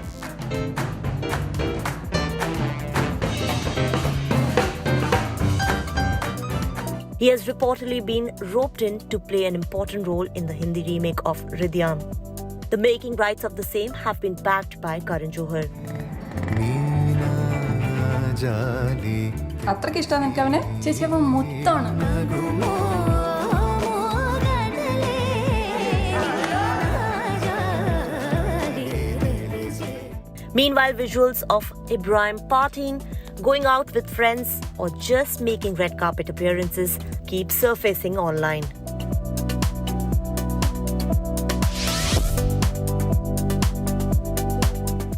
He has reportedly been roped in to play an important role in the Hindi remake of Ridyam. The making rights of the same have been backed by Karan Johar. അത്രയ്ക്ക് ഇഷ്ടമാണ് എനിക്ക് അവനെ. ചേച്ചി അവൻ മൊത്തമാണ്. Meanwhile, visuals of Ibrahim partying, going out with friends, or just making red carpet appearances keep surfacing online.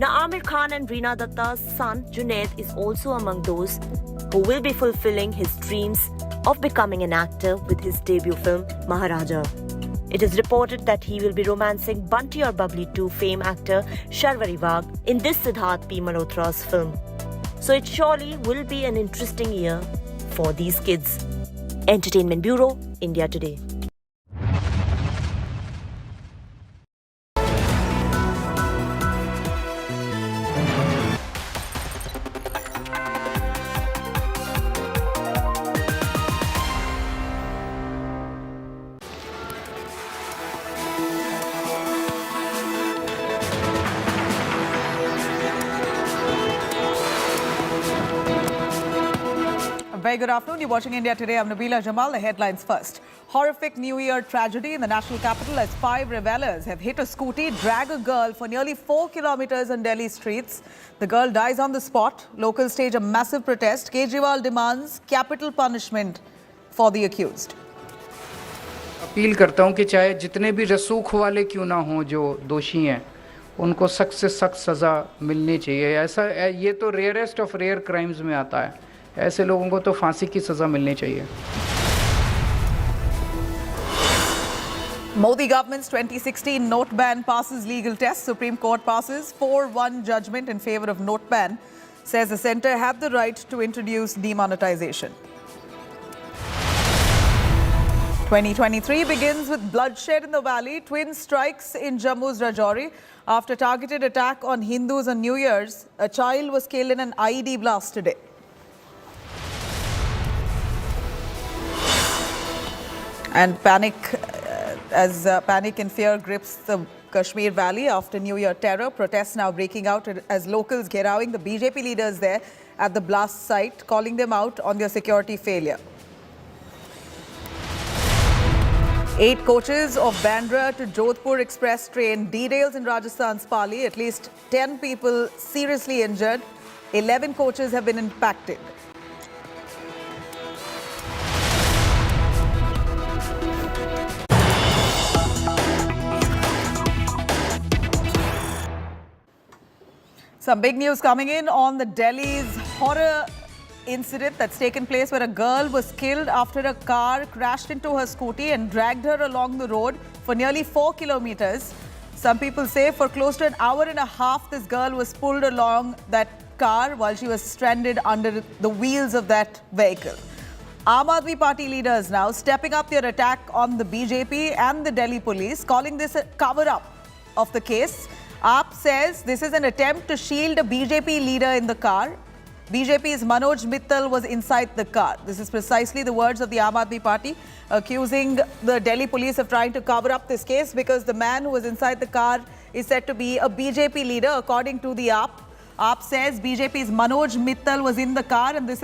Now, Amir Khan and Reena Datta's son Junaid is also among those who will be fulfilling his dreams of becoming an actor with his debut film Maharaja. It is reported that he will be romancing Bunty or Bubbly 2 fame actor Sharvari Wagh in this Siddharth P. Malhotra's film. So it surely will be an interesting year for these kids. Entertainment Bureau, India Today. Very good afternoon. You're watching India Today. I'm Nabila Jamal. The headlines first. Horrific New Year tragedy in the national capital as 5 revelers have hit a scooty, drag a girl for nearly 4 kilometers on Delhi streets. The girl dies on the spot. Locals stage a massive protest. Kejriwal demands capital punishment for the accused. Appeal करता हूं कि चाहे जितने भी रसूख वाले क्यों ना हों जो दोषी हैं उनको सख्त से सख्त सज़ा मिलनी चाहिए। ऐसा ये तो रेयरेस्ट ऑफ रेयर क्राइम्स में आता है, ऐसे लोगों को तो फांसी की सज़ा मिलनी चाहिए। Modi government's 2016 note ban passes legal test. Supreme Court passes 4-1 judgment in favor of note ban. Says the centre had the right to introduce demonetization. 2023 begins with bloodshed in the valley. Twin strikes in Jammu's Rajouri. After targeted attack on Hindus on New Year's, a child was killed in an IED blast today. And panic and fear grips the Kashmir Valley after New Year terror. Protests now breaking out as locals gherowing the BJP leaders there at the blast site, calling them out on their security failure. 8 coaches of Bandra to Jodhpur express train derails in Rajasthan's Pali. At least 10 people seriously injured. 11 coaches have been impacted. Some big news coming in on the Delhi's horror incident that's taken place where a girl was killed after a car crashed into her scooty and dragged her along the road for nearly 4 kilometers. Some people say for close to an hour and a half, this girl was pulled along that car while she was stranded under the wheels of that vehicle. Aam Aadmi Party leaders now stepping up their attack on the BJP and the Delhi police, calling this a cover-up of the case. AAP says this is an attempt to shield a BJP leader in the car. BJP's Manoj Mittal was inside the car. This is precisely the words of the Aam Aadmi Party, accusing the Delhi police of trying to cover up this case because the man who was inside the car is said to be a BJP leader, according to the AAP. AAP says BJP's Manoj Mittal was in the car, and this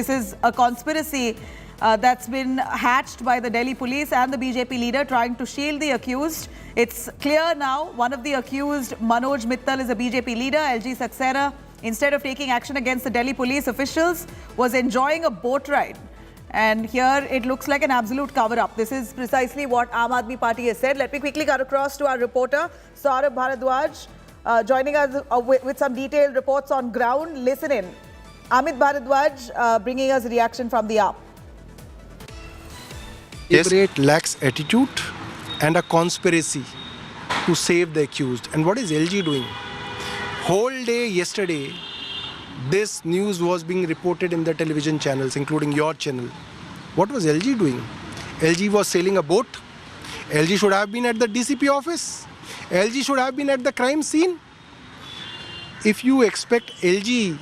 is a conspiracy that's been hatched by the Delhi police and the BJP leader trying to shield the accused. It's clear now one of the accused, Manoj Mittal, is a BJP leader. LG Saxena, instead of taking action against the Delhi police officials, was enjoying a boat ride. And here it looks like an absolute cover-up. This is precisely what Aam Aadmi Party has said. Let me quickly cut across to our reporter, Saurabh Bharadwaj, joining us with some detailed reports on ground. Listen in. Amit Bharadwaj bringing us a reaction from the AAP. Deliberate lax attitude and a conspiracy to save the accused. And what is LG doing? Whole day yesterday, this news was being reported in the television channels, including your channel. What was LG doing? LG was sailing a boat. LG should have been at the DCP office. LG should have been at the crime scene. If you expect LG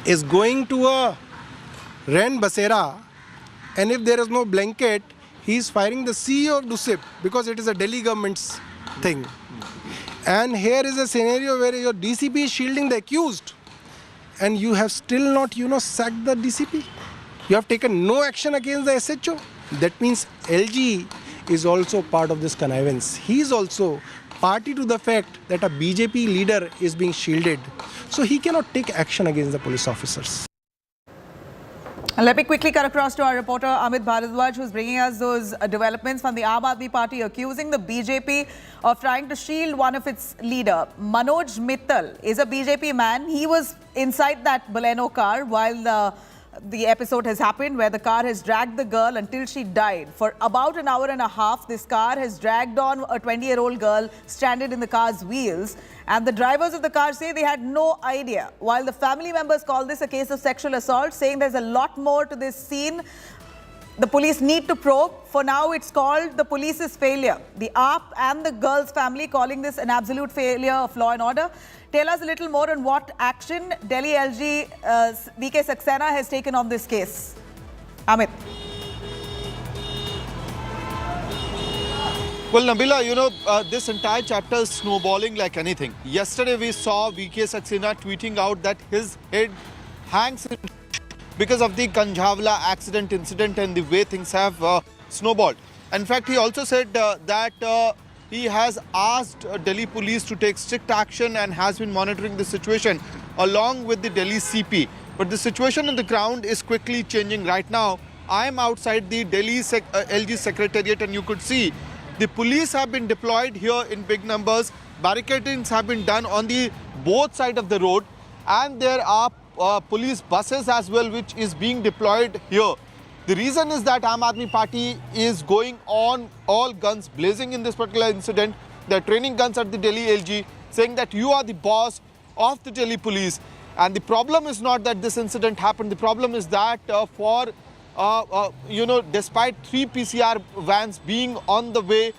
is going to a Ren Basera, and if there is no blanket, he is firing the CEO of DUSIP because it is a Delhi government's thing. And here is a scenario where your DCP is shielding the accused, and you have still not, sacked the DCP. You have taken no action against the SHO. That means LG is also part of this connivance. He is also party to the fact that a BJP leader is being shielded. So he cannot take action against the police officers. And let me quickly cut across to our reporter Amit Bharadwaj, who's bringing us those developments from the Aam Aadmi Party accusing the BJP of trying to shield one of its leader. Manoj Mittal is a BJP man. He was inside that Baleno car while the episode has happened where the car has dragged the girl until she died. For about an hour and a half, this car has dragged on a 20-year-old girl stranded in the car's wheels. And the drivers of the car say they had no idea. While the family members call this a case of sexual assault, saying there's a lot more to this scene. The police need to probe. For now, it's called the police's failure. The AAP and the girl's family calling this an absolute failure of law and order. Tell us a little more on what action Delhi LG VK Saxena has taken on this case. Amit. Well, Nabila, this entire chapter is snowballing like anything. Yesterday, we saw VK Saxena tweeting out that his head hangs because of the Kanjhavla accident incident and the way things have snowballed. In fact, he also said that he has asked Delhi police to take strict action and has been monitoring the situation along with the Delhi CP. But the situation on the ground is quickly changing right now. I am outside the Delhi LG Secretariat, and you could see The police have been deployed here in big numbers. Barricadings have been done on the both sides of the road, and there are police buses as well which is being deployed here. The reason is that Aam Aadmi Party is going on all guns blazing in this particular incident. They're training guns at the Delhi LG, saying that you are the boss of the Delhi police. And the problem is not that this incident happened. The problem is that despite 3 PCR vans being on the way,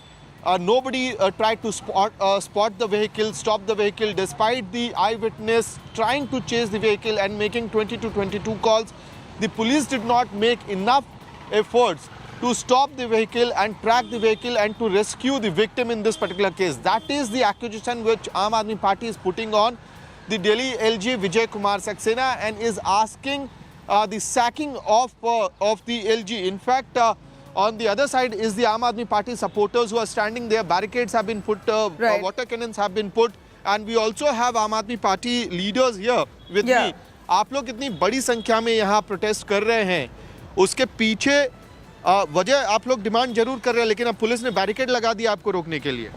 nobody tried to spot the vehicle, stop the vehicle, despite the eyewitness trying to chase the vehicle and making 20 to 22 calls. The police did not make enough efforts to stop the vehicle and track the vehicle and to rescue the victim in this particular case. That is the accusation which Aam Aadmi Party is putting on the Delhi LG Vijay Kumar Saxena and is asking the sacking of the LG. In fact, on the other side is the Aam Aadmi Party supporters who are standing there. Barricades have been put, water cannons have been put, and we also have Aam Aadmi Party leaders here with me. आप लोग इतनी बड़ी संख्या में यहाँ protest कर रहे हैं, उसके पीछे वजह आप लोग डिमांड जरूर कर रहे हैं, लेकिन अब पुलिस ने बैरिकेड लगा दिया आपको रोकने के लिए।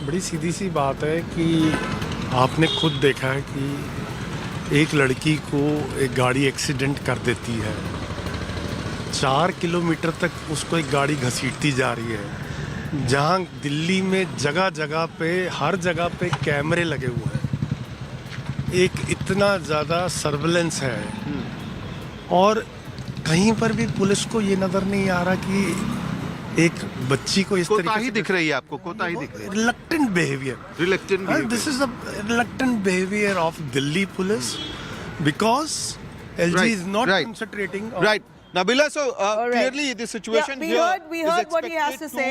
बड़ी सीधी सी बात है कि आपने खुद देखा है कि एक लड़की को एक गाड़ी एक्सीडेंट कर देती है, 4 किलोमीटर तक उसको एक गाड़ी घसीटती जा रही है, जहाँ दिल्ली में जगह जगह पे हर जगह पे कैमरे लगे हुए हैं, एक इतना ज़्यादा सर्विलेंस है और कहीं पर भी पुलिस को ये नज़र नहीं आ रहा कि एक बच्ची को इस तरीके से दिख रही है आपको, कोताही दिख रही है। Reluctant behaviour, this is the reluctant behaviour of Delhi police because LG is not concentrating right. Nabila, so clearly the situation here we heard what he has to say.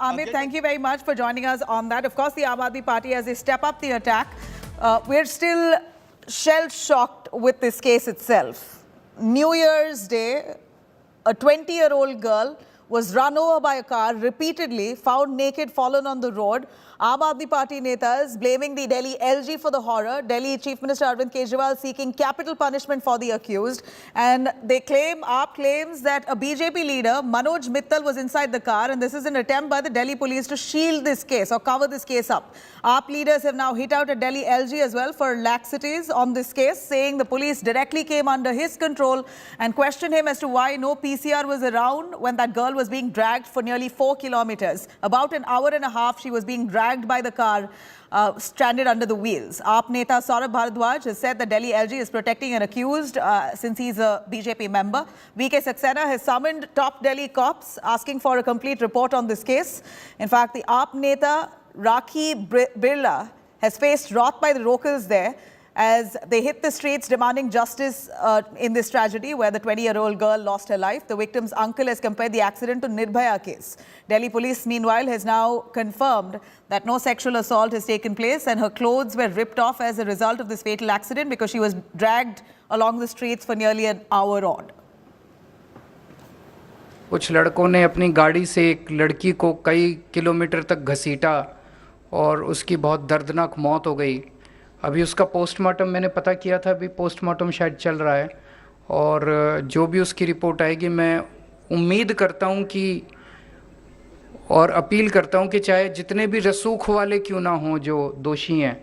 Amit, thank you very much for joining us on that. Of course, the Aam Aadmi Party, as they step up the attack, we're still shell-shocked with this case itself. New Year's Day, a 20-year-old girl was run over by a car repeatedly, found naked, fallen on the road. Aam Aadmi Party netas blaming the Delhi LG for the horror. Delhi Chief Minister Arvind Kejriwal seeking capital punishment for the accused. And they claim, AAP claims that a BJP leader, Manoj Mittal, was inside the car, and this is an attempt by the Delhi police to shield this case or cover this case up. AAP leaders have now hit out at Delhi LG as well for laxities on this case, saying the police directly came under his control and questioned him as to why no PCR was around when that girl was being dragged for nearly 4 kilometers. About an hour and a half, she was being dragged by the car, stranded under the wheels. AAP neta Saurabh Bharadwaj has said that Delhi LG is protecting an accused since he's a BJP member. VK Saxena has summoned top Delhi cops asking for a complete report on this case. In fact, the AAP neta Rakhi Birla has faced wrath by the locals there as they hit the streets demanding justice in this tragedy where the 20-year-old girl lost her life. The victim's uncle has compared the accident to Nirbhaya case. Delhi police, meanwhile, has now confirmed that no sexual assault has taken place and her clothes were ripped off as a result of this fatal accident because she was dragged along the streets for nearly an hour odd. कुछ लड़कों ने अपनी गाड़ी से एक लड़की को कई किलोमीटर तक घसीटा और उसकी बहुत दर्दनाक मौत हो गई। अभी उसका पोस्टमार्टम मैंने पता किया था, अभी पोस्टमार्टम शायद चल रहा है और जो भी उसकी रिपोर्ट आएगी मैं उम्मीद करता हूं कि और अपील करता हूं कि चाहे जितने भी रसूख वाले क्यों ना हों जो दोषी हैं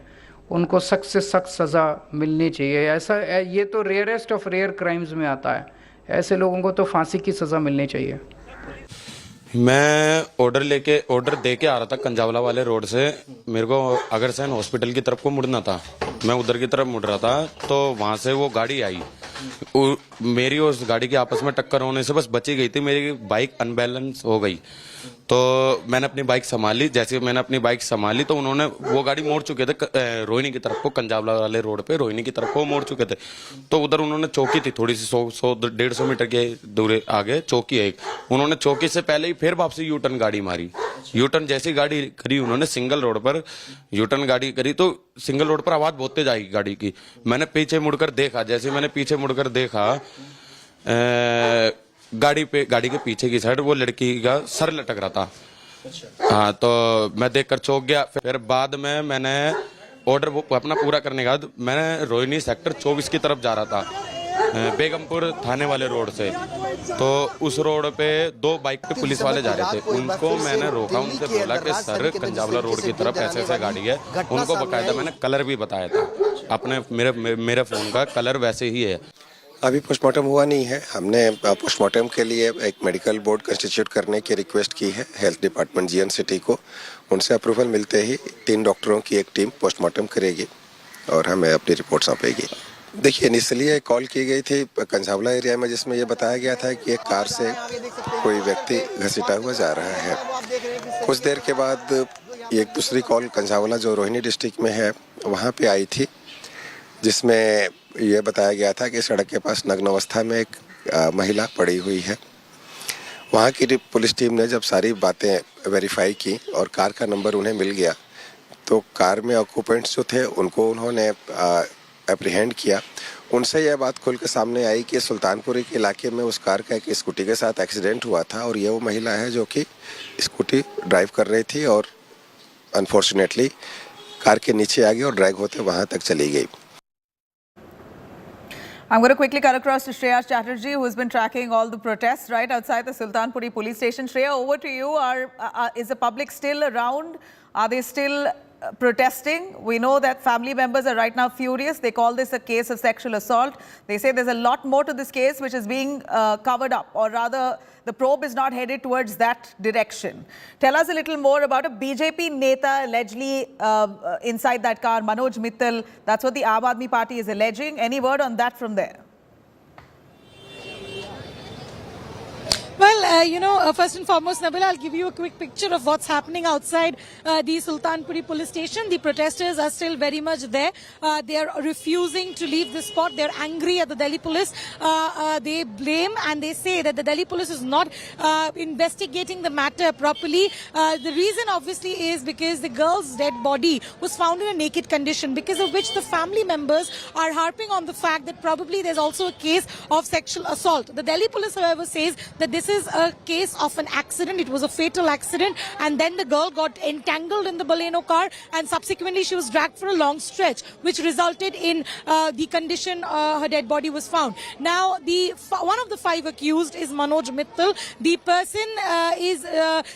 उनको सख्त से सख्त सज़ा मिलनी चाहिए। ऐसा ये तो रेयरेस्ट ऑफ रेयर क्राइम्स में आता है, ऐसे लोगों को तो फांसी की सज़ा मिलनी चाहिए। मैं ऑर्डर दे के आ रहा था कंजावला वाले रोड से, मेरे को अग्रसेन हॉस्पिटल की तरफ को मुड़ना था, मैं उधर की तरफ मुड़ रहा था तो वहां से वो गाड़ी आई, मेरी उस गाड़ी की आपस में टक्कर होने से बस बची गई थी, मेरी बाइक अनबैलेंस हो गई तो मैंने अपनी बाइक संभाली। जैसे मैंने अपनी बाइक संभाली तो उन्होंने वो गाड़ी मोड़ चुके थे रोहिणी की तरफ को, कंजावला वाले रोड पे रोहिणी की तरफ को मोड़ चुके थे तो उधर उन्होंने चौकी थी थोड़ी सी 100-150 मीटर के दूर आगे चौकी है एक, उन्होंने चौकी से पहले ही फिर वापसी यू टर्न गाड़ी मारी। यू टर्न जैसी गाड़ी करी उन्होंने सिंगल रोड पर यू टर्न गाड़ी करी तो सिंगल रोड पर आवाज बहुत तेज आई गाड़ी की। मैंने पीछे मुड़कर देखा, जैसे मैंने पीछे मुड़कर देखा गाड़ी के पीछे की साइड वो लड़की का सर लटक रहा था। हाँ तो मैं देखकर चौंक गया। फिर बाद में मैंने ऑर्डर वो अपना पूरा करने के बाद मैंने रोहिणी सेक्टर 24 की तरफ जा रहा था बेगमपुर थाने वाले रोड से। तो उस रोड पे 2 बाइक पे पुलिस वाले जा रहे थे, उनको मैंने रोका, उनसे बोला कि सर कंजावला रोड की तरफ ऐसे ऐसे गाड़ी है। उनको बकायदा मैंने कलर भी बताया था, अपने मेरे फ़ोन का कलर वैसे ही है। अभी पोस्टमार्टम हुआ नहीं है। हमने पोस्टमार्टम के लिए एक मेडिकल बोर्ड कंस्टिट्यूट करने की रिक्वेस्ट की है हेल्थ डिपार्टमेंट जीएन सिटी को। उनसे अप्रूवल मिलते ही 3 डॉक्टरों की एक टीम पोस्टमार्टम करेगी और हमें अपनी रिपोर्ट सौंपेगी। देखिए, इनिशियली कॉल की गई थी कंझावला एरिया में, जिसमें ये बताया गया था कि एक कार से कोई व्यक्ति घसीटा हुआ जा रहा है। कुछ देर के बाद एक दूसरी कॉल कंझावला जो रोहिणी डिस्ट्रिक्ट में है वहाँ पे आई थी, जिसमें ये बताया गया था कि सड़क के पास नग्न अवस्था में एक महिला पड़ी हुई है। वहाँ की पुलिस टीम ने जब सारी बातें वेरीफाई की और कार का नंबर उन्हें मिल गया, तो कार में ऑक्यूपेंट्स जो थे उनको उन्होंने एप्रीहेंड किया। उनसे यह बात खुल के सामने आई कि सुल्तानपुरी के इलाके में उस कार का एक स्कूटी के साथ एक्सीडेंट हुआ था और ये वो महिला है जो कि स्कूटी ड्राइव कर रही थी और अनफॉर्चुनेटली कार के नीचे आ गई और ड्रैग होते वहाँ तक चली गई। I'm going to quickly cut across to Shreya Chatterjee, who has been tracking all the protests right outside the Sultanpuri police station. Shreya, over to you. Is the public still around? Are they still protesting? We know that family members are right now furious. They call this a case of sexual assault. They say there's a lot more to this case which is being covered up, or rather the probe is not headed towards that direction. Tell us a little more about a BJP Neta allegedly inside that car, Manoj Mittal. That's what the Aam Aadmi Party is alleging. Any word on that from there? Well, first and foremost, Nabila, I'll give you a quick picture of what's happening outside the Sultanpuri police station. The protesters are still very much there. They are refusing to leave the spot. They're angry at the Delhi police. They blame and they say that the Delhi police is not investigating the matter properly. The reason obviously is because the girl's dead body was found in a naked condition, because of which the family members are harping on the fact that probably there's also a case of sexual assault. The Delhi police, however, says that this is a case of an accident. It was a fatal accident, and then the girl got entangled in the Baleno car, and subsequently she was dragged for a long stretch, which resulted in the condition her dead body was found. Now, one of the 5 accused is Manoj Mittal. The person is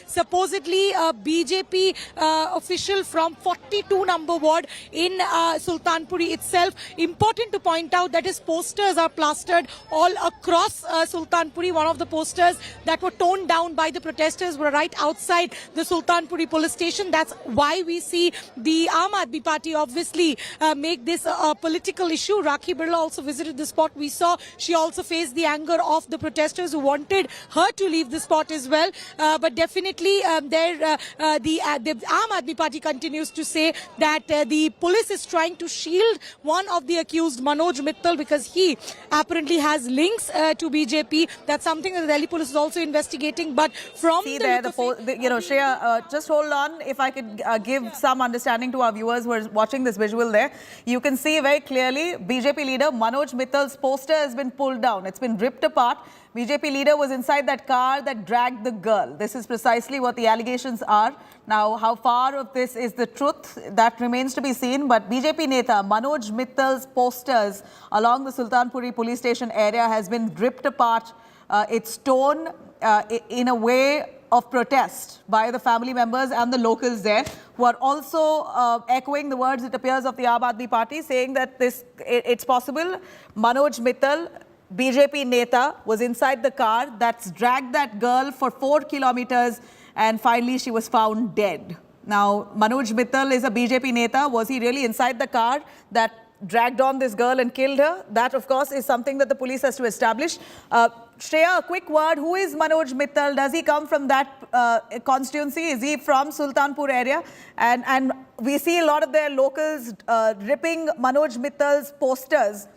supposedly a BJP official from 42 number ward in Sultanpuri itself. Important to point out that his posters are plastered all across Sultanpuri. One of the posters that were torn down by the protesters were right outside the Sultanpuri police station. That's why we see the Aam Aadmi Party obviously make this a political issue. Rakhi Birla also visited the spot. We saw she also faced the anger of the protesters who wanted her to leave the spot as well. But definitely the Aam Aadmi Party continues to say that the police is trying to shield one of the accused, Manoj Mittal, because he apparently has links to BJP. That's something that the Delhi police is also investigating. But from Shreya, just hold on. If I could give some understanding to our viewers who are watching this visual there, you can see very clearly BJP leader Manoj Mittal's poster has been pulled down. It's been ripped apart. BJP leader was inside that car that dragged the girl. This is precisely what the allegations are. Now, how far of this is the truth, that remains to be seen. But BJP Neta Manoj Mittal's posters along the Sultanpuri police station area has been ripped apart. It's torn in a way of protest by the family members and the locals there, who are also echoing the words, it appears, of the Aam Aadmi Party, saying that it's possible Manoj Mittal, BJP Neta, was inside the car that's dragged that girl for 4 kilometers, and finally she was found dead. Now, Manoj Mittal is a BJP Neta. Was he really inside the car that dragged on this girl and killed her? That, of course, is something that the police has to establish. Shreya, a quick word. Who is Manoj Mittal? Does he come from that constituency? Is he from Sultanpur area? And we see a lot of their locals ripping Manoj Mittal's posters.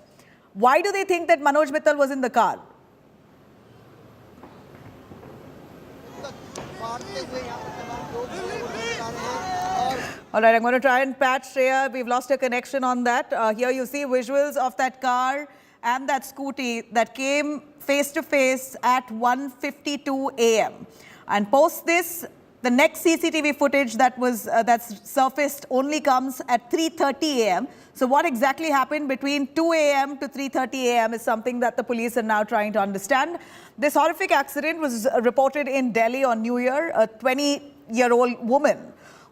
Why do they think that Manoj Mittal was in the car? All right, I'm going to try and patch Shreya. We've lost a connection on that. Here you see visuals of that car and that scooty that came face to face at 1:52 a.m. And post this, The next CCTV footage that's surfaced only comes at 3:30 a.m. So what exactly happened between 2 a.m. to 3:30 a.m. is something that the police are now trying to understand. This horrific accident was reported in Delhi on New Year. A 20-year-old woman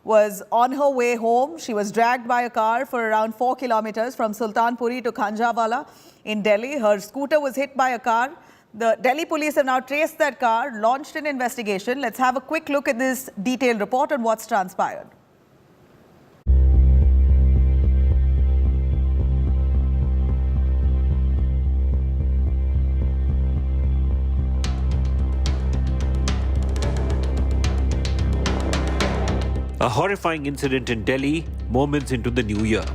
was on her way home. She was dragged by a car for around 4 kilometers from Sultanpuri to Khanjawala in Delhi. Her scooter was hit by a car. The Delhi police have now traced that car, launched an investigation. Let's have a quick look at this detailed report on what's transpired. A horrifying incident in Delhi moments into the new year.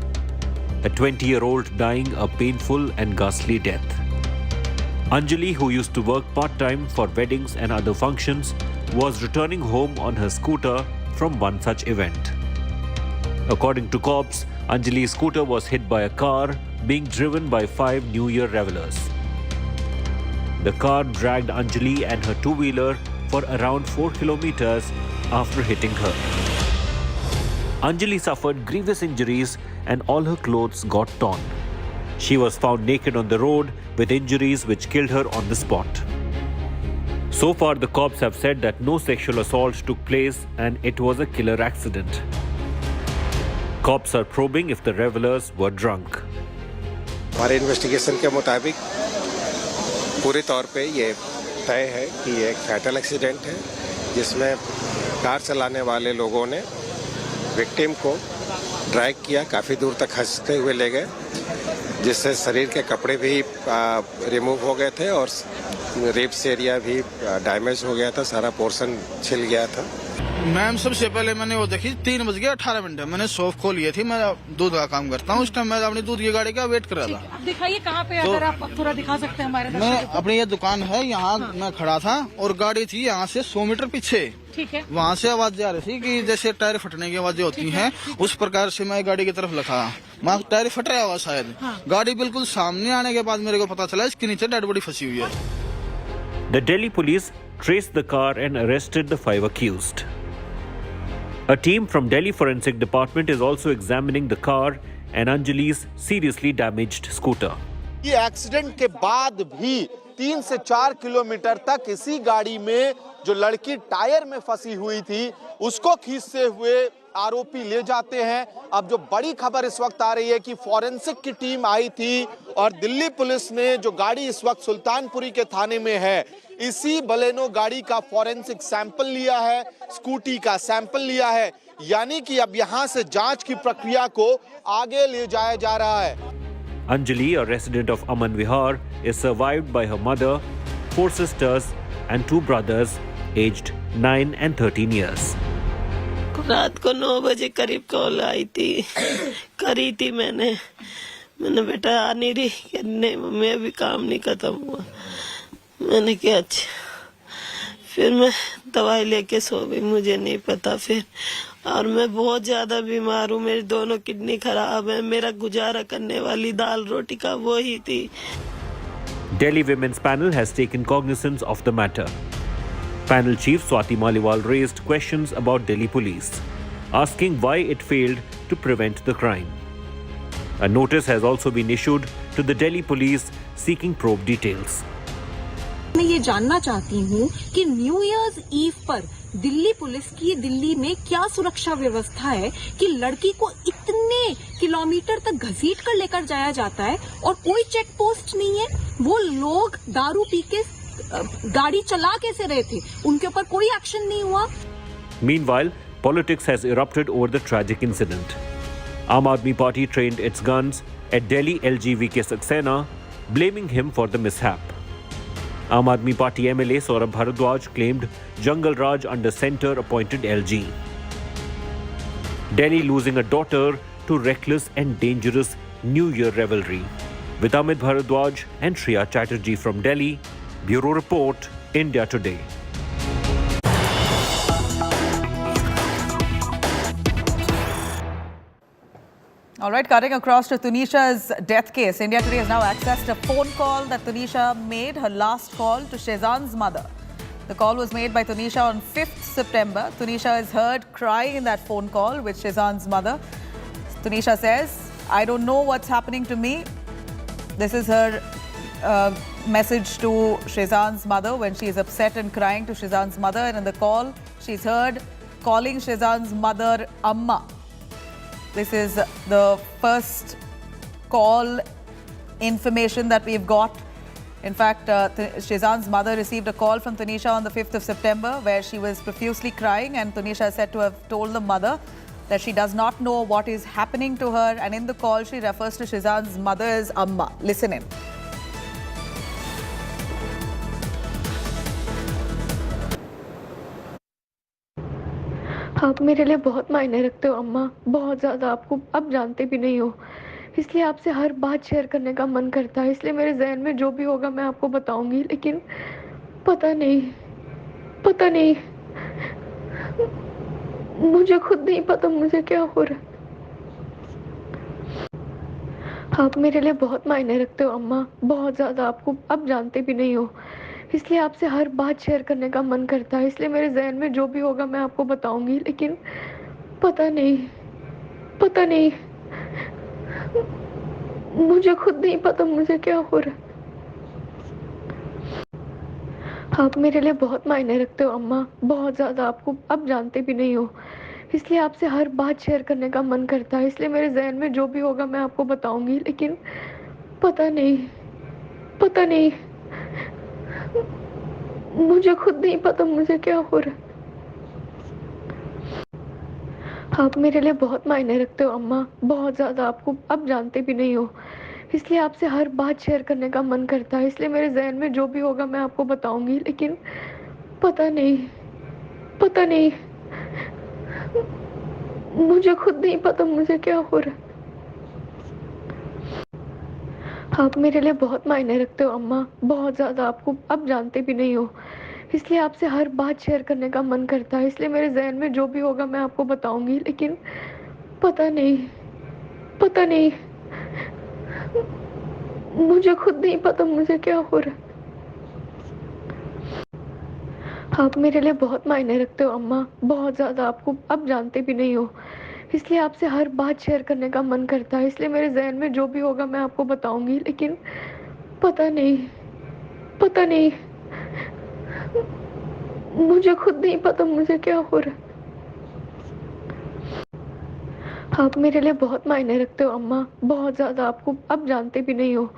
A 20-year-old dying a painful and ghastly death. Anjali, who used to work part-time for weddings and other functions, was returning home on her scooter from one such event. According to cops, Anjali's scooter was hit by a car being driven by 5 New Year revelers. The car dragged Anjali and her two-wheeler for around 4 kilometers after hitting her. Anjali suffered grievous injuries and all her clothes got torn. She was found naked on the road with injuries which killed her on the spot. So far, the cops have said that no sexual assault took place and it was a killer accident. Cops are probing if the revelers were drunk. हमारे investigation के मुताबिक पूरे तौर पे ये तय है कि ये एक फैटल एक्सीडेंट है जिसमें कार चलाने वाले लोगों ने विक्टिम को ड्रैग किया, काफ़ी दूर तक खींचते हुए ले गए, जिससे शरीर के कपड़े भी रिमूव हो गए थे और रिब्स एरिया भी डैमेज हो गया था, सारा पोर्शन छिल गया था। मैम, सबसे पहले मैंने वो देखी 3:18 मैंने शॉप खोली थी। मैं दूध का काम करता हूँ। उस टाइम मैं अपनी दूध की गाड़ी का वेट कर रहा था। अब दिखाइए कहाँ पे, अगर आप थोड़ा दिखा सकते हैं हमारे। मैं अपनी ये दुकान है, यहाँ मैं खड़ा था और गाड़ी थी यहाँ से 100 मीटर पीछे। ठीक है। वहाँ से आवाज आ रही थी कि जैसे टायर फटने की आवाजें होती हैं, उस प्रकार से मैं गाड़ी की तरफ लगा। वहाँ टायर फट रहा हुआ शायद। गाड़ी बिल्कुल सामने आने के बाद मेरे को पता चला इसके नीचे डेड बॉडी फंसी हुई है। The Delhi police traced the car and arrested the 5 accused. A team from Delhi Forensic Department is also examining the car and Anjali's seriously damaged scooter. ये एक्सीडेंट के बाद भी 3 से 4 किलोमीटर तक इसी गाड़ी में जो लड़की टायर में फंसी हुई थी उसको खींचते हुए आरोपी ले जाते हैं। अब जो बड़ी खबर इस वक्त आ रही है कि फॉरेंसिक की टीम आई थी और दिल्ली पुलिस ने जो गाड़ी इस वक्त सुल्तानपुरी के थाने में है, इसी बलेनो गाड़ी का फॉरेंसिक सैंपल लिया है, स्कूटी का सैंपल लिया है, यानी कि अब यहां से जांच की प्रक्रिया को आगे ले जाया जा रहा है। Anjali, a resident of Aman Vihar, is survived by her mother, 4 sisters and 2 brothers aged 9 and 13 years. रात को 9 बजे करीब कॉल आई थी, करी थी मैंने बेटा आ नहीं रही, कि नहीं मम्मी अभी काम नहीं खत्म हुआ। मैंने क्या अच्छा, फिर मैं दवाई लेके सो गई, मुझे नहीं पता फिर। और मैं बहुत ज्यादा बीमार हूँ, मेरी दोनों किडनी खराब है, मेरा गुजारा करने वाली दाल रोटी का वो ही थी। Delhi Women's Panel has taken cognizance of the matter. Panel Chief Swati Maliwal raised questions about Delhi Police, asking why it failed to prevent the crime. A notice has also been issued to the Delhi Police seeking probe details. मैं ये जानना चाहती हूँ कि new years ewe पर Delhi police की दिल्ली में क्या सुरक्षा व्यवस्था है कि लड़की को इतने किलोमीटर तक घसीट कर लेकर जाया जाता है और कोई चेक पोस्ट नहीं है। वो लोग दारू पी के गाड़ी चला कैसे रहे थे, उनके ऊपर कोई एक्शन नहीं हुआ। Meanwhile, politics has erupted over the tragic incident. Aam Aadmi Party trained its guns at Delhi LG VK Saxena, blaming him for the mishap. Aam Aadmi Party MLA Saurabh Bharadwaj claimed Jungle Raj under centre-appointed LG. Delhi losing a daughter to reckless and dangerous New Year revelry. With Amit Bharadwaj and Shriya Chatterjee from Delhi, Bureau Report, India Today. All right, cutting across to Tunisha's death case. India Today has now accessed a phone call that Tunisha made, her last call to Shezan's mother. The call was made by Tunisha on 5th September. Tunisha is heard crying in that phone call with Shizan's mother. Tunisha says, "I don't know what's happening to me." This is her message to Shizan's mother when she is upset and crying to Shizan's mother. And in the call, she's heard calling Shizan's mother Amma. This is the first call information that we've got. In fact, Shizan's mother received a call from Tunisha on the 5th of September where she was profusely crying, and Tunisha is said to have told the mother that she does not know what is happening to her, and in the call she refers to Shizan's mother as Amma. Listen in. आप मेरे लिए बहुत मायने रखते हो अम्मा, बहुत ज़्यादा। आपको अब जानते भी नहीं हो, इसलिए आपसे हर बात शेयर करने का मन करता है। इसलिए मेरे जहन में जो भी होगा मैं आपको बताऊंगी, लेकिन पता नहीं मुझे खुद नहीं पता मुझे क्या हो रहा है। आप मेरे लिए बहुत मायने रखते हो अम्मा, बहुत ज़्यादा। आपको अब जानते भी नहीं हो, इसलिए आपसे हर बात शेयर करने का मन करता है। इसलिए मेरे जहन में जो भी होगा मैं आपको बताऊंगी, लेकिन पता नहीं मुझे खुद नहीं पता मुझे क्या हो रहा है। आप मेरे लिए बहुत मायने रखते हो अम्मा, बहुत ज़्यादा। आपको अब जानते भी नहीं हो, इसलिए आपसे हर बात शेयर करने का मन करता है। इसलिए मेरे जहन में जो भी होगा मैं आपको बताऊंगी, लेकिन पता नहीं मुझे खुद नहीं पता मुझे क्या हो रहा है। आप मेरे लिए बहुत मायने रखते हो अम्मा, बहुत ज़्यादा। आपको अब जानते भी नहीं हो, इसलिए आपसे हर बात शेयर करने का मन करता है। इसलिए मेरे जहन में जो भी होगा मैं आपको बताऊंगी, लेकिन पता नहीं मुझे खुद नहीं पता मुझे क्या हो रहा है। आप मेरे लिए बहुत मायने रखते हो अम्मा, बहुत ज़्यादा। आपको अब जानते भी नहीं हो, इसलिए आपसे हर बात शेयर करने का मन करता है। इसलिए मेरे जहन में जो भी होगा मैं आपको बताऊंगी, लेकिन पता नहीं मुझे खुद नहीं पता मुझे क्या हो रहा है। आप मेरे लिए बहुत मायने रखते हो अम्मा, बहुत ज़्यादा। आपको अब जानते भी नहीं हो, इसलिए आपसे हर बात शेयर करने का मन करता है। इसलिए मेरे जहन में जो भी होगा मैं आपको बताऊंगी, लेकिन पता नहीं मुझे खुद नहीं पता मुझे क्या हो रहा है। आप मेरे लिए बहुत मायने रखते हो अम्मा, बहुत ज़्यादा। आपको अब जानते भी नहीं हो,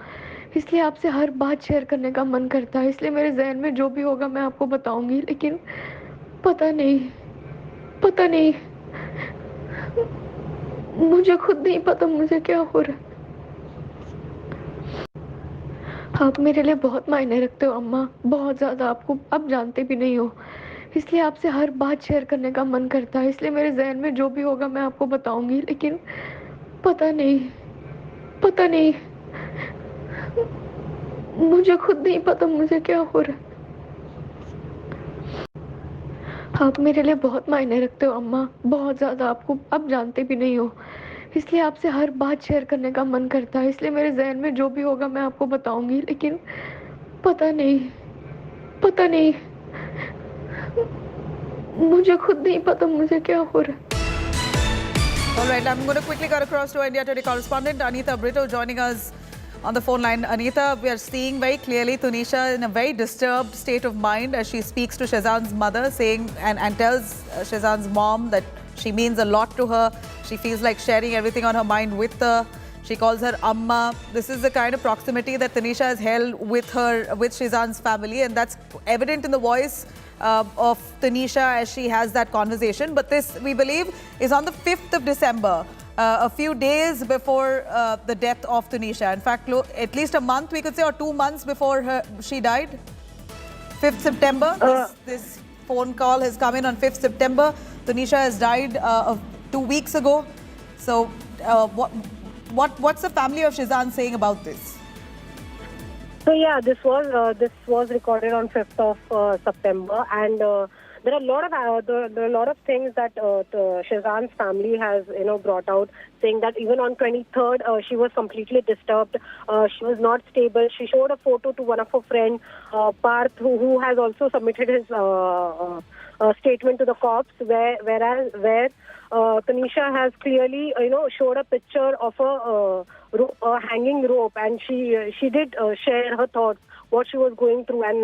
इसलिए आपसे हर बात शेयर करने का मन करता है। इसलिए मेरे जहन में जो भी होगा मैं आपको बताऊंगी, लेकिन पता नहीं मुझे खुद नहीं पता मुझे क्या हो रहा है। आप मेरे लिए बहुत मायने रखते हो अम्मा, बहुत ज़्यादा। आपको अब जानते भी नहीं हो, इसलिए आपसे हर बात शेयर करने का मन करता है। इसलिए मेरे जहन में जो भी होगा मैं आपको बताऊंगी, लेकिन पता नहीं मुझे खुद नहीं पता मुझे क्या हो रहा है। आप मेरे लिए बहुत मायने रखते हो अम्मा, बहुत ज़्यादा। आपको अब जानते भी नहीं हो, इसलिए आपसे हर बात शेयर करने का मन करता है। इसलिए मेरे जहन में जो भी होगा मैं आपको बताऊंगी, लेकिन पता नहीं मुझे खुद नहीं पता मुझे क्या हो रहा है। All right, I'm going to quickly cut across to India Today correspondent Anita Brito joining us on the phone line. Anita, we are seeing very clearly Tunisha in a very disturbed state of mind as she speaks to Shizan's mother, saying and tells Shizan's mom that she means a lot to her. She feels like sharing everything on her mind with her. She calls her Amma. This is the kind of proximity that Tunisha has held with Shizan's family, and that's evident in the voice of Tunisha as she has that conversation. But this, we believe, is on the 5th of December, a few days before the death of Tunisha. In fact, at least a month, we could say, or 2 months before she died. 5th September, this phone call has come in on 5th September. Tunisha has died 2 weeks ago. So what's the family of Shizan saying about this? So yeah, this was recorded on 5th of September, and there are a lot of things that Shazan's family has brought out, saying that even on 23rd she was completely disturbed. She was not stable. She showed a photo to one of her friends, Parth, who has also submitted his statement to the cops, where Tanisha has clearly showed a picture of a hanging rope, and she did share her thoughts, what she was going through, and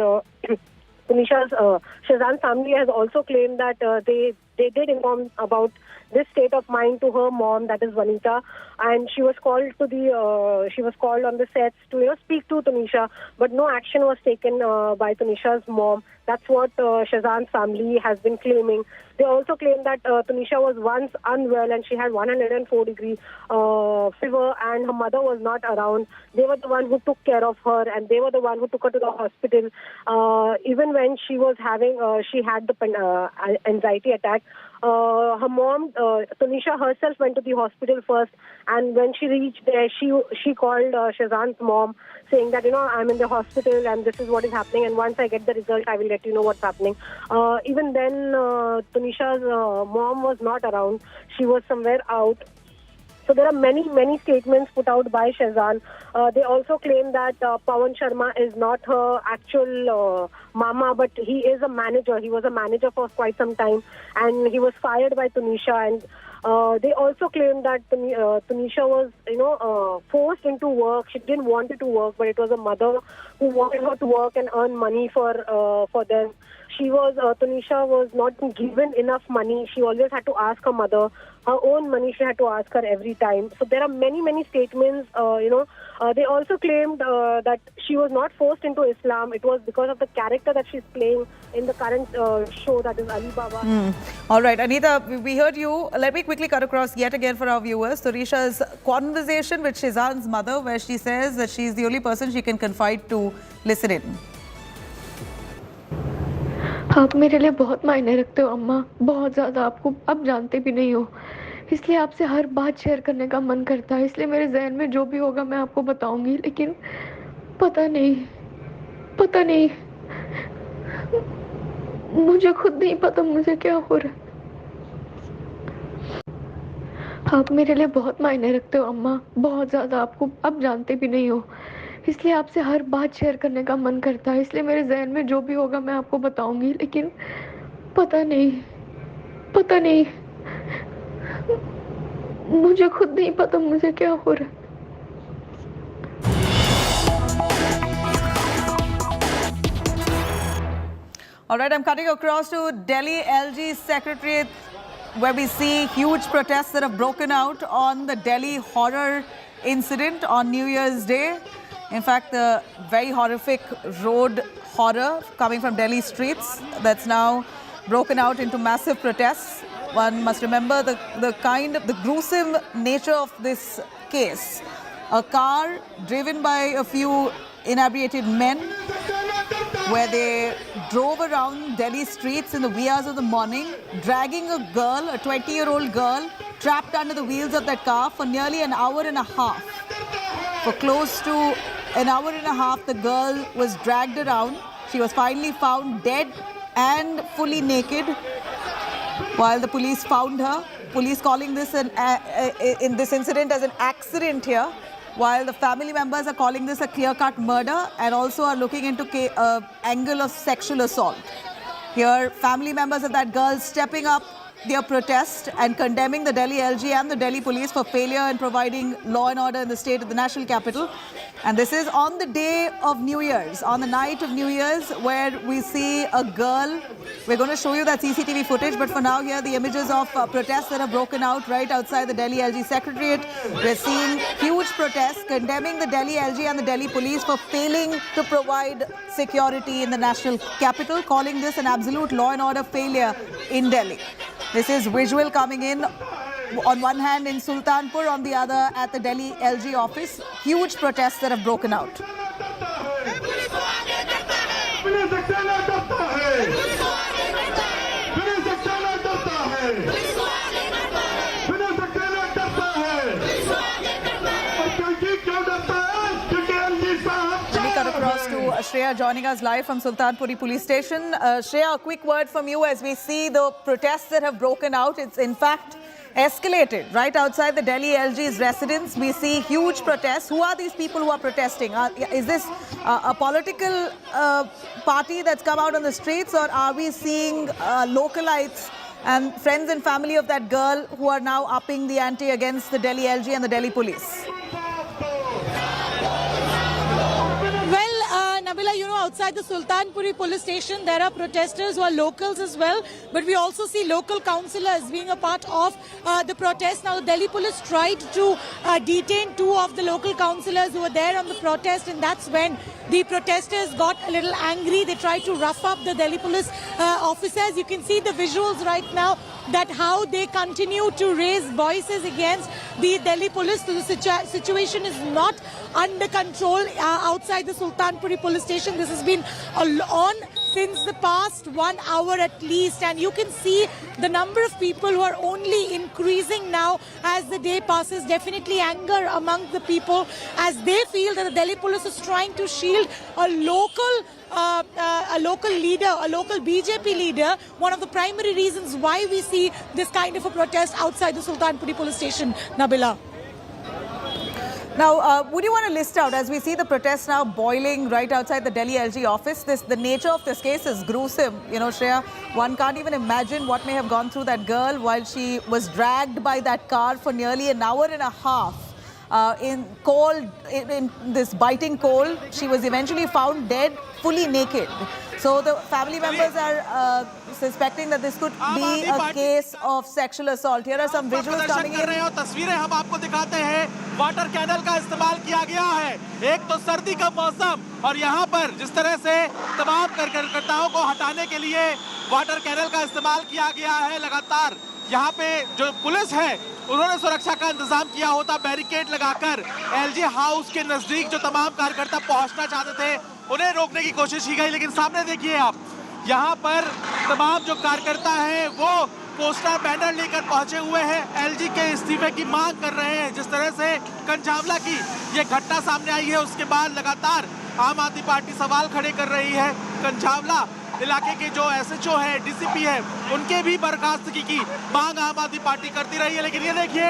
Shazan's family has also claimed that they did inform about this state of mind to her mom, that is Vanita, and she was called on the sets to speak to Tanisha, but no action was taken by Tanisha's mom. That's what Shazan's family has been claiming. They also claim that Tanisha was once unwell and she had 104-degree fever, and her mother was not around. They were the one who took care of her, and they were the one who took her to the hospital. Even when she had the anxiety attack, her mom, Tanisha herself, went to the hospital first, and when she reached there, she called Shazan's mom, saying that I'm in the hospital and this is what is happening, and once I get the result, I will let you know what's happening. Even then, Tanisha's mom was not around. She was somewhere out. So there are many statements put out by Shazan. They also claim that Pawan Sharma is not her actual mama, but he is a manager. He was a manager for quite some time, and he was fired by Tanisha. And they also claim that Tanisha was, forced into work. She didn't want to work, but it was a mother who wanted her to work and earn money for them. Tanisha was not given enough money. She always had to ask her mother. Her own money she had to ask her every time. So there are many statements. They also claimed that she was not forced into Islam. It was because of the character that she's playing in the current show, that is Ali Baba. All right, Anita, we heard you. Let me quickly cut across yet again for our viewers Tanisha's conversation with Shazan's mother, where she says that she's the only person she can confide to. Listen in. आप मेरे लिए बहुत मायने रखते हो अम्मा, बहुत ज़्यादा. आपको अब जानते भी नहीं हो, इसलिए आपसे हर बात शेयर करने का मन करता है. इसलिए मेरे जहन में जो भी होगा मैं आपको बताऊंगी, लेकिन पता नहीं मुझे खुद नहीं पता मुझे क्या हो रहा है. आप मेरे लिए बहुत मायने रखते हो अम्मा, बहुत ज़्यादा. आपको अब जानते भी नहीं हो, इसलिए आपसे हर बात शेयर करने का मन करता है. इसलिए मेरे जहन में जो भी होगा मैं आपको बताऊंगी, लेकिन पता नहीं मुझे खुद नहीं पता मुझे क्या हो रहा है. All right, I'm cutting across to Delhi LG Secretariat, where we see huge protests that have broken out on the Delhi horror incident on New Year's Day. In fact, the very horrific road horror coming from Delhi streets that's now broken out into massive protests. One must remember the gruesome nature of this case. A car driven by a few inebriated men, where they drove around Delhi streets in the wee hours of the morning, dragging a girl, a 20-year-old girl, trapped under the wheels of that car for nearly an hour and a half. For close to an hour and a half, the girl was dragged around. She was finally found dead and fully naked while the police found her. Police calling this in this incident as an accident here, while the family members are calling this a clear-cut murder and also are looking into angle of sexual assault. Here, family members of that girl stepping up their protest and condemning the Delhi LG and the Delhi police for failure in providing law and order in the state of the national capital. And this is on the day of New Year's, on the night of New Year's, where we see a girl. We're going to show you that CCTV footage, but for now, here are the images of protests that have broken out right outside the Delhi LG Secretariat. We're seeing huge protests condemning the Delhi LG and the Delhi police for failing to provide security in the national capital, calling this an absolute law and order failure in Delhi. This is visual coming in, on one hand in Sultanpur, on the other at the Delhi LG office. Huge protests that have broken out. Let me cut across Shreya joining us live from Sultanpuri police station. Shreya, a quick word from you as we see the protests that have broken out. It's in fact escalated right outside the Delhi LG's residence. We see huge protests. Who are these people who are protesting? Is this a political party that's come out on the streets, or are we seeing localites and friends and family of that girl who are now upping the ante against the Delhi LG and the Delhi police? Nabila, you know, outside the Sultanpuri police station, there are protesters who are locals as well. But we also see local councillors being a part of the protest. Now, the Delhi police tried to detain 2 of the local councillors who were there on the protest. And that's when the protesters got a little angry. They tried to rough up the Delhi police officers. You can see the visuals right now that how they continue to raise voices against the Delhi police. So the situation is not under control outside the Sultanpuri police station. This has been on since the past 1 hour at least, and you can see the number of people who are only increasing now as the day passes. Definitely anger among the people as they feel that the Delhi police is trying to shield a local leader, a local BJP leader, one of the primary reasons why we see this kind of a protest outside the Sultanpuri police station. Nabila. Now, would you want to list out, as we see the protests now boiling right outside the Delhi LG office, the nature of this case is gruesome. You know, Shreya, one can't even imagine what may have gone through that girl while she was dragged by that car for nearly an hour and a half. In this biting cold. She was eventually found dead, fully naked. So the family members are suspecting that this could be a case of sexual assault. Here are some visuals coming in. तस्वीरें हम आपको दिखाते हैं। Water canal का इस्तेमाल किया गया है। एक तो सर्दी का मौसम और यहाँ पर जिस तरह से तमाम कार्यकर्ताओं को हटाने के लिए वाटर कैनल का इस्तेमाल किया गया है। लगातार यहाँ पे जो पुलिस है उन्होंने सुरक्षा का इंतजाम किया होता, बैरिकेड लगाकर एलजी हाउस के नजदीक जो तमाम कार्यकर्ता पहुंचना चाहते थे उन्हें रोकने की कोशिश की गई। लेकिन सामने देखिए आप, यहाँ पर तमाम जो कार्यकर्ता हैं वो पोस्टर बैनर लेकर पहुंचे हुए हैं, एलजी के इस्तीफे की मांग कर रहे हैं। जिस तरह से कंझावला की ये घटना सामने आई है उसके बाद लगातार आम आदमी पार्टी सवाल खड़े कर रही है। कंझावला इलाके के जो एसएचओ है, डीसीपी है, उनके भी बर्खास्तगी की मांग आम आदमी पार्टी करती रही है। लेकिन ये देखिए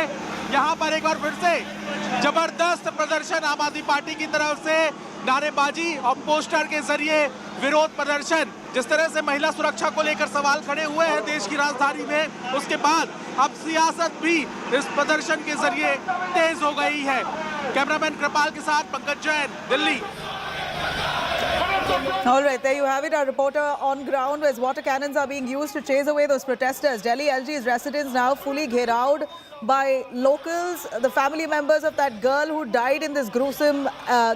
यहाँ पर एक बार फिर से जबरदस्त प्रदर्शन आम आदमी पार्टी की तरफ से, नारेबाजी और पोस्टर के जरिए विरोध प्रदर्शन। जिस तरह से महिला सुरक्षा को लेकर सवाल खड़े हुए हैं देश की राजधानी में, उसके बाद अब सियासत भी इस प्रदर्शन के जरिए तेज हो गई है। कैमरामैन कृपाल के साथ Pankaj Jain, Delhi. All right, there you have it. Our reporter on ground as water cannons are being used to chase away those protesters. Delhi LG's residence now fully gheraud by locals, the family members of that girl who died in this gruesome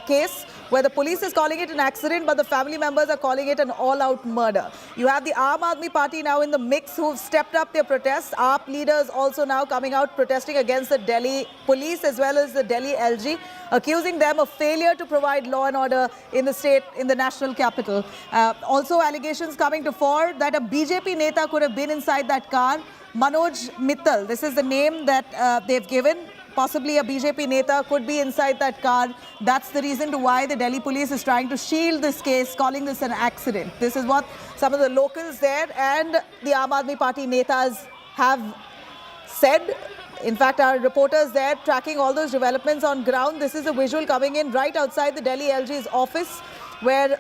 case, where the police is calling it an accident, but the family members are calling it an all-out murder. You have the Aam Aadmi Party now in the mix who've stepped up their protests. AAP leaders also now coming out protesting against the Delhi police as well as the Delhi LG, accusing them of failure to provide law and order in the state, in the national capital. Also allegations coming to fore that a BJP neta could have been inside that car. Manoj Mittal, this is the name that they've given. Possibly a BJP neta could be inside that car. That's the reason to why the Delhi police is trying to shield this case, calling this an accident. This is what some of the locals there and the Aam Aadmi Party netas have said. In fact, our reporters there tracking all those developments on ground. This is a visual coming in right outside the Delhi LG's office, where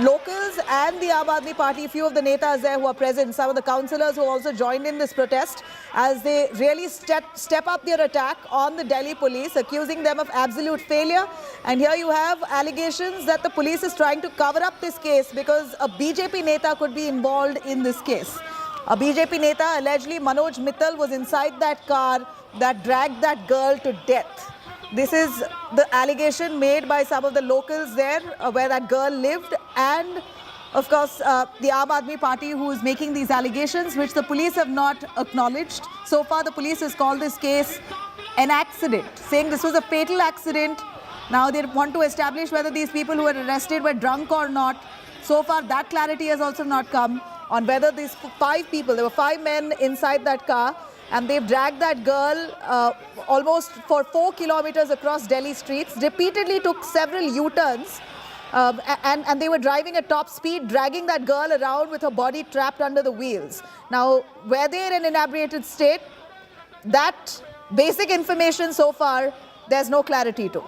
locals and the Aam Aadmi Party, a few of the netas there who are present, some of the councillors who also joined in this protest, as they really step up their attack on the Delhi police, accusing them of absolute failure. And here you have allegations that the police is trying to cover up this case because a BJP neta could be involved in this case. A BJP neta, allegedly Manoj Mittal, was inside that car that dragged that girl to death. This is the allegation made by some of the locals there where that girl lived, and of course the Aam Aadmi Party who is making these allegations, which the police have not acknowledged. So far the police has called this case an accident, saying this was a fatal accident. Now they want to establish whether these people who were arrested were drunk or not. So far that clarity has also not come on whether these 5 people, there were 5 men inside that car, and they've dragged that girl almost for 4 kilometers across Delhi streets, repeatedly took several U-turns and they were driving at top speed, dragging that girl around with her body trapped under the wheels. Now, were they in an inebriated state? That basic information so far, there's no clarity to.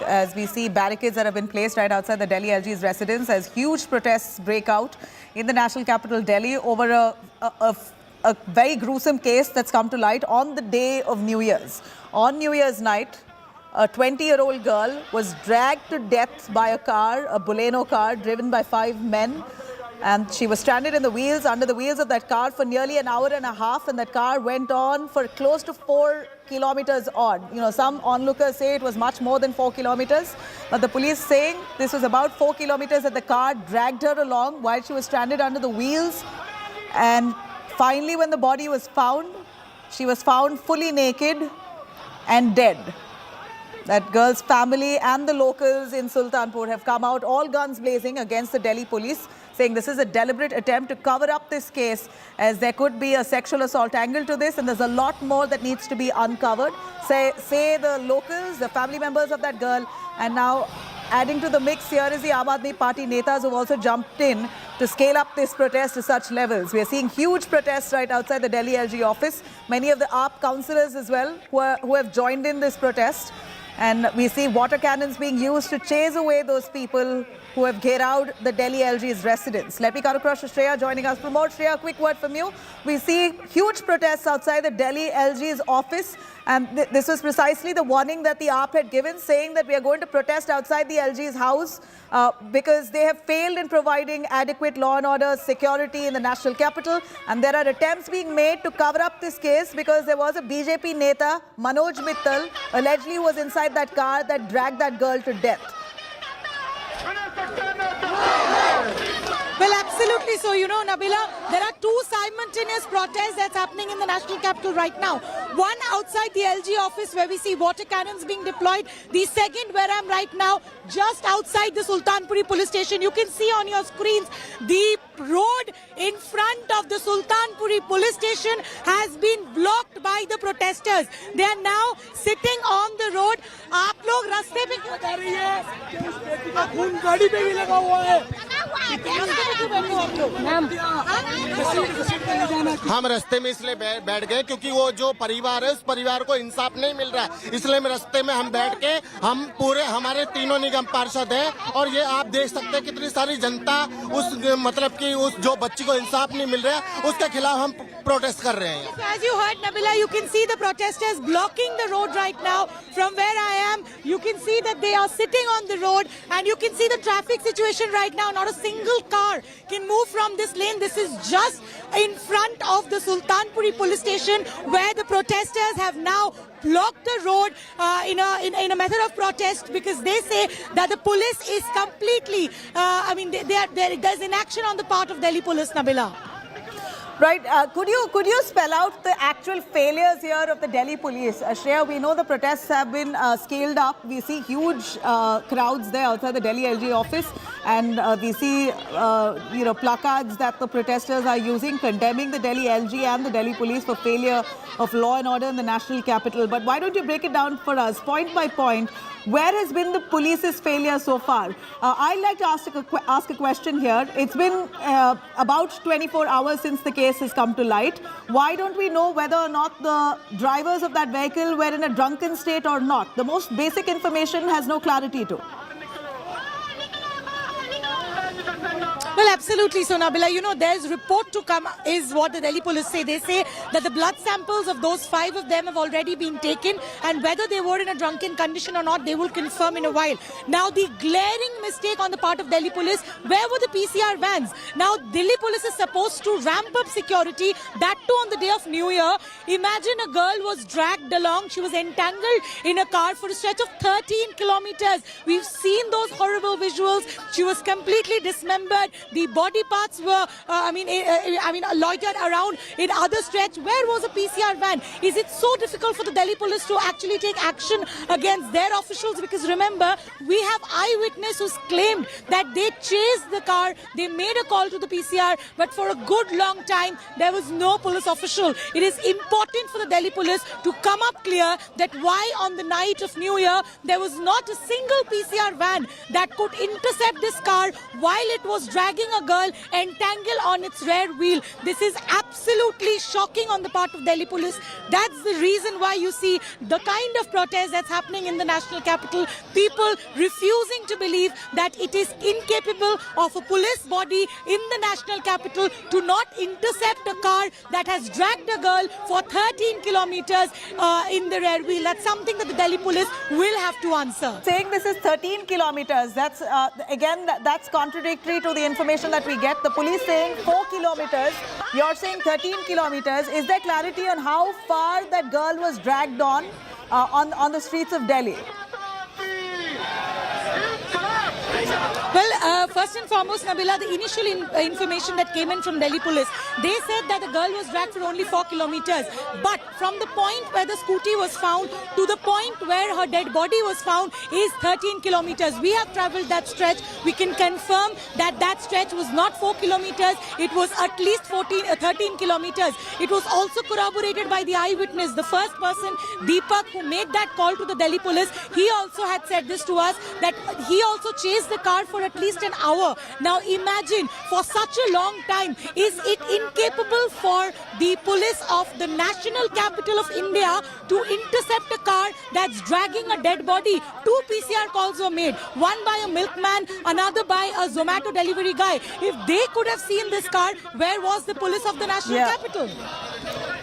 As we see barricades that have been placed right outside the Delhi LG's residence as huge protests break out in the national capital Delhi over a very gruesome case that's come to light on the day of New Year's. On New Year's night, a 20-year-old girl was dragged to death by a car, a Bolero car driven by 5 men. And she was stranded in the wheels, under the wheels of that car for nearly an hour and a half. And that car went on for close to 4 kilometers odd. You know, some onlookers say it was much more than 4 kilometers. But the police saying this was about 4 kilometers that the car dragged her along while she was stranded under the wheels. And finally, when the body was found, she was found fully naked and dead. That girl's family and the locals in Sultanpur have come out, all guns blazing, against the Delhi police, saying this is a deliberate attempt to cover up this case, as there could be a sexual assault angle to this and there's a lot more that needs to be uncovered. Say the locals, the family members of that girl. And now adding to the mix here is the Aam Aadmi Party netas who have also jumped in to scale up this protest to such levels. We are seeing huge protests right outside the Delhi LG office. Many of the AAP councillors as well who have joined in this protest. And we see water cannons being used to chase away those people who have gheraud the Delhi LG's residence. Let me cut across to Shreya joining us for more. Shreya, a quick word from you. We see huge protests outside the Delhi LG's office. And this was precisely the warning that the AAP had given, saying that we are going to protest outside the LG's house because they have failed in providing adequate law and order security in the national capital. And there are attempts being made to cover up this case because there was a BJP neta, Manoj Mittal, allegedly who was inside that car that dragged that girl to death. Well, absolutely. So, you know, Nabila, there are 2 simultaneous protests that's happening in the national capital right now. One outside the LG office where we see water cannons being deployed. The second where I'm right now, just outside the Sultanpuri police station. You can see on your screens the road in front of the Sultanpuri police station has been blocked by the protesters. They are now sitting on the road. आप लोग रास्ते पे क्यों जा रही है? खून गाड़ी पे भी लगा हुआ है। हम रास्ते में इसलिए बैठ गए क्योंकि वो जो परिवार है उस परिवार को इंसाफ नहीं मिल रहा है, इसलिए रास्ते में हम बैठ के हम पूरे हमारे 3 निगम पार्षद हैं और ये आप देख सकते हैं कितनी सारी जनता उस मतलब कि उस जो बच्ची को इंसाफ नहीं मिल रहा है उसके खिलाफ हम प्रोटेस्ट कर रहे हैं. As you heard, Nabila, you can see the protesters blocking the road right now. From where I am, you can see that they are sitting on the road and you can see the traffic situation right now. Not a single car can move from this lane. This is just in front of the Sultanpuri police station where the protesters have now blocked the road in a method of protest because they say that the police is completely, there's inaction on the part of Delhi police, Nabila. Right. Could you spell out the actual failures here of the Delhi police? Shreya, we know the protests have been scaled up. We see huge crowds there outside the Delhi LG office, and we see placards that the protesters are using condemning the Delhi LG and the Delhi police for failure of law and order in the national capital. But why don't you break it down for us, point by point? Where has been the police's failure so far? I'd like to ask a question here. It's been about 24 hours since the case case has come to light. Why don't we know whether or not the drivers of that vehicle were in a drunken state or not? The most basic information has no clarity to. Well, absolutely. So, Nabila, you know, there's report to come is what the Delhi police say. They say that the blood samples of those 5 of them have already been taken, and whether they were in a drunken condition or not, they will confirm in a while. Now, the glaring mistake on the part of Delhi police, where were the PCR vans? Now, Delhi police is supposed to ramp up security, that too on the day of New Year. Imagine a girl was dragged along. She was entangled in a car for a stretch of 13 kilometers. We've seen those horrible visuals. She was completely dismembered. The body parts were, loitered around in other stretch. Where was a PCR van? Is it so difficult for the Delhi police to actually take action against their officials? Because remember, we have eyewitness who's claimed that they chased the car, they made a call to the PCR, but for a good long time, there was no police official. It is important for the Delhi police to come up clear that why on the night of New Year, there was not a single PCR van that could intercept this car while it was dragging a girl entangled on its rear wheel. This is absolutely shocking on the part of Delhi police. That's the reason why you see the kind of protest that's happening in the national capital. People refusing to believe that it is incapable of a police body in the national capital to not intercept a car that has dragged a girl for 13 kilometers in the rear wheel. That's something that the Delhi police will have to answer. Saying this is 13 kilometers, that's again, that's contradictory to the information that we get. The police saying 4 kilometers, you're saying 13 kilometers. Is there clarity on how far that girl was dragged on the streets of Delhi? Well, first and foremost, Nabila, the initial information that came in from Delhi police, they said that the girl was dragged for only 4 kilometers. But from the point where the scooty was found to the point where her dead body was found is 13 kilometers. We have travelled that stretch. We can confirm that that stretch was not 4 kilometers. It was at least 13 kilometers. It was also corroborated by the eyewitness, the first person, Deepak, who made that call to the Delhi police. He also had said this to us, that he also chased the car for at least an hour. Now imagine, for such a long time, is it incapable for the police of the national capital of India to intercept a car that's dragging a dead body? 2 PCR calls were made, one by a milkman, another by a Zomato delivery guy. If they could have seen this car, where was the police of the national capital?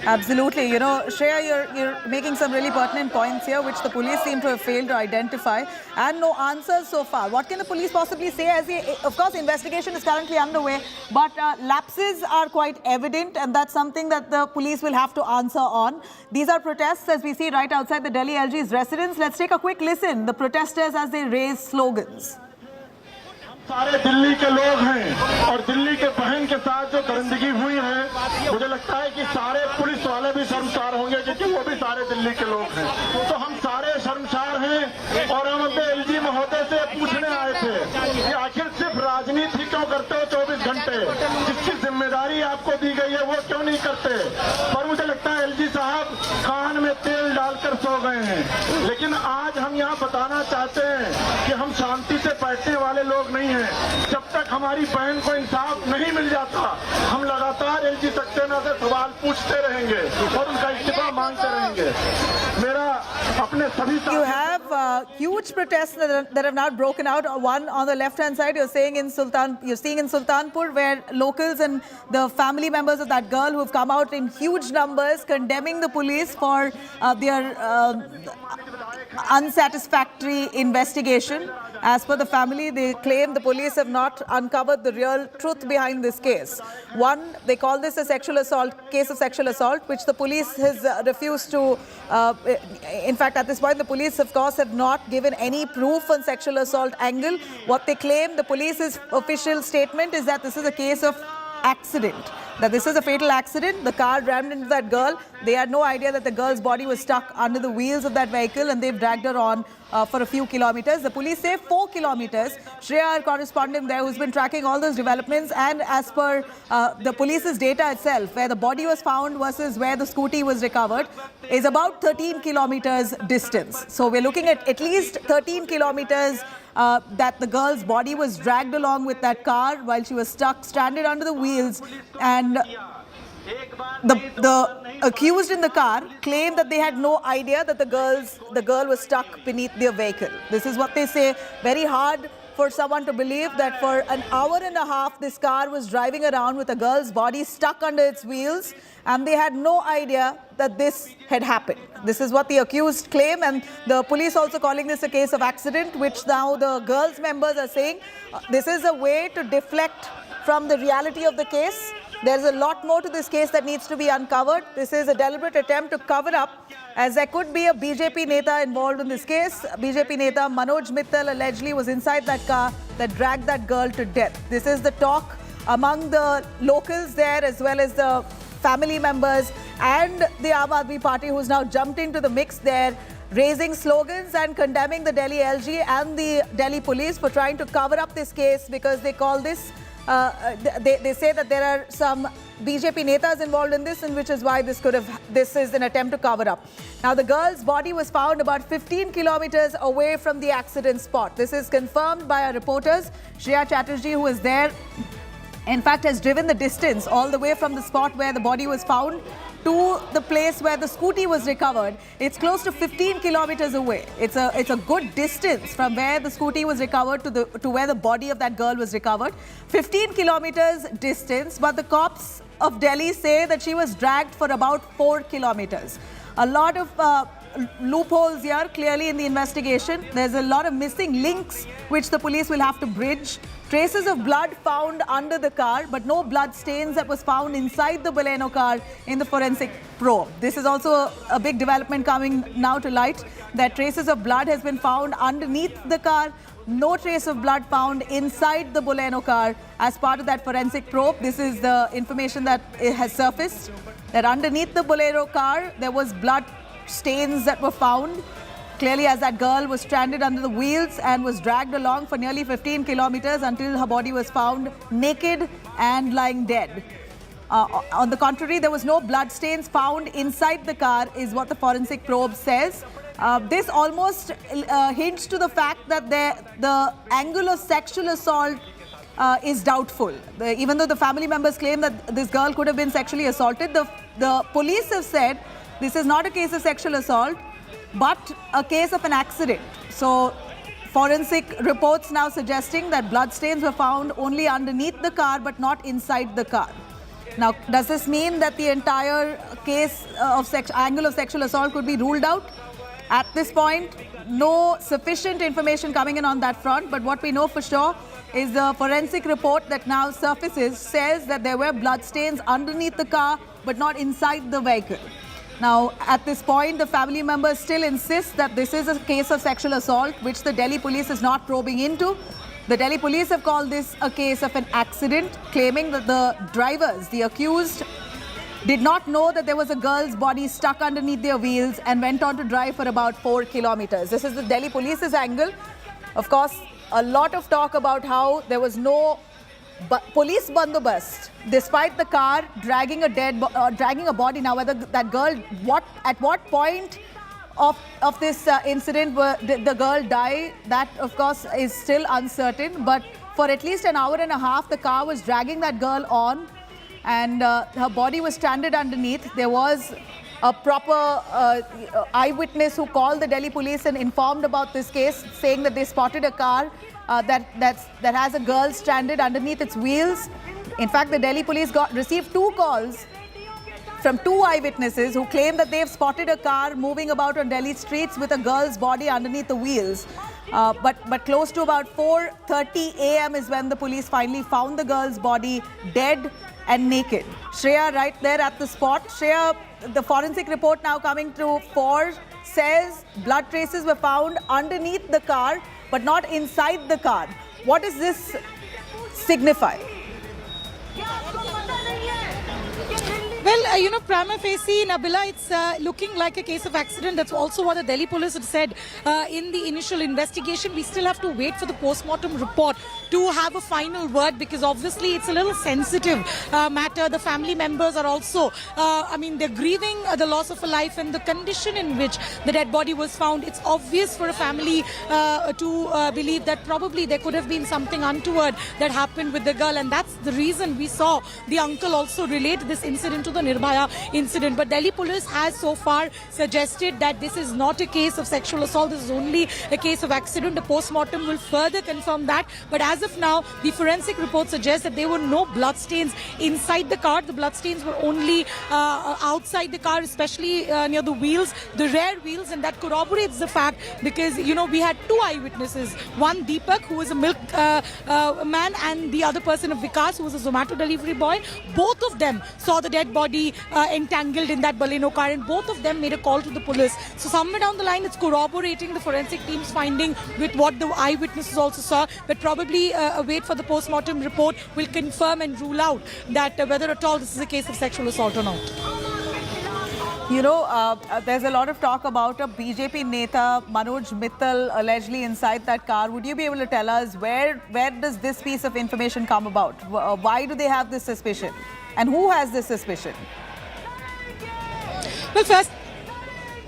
Absolutely. You know, Shreya, you're making some really pertinent points here, which the police seem to have failed to identify, and no answers so far. What can the police possibly say? Of course, investigation is currently underway, but lapses are quite evident, and that's something that the police will have to answer on. These are protests, as we see right outside the Delhi LG's residence. Let's take a quick listen. The protesters as they raise slogans. सारे दिल्ली के लोग हैं और दिल्ली के बहन के साथ जो दरिंदगी हुई है, मुझे लगता है कि सारे पुलिस वाले भी शर्मसार होंगे, क्योंकि वो भी सारे दिल्ली के लोग हैं। तो हम सारे शर्मसार हैं और हम अपने एलजी महोदय से पूछने आए थे कि आखिर सिर्फ राजनीति क्यों करते हो 24 घंटे? जिसकी जिम्मेदारी आपको दी गई है वो क्यों नहीं करते? पर मुझे लगता है एलजी साहब कान में तेल डालकर सो गए हैं। लेकिन आज हम यहाँ बताना चाहते हैं कि हम शांति से बैठने वाले लोग नहीं हैं। जब तक हमारी बहन को इंसाफ नहीं मिल जाता, हम लगातार एलजी सक्सेना से सवाल पूछते रहेंगे और उनका इस्तीफा मांगते रहेंगे। मेरा अपने सभी You have huge protests that have now broken out. One on the left-hand side, you're seeing in Sultanpur, where locals and the family members of that girl who have come out in huge numbers condemning the police for their unsatisfactory investigation. As per the family, they claim the police have not uncovered the real truth behind this case. One, they call this a sexual assault, case of sexual assault, which the police has refused to. In fact, at this point, the police, of course, have not given any proof on sexual assault angle. What they claim, the police's official statement is that this is a case of accident. That this is a fatal accident. The car rammed into that girl. They had no idea that the girl's body was stuck under the wheels of that vehicle, and they've dragged her on for a few kilometers. The police say 4 kilometers. Shreya, our correspondent there, who's been tracking all those developments, and as per the police's data itself, where the body was found versus where the scooty was recovered, is about 13 kilometers distance. So we're looking at least 13 kilometers that the girl's body was dragged along with that car while she was stuck, stranded under the wheels. And the accused in the car claimed that they had no idea that the girl was stuck beneath their vehicle. This is what they say. Very hard for someone to believe that for an hour and a half this car was driving around with a girl's body stuck under its wheels, and they had no idea that this had happened. This is what the accused claim, and the police also calling this a case of accident, which now the girls' members are saying this is a way to deflect from the reality of the case. There's a lot more to this case that needs to be uncovered. This is a deliberate attempt to cover up, as there could be a BJP Neta involved in this case. BJP Neta Manoj Mittal allegedly was inside that car that dragged that girl to death. This is the talk among the locals there, as well as the family members and the Aam Aadmi Party, who's now jumped into the mix there, raising slogans and condemning the Delhi LG and the Delhi police for trying to cover up this case, because they call this they say that there are some BJP Netas involved in this, and which is why this is an attempt to cover up. Now, the girl's body was found about 15 kilometers away from the accident spot. This is confirmed by our reporters. Shreya Chatterjee, who is there, in fact, has driven the distance all the way from the spot where the body was found to the place where the scooty was recovered. It's close to 15 kilometers away. It's a good distance from where the scooty was recovered to where the body of that girl was recovered. 15 kilometers distance, but the cops of Delhi say that she was dragged for about 4 kilometers. A lot of loopholes here clearly in the investigation. There's a lot of missing links which the police will have to bridge. Traces of blood found under the car, but no blood stains that was found inside the Baleno car in the forensic probe. This is also a big development coming now to light, that traces of blood has been found underneath the car. No trace of blood found inside the Baleno car as part of that forensic probe. This is the information that has surfaced, that underneath the Bolero car there was blood stains that were found, clearly as that girl was stranded under the wheels and was dragged along for nearly 15 kilometers until her body was found naked and lying dead. On the contrary, there was no blood stains found inside the car, is what the forensic probe says. This almost hints to the fact that the angle of sexual assault is doubtful. Even though the family members claim that this girl could have been sexually assaulted, the police have said this is not a case of sexual assault, but a case of an accident. So forensic reports now suggesting that blood stains were found only underneath the car but not inside the car. Now, does this mean that the entire case of angle of sexual assault could be ruled out? At this point, no sufficient information coming in on that front, but what we know for sure is the forensic report that now surfaces says that there were blood stains underneath the car but not inside the vehicle. Now, at this point, the family members still insist that this is a case of sexual assault, which the Delhi police is not probing into. The Delhi police have called this a case of an accident, claiming that the drivers, the accused, did not know that there was a girl's body stuck underneath their wheels and went on to drive for about 4 kilometers. This is the Delhi police's angle. Of course, a lot of talk about how there was no police bandobast, despite the car dragging a body. Now, whether that girl, at what point of this incident did the girl die, that of course is still uncertain. But for at least an hour and a half, the car was dragging that girl on, and her body was stranded underneath. There was a proper eyewitness who called the Delhi police and informed about this case, saying that they spotted a car that has a girl stranded underneath its wheels. In fact, the Delhi police received 2 calls from 2 eyewitnesses who claim that they have spotted a car moving about on Delhi streets with a girl's body underneath the wheels. But close to about 4:30 a.m. is when the police finally found the girl's body dead and naked. Shreya, right there at the spot. Shreya, the forensic report now coming through 4 says blood traces were found underneath the car but not inside the car. What does this signify? Well, prima facie, Nabila, it's looking like a case of accident. That's also what the Delhi police had said in the initial investigation. We still have to wait for the post-mortem report to have a final word, because obviously it's a little sensitive matter. The family members are also, they're grieving the loss of a life and the condition in which the dead body was found. It's obvious for a family to believe that probably there could have been something untoward that happened with the girl, and that's the reason we saw the uncle also relate this incident to the Nirbhaya incident. But Delhi police has so far suggested that this is not a case of sexual assault, this is only a case of accident. The post-mortem will further confirm that, but as of now the forensic report suggests that there were no bloodstains inside the car. The bloodstains were only outside the car, especially near the wheels, the rear wheels, and that corroborates the fact because we had two eyewitnesses, one Deepak, who was a milk man, and the other person of Vikas, who was a Zomato delivery boy. Both of them saw the dead body entangled in that Baleno car, and both of them made a call to the police. So somewhere down the line it's corroborating the forensic team's finding with what the eyewitnesses also saw, but probably a wait for the post-mortem report will confirm and rule out that whether at all this is a case of sexual assault or not. There's a lot of talk about a BJP Neta, Manoj Mittal, allegedly inside that car. Would you be able to tell us where does this piece of information come about? Why do they have this suspicion? And who has this suspicion?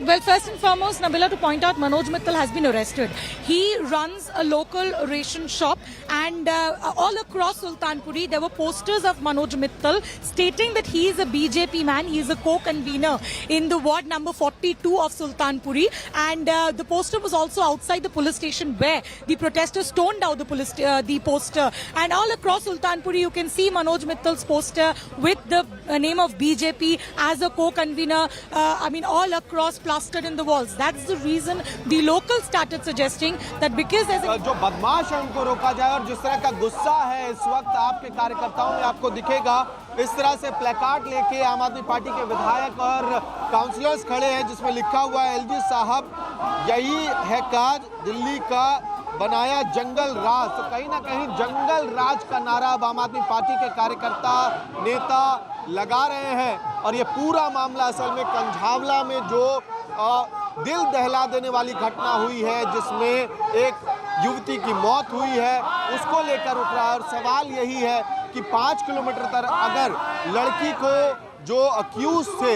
Well, first and foremost, Nabila, to point out, Manoj Mittal has been arrested. He runs a local ration shop, and all across Sultanpuri there were posters of Manoj Mittal stating that he is a BJP man. He is a co-convener in the ward number 42 of Sultanpuri, and the poster was also outside the police station where the protesters stoned out the poster. And all across Sultanpuri you can see Manoj Mittal's poster with the name of BJP as a co-convener. All across plastered in the walls. That's the reason the locals started suggesting that because there's a... जो बदमाश है उनको रोका जाए, और जिस तरह का गुस्सा है इस वक्त आपके कार्यकर्ताओं में आपको दिखेगा, इस तरह से प्लेकार्ड लेके आम आदमी पार्टी के विधायक और काउंसलर्स खड़े हैं जिसमें लिखा हुआ है एलजी साहब यही है काज दिल्ली का बनाया जंगल राज। तो कहीं ना कहीं जंगल राज का नारा अब आम आदमी पार्टी के कार्यकर्ता नेता लगा रहे हैं, और ये पूरा मामला असल में कंझावला में जो दिल दहला देने वाली घटना हुई है जिसमें एक युवती की मौत हुई है उसको लेकर उठ रहा है। और सवाल यही है कि 5 किलोमीटर तक अगर लड़की को जो अक्यूज थे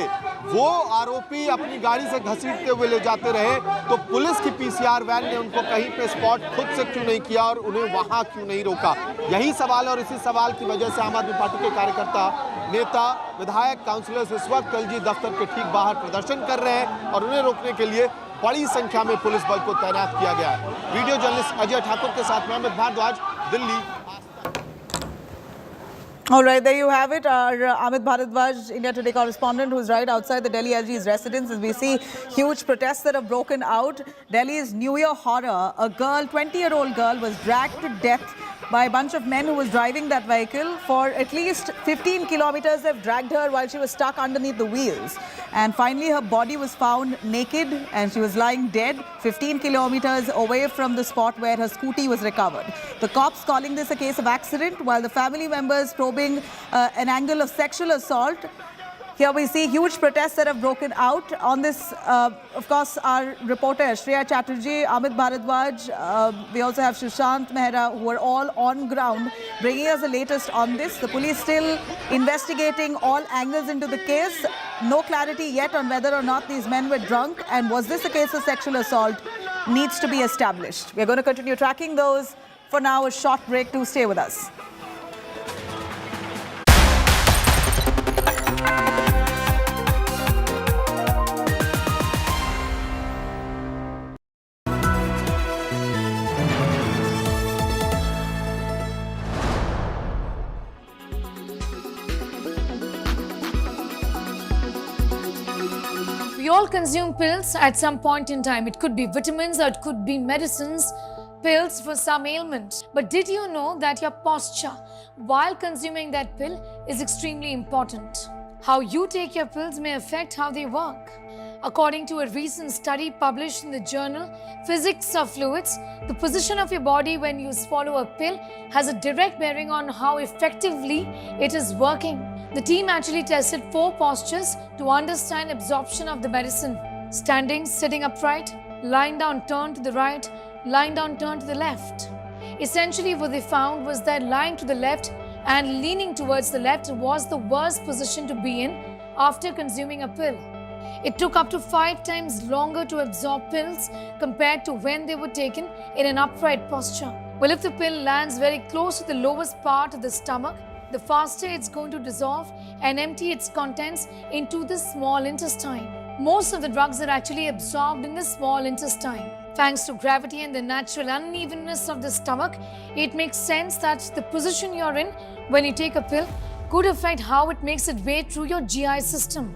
वो आरोपी अपनी गाड़ी से घसीटते हुए ले जाते रहे तो पुलिस की पीसीआर वैन ने उनको कहीं पे स्पॉट खुद से क्यों नहीं किया और उन्हें वहां क्यों नहीं रोका? यही सवाल है, और इसी सवाल की वजह से आम आदमी पार्टी के कार्यकर्ता नेता विधायक काउंसलर्स इस वक्त एलजी दफ्तर के ठीक बाहर प्रदर्शन कर रहे हैं और उन्हें रोकने के लिए बड़ी संख्या में पुलिस बल को तैनात किया गया है। वीडियो जर्नलिस्ट अजय ठाकुर के साथ मैं Amit Bhardwaj, Delhi. All right, there you have it. Our Amit Bharadwaj, India Today correspondent, who's right outside the Delhi LG's residence. As we see huge protests that have broken out. Delhi's New Year horror. A girl, 20-year-old girl, was dragged to death by a bunch of men who was driving that vehicle. For at least 15 kilometers, they've dragged her while she was stuck underneath the wheels. And finally, her body was found naked and she was lying dead 15 kilometers away from the spot where her scooty was recovered. The cops calling this a case of accident, while the family members probing an angle of sexual assault. Here we see huge protests that have broken out. On this, of course, our reporter Shreya Chatterjee, Amit Bharadwaj, we also have Sushant Mehra, who are all on ground, bringing us the latest on this. The police still investigating all angles into the case. No clarity yet on whether or not these men were drunk and was this a case of sexual assault needs to be established. We're going to continue tracking those. For now, a short break to stay with us. We all consume pills at some point in time. It could be vitamins or it could be medicines, pills for some ailment. But did you know that your posture while consuming that pill is extremely important? How you take your pills may affect how they work. According to a recent study published in the journal Physics of Fluids, the position of your body when you swallow a pill has a direct bearing on how effectively it is working. The team actually tested 4 postures to understand absorption of the medicine. Standing, sitting upright, lying down, turn to the right, lying down, turn to the left. Essentially what they found was that lying to the left and leaning towards the left was the worst position to be in after consuming a pill. It took up to 5 times longer to absorb pills compared to when they were taken in an upright posture. Well, if the pill lands very close to the lowest part of the stomach, the faster it's going to dissolve and empty its contents into the small intestine. Most of the drugs are actually absorbed in the small intestine. Thanks to gravity and the natural unevenness of the stomach, it makes sense that the position you're in when you take a pill could affect how it makes its way through your GI system.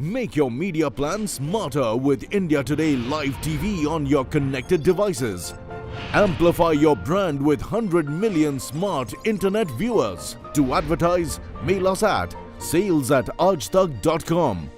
Make your media plan smarter with India Today Live TV on your connected devices. Amplify your brand with 100 million smart internet viewers. To advertise, mail us at sales@aajtak.com.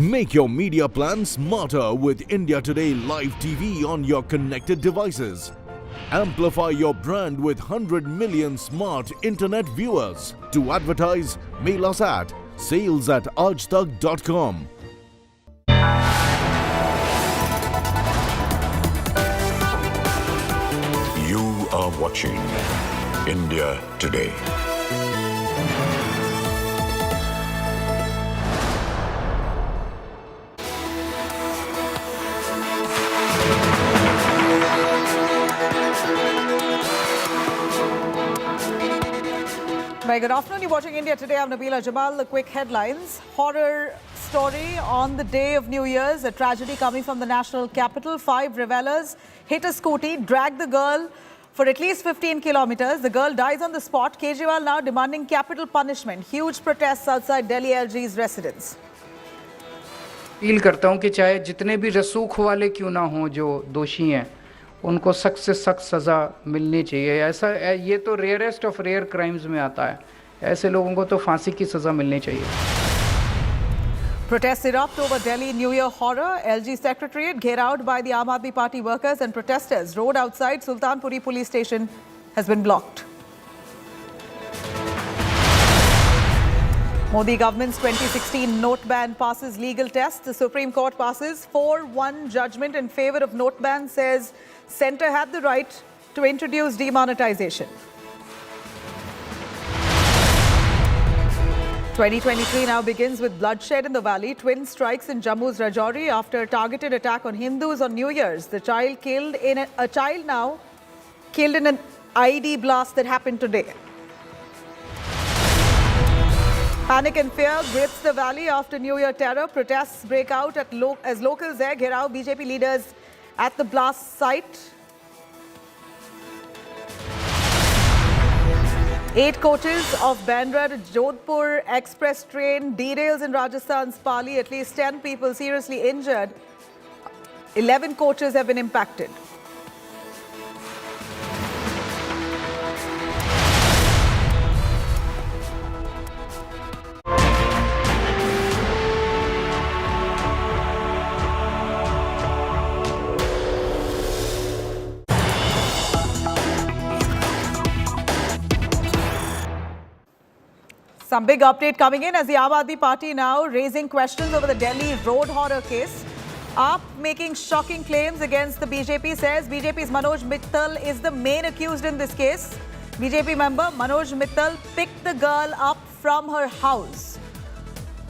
Make your media plan smarter with India Today Live TV on your connected devices. Amplify your brand with 100 million smart internet viewers. To advertise, mail us at sales@aajtak.com. You are watching India Today. Very good afternoon. You're watching India Today. I'm Nabila Jamal. The quick headlines. Horror story on the day of New Year's. A tragedy coming from the national capital. 5 revelers hit a scooty, dragged the girl for at least 15 kilometers. The girl dies on the spot. Kejriwal now demanding capital punishment. Huge protests outside Delhi LG's residence. Appeal करता हूं कि चाहे जितने भी रसूख वाले क्यों ना हों जो दोषी हैं उनको सख्त से सख्त सज़ा मिलनी चाहिए। ऐसा ये तो रेयरेस्ट ऑफ रेयर क्राइम्स में आता है। ऐसे लोगों को तो फांसी की सज़ा मिलनी चाहिए। Protests erupt over Delhi New Year horror. LG Secretariat gherawed by the Aam Aadmi Party workers and protesters. Road outside Sultanpuri police station has been blocked. Modi government's 2016 note ban passes legal test. The Supreme Court passes 4-1 judgment in favor of note ban, says centre had the right to introduce demonetization. 2023 now begins with bloodshed in the valley. Twin strikes in Jammu's Rajouri after a targeted attack on Hindus on New Year's. The child a child now killed in an IED blast that happened today. Panic and fear grips the valley after New Year terror. Protests break out as locals there gherao BJP leaders at the blast site. 8 coaches of Bandra to Jodhpur express train derails in Rajasthan's Pali. At least 10 people seriously injured. 11 coaches have been impacted. Some big update coming in as the Aam Aadmi Party now raising questions over the Delhi road horror case. AAP making shocking claims against the BJP, says BJP's Manoj Mittal is the main accused in this case. BJP member Manoj Mittal picked the girl up from her house.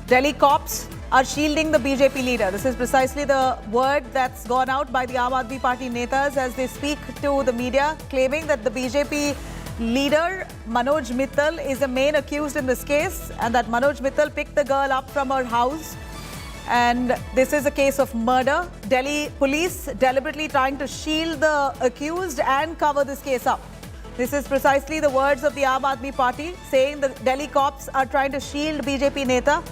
Delhi cops are shielding the BJP leader. This is precisely the word that's gone out by the Aam Aadmi Party netas as they speak to the media, claiming that the BJP leader Manoj Mittal is the main accused in this case and that Manoj Mittal picked the girl up from her house. And this is a case of murder. Delhi police deliberately trying to shield the accused and cover this case up. This is precisely the words of the Aam Aadmi Party, saying the Delhi cops are trying to shield BJP neta.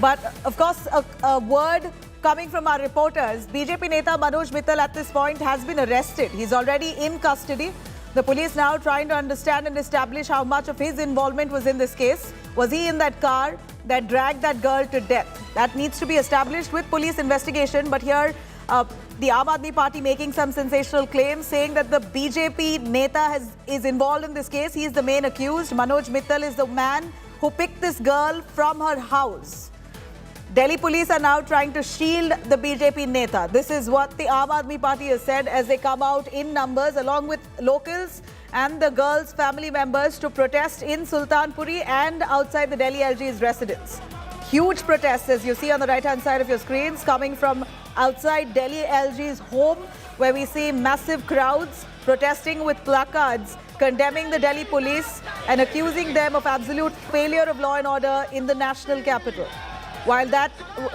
But of course, a word coming from our reporters, BJP neta Manoj Mittal at this point has been arrested. He's already in custody. The police now trying to understand and establish how much of his involvement was in this case. Was he in that car that dragged that girl to death? That needs to be established with police investigation. But here, the Aam Aadmi Party making some sensational claims, saying that the BJP neta is involved in this case. He is the main accused. Manoj Mittal is the man who picked this girl from her house. Delhi police are now trying to shield the BJP neta. This is what the Aam Aadmi Party has said as they come out in numbers along with locals and the girls' family members to protest in Sultanpuri and outside the Delhi LG's residence. Huge protests, as you see on the right-hand side of your screens, coming from outside Delhi LG's home, where we see massive crowds protesting with placards condemning the Delhi police and accusing them of absolute failure of law and order in the national capital. While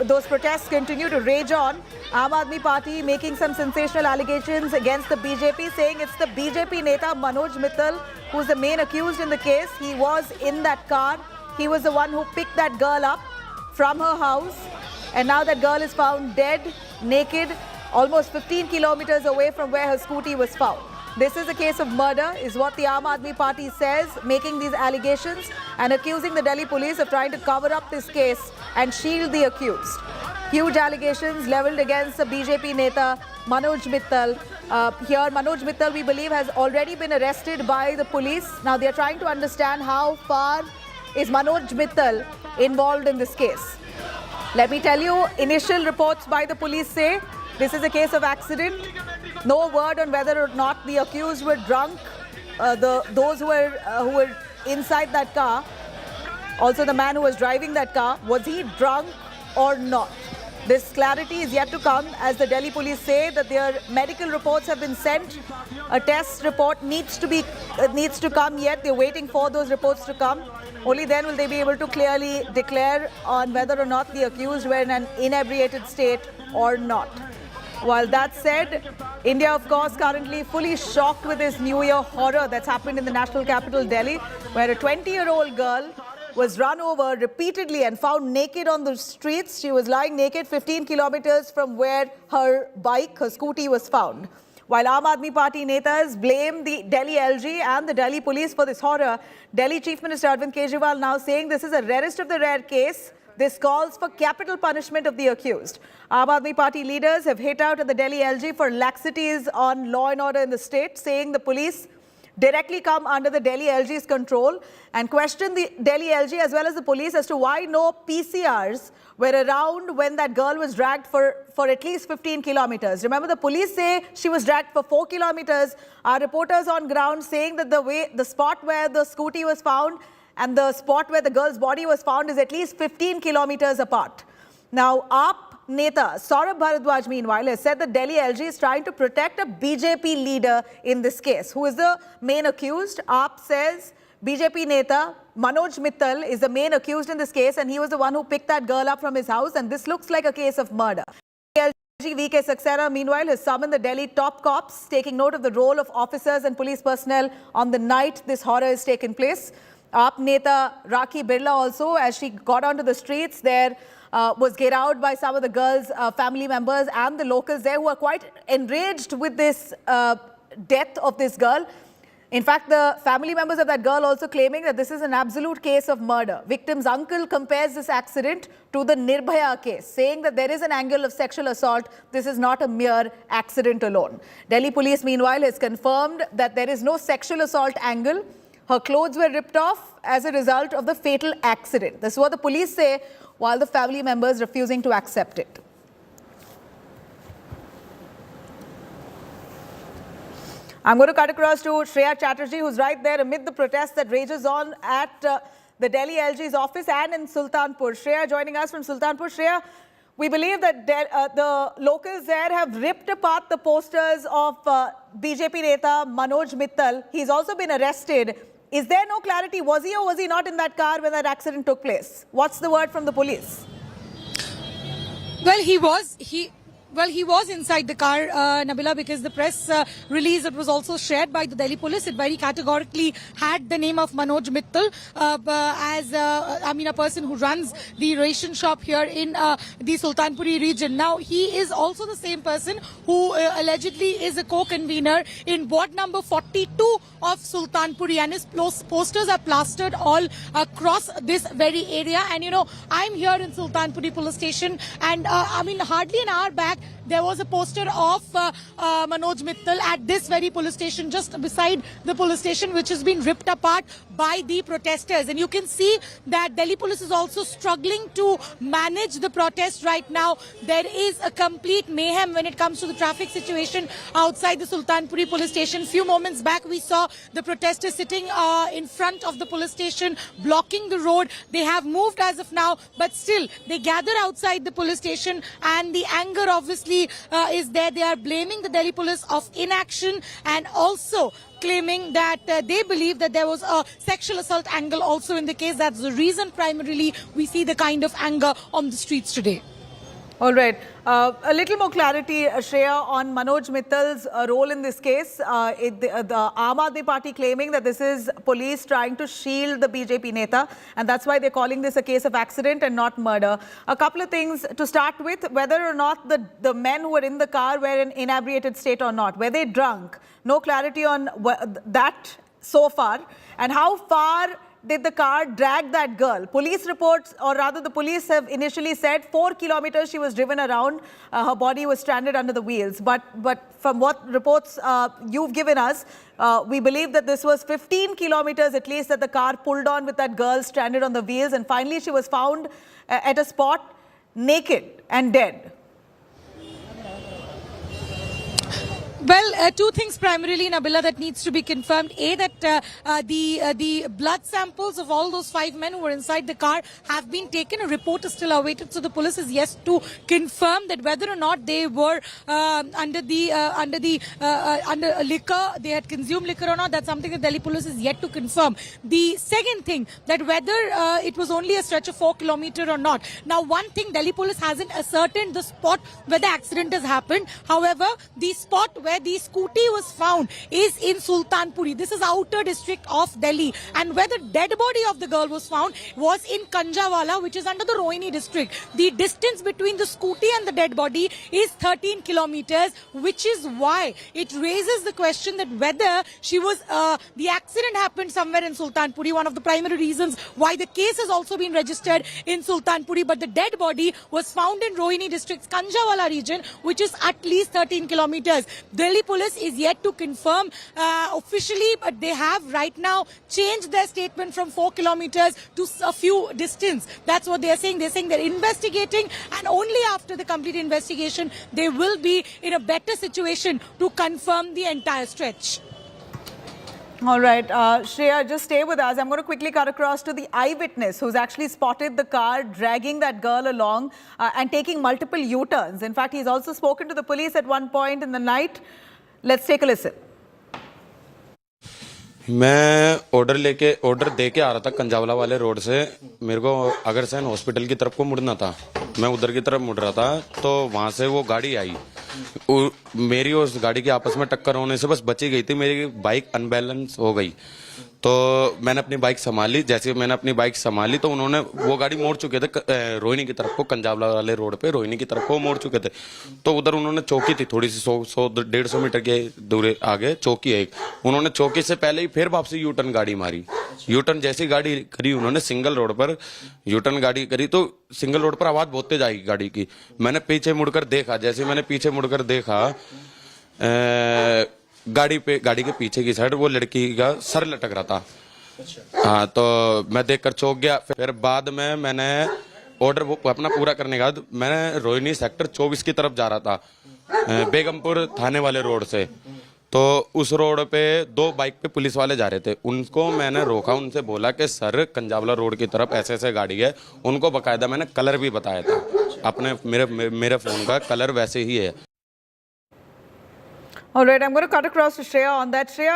those protests continue to rage on, Aam Aadmi Party making some sensational allegations against the BJP, saying it's the BJP neta Manoj Mittal who's the main accused in the case. He was in that car. He was the one who picked that girl up from her house. And now that girl is found dead, naked, almost 15 kilometers away from where her scooty was found. This is a case of murder, is what the Aam Aadmi Party says, making these allegations and accusing the Delhi police of trying to cover up this case and shield the accused. Huge allegations leveled against the BJP Neta Manoj Mittal. Here, Manoj Mittal, we believe, has already been arrested by the police. Now, they are trying to understand how far is Manoj Mittal involved in this case. Let me tell you, initial reports by the police say this is a case of accident. No word on whether or not the accused were drunk. Those who were inside that car, also the man who was driving that car, was he drunk or not? This clarity is yet to come, as the Delhi police say that their medical reports have been sent. A test report needs to come yet. They're waiting for those reports to come. Only then will they be able to clearly declare on whether or not the accused were in an inebriated state or not. While that said, India, of course, currently fully shocked with this New Year horror that's happened in the national capital, Delhi, where a 20-year-old girl was run over repeatedly and found naked on the streets. She was lying naked 15 kilometers from where her scooty was found. While Aam Aadmi Party netas blame the Delhi LG and the Delhi police for this horror, Delhi Chief Minister Arvind Kejriwal now saying this is a rarest of the rare case. This calls for capital punishment of the accused. Aam Aadmi Party leaders have hit out at the Delhi LG for laxities on law and order in the state, saying the police directly come under the Delhi LG's control, and question the Delhi LG as well as the police as to why no PCRs were around when that girl was dragged for at least 15 kilometers. Remember, the police say she was dragged for 4 kilometers. Our reporters on ground saying that the spot where the scooty was found and the spot where the girl's body was found is at least 15 kilometers apart. Now, AAP Neta Saurabh Bharadwaj, meanwhile, has said that Delhi LG is trying to protect a BJP leader in this case. Who is the main accused? AAP says BJP Neta Manoj Mittal is the main accused in this case, and he was the one who picked that girl up from his house, and this looks like a case of murder. LG VK Saxena, meanwhile, has summoned the Delhi top cops, taking note of the role of officers and police personnel on the night this horror has taken place. AAP Neta Rakhi Birla also, as she got onto the streets there, was get out by some of the girls' family members and the locals there, who are quite enraged with this death of this girl. In fact, the family members of that girl also claiming that this is an absolute case of murder. Victim's uncle compares this accident to the Nirbhaya case, saying that there is an angle of sexual assault. This is not a mere accident alone. Delhi police, meanwhile, has confirmed that there is no sexual assault angle. Her clothes were ripped off as a result of the fatal accident. This is what the police say, while the family members refusing to accept it. I'm going to cut across to Shreya Chatterjee, who's right there amid the protest that rages on at the Delhi LG's office and in Sultanpur. Shreya joining us from Sultanpur. Shreya, we believe that the locals there have ripped apart the posters of BJP Neta Manoj Mittal. He's also been arrested. Is there no clarity? Was he or was he not in that car when that accident took place? What's the word from the police? Well, he was inside the car, Nabila, because the press release that was also shared by the Delhi police, it very categorically had the name of Manoj Mittal as a person who runs the ration shop here in the Sultanpuri region. Now, he is also the same person who allegedly is a co-convener in ward number 42 of Sultanpuri, and his posters are plastered all across this very area. And, I'm here in Sultanpuri police station, and hardly an hour back, there was a poster of Manoj Mittal at this very police station, just beside the police station, which has been ripped apart by the protesters. And you can see that Delhi police is also struggling to manage the protest right now. There is a complete mayhem when it comes to the traffic situation outside the Sultanpuri police station. Few moments back, we saw the protesters sitting in front of the police station, blocking the road. They have moved as of now, but still they gather outside the police station, and the anger obviously is there. They are blaming the Delhi police of inaction, and also claiming that they believe that there was a sexual assault angle also in the case. That's the reason primarily we see the kind of anger on the streets today. All right. A little more clarity, Shreya, on Manoj Mittal's role in this case. The Aam Aadmi Party claiming that this is police trying to shield the BJP Neta, and that's why they're calling this a case of accident and not murder. A couple of things to start with: whether or not the men who were in the car were in inebriated state or not. Were they drunk? No clarity on that so far. And how far did the car drag that girl? Police reports, or rather the police have initially said 4 kilometers she was driven around. Her body was stranded under the wheels. But from what reports you've given us, we believe that this was 15 kilometers at least that the car pulled on with that girl stranded on the wheels. And finally she was found at a spot naked and dead. Well, two things primarily, Nabila, that needs to be confirmed. A, that the blood samples of all those 5 men who were inside the car have been taken. A report is still awaited, so the police is yet to confirm that whether or not they were under liquor, they had consumed liquor or not. That's something that Delhi police is yet to confirm. The second thing, that whether it was only a stretch of 4 kilometers or not. Now, one thing, Delhi police hasn't ascertained the spot where the accident has happened. However, the spot where the scooty was found is in Sultanpuri. This is outer district of Delhi. And where the dead body of the girl was found was in Kanjawala, which is under the Rohini district. The distance between the scooty and the dead body is 13 kilometers, which is why it raises the question that whether she was, the accident happened somewhere in Sultanpuri, one of the primary reasons why the case has also been registered in Sultanpuri, but the dead body was found in Rohini district's Kanjawala region, which is at least 13 kilometers. Delhi police is yet to confirm officially, but they have right now changed their statement from 4 kilometers to a few distance. That's what they are saying. They're saying they're investigating, and only after the complete investigation they will be in a better situation to confirm the entire stretch. All right, Shreya, just stay with us. I'm going to quickly cut across to the eyewitness who's actually spotted the car dragging that girl along and taking multiple U-turns. In fact, he's also spoken to the police at one point in the night. Let's take a listen. मैं order दे के आ रहा था कंजावला वाले road से। मेरे को Agrasen hospital की तरफ को मुड़ना था। मैं उधर की तरफ मुड़ रहा था तो वहां से वो गाड़ी आई। मेरी उस गाड़ी की आपस में टक्कर होने से बस बची गई थी। मेरी बाइक अनबैलेंस हो गई तो मैंने अपनी बाइक संभाली। जैसे मैंने अपनी बाइक संभाली तो उन्होंने, वो गाड़ी मोड़ चुके थे रोहिणी की तरफ को, कंजावला वाले रोड पे रोहिणी की तरफ को मोड़ चुके थे। तो उधर उन्होंने चौकी थी थोड़ी सी 100-150 मीटर के दूर आगे चौकी है एक। उन्होंने चौकी से पहले ही फिर वापसी यूटर्न गाड़ी मारी। यूटर्न जैसी गाड़ी करी उन्होंने सिंगल रोड पर यूटर्न गाड़ी करी तो सिंगल रोड पर आवाज बहुत तेज आई गाड़ी की। मैंने पीछे मुड़कर देखा। जैसे मैंने पीछे मुड़कर देखा गाड़ी के पीछे की साइड वो लड़की का सर लटक रहा था। हाँ, तो मैं देखकर चौंक गया। फिर बाद में मैंने ऑर्डर वो अपना पूरा करने के बाद मैंने रोहिणी सेक्टर 24 की तरफ जा रहा था बेगमपुर थाने वाले रोड से। तो उस रोड पे 2 बाइक पे पुलिस वाले जा रहे थे। उनको मैंने रोका, उनसे बोला कि सर कंजावला रोड की तरफ ऐसे ऐसे गाड़ी है। उनको बकायदा मैंने कलर भी बताया था, अपने मेरे फोन का कलर वैसे ही है। All right, I'm going to cut across to Shreya on that. Shreya,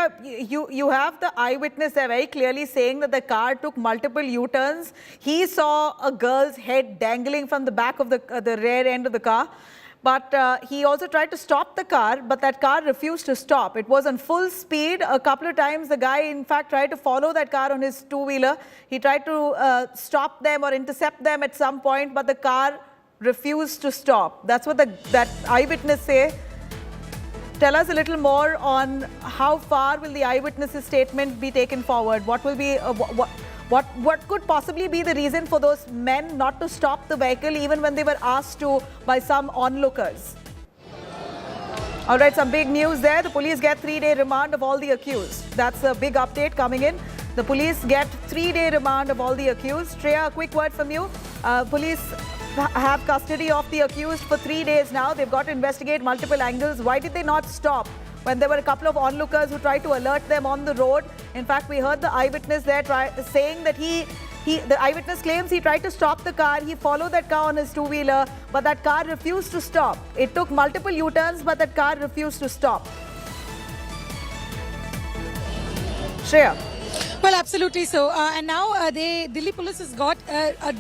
you have the eyewitness there very clearly saying that the car took multiple U-turns. He saw a girl's head dangling from the back of the rear end of the car. But he also tried to stop the car, but that car refused to stop. It was on full speed. A couple of times the guy, in fact, tried to follow that car on his two-wheeler. He tried to stop them or intercept them at some point, but the car refused to stop. That's what that eyewitness say. Tell us a little more on how far will the eyewitness's statement be taken forward? What will be what could possibly be the reason for those men not to stop the vehicle even when they were asked to by some onlookers? All right, some big news there. The police get 3-day remand of all the accused. That's a big update coming in. The police get 3-day remand of all the accused. Shreya, a quick word from you. Police have custody of the accused for 3 days now. They've got to investigate multiple angles. Why did they not stop when there were a couple of onlookers who tried to alert them on the road? In fact, we heard the eyewitness there saying that the eyewitness claims he tried to stop the car. He followed that car on his two-wheeler, but that car refused to stop. It took multiple U-turns, but that car refused to stop. Shreya. Well, absolutely so. And now Delhi police has got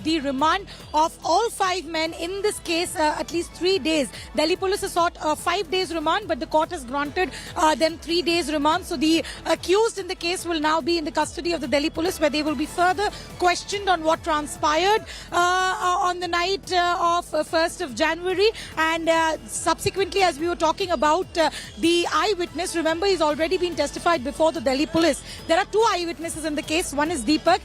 the remand of all 5 men in this case, at least 3 days. Delhi police has sought 5 days remand, but the court has granted them 3 days remand. So the accused in the case will now be in the custody of the Delhi police, where they will be further questioned on what transpired on the night of 1st of January. And subsequently, as we were talking about the eyewitness, remember he's already been testified before the Delhi police. There are 2 eyewitnesses eyewitnesses in the case. One is Deepak.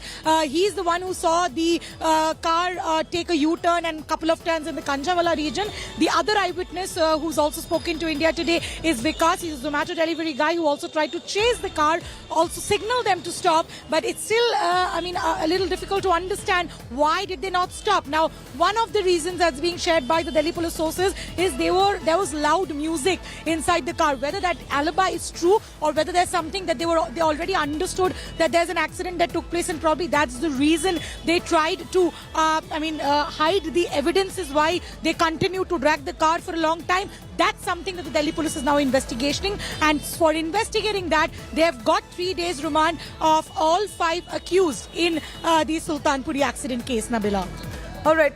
He's the one who saw the car take a U-turn and a couple of turns in the Kanjawala region. The other eyewitness who's also spoken to India Today is Vikas. He's a Zomato delivery guy who also tried to chase the car, also signal them to stop. But it's still, a little difficult to understand why did they not stop. Now, one of the reasons that's being shared by the Delhi police sources is there was loud music inside the car. Whether that alibi is true or whether there's something that they already understood that there's an accident that took place, and probably that's the reason they tried to hide the evidence, is why they continue to drag the car for a long time. That's something that the Delhi police is now investigating, and for investigating that, they have got 3 days remand of all 5 accused in the Sultanpuri accident case, Nabila. All right,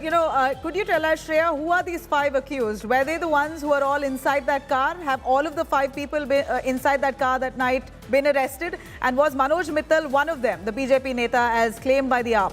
could you tell us, Shreya, who are these 5 accused? Were they the ones who are all inside that car? Have all of the 5 people inside that car that night been arrested? And was Manoj Mittal one of them, the BJP Neta, as claimed by the AAP?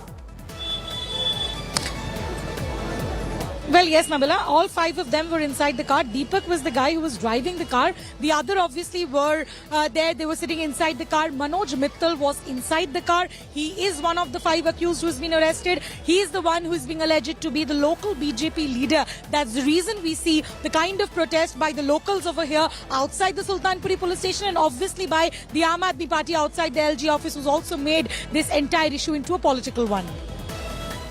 Well, yes, Nabila, all 5 of them were inside the car. Deepak was the guy who was driving the car. The other obviously were there. They were sitting inside the car. Manoj Mittal was inside the car. He is one of the 5 accused who has been arrested. He is the one who is being alleged to be the local BJP leader. That's the reason we see the kind of protest by the locals over here outside the Sultanpuri police station, and obviously by the Aam Aadmi Party outside the LG office, who's also made this entire issue into a political one.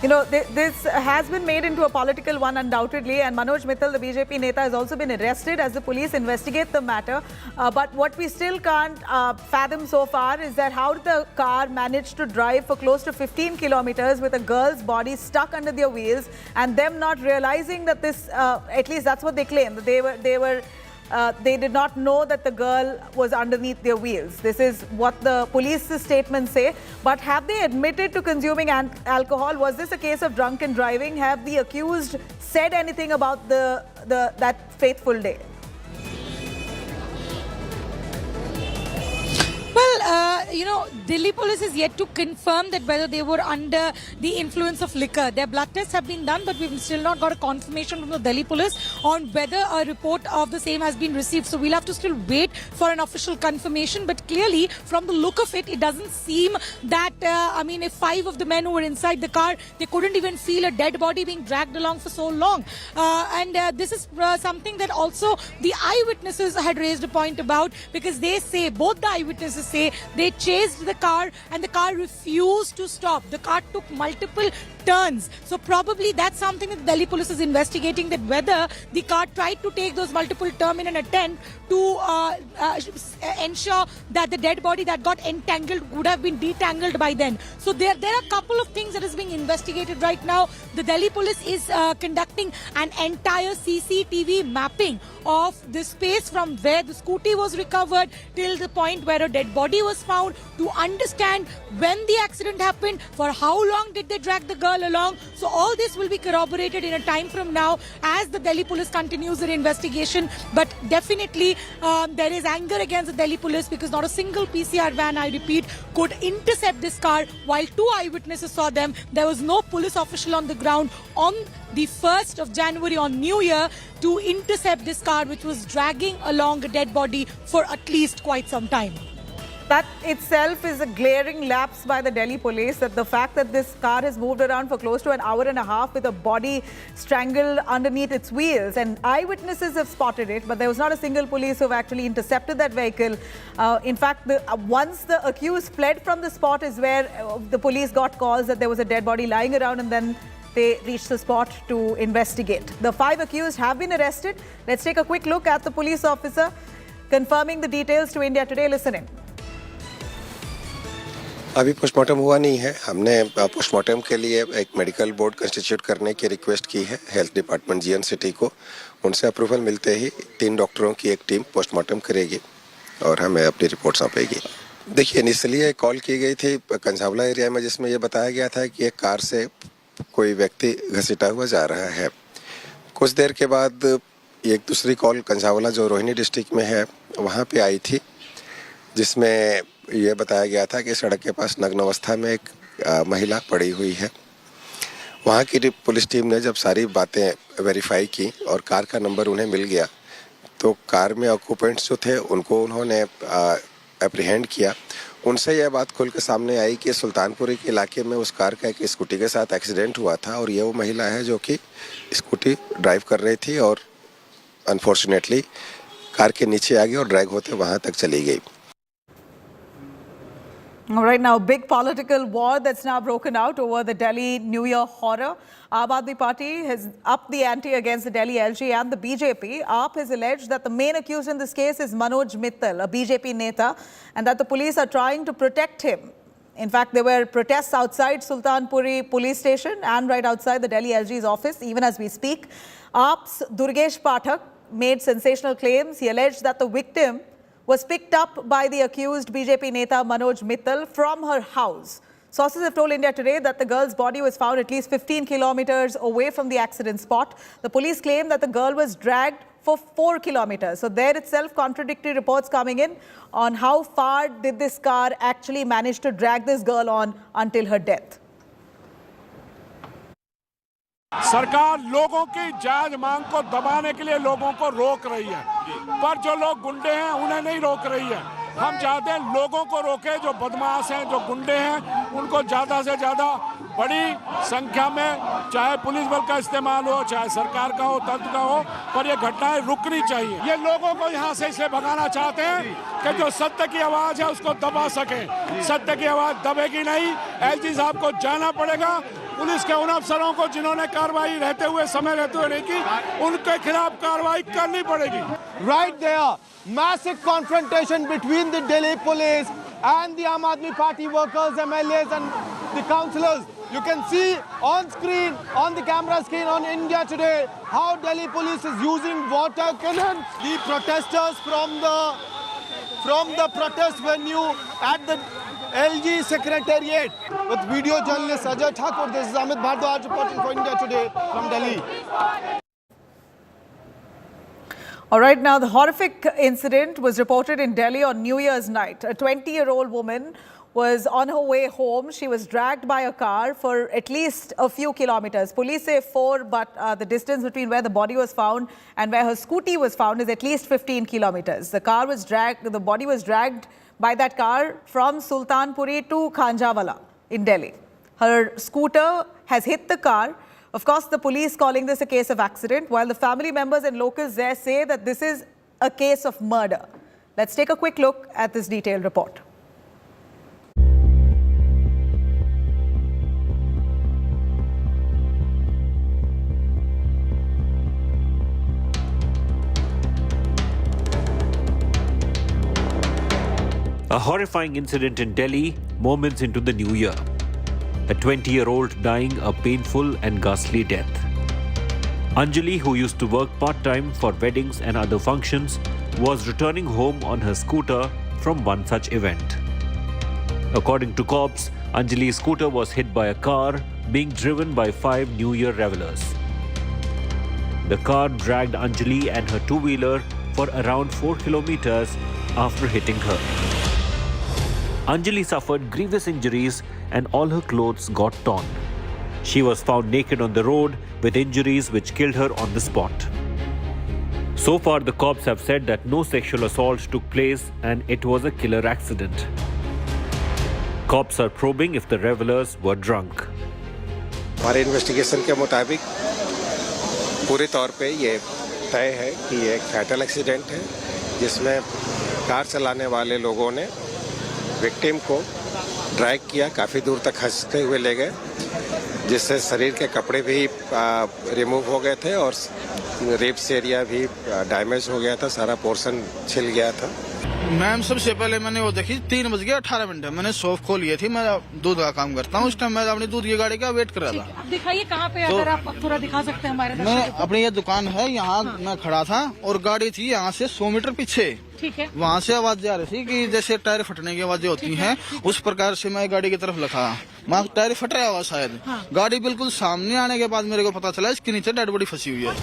This has been made into a political one, undoubtedly, and Manoj Mittal, the BJP Neta, has also been arrested as the police investigate the matter. But what we still can't fathom so far is that how did the car manage to drive for close to 15 kilometers with a girl's body stuck under their wheels, and them not realizing that this, at least that's what they claim, that they did not know that the girl was underneath their wheels. This is what the police's statements say. But have they admitted to consuming alcohol? Was this a case of drunken driving? Have the accused said anything about that fateful day? Well, Delhi police is yet to confirm that whether they were under the influence of liquor. Their blood tests have been done, but we've still not got a confirmation from the Delhi police on whether a report of the same has been received. So we'll have to still wait for an official confirmation. But clearly, from the look of it doesn't seem that, if 5 of the men who were inside the car, they couldn't even feel a dead body being dragged along for so long. This is something that also the eyewitnesses had raised a point about, because they say, both the eyewitnesses say, they chased the car and the car refused to stop. The car took multiple turns. So probably that's something that the Delhi police is investigating, that whether the car tried to take those multiple turns in an attempt to ensure that the dead body that got entangled would have been detangled by then. So there are a couple of things that is being investigated right now. The Delhi police is conducting an entire CCTV mapping of the space from where the scooty was recovered till the point where a dead body was found, to understand when the accident happened, for how long did they drag the girl along. So all this will be corroborated in a time from now as the Delhi police continues their investigation. But definitely there is anger against the Delhi police, because not a single PCR van, I repeat, could intercept this car while 2 eyewitnesses saw them. There was no police official on the ground on the 1st of January on New Year to intercept this car, which was dragging along a dead body for at least quite some time. That itself is a glaring lapse by the Delhi police, that the fact that this car has moved around for close to an hour and a half with a body strangled underneath its wheels. And eyewitnesses have spotted it, but there was not a single police who have actually intercepted that vehicle. In fact, once the accused fled from the spot is where the police got calls that there was a dead body lying around, and then they reached the spot to investigate. The 5 accused have been arrested. Let's take a quick look at the police officer confirming the details to India Today. Listen in. अभी postmortem हुआ नहीं है. हमने postmortem के लिए एक medical board constitute करने की रिक्वेस्ट की है हेल्थ डिपार्टमेंट जीएन सिटी को. उनसे अप्रूवल मिलते ही 3 डॉक्टरों की एक टीम पोस्टमार्टम करेगी और हमें अपनी रिपोर्ट सौंपेगी. देखिए, इनिशियली कॉल की गई थी कंझावला एरिया में, जिसमें ये बताया गया था कि एक कार से कोई व्यक्ति घसीटा हुआ जा रहा है. कुछ देर के बाद एक दूसरी कॉल कंझावला, जो रोहिणी डिस्ट्रिक्ट में है, वहाँ पे आई थी, जिसमें ये बताया गया था कि सड़क के पास नग्न अवस्था में एक महिला पड़ी हुई है. वहाँ की पुलिस टीम ने जब सारी बातें वेरीफाई की और कार का नंबर उन्हें मिल गया, तो कार में ऑक्यूपेंट्स जो थे उनको उन्होंने एप्रीहेंड किया. उनसे यह बात खुल के सामने आई कि सुल्तानपुरी के इलाके में उस कार का एक स्कूटी के साथ एक्सीडेंट हुआ था और ये वो महिला है जो कि स्कूटी ड्राइव कर रही थी और अनफॉर्चुनेटली कार के नीचे आ गई और ड्रैग होते वहां तक चली गई। All right, now big political war that's now broken out over the Delhi New Year horror. Aam Aadmi Party has upped the ante against the Delhi LG and the BJP. AAP has alleged that the main accused in this case is Manoj Mittal, a BJP neta, and that the police are trying to protect him. In fact, there were protests outside Sultanpuri police station and right outside the Delhi LG's office, even as we speak. AAP's Durgesh Pathak made sensational claims. He alleged that the victim was picked up by the accused BJP neta Manoj Mittal from her house. Sources have told India Today that the girl's body was found at least 15 kilometers away from the accident spot. The police claim that the girl was dragged for 4 kilometers. So there itself contradictory reports coming in on how far did this car actually manage to drag this girl on until her death. सरकार लोगों की जायज मांग को दबाने के लिए लोगों को रोक रही है, पर जो लोग गुंडे हैं उन्हें नहीं रोक रही है। हम चाहते हैं लोगों को रोके, जो बदमाश हैं, जो गुंडे हैं, उनको ज्यादा से ज्यादा बड़ी संख्या में चाहे पुलिस बल का इस्तेमाल हो, चाहे सरकार का हो, तंत्र का हो, पर ये घटनाएं रुकनी चाहिए। ये लोगों को यहाँ से इसलिए भगाना चाहते हैं कि जो सत्य की आवाज है उसको दबा सके। सत्य की आवाज दबेगी नहीं, एलजी साहब को जाना पड़ेगा। पुलिस के उन अफसरों को जिन्होंने कार्रवाई रहते हुए समय रहते हुए नहीं की, उनके खिलाफ कार्रवाई करनी पड़ेगी। Right there, massive confrontation between the Delhi police and the Aam Aadmi Party workers, MLAs and the councillors. You can see on screen, on the camera screen on India Today, how Delhi police is using water cannons. The protesters from the protest venue at the LG Secretariat. With video journalist Ajay Thakur, this is Amit Bhardwaj reporting for India Today from Delhi. All right, now the horrific incident was reported in Delhi on New Year's night. A 20-year-old woman was on her way home. She was dragged by a car for at least a few kilometers. Police say 4, but the distance between where the body was found and where her scooty was found is at least 15 kilometers. The body was dragged by that car from Sultanpuri to Khanjawala in Delhi. Her scooter has hit the car. Of course, the police calling this a case of accident, while the family members and locals there say that this is a case of murder. Let's take a quick look at this detailed report. A horrifying incident in Delhi, moments into the new year. A 20-year-old dying a painful and ghastly death. Anjali, who used to work part-time for weddings and other functions, was returning home on her scooter from one such event. According to cops, Anjali's scooter was hit by a car being driven by 5 New Year revelers. The car dragged Anjali and her two-wheeler for around 4 kilometers after hitting her. Anjali suffered grievous injuries and all her clothes got torn. She was found naked on the road with injuries which killed her on the spot. So far, the cops have said that no sexual assault took place and it was a killer accident. Cops are probing if the revelers were drunk. हमारे investigation के मुताबिक पूरे तौर पे ये तय है कि ये एक फैटल एक्सीडेंट है जिसमें कार चलाने वाले लोगों ने विक्टिम को ड्रैग किया, काफ़ी दूर तक खसते हुए ले गए, जिससे शरीर के कपड़े भी रिमूव हो गए थे और रिब्स एरिया भी डैमेज हो गया था, सारा पोर्शन छिल गया था। मैम, सबसे पहले मैंने वो देखी 3:18 मैंने शॉप खोली थी। मैं दूध का काम करता हूँ। उस टाइम मैं अपनी दूध की गाड़ी का वेट कर रहा था। दिखाइए कहाँ पे, अगर आप थोड़ा दिखा सकते हैं हमारे। मैं अपनी ये दुकान है, यहाँ मैं खड़ा था और गाड़ी थी यहाँ से 100 मीटर पीछे। ठीक है। वहाँ से आवाज जा रही थी कि जैसे टायर फटने की आवाजें होती हैं, उस प्रकार से मैं गाड़ी की तरफ लगा। मैं टायर फट रहा हुआ शायद। गाड़ी बिल्कुल सामने आने के बाद मेरे को पता चला इसके नीचे डेड बॉडी फंसी हुई है।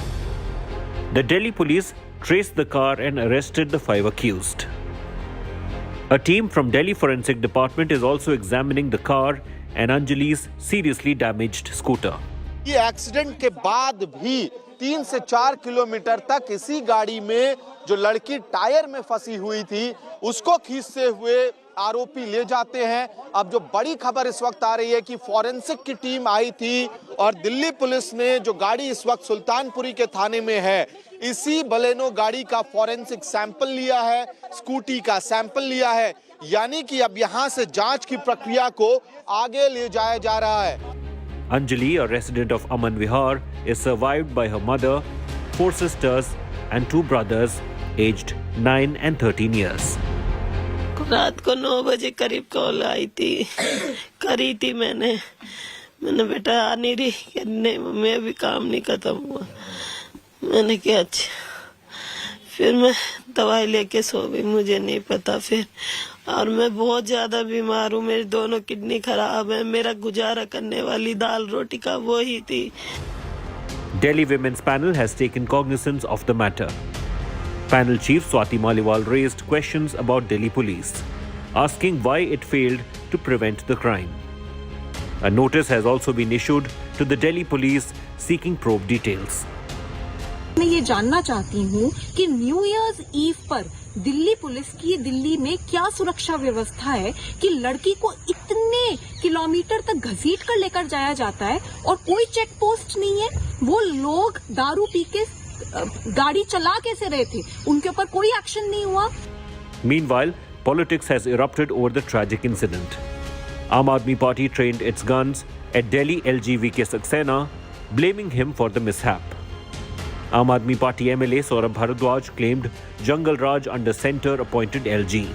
The Delhi police traced the car and arrested the 5 accused. A team from Delhi Forensic Department is also examining the car and Anjali's seriously damaged scooter. ये एक्सीडेंट के बाद भी 3 से 4 किलोमीटर तक इसी गाड़ी में जो लड़की टायर में फंसी हुई थी उसको खींचते हुए आरोपी ले जाते हैं। अब जो बड़ी खबर इस वक्त आ रही है कि फॉरेंसिक की टीम आई थी और दिल्ली पुलिस ने जो गाड़ी इस वक्त सुल्तानपुरी के थाने में है, इसी बलेनो गाड़ी का फॉरेंसिक सैंपल लिया है, स्कूटी का सैंपल लिया है, यानी कि अब यहां से जांच की प्रक्रिया को आगे ले जाया जा रहा है। Anjali, a resident of Aman Vihar, is survived by her mother, 4 sisters and 2 brothers aged 9 and 13 years. रात को 9 बजे करीब कॉल आई थी, करी थी मैंने बेटा आ नहीं रही, नहीं मम्मी अभी काम नहीं खत्म हुआ। मैंने कहा अच्छा, फिर मैं दवाई लेके सो गई, मुझे नहीं पता फिर, और मैं बहुत ज्यादा बीमार हूँ, मेरी दोनों किडनी खराब है, मेरा गुजारा करने वाली दाल रोटी का वो ही थी। Delhi Women's Panel has taken cognizance of the matter. Panel Chief Swati Maliwal raised questions about Delhi Police, asking why it failed to prevent the crime. A notice has also been issued to the Delhi Police seeking probe details. मैं ये जानना चाहती हूँ कि new years ewe पर Delhi police की दिल्ली में क्या सुरक्षा व्यवस्था है कि लड़की को इतने किलोमीटर तक घसीट कर लेकर जाया जाता है और कोई चेक पोस्ट नहीं है। वो लोग दारू पी के गाड़ी चला कैसे रहे थे, उनके ऊपर कोई एक्शन नहीं हुआ। Meanwhile, politics has erupted over the tragic incident. Aam Aadmi Party trained its guns at Delhi LG VK Saxena, blaming him for the mishap. Aam Aadmi Party MLA Saurabh Bharadwaj claimed Jungle Raj under center-appointed LG.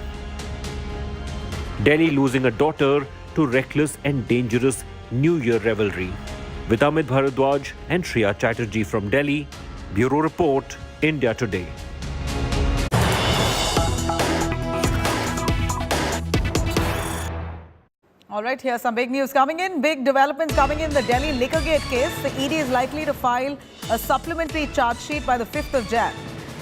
Delhi losing a daughter to reckless and dangerous New Year revelry. With Amit Bharadwaj and Shriya Chatterjee from Delhi, Bureau Report, India Today. All right, here's some big news coming in. Big developments coming in the Delhi Liquorgate case. The ED is likely to file a supplementary charge sheet by the 5th of Jan.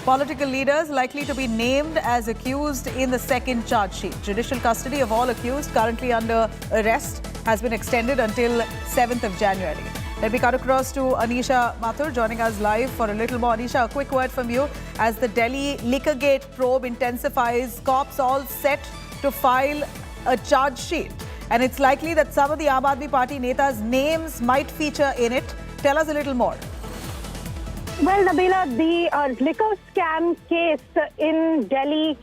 Political leaders likely to be named as accused in the second charge sheet. Judicial custody of all accused currently under arrest has been extended until 7th of January. Let me cut across to Anisha Mathur joining us live for a little more. Anisha, a quick word from you. As the Delhi Liquorgate probe intensifies, cops all set to file a charge sheet. And it's likely that some of the Aam Aadmi Party netas' names might feature in it. Tell us a little more. Well, Nabila, the liquor scam case in Delhi,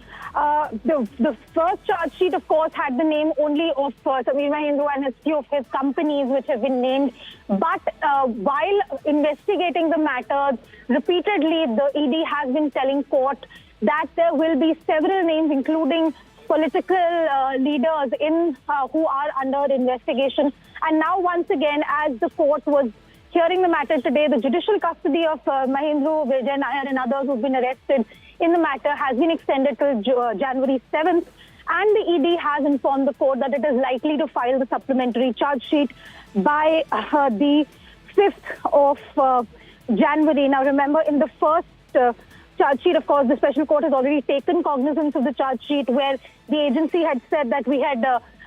the first charge sheet, of course, had the name only of Sameer Mahendra and a few of his companies which have been named. But while investigating the matter, repeatedly the ED has been telling court that there will be several names, including political leaders who are under investigation. And now, once again, as the court was hearing the matter today, the judicial custody of Mahendra, Vijay Nair and others who've been arrested in the matter has been extended till January 7th. And the ED has informed the court that it is likely to file the supplementary charge sheet by the 5th of January. Now, remember, in the first charge sheet, of course, the special court has already taken cognizance of the charge sheet where the agency had said that we had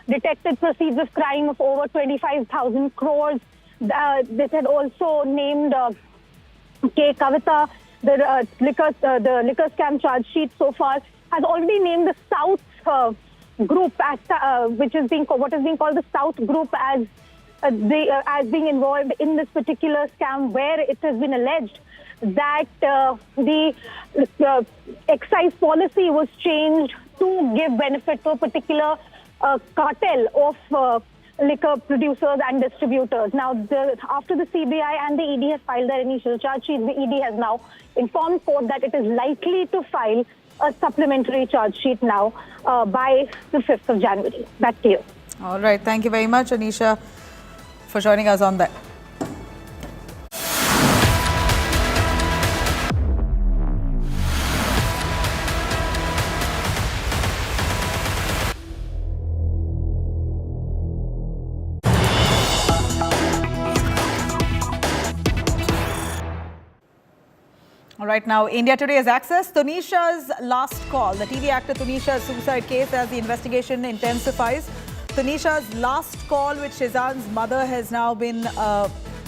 detected proceeds of crime of over 25,000 crores. This had also named K. Kavita. The liquor scam charge sheet so far has already named the South group as what is being called the South group as being involved in this particular scam, where it has been alleged that the excise policy was changed to give benefit to a particular cartel of liquor producers and distributors. Now, after the CBI and the ED has filed their initial charge sheet, the ED has now informed court that it is likely to file a supplementary charge sheet now by the 5th of January. Back to you. All right. Thank you very much, Anisha, for joining us on that. All right, now India Today has accessed Tanisha's last call, the TV actor Tanisha's suicide case as the investigation intensifies. Tanisha's last call with Shehzad's mother has now been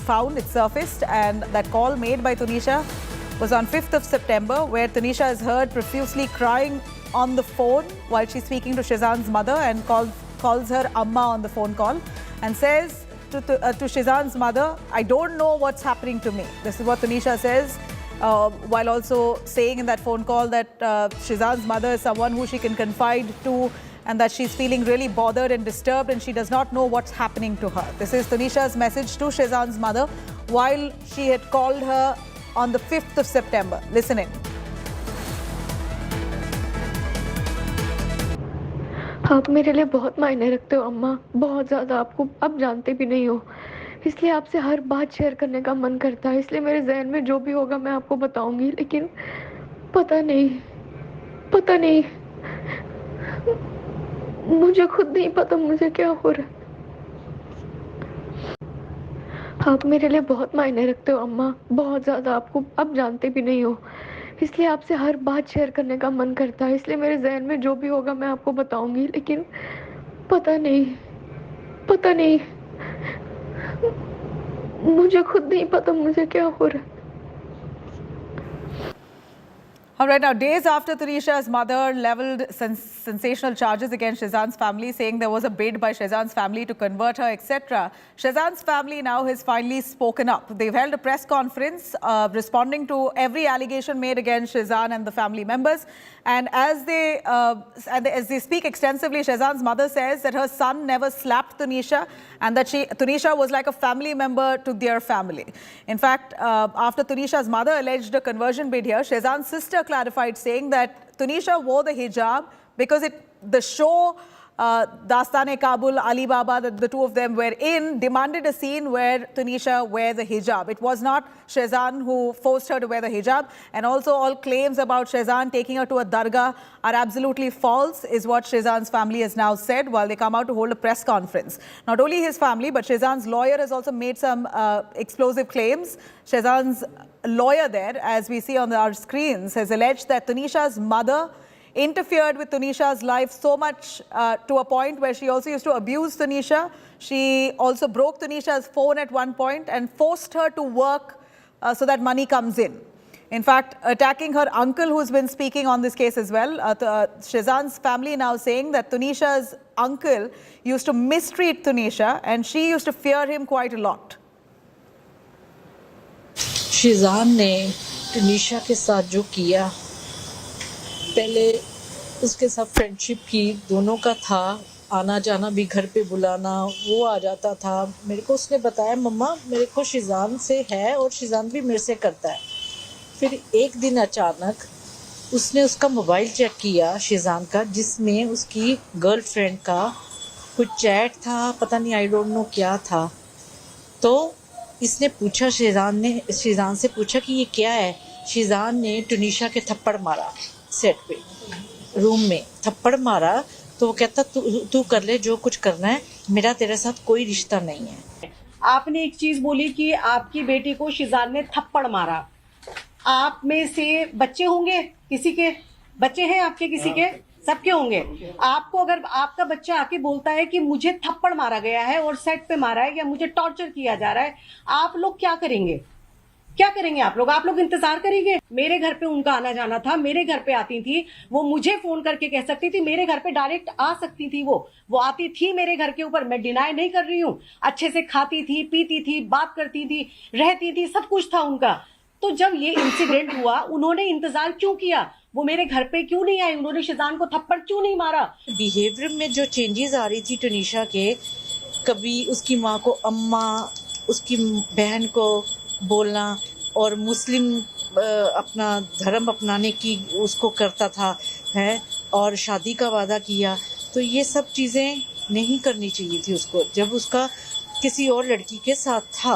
found, it's surfaced, and that call made by Tanisha was on 5th of September, where Tanisha is heard profusely crying on the phone while she's speaking to Shizan's mother and calls her Amma on the phone call and says to Shizan's mother, I don't know what's happening to me. This is what Tanisha says, while also saying in that phone call that Shizan's mother is someone who she can confide to and that she's feeling really bothered and disturbed and she does not know what's happening to her. This is Tanisha's message to Shizan's mother while she had called her on the 5th of September. Listen in. आप मेरे लिए बहुत मायने रखते हो अम्मा, बहुत ज़्यादा। आपको अब जानते भी नहीं हो, इसलिए आपसे हर बात शेयर करने का मन करता है। इसलिए मेरे जहन में जो भी होगा मैं आपको बताऊंगी, लेकिन पता नहीं मुझे खुद नहीं पता मुझे क्या हो रहा है। आप मेरे लिए बहुत मायने रखते हो अम्मा, बहुत ज़्यादा। आपको अब जानते भी नहीं हो, इसलिए आपसे हर बात शेयर करने का मन करता है। इसलिए मेरे जहन में जो भी होगा मैं आपको बताऊंगी, लेकिन पता नहीं मुझे खुद नहीं पता मुझे क्या हो रहा है। All right, now days after Tanisha's mother leveled sensational charges against Shizan's family, saying there was a bid by Shizan's family to convert her, etc., Shizan's family now has finally spoken up. They've held a press conference responding to every allegation made against Shizan and the family members. And as they speak extensively, Shizan's mother says that her son never slapped Tanisha and that Tanisha was like a family member to their family. In fact, after Tanisha's mother alleged a conversion bid here, Shizan's sister clarified, saying that Tanisha wore the hijab because the show Dastan-e-Kabul, Alibaba, that the two of them were in, demanded a scene where Tanisha wear the hijab. It was not Shizan who forced her to wear the hijab. And also all claims about Shizan taking her to a dargah are absolutely false, is what Shizan's family has now said while they come out to hold a press conference. Not only his family, but Shizan's lawyer has also made some explosive claims. Shizan's lawyer there, as we see on our screens, has alleged that Tanisha's mother interfered with Tanisha's life so much to a point where she also used to abuse Tanisha. She also broke Tanisha's phone at one point and forced her to work so that money comes in. In fact, attacking her uncle, who's been speaking on this case as well. Shizan's family now saying that Tanisha's uncle used to mistreat Tanisha and she used to fear him quite a lot. Shizan ने Tanisha के साथ जो किया, पहले उसके साथ friendship की, दोनों का था, आना जाना भी, घर पे बुलाना, वो आ जाता था। मेरे को उसने बताया मम्मा मेरे को शिजान से है और शिजान भी मेरे से करता है। फिर एक दिन अचानक उसने उसका मोबाइल चेक किया शिजान का, जिसमें उसकी गर्लफ्रेंड का कुछ चैट था, पता नहीं आई डोंट नो क्या था। तो इसने पूछा, शिजान से पूछा कि ये क्या है। शिजान ने टुनीशा के थप्पड़ मारा, सेट पे रूम में थप्पड़ मारा। तो वो कहता तू कर ले जो कुछ करना है, मेरा तेरे साथ कोई रिश्ता नहीं है। आपने एक चीज बोली कि आपकी बेटी को शिजान ने थप्पड़ मारा। आप में से बच्चे होंगे, किसी के बच्चे हैं आपके, किसी के, सबके होंगे। आपको अगर आपका बच्चा आके बोलता है कि मुझे थप्पड़ मारा गया है और सेट पे मारा है या मुझे टॉर्चर किया जा रहा है, आप लोग क्या करेंगे? क्या करेंगे आप लोग इंतजार करेंगे? मेरे घर पे उनका आना जाना था, मेरे घर पे आती थी, वो मुझे फोन करके कह सकती थी, मेरे घर पे डायरेक्ट आ सकती थी, वो आती थी मेरे घर के ऊपर, मैं डिनाई नहीं कर रही हूँ। अच्छे से खाती थी, पीती थी, बात करती थी, रहती थी, सब कुछ था उनका। तो जब ये इंसिडेंट हुआ, उन्होंने इंतजार क्यों किया? वो मेरे घर पे क्यों नहीं आई? उन्होंने शिजान को थप्पड़ क्यों नहीं मारा? बिहेवियर में जो चेंजेस आ रही थी टुनीशा के, कभी उसकी माँ को अम्मा, उसकी बहन को बोलना, और मुस्लिम अपना धर्म अपनाने की उसको करता था है, और शादी का वादा किया। तो ये सब चीज़ें नहीं करनी चाहिए थी उसको जब उसका किसी और लड़की के साथ था।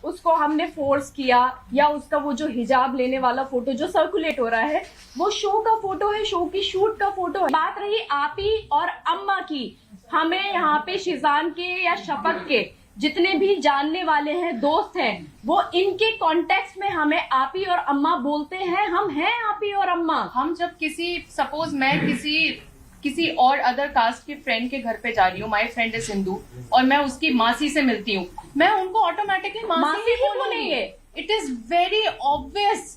उसको हमने फोर्स किया, या उसका वो जो हिजाब लेने वाला फोटो जो सर्कुलेट हो रहा है, वो शो का फोटो है, शो की शूट का फोटो है। बात रही आपी और अम्मा की, हमें यहाँ पे शिजान के या शफक के जितने भी जानने वाले हैं, दोस्त हैं, वो इनके कॉन्टेक्स्ट में हमें आपी और अम्मा बोलते हैं। हम हैं आपी और अम्मा। हम जब सपोज मैं किसी और अदर कास्ट की फ्रेंड के घर पे जा रही हूँ, माय फ्रेंड इज हिंदू, और मैं उसकी मासी से मिलती हूँ, मैं उनको ऑटोमेटिकली मासी ही बोलेंगे। It is very obvious.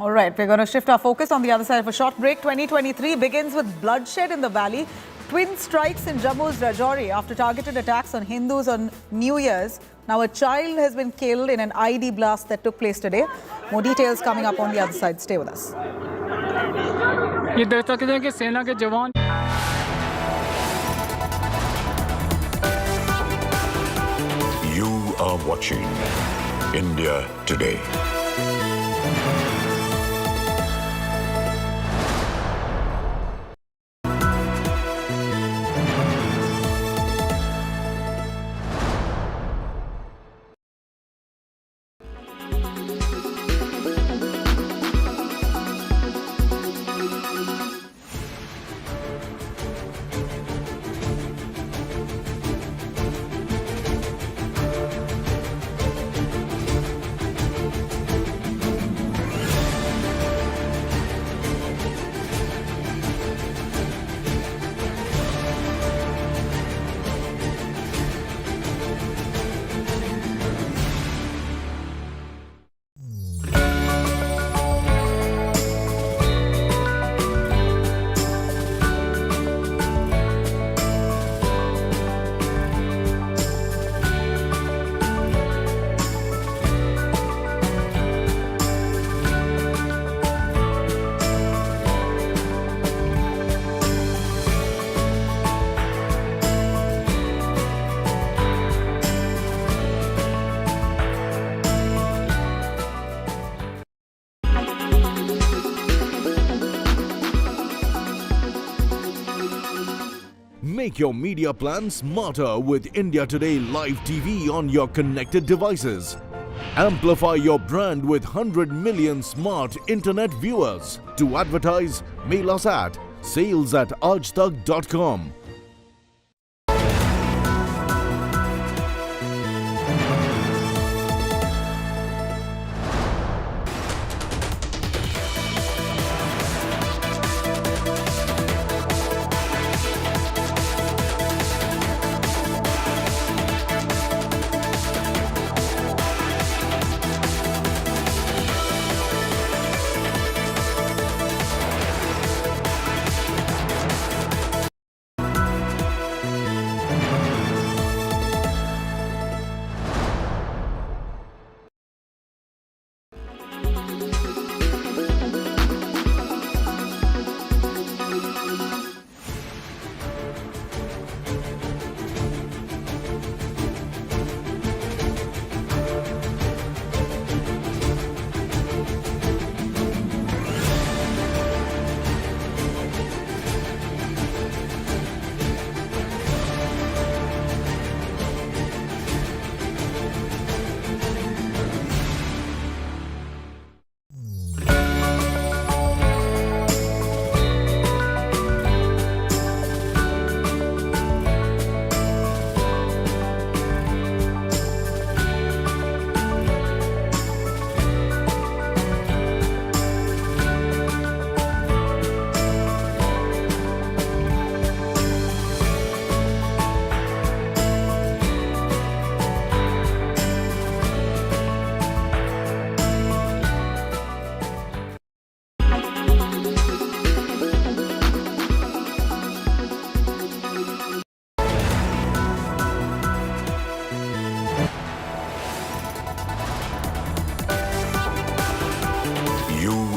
All right, we're going to shift our focus on the other side of a short break. 2023 begins with bloodshed in the valley. Twin strikes in Jammu's Rajouri after targeted attacks on Hindus on New Year's. Now a child has been killed in an IED blast that took place today. More details coming up on the other side. Stay with us. ये देख सकते हैं कि सेना के जवान You are watching India Today. Make your media plan smarter with India Today Live TV on your connected devices. Amplify your brand with 100 million smart internet viewers. To advertise, mail us at sales@aajtak.com.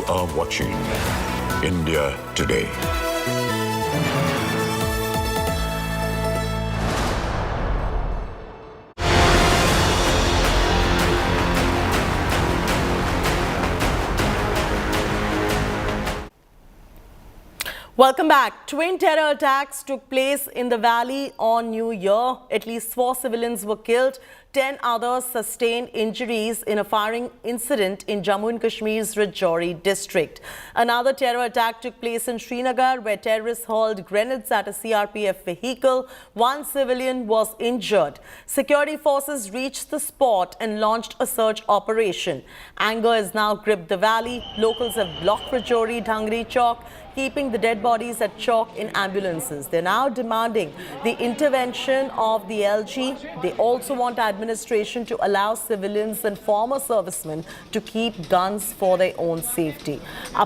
are watching India Today. Welcome back. Twin terror attacks took place in the valley on New Year. At least 4 civilians were killed. 10 others sustained injuries in a firing incident in Jammu and Kashmir's Rajouri district. Another terror attack took place in Srinagar, where terrorists hurled grenades at a CRPF vehicle. 1 civilian was injured. Security forces reached the spot and launched a search operation. Anger has now gripped the valley. Locals have blocked Rajouri Dangri Chowk. keeping the dead bodies at chalk in ambulances. They're now demanding the intervention of the LG. They also want administration to allow civilians and former servicemen to keep guns for their own safety.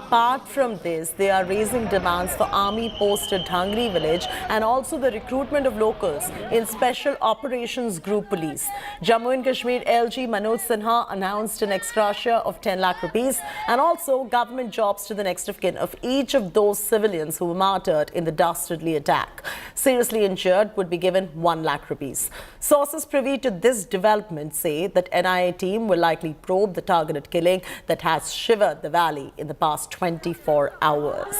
Apart from this, they are raising demands for army post at Dangri village and also the recruitment of locals in Special Operations Group Police. Jammu and Kashmir LG Manoj Sinha announced an ex gratia of 10 lakh rupees and also government jobs to the next of kin of each of those civilians who were martyred in the dastardly attack. Seriously injured would be given 1 lakh rupees. Sources privy to this development say that NIA team will likely probe the targeted killing that has shivered the valley in the past 24 hours.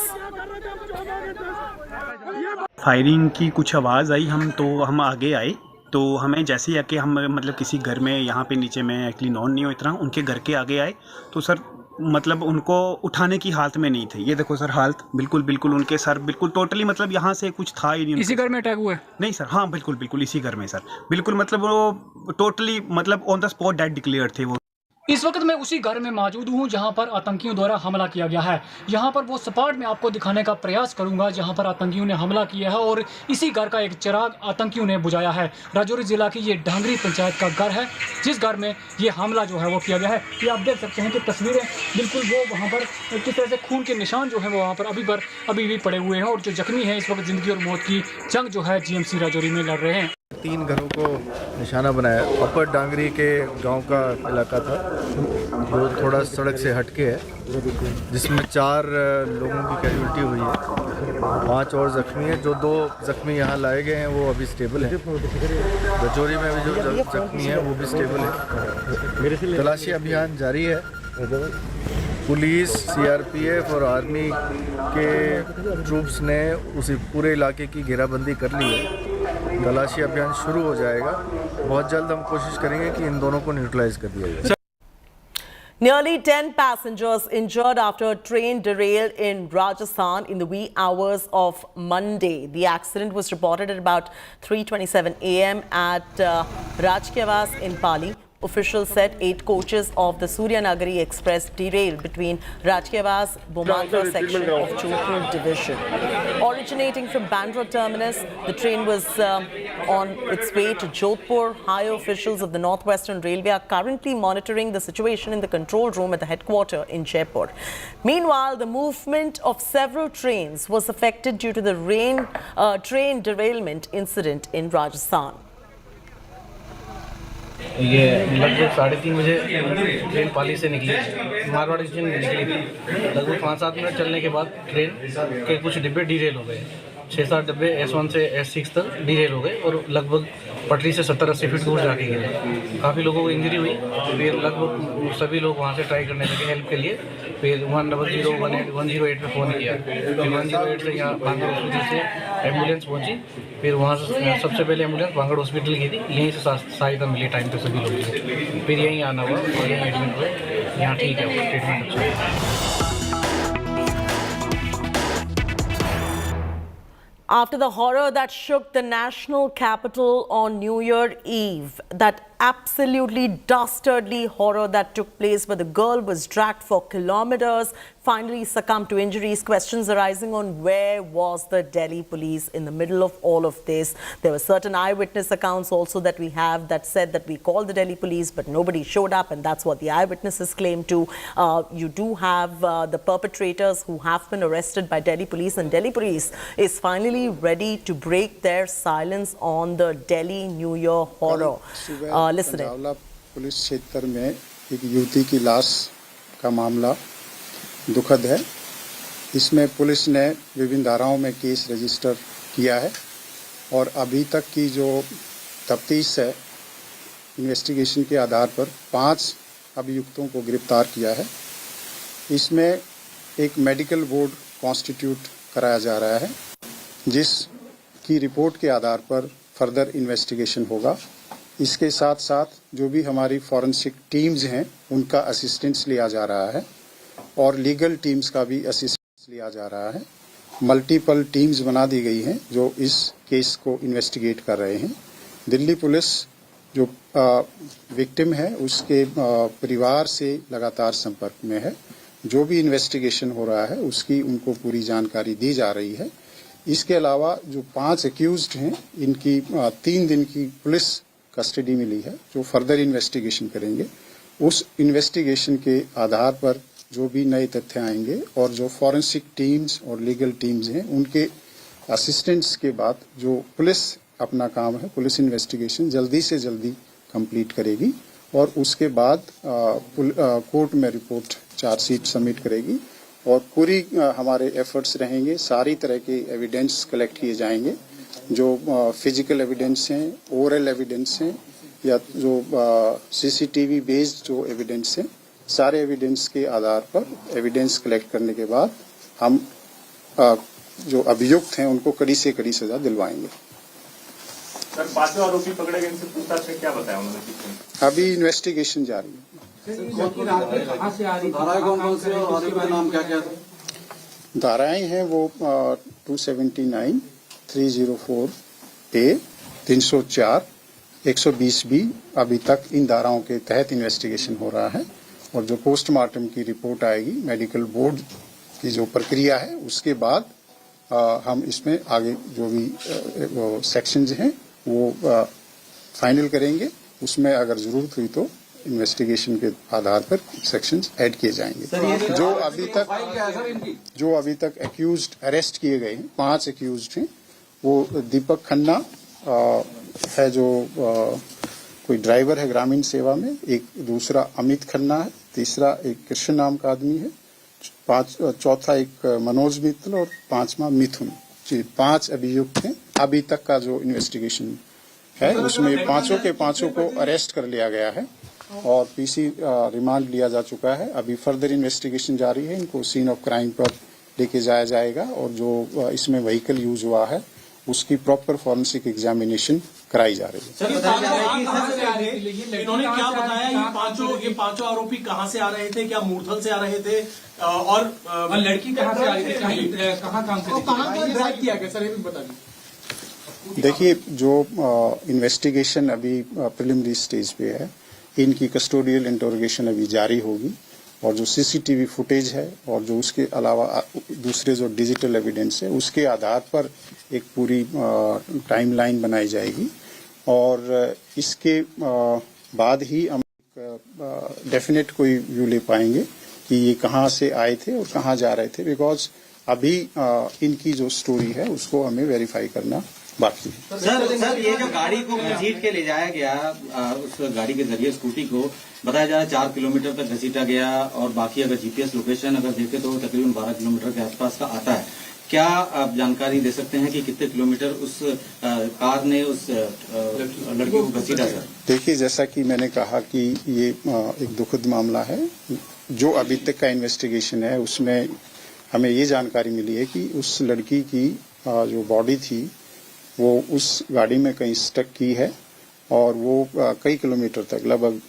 Firing की कुछ आवाज़ आई, हम आगे आए तो हमें जैसे ही आके हम मतलब किसी घर में यहाँ पे नीचे मैं एक्चुअली नॉन नहीं हूँ इतना, उनके घर के आगे आए तो सर मतलब उनको उठाने की हालत में नहीं थे। ये देखो सर हालत बिल्कुल उनके सर बिल्कुल टोटली मतलब यहाँ से कुछ था ही नहीं। इसी घर में अटैक हुआ है? नहीं सर, हाँ बिल्कुल इसी घर में सर, बिल्कुल मतलब वो टोटली मतलब on the spot dead declare थे वो। इस वक्त मैं उसी घर में मौजूद हूं जहां पर आतंकियों द्वारा हमला किया गया है। यहां पर वो स्पॉट में आपको दिखाने का प्रयास करूंगा जहां पर आतंकियों ने हमला किया है और इसी घर का एक चिराग आतंकियों ने बुझाया है। राजौरी जिला की ये डांगरी पंचायत का घर है जिस घर में ये हमला जो है वो किया गया है। ये आप देख सकते हैं कि तस्वीरें बिल्कुल वो वहाँ पर किस तरह से खून के निशान जो है वो वहाँ पर अभी भी पड़े हुए हैं और जो जख्मी है इस वक्त जिंदगी और मौत की जंग जो है GMC राजौरी में लड़ रहे हैं। 3 घरों को निशाना बनाया। अपर डांगरी के गांव का इलाका था जो थोड़ा सड़क से हटके है, जिसमें 4 लोगों की कैजुअल्टी हुई है, 5 और ज़ख्मी हैं। जो 2 ज़ख्मी यहाँ लाए गए हैं वो अभी स्टेबल हैं। राजौरी में भी जो ज़ख्मी हैं वो भी स्टेबल हैं। तलाशी अभियान जारी है। पुलिस, CRPF और आर्मी के ट्रूप्स ने उसी पूरे इलाके की घेराबंदी कर ली है। तलाशी अभियान शुरू हो जाएगा। बहुत जल्द हम कोशिश करेंगे कि इन दोनों को न्यूट्रलाइज कर दिया जाए। Nearly 10 passengers injured after a train derailed in Rajasthan in the wee hours of Monday. The accident was reported at about 3:27 a.m. at Rajkiavas in Pali. Officials said 8 coaches of the Suryanagari Express derailed between Rajkiavas Bomatra section of Jodhpur division. Originating from Bandra terminus, the train was on its way to Jodhpur. Higher officials of the Northwestern Railway are currently monitoring the situation in the control room at the headquarters in Jaipur. Meanwhile, the movement of several trains was affected due to the train derailment incident in Rajasthan. ये लगभग 3:30 बजे train पाली से निकली, Marwari station निकली थी। लगभग 5-7 minute चलने के बाद ट्रेन के कुछ डिब्बे डीरेल हो गए। 6-7 डिब्बे S1 से S6 तक डीरेल हो गए और लगभग पटरी से 70-80 फीट दूर जाके गिरे। काफ़ी लोगों को इंजरी हुई। फिर लगभग सभी लोग वहाँ से ट्राई करने लगे हेल्प के लिए। फिर 100-108 पे फ़ोन किया। फिर 108 से यहाँ भांगड़ हॉस्पिटल से एम्बुलेंस पहुँची। फिर वहाँ से सबसे पहले एम्बुलेंस भांगड़ हॉस्पिटल की थी। यहीं से सहायता मिली टाइम पे सभी लोगों को। फिर यहीं आना हुआ और यहीं एडमिट हुए। यहाँ ठीक है, ट्रीटमेंट अच्छा है। After the horror that shook the national capital on New Year Eve, that absolutely dastardly horror that took place where the girl was dragged for kilometers, finally succumbed to injuries, questions arising on where was the Delhi police in the middle of all of this. There were certain eyewitness accounts also that we have that said that we called the Delhi police but nobody showed up, and that's what the eyewitnesses claim too. You do have the perpetrators who have been arrested by Delhi police, and Delhi police is finally ready to break their silence on the Delhi New Year horror. Listen in. Panjawala police क्षेत्र में एक युवती की लाश का मामला दुखद है। इसमें पुलिस ने विभिन्न धाराओं में केस रजिस्टर किया है और अभी तक की जो तफ्तीश है, इन्वेस्टिगेशन के आधार पर 5 अभियुक्तों को गिरफ्तार किया है। इसमें एक मेडिकल बोर्ड कॉन्स्टिट्यूट कराया जा रहा है, जिसकी रिपोर्ट के आधार पर फर्दर इन्वेस्टिगेशन होगा। इसके साथ साथ जो भी हमारी फॉरेंसिक टीम्स हैं उनका असिस्टेंस लिया जा रहा है और लीगल टीम्स का भी असिस्टेंस लिया जा रहा है। मल्टीपल टीम्स बना दी गई हैं जो इस केस को इन्वेस्टिगेट कर रहे हैं। दिल्ली पुलिस जो विक्टिम है उसके परिवार से लगातार संपर्क में है। जो भी इन्वेस्टिगेशन हो रहा है उसकी उनको पूरी जानकारी दी जा रही है। इसके अलावा जो 5 एक्यूज्ड हैं, इनकी 3 दिन की पुलिस कस्टडी मिली है, जो फर्दर इन्वेस्टिगेशन करेंगे। उस इन्वेस्टिगेशन के आधार पर जो भी नए तथ्य आएंगे और जो फॉरेंसिक टीम्स और लीगल टीम्स हैं, उनके असिस्टेंट्स के बाद जो पुलिस अपना काम है, पुलिस इन्वेस्टिगेशन जल्दी से जल्दी कंप्लीट करेगी और उसके बाद कोर्ट में रिपोर्ट चार्जशीट सबमिट करेगी और पूरी हमारे एफर्ट्स रहेंगे। सारी तरह के एविडेंस कलेक्ट किए जाएंगे, जो फिजिकल एविडेंस हैं, ओरल एविडेंस हैं या जो सीसीटीवी बेस्ड जो एविडेंस हैं, सारे एविडेंस के आधार पर एविडेंस कलेक्ट करने के बाद हम जो अभियुक्त हैं उनको कड़ी से कड़ी सजा दिलवाएंगे। सर, 5 आरोपी पकड़े गए, इनसे पूछताछ में क्या बताया उन्होंने? अभी इन्वेस्टिगेशन जारी है। धाराएं हैं वो 279, 304A, 304, 120B अभी तक इन धाराओं के तहत इन्वेस्टिगेशन हो रहा है और जो पोस्टमार्टम की रिपोर्ट आएगी, मेडिकल बोर्ड की जो प्रक्रिया है, उसके बाद हम इसमें आगे जो भी सेक्शंस हैं वो फाइनल करेंगे। उसमें अगर जरूरत हुई तो इन्वेस्टिगेशन के आधार पर सेक्शंस ऐड किए जाएंगे। जो अभी तक एक्यूज्ड अरेस्ट किए गए हैं, 5 एक्यूज्ड हैं, वो दीपक खन्ना है जो कोई ड्राइवर है ग्रामीण सेवा में, एक दूसरा अमित खन्ना है, तीसरा एक कृष्ण नाम का आदमी है, चौथा एक मनोज मित्तल और 5वां मिथुन। 5 अभियुक्त हैं। अभी तक का जो इन्वेस्टिगेशन है उसमें पांचों को अरेस्ट कर लिया गया है और पीसी रिमांड लिया जा चुका है। अभी फर्दर इन्वेस्टिगेशन जारी है, इनको सीन ऑफ क्राइम पर लेके जाया जाएगा और जो इसमें व्हीकल यूज हुआ है उसकी प्रॉपर फॉरेंसिक एग्जामिनेशन कराई जा रही है। इन्होंने क्या बताया? ये पांचों आरोपी कहां से आ रहे थे? क्या मूर्थल से आ रहे थे? और लड़की कहां से आ रही थी? कहां काम से? कहां ड्राइव किया गया सर, ये भी बता दीजिए। देखिए, जो इन्वेस्टिगेशन अभी प्रिलिमिनरी स्टेज पे है, इनकी कस्टोडियल इंटरोगेशन अभी जारी होगी और जो सीसीटीवी फुटेज है और जो उसके अलावा दूसरे जो डिजिटल एविडेंस है उसके आधार पर एक पूरी टाइमलाइन बनाई जाएगी और इसके बाद ही हम डेफिनेट कोई व्यू ले पाएंगे कि ये कहाँ से आए थे और कहाँ जा रहे थे, बिकॉज अभी इनकी जो स्टोरी है उसको हमें वेरीफाई करना बाकी है। सर, ये जो गाड़ी को घसीट के ले जाया गया, उस गाड़ी के जरिए स्कूटी को बताया जा रहा है 4 किलोमीटर तक घसीटा गया और बाकी अगर जीपीएस लोकेशन अगर देखें तो तकरीबन 12 किलोमीटर के आसपास का आता है। क्या आप जानकारी दे सकते हैं कि कितने किलोमीटर उस कार ने उस लड़की को घसीटा? सर देखिए, जैसा कि मैंने कहा कि ये एक दुखद मामला है। जो अभी तक का इन्वेस्टिगेशन है उसमें हमें ये जानकारी मिली है कि उस लड़की की जो बॉडी थी वो उस गाड़ी में कहीं स्टक की है और वो कई किलोमीटर तक, लगभग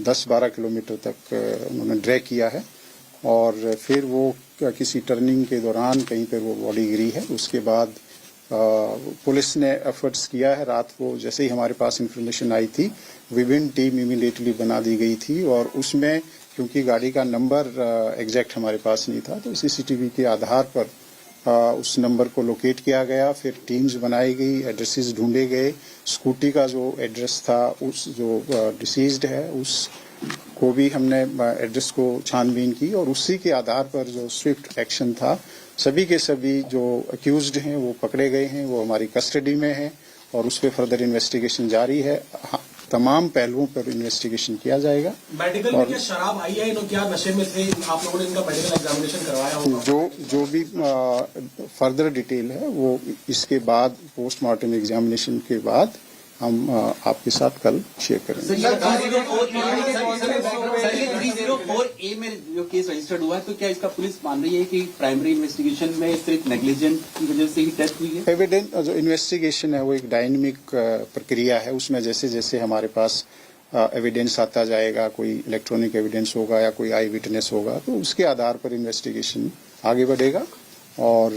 10-12 किलोमीटर तक उन्होंने ड्रैग किया है और फिर वो किसी टर्निंग के दौरान कहीं पर वो बॉडी गिरी है। उसके बाद पुलिस ने एफर्ट्स किया है। रात को जैसे ही हमारे पास इंफॉर्मेशन आई थी, विभिन्न टीम इमीडिएटली बना दी गई थी और उसमें क्योंकि गाड़ी का नंबर एग्जैक्ट हमारे पास नहीं था तो सीसीटीवी के आधार पर उस नंबर को लोकेट किया गया। फिर टीम्स बनाई गई, एड्रेसेस ढूंढे गए। स्कूटी का जो एड्रेस था, उस जो डिसीज्ड है उस को भी हमने एड्रेस को छानबीन की और उसी के आधार पर जो स्विफ्ट एक्शन था, सभी के सभी जो अक्यूज्ड हैं वो पकड़े गए हैं, वो हमारी कस्टडी में है और उस पर फर्दर इन्वेस्टिगेशन जारी है। तमाम पहलुओं पर इन्वेस्टिगेशन किया जाएगा। मेडिकल में क्या शराब आई है? क्या नशे में थे? आप लोगों ने इनका मेडिकल एग्जामिनेशन करवाया होगा? जो भी फर्दर डिटेल है वो इसके बाद पोस्टमार्टम एग्जामिनेशन के बाद हम आपके साथ कल शेयर करेंगे। 304A में जो केस रजिस्टर्ड हुआ है, तो क्या इसका पुलिस मान रही है कि प्राइमरी इन्वेस्टिगेशन में सिर्फ नेग्लिजेंट की वजह से ही डेथ हुई है? एविडेंट जो इन्वेस्टिगेशन है वो एक डायनेमिक प्रक्रिया है। उसमें जैसे जैसे हमारे पास एविडेंस आता जाएगा, कोई इलेक्ट्रॉनिक एविडेंस होगा या कोई आई विटनेस होगा, तो उसके आधार पर इन्वेस्टिगेशन आगे बढ़ेगा और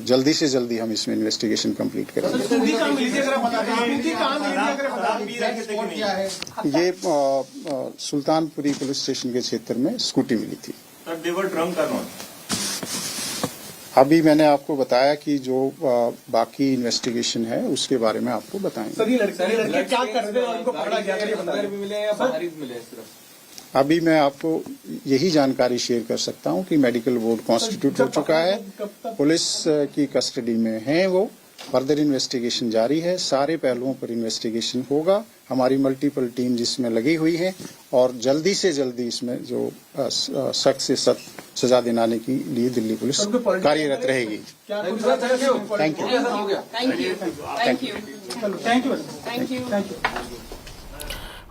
जल्दी से जल्दी हम इसमें इन्वेस्टिगेशन कंप्लीट करेंगे। ये सुल्तानपुरी पुलिस स्टेशन के क्षेत्र में स्कूटी मिली थी। That they were drunk or not? अभी मैंने आपको बताया कि जो बाकी इन्वेस्टिगेशन है उसके बारे में आपको बताएंगे। सर ये लड़के क्या कर रहे थे और उनको पकड़ा गया ये बता रहे मिले या बाहरी मिले सिर्फ? अभी मैं आपको यही जानकारी शेयर कर सकता हूं कि मेडिकल बोर्ड कॉन्स्टिट्यूट हो चुका है, पुलिस की कस्टडी में है वो, फर्दर इन्वेस्टिगेशन जारी है, सारे पहलुओं पर इन्वेस्टिगेशन होगा, हमारी मल्टीपल टीम जिसमें लगी हुई है और जल्दी से जल्दी इसमें जो सख्त से सख्त सजा दिलाने के लिए दिल्ली पुलिस कार्यरत रहेगी। Thank you.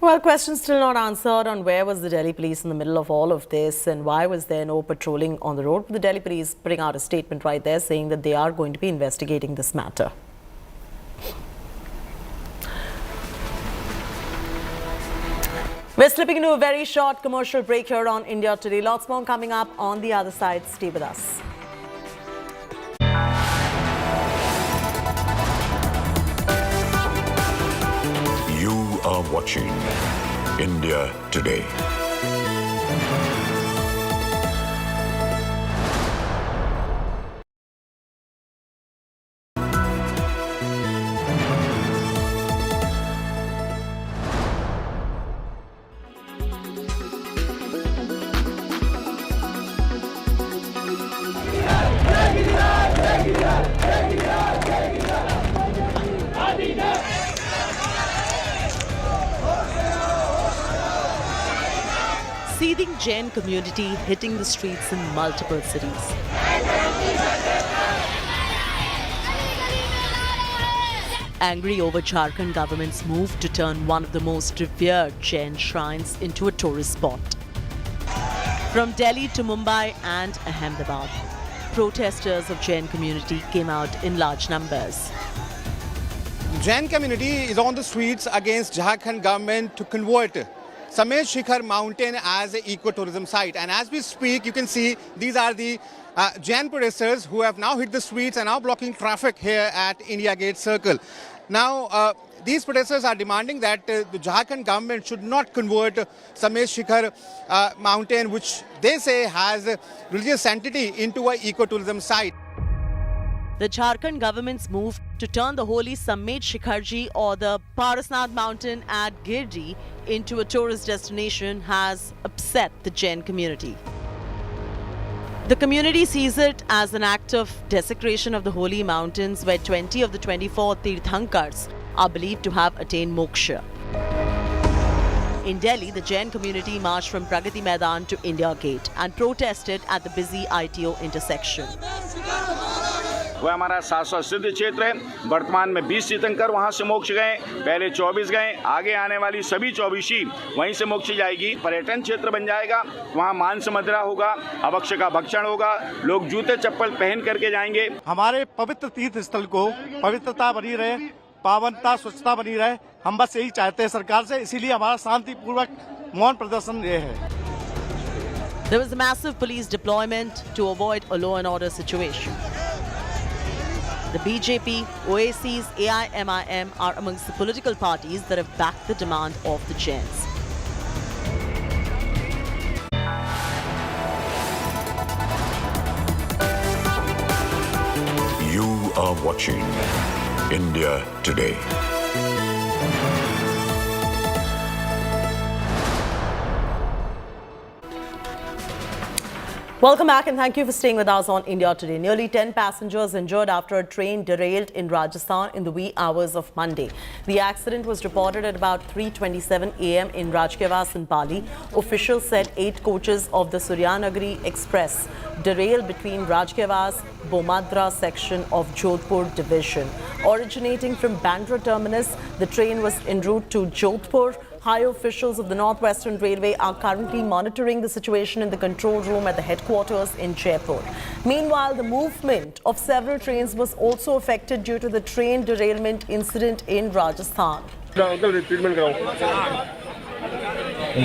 Well, questions still not answered on where was the Delhi police in the middle of all of this and why was there no patrolling on the road. The Delhi police putting out a statement right there saying that they are going to be investigating this matter. We're slipping into a very short commercial break here on India Today. Lots more coming up on the other side. Stay with us. You are watching India Today. Seething Jain community hitting the streets in multiple cities. Angry over Jharkhand government's move to turn one of the most revered Jain shrines into a tourist spot. From Delhi to Mumbai and Ahmedabad, protesters of Jain community came out in large numbers. Jain community is on the streets against Jharkhand government to convert Samet Shikhar mountain as an ecotourism site. And as we speak, you can see these are the Jain protesters who have now hit the streets and now blocking traffic here at India Gate Circle. Now, these protesters are demanding that the Jharkhand government should not convert Samet Shikhar mountain, which they say has religious sanctity, into an ecotourism site. The Jharkhand government's move to turn the holy Samet Shikharji or the Parasnath mountain at Girdi into a tourist destination has upset the Jain community. The community sees it as an act of desecration of the holy mountains where 20 of the 24 Tirthankars are believed to have attained moksha. In Delhi, the Jain community marched from Pragati Maidan to India Gate and protested at the busy ITO intersection. वह हमारा शाश्वत सिद्ध क्षेत्र है। वर्तमान में 20 तीर्थंकर वहां से मोक्ष गए, पहले 24 गए, आगे आने वाली सभी 24 ही वहीं से मोक्ष जाएगी। पर्यटन क्षेत्र बन जाएगा, वहां मांस मदिरा होगा, अभक्ष्य का भक्षण होगा, लोग जूते चप्पल पहन करके जाएंगे। हमारे पवित्र तीर्थ स्थल को पवित्रता बनी रहे, पावनता स्वच्छता बनी रहे, हम बस यही चाहते हैं सरकार से, इसीलिए हमारा शांतिपूर्वक मौन प्रदर्शन ये है। There was a massive police deployment to avoid a law and order situation. The BJP, OACs, AIMIM are amongst the political parties that have backed the demand of the Jains. You are watching India Today. Welcome back and thank you for staying with us on India Today. Nearly 10 passengers injured after a train derailed in Rajasthan in the wee hours of Monday. The accident was reported at about 3:27 a.m. in Rajkewas in Pali. Officials said 8 coaches of the Suryanagri Express derailed between Rajkewas, Bomadra section of Jodhpur division. Originating from Bandra terminus, the train was en route to Jodhpur. High officials of the Northwestern Railway are currently monitoring the situation in the control room at the headquarters in Jaipur. Meanwhile, the movement of several trains was also affected due to the train derailment incident in Rajasthan.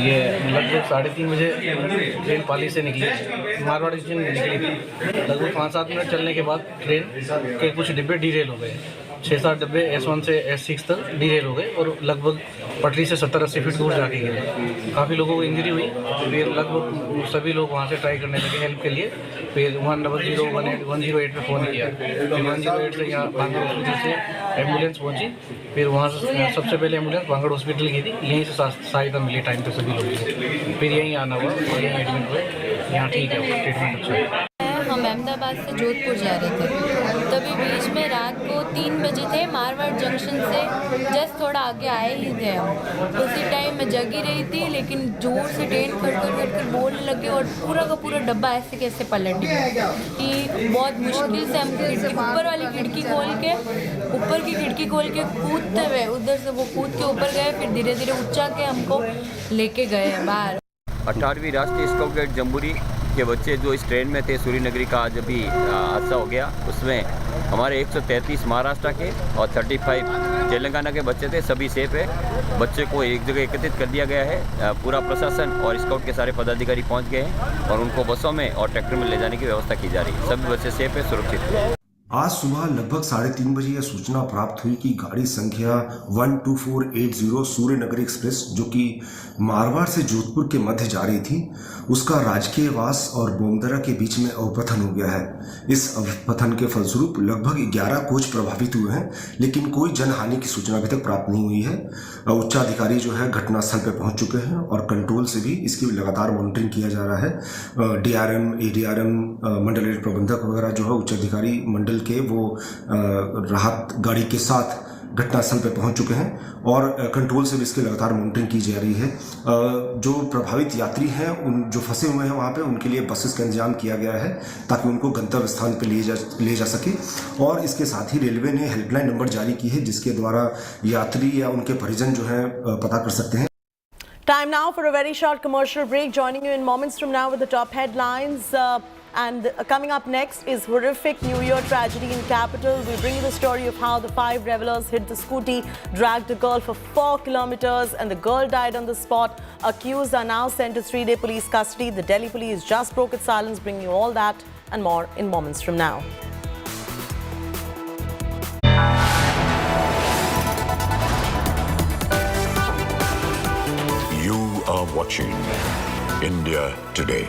ये लगभग 3:30 बजे train पाली से निकली, Marwari station निकली थी। लगभग 5-7 minute चलने के बाद ट्रेन के कुछ डिब्बे डीरेल हो गए। 6-7 डिब्बे S1 से S6 तक डीरेल हो गए और लगभग पटरी से 70-80 फीट दूर जाके गिरे। काफ़ी लोगों को इंजरी हुई, फिर लगभग सभी लोग वहाँ से ट्राई करने लगे हेल्प के लिए। फिर 108 पे फ़ोन किया, फिर 108 से यहाँ भांगड़ हॉस्पिटल से एम्बुलेंस पहुँची। फिर वहाँ से सबसे पहले एम्बुलेंस भांगड़ हॉस्पिटल की थी, यहीं से सहायता मिली टाइम पे सभी लोगों को। फिर यहीं आना हुआ और यहीं एडमिट हुए, यहाँ ठीक है, ट्रीटमेंट अच्छा है। हम अहमदाबाद से जोधपुर जा रहे थे, तभी बीच में रात को 3 बजे थे, मारवाड़ जंक्शन से जस्ट थोड़ा आगे आए ही थे हम। उसी टाइम मैं जगी रही थी, लेकिन जोर से ट्रेन खड़ बोलने लगे और पूरा का पूरा डब्बा ऐसे कैसे पलट गया कि बहुत मुश्किल से हम ऊपर वाली खिड़की खोल के, ऊपर की खिड़की खोल के कूदते हुए उधर से वो कूद के ऊपर गए, फिर धीरे धीरे उच्चा के हमको लेके गए बाहर। 18वीं राष्ट्रीय स्काउट गाइड जम्बूरी के बच्चे जो इस ट्रेन में थे, सूर्य नगरी का आज अभी हादसा हो गया, उसमें हमारे 133 महाराष्ट्र के और 35 तेलंगाना के बच्चे थे, सभी सेफ है। बच्चे को एक जगह एकत्रित कर दिया गया है, पूरा प्रशासन और स्काउट के सारे पदाधिकारी पहुंच गए हैं और उनको बसों में और ट्रैक्टर में ले जाने की व्यवस्था की जा रही है। सभी बच्चे सेफ है, सुरक्षित है। आज सुबह लगभग 3:30 बजे यह सूचना प्राप्त हुई कि गाड़ी संख्या 12480 सूर्य नगरी एक्सप्रेस जो कि मारवाड़ से जोधपुर के मध्य जा रही थी, उसका राजकीय वास और बोमदरा के बीच में अवपतन हो गया है। इस अवपतन के फलस्वरूप लगभग 11 कोच प्रभावित हुए हैं, लेकिन कोई जनहानि की सूचना अभी तक प्राप्त नहीं हुई है। उच्चाधिकारी जो है घटनास्थल पर पहुंच चुके हैं और कंट्रोल से भी इसकी लगातार मॉनिटरिंग किया जा रहा है। डीआरएम, एडीआरएम, मंडल प्रबंधक वगैरह जो है उच्चाधिकारी मंडल के वो राहत गाड़ी के साथ घटनास्थल पर पहुंच चुके हैं और कंट्रोल से भी इसकी लगातार मॉनिटरिंग की जा रही है। जो प्रभावित यात्री हैं, उन जो फंसे हुए हैं वहाँ पे, उनके लिए बसेस का इंतजाम किया गया है ताकि उनको गंतव्य स्थान पर ले जा सके। और इसके साथ ही रेलवे ने हेल्पलाइन नंबर जारी की है जिसके द्वारा यात्री या उनके परिजन जो है पता कर सकते हैं। Time now for a very short commercial break. Joining you in moments from now with the top headlines. And coming up next is horrific New Year tragedy in capital. We bring you the story of how the 5 revelers hit the scooty, dragged a girl for 4 kilometers and the girl died on the spot. Accused are now sent to 3-day police custody. The Delhi police just broke its silence. Bringing you all that and more in moments from now. You are watching India Today.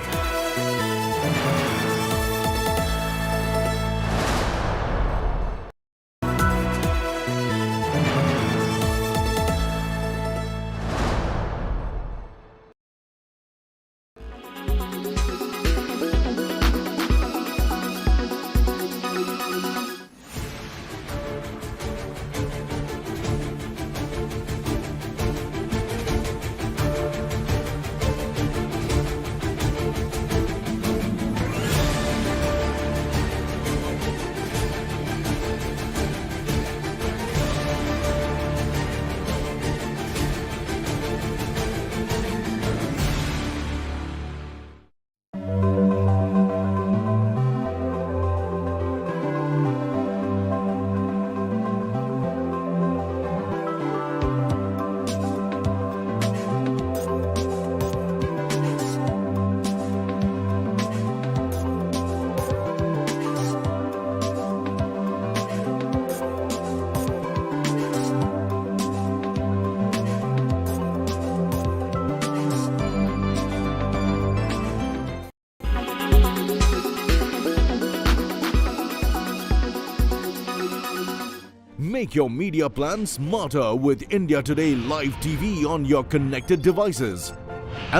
Make your media plan smarter with India Today Live TV on your connected devices.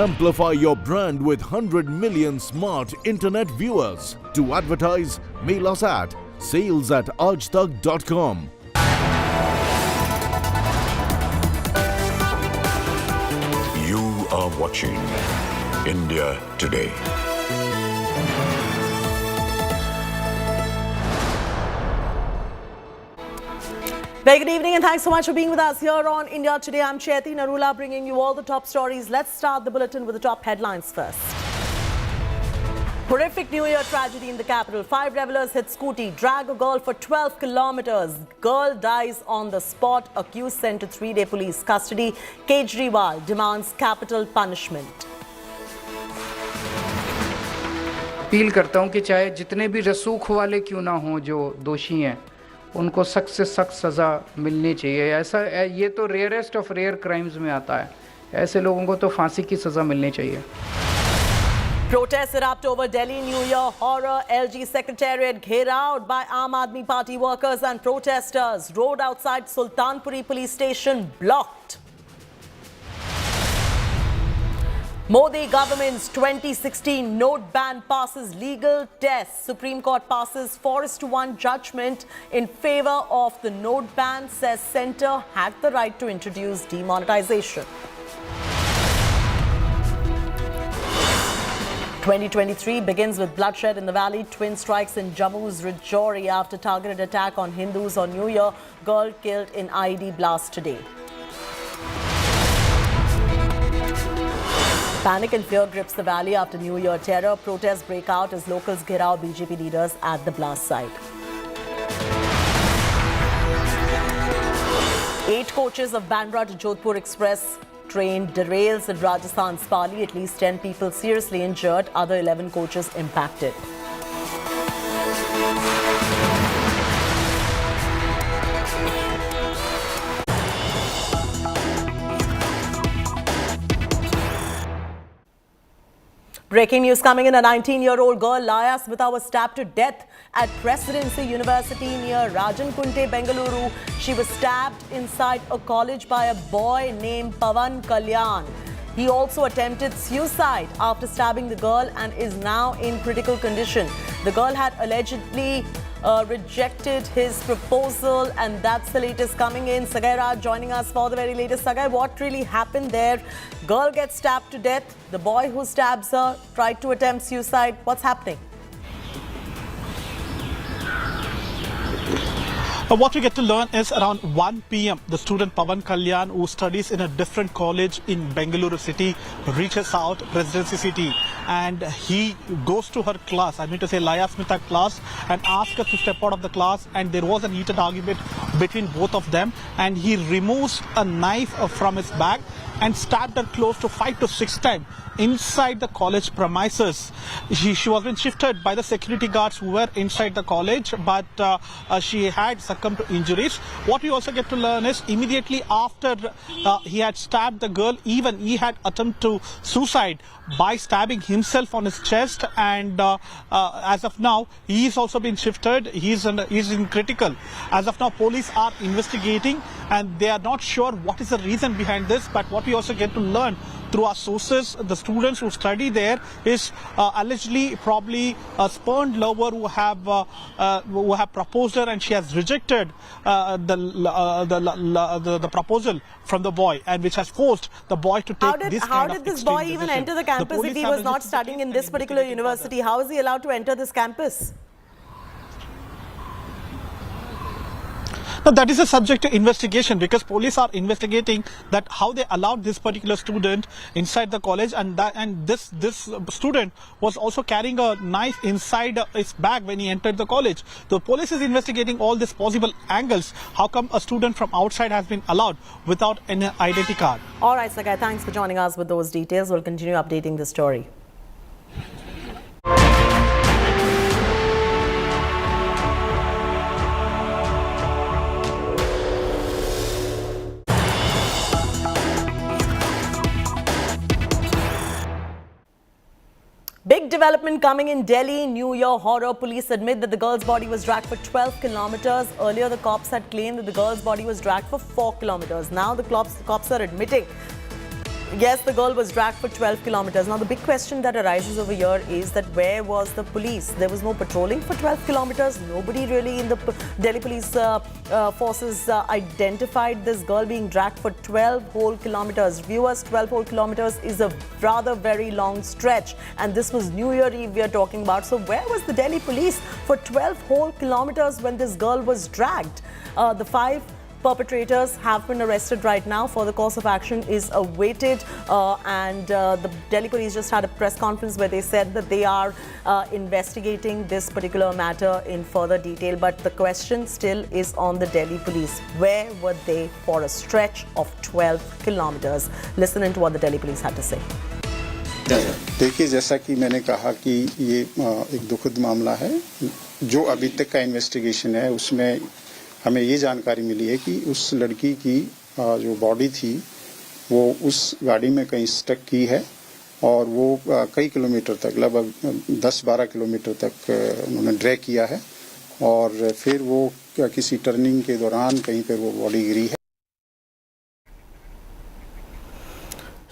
Amplify your brand with 100 million smart internet viewers. To advertise, mail us at sales@aajtak.com. You are watching India Today. Very good evening and thanks so much for being with us here on India Today. I'm Chaiti Narula bringing you all the top stories. Let's start the bulletin with the top headlines first. Horrific New Year tragedy in the capital. 5 revelers hit scooty, drag a girl for 12 kilometers. Girl dies on the spot. Accused sent to 3-day police custody. Kejriwal demands capital punishment. Appeal करता हूं कि चाहे जितने भी रसूख वाले क्यों ना हों जो दोषी हैं, उनको सख्त से सख्त सज़ा मिलनी चाहिए। ऐसा ये तो रेयरेस्ट ऑफ रेयर क्राइम्स में आता है, ऐसे लोगों को तो फांसी की सज़ा मिलनी चाहिए। Protests erupt over Delhi New Year horror. LG Secretariat gherawed by Aam Aadmi Party workers and protesters. Road outside Sultanpuri police station blocked. Modi government's 2016 note ban passes legal test. Supreme Court passes 4:1 judgment in favor of the note ban, says centre had the right to introduce demonetization. 2023 begins with bloodshed in the valley. Twin strikes in Jammu's Rajouri after targeted attack on Hindus on New Year. Girl killed in IED blast today. Panic and fear grips the valley after New Year terror. Protests break out as locals gheraw BJP leaders at the blast site. 8 coaches of Bandra to Jodhpur Express train derails at Rajasthan's Pali. At least 10 people seriously injured. Other 11 coaches impacted. Breaking news coming in. A 19-year-old girl, Laya Smita, was stabbed to death at Presidency University near Rajankunte, Bengaluru. She was stabbed inside a college by a boy named Pavan Kalyan. He also attempted suicide after stabbing the girl and is now in critical condition. The girl had allegedly rejected his proposal, and that's the latest coming in. Sagai Raj joining us for the very latest. Sagai, what really happened there? Girl gets stabbed to death. The boy who stabs her tried to attempt suicide. What's happening? What we get to learn is around 1 p.m. the student Pavan Kalyan, who studies in a different college in Bengaluru city, reaches out Presidency City, and he goes to her class, I mean to say Laya Smita class, and asks her to step out of the class, and there was a heated argument between both of them, and he removes a knife from his bag and stabbed her close to 5 to 6 times inside the college premises. She was been shifted by the security guards who were inside the college, but she had succumbed to injuries. What we also get to learn is immediately after he had stabbed the girl, even he had attempted to suicide by stabbing himself on his chest, and as of now he is also been shifted. He's in critical. As of now, police are investigating and they are not sure what is the reason behind this, but what we also get to learn through our sources, the students who study there is allegedly probably a spurned lover who have proposed her, and she has rejected the proposal from the boy, and which has forced the boy to take this kind of How did this boy even enter the campus if he was not studying in this particular university? How is he allowed to enter this campus? Now, that is a subject to investigation, because police are investigating that how they allowed this particular student inside the college, and this student was also carrying a knife inside his bag when he entered the college. The police is investigating all these possible angles. How come a student from outside has been allowed without an identity card? All right, Sagai, thanks for joining us with those details. We'll continue updating the story. Big development coming in Delhi. New Year horror. Police admit that the girl's body was dragged for 12 kilometers. Earlier, the cops had claimed that the girl's body was dragged for 4 kilometers. Now, the cops are admitting, yes, the girl was dragged for 12 kilometers. Now, the big question that arises over here is that where was the police? There was no patrolling for 12 kilometers. Nobody really in the Delhi police forces identified this girl being dragged for 12 whole kilometers. Viewers, 12 whole kilometers is a rather very long stretch. And this was New Year Eve we are talking about. So where was the Delhi police for 12 whole kilometers when this girl was dragged? The 5 perpetrators have been arrested right now. Further course of action is awaited, and the Delhi police just had a press conference where they said that they are investigating this particular matter in further detail. But the question still is on the Delhi police. Where were they for a stretch of 12 kilometers? Listen into what the Delhi police had to say. देखिए, जैसा कि मैंने कहा कि ये एक दुखद मामला है. जो अभी तक का इन्वेस्टिगेशन है उसमें हमें ये जानकारी मिली है कि उस लड़की की जो बॉडी थी वो उस गाड़ी में कहीं स्टक की है और वो कई किलोमीटर तक, लगभग 10-12 किलोमीटर तक उन्होंने ड्रैग किया है और फिर वो किसी टर्निंग के दौरान कहीं पर वो बॉडी गिरी है।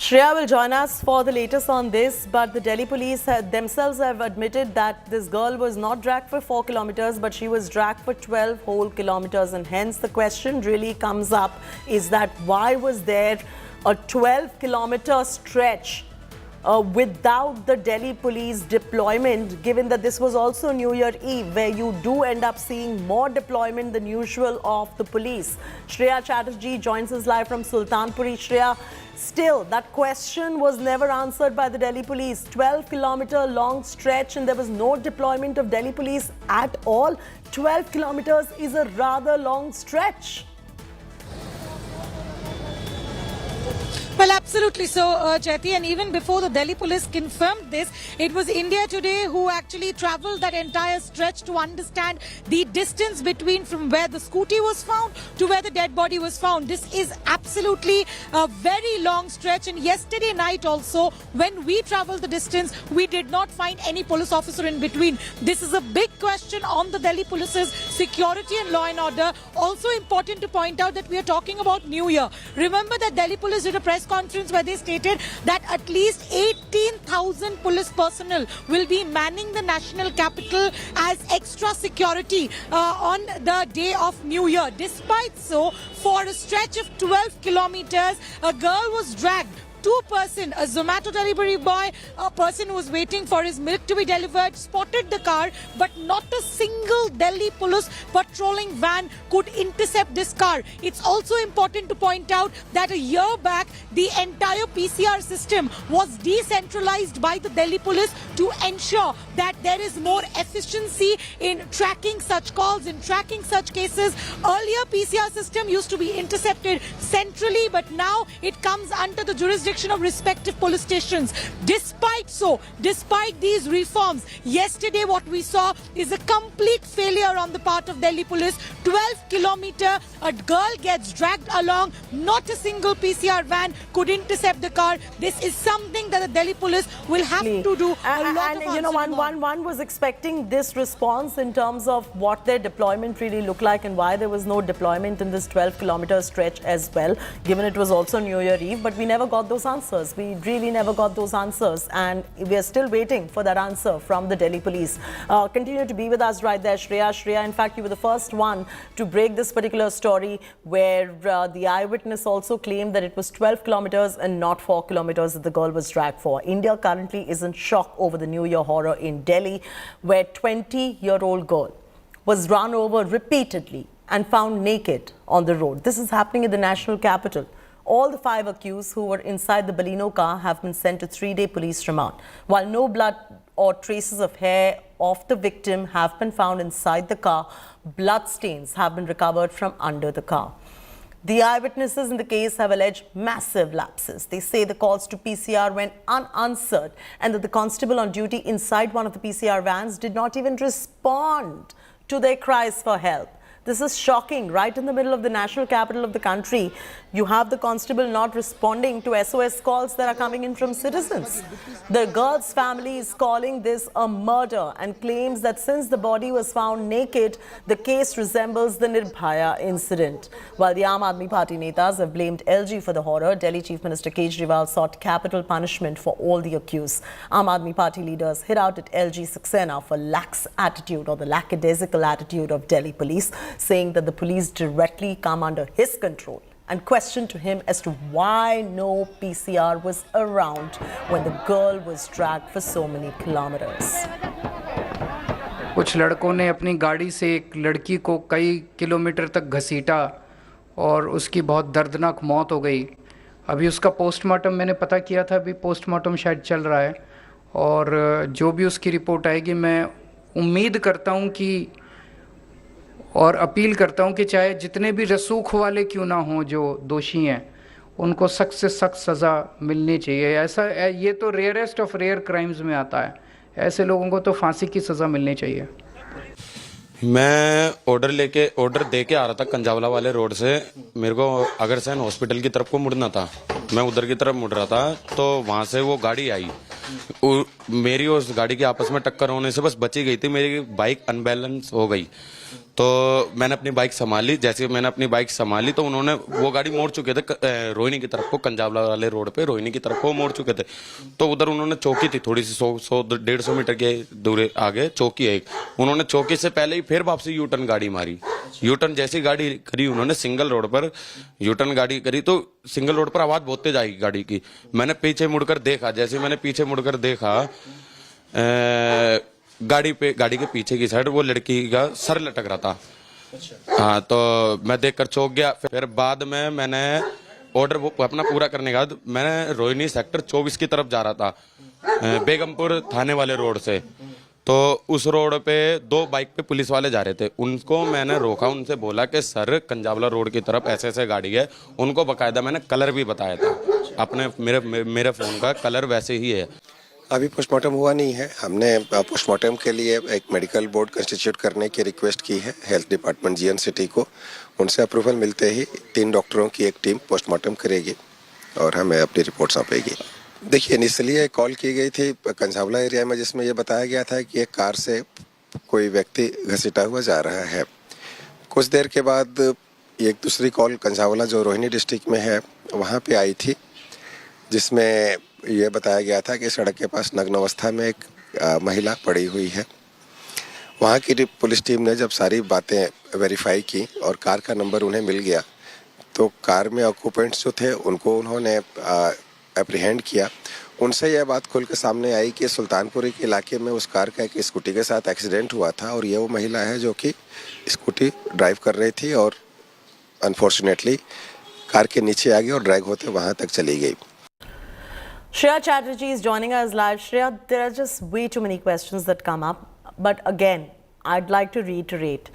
Shreya will join us for the latest on this, but the Delhi police themselves have admitted that this girl was not dragged for 4 kilometers, but she was dragged for 12 whole kilometers. And hence the question really comes up is that why was there a 12-kilometer stretch without the Delhi police deployment, given that this was also New Year Eve, where you do end up seeing more deployment than usual of the police. Shreya Chatterjee joins us live from Sultanpuri. Shreya, still, that question was never answered by the Delhi police. 12-kilometer long stretch and there was no deployment of Delhi police at all. 12 kilometers is a rather long stretch. Well, absolutely so, Chaiti. And even before the Delhi police confirmed this, it was India Today who actually travelled that entire stretch to understand the distance between from where the scooty was found to where the dead body was found. This is absolutely a very long stretch. And yesterday night also, when we travelled the distance, we did not find any police officer in between. This is a big question on the Delhi police's security and law and order. Also important to point out that we are talking about New Year. Remember that Delhi police did a press conference where they stated that at least 18,000 police personnel will be manning the national capital as extra security on the day of New Year. Despite so, for a stretch of 12 kilometers, a girl was dragged. Two-person, a Zomato delivery boy, a person who was waiting for his milk to be delivered, spotted the car, but not a single Delhi police patrolling van could intercept this car. It's also important to point out that a year back, the entire PCR system was decentralized by the Delhi police to ensure that there is more efficiency in tracking such calls, in tracking such cases. Earlier, PCR system used to be intercepted centrally, but now it comes under the jurisdiction of respective police stations. Despite these reforms, yesterday what we saw is a complete failure on the part of Delhi police. 12 kilometer, a girl gets dragged along, not a single PCR van could intercept the car. This is something that the Delhi police will have to do a lot of you know, one was expecting this response in terms of what their deployment really looked like and why there was no deployment in this 12-kilometer stretch as well, given it was also New Year Eve, but we never got those answers. We really never got those answers, and we are still waiting for that answer from the Delhi police. Continue to be with us right there, Shreya. Shreya, in fact, you were the first one to break this particular story where the eyewitness also claimed that it was 12 kilometers and not 4 kilometers that the girl was dragged for. India currently is in shock over the New Year horror in Delhi, where 20-year-old girl was run over repeatedly and found naked on the road. This is happening in the national capital. All the 5 accused who were inside the Baleno car have been sent to 3-day police remand. While no blood or traces of hair of the victim have been found inside the car, blood stains have been recovered from under the car. The eyewitnesses in the case have alleged massive lapses. They say the calls to PCR went unanswered and that the constable on duty inside one of the PCR vans did not even respond to their cries for help. This is shocking. Right in the middle of the national capital of the country, you have the constable not responding to SOS calls that are coming in from citizens. The girl's family is calling this a murder and claims that since the body was found naked, the case resembles the Nirbhaya incident. While the Aam Aadmi Party netas have blamed LG for the horror, Delhi Chief Minister Kejriwal sought capital punishment for all the accused. Aam Aadmi Party leaders hit out at LG Saxena for lax attitude or the lackadaisical attitude of Delhi police, saying that the police directly come under his control, and questioned to him as to why no PCR was around when the girl was dragged for so many kilometers. कुछ लड़कों ने अपनी गाड़ी से एक लड़की को कई किलोमीटर तक घसीटा और उसकी बहुत दर्दनाक मौत हो गई। अभी उसका पोस्टमार्टम मैंने पता किया था, अभी पोस्टमार्टम शायद चल रहा है और जो भी उसकी रिपोर्ट आएगी मैं उम्मीद करता हूं कि और अपील करता हूं कि चाहे जितने भी रसूख वाले क्यों ना हों जो दोषी हैं, उनको सख्त से सख्त सज़ा मिलनी चाहिए। ऐसा ये तो रेयरेस्ट ऑफ रेयर क्राइम्स में आता है। ऐसे लोगों को तो फांसी की सज़ा मिलनी चाहिए। मैं ऑर्डर दे के आ रहा था कंजावला वाले रोड से। मेरे को अग्रसेन हॉस्पिटल की तरफ को मुड़ना था, मैं उधर की तरफ मुड़ रहा था, तो वहां से वो गाड़ी आई। मेरी उस गाड़ी की आपस में टक्कर होने से बस बची गई थी, मेरी बाइक अनबैलेंस हो गई। तो मैंने अपनी बाइक संभाली, जैसे मैंने अपनी बाइक संभाली तो उन्होंने, वो गाड़ी मोड़ चुके थे रोहिणी की तरफ को, कंजावला वाले रोड पे रोहिणी की तरफ को मोड़ चुके थे। तो उधर उन्होंने चौकी थी थोड़ी सी 100-150 मीटर के दूर आगे चौकी है एक, उन्होंने चौकी से पहले ही फिर वापसी यूटर्न गाड़ी मारी। यूटर्न जैसी गाड़ी करी उन्होंने, सिंगल रोड पर यूटर्न गाड़ी करी तो सिंगल रोड पर आवाज बहुत तेज आई गाड़ी की। मैंने पीछे मुड़कर देखा, जैसे मैंने पीछे मुड़कर देखा गाड़ी के पीछे की साइड वो लड़की का सर लटक रहा था। हाँ, तो मैं देखकर चौंक गया। फिर बाद में मैंने ऑर्डर अपना पूरा करने के बाद मैंने रोहिणी सेक्टर 24 की तरफ जा रहा था, बेगमपुर थाने वाले रोड से। तो उस रोड पे 2 बाइक पे पुलिस वाले जा रहे थे, उनको मैंने रोका, उनसे बोला कि सर कंजावला रोड की तरफ ऐसे ऐसे गाड़ी है। उनको बकायदा मैंने कलर भी बताया था, अपने मेरे फोन का कलर वैसे ही है। अभी पोस्टमार्टम हुआ नहीं है, हमने पोस्टमार्टम के लिए एक मेडिकल बोर्ड कंस्टिट्यूट करने की रिक्वेस्ट की है हेल्थ डिपार्टमेंट जीएन सिटी को। उनसे अप्रूवल मिलते ही 3 डॉक्टरों की एक टीम पोस्टमार्टम करेगी और हमें अपनी रिपोर्ट सौंपेगी। देखिए, इनिशियली एक कॉल की गई थी कंजावला एरिया में, जिसमें ये बताया गया था कि एक कार से कोई व्यक्ति घसीटा हुआ जा रहा है। कुछ देर के बाद एक दूसरी कॉल कंजावला जो रोहिणी डिस्ट्रिक्ट में है वहाँ पे आई थी, जिसमें ये बताया गया था कि सड़क के पास नग्न अवस्था में एक महिला पड़ी हुई है। वहाँ की पुलिस टीम ने जब सारी बातें वेरीफाई की और कार का नंबर उन्हें मिल गया, तो कार में ऑक्यूपेंट्स जो थे उनको उन्होंने एप्रीहेंड किया। उनसे यह बात खुल के सामने आई कि सुल्तानपुरी के इलाके में उस कार का एक स्कूटी के साथ एक्सीडेंट हुआ था और ये वो महिला है जो कि स्कूटी ड्राइव कर रही थी और अनफॉर्चुनेटली कार के नीचे आ गई और ड्रैग होते वहाँ तक चली गई। Shreya Chatterjee is joining us live. Shreya, there are just way too many questions that come up. But again, I'd like to reiterate,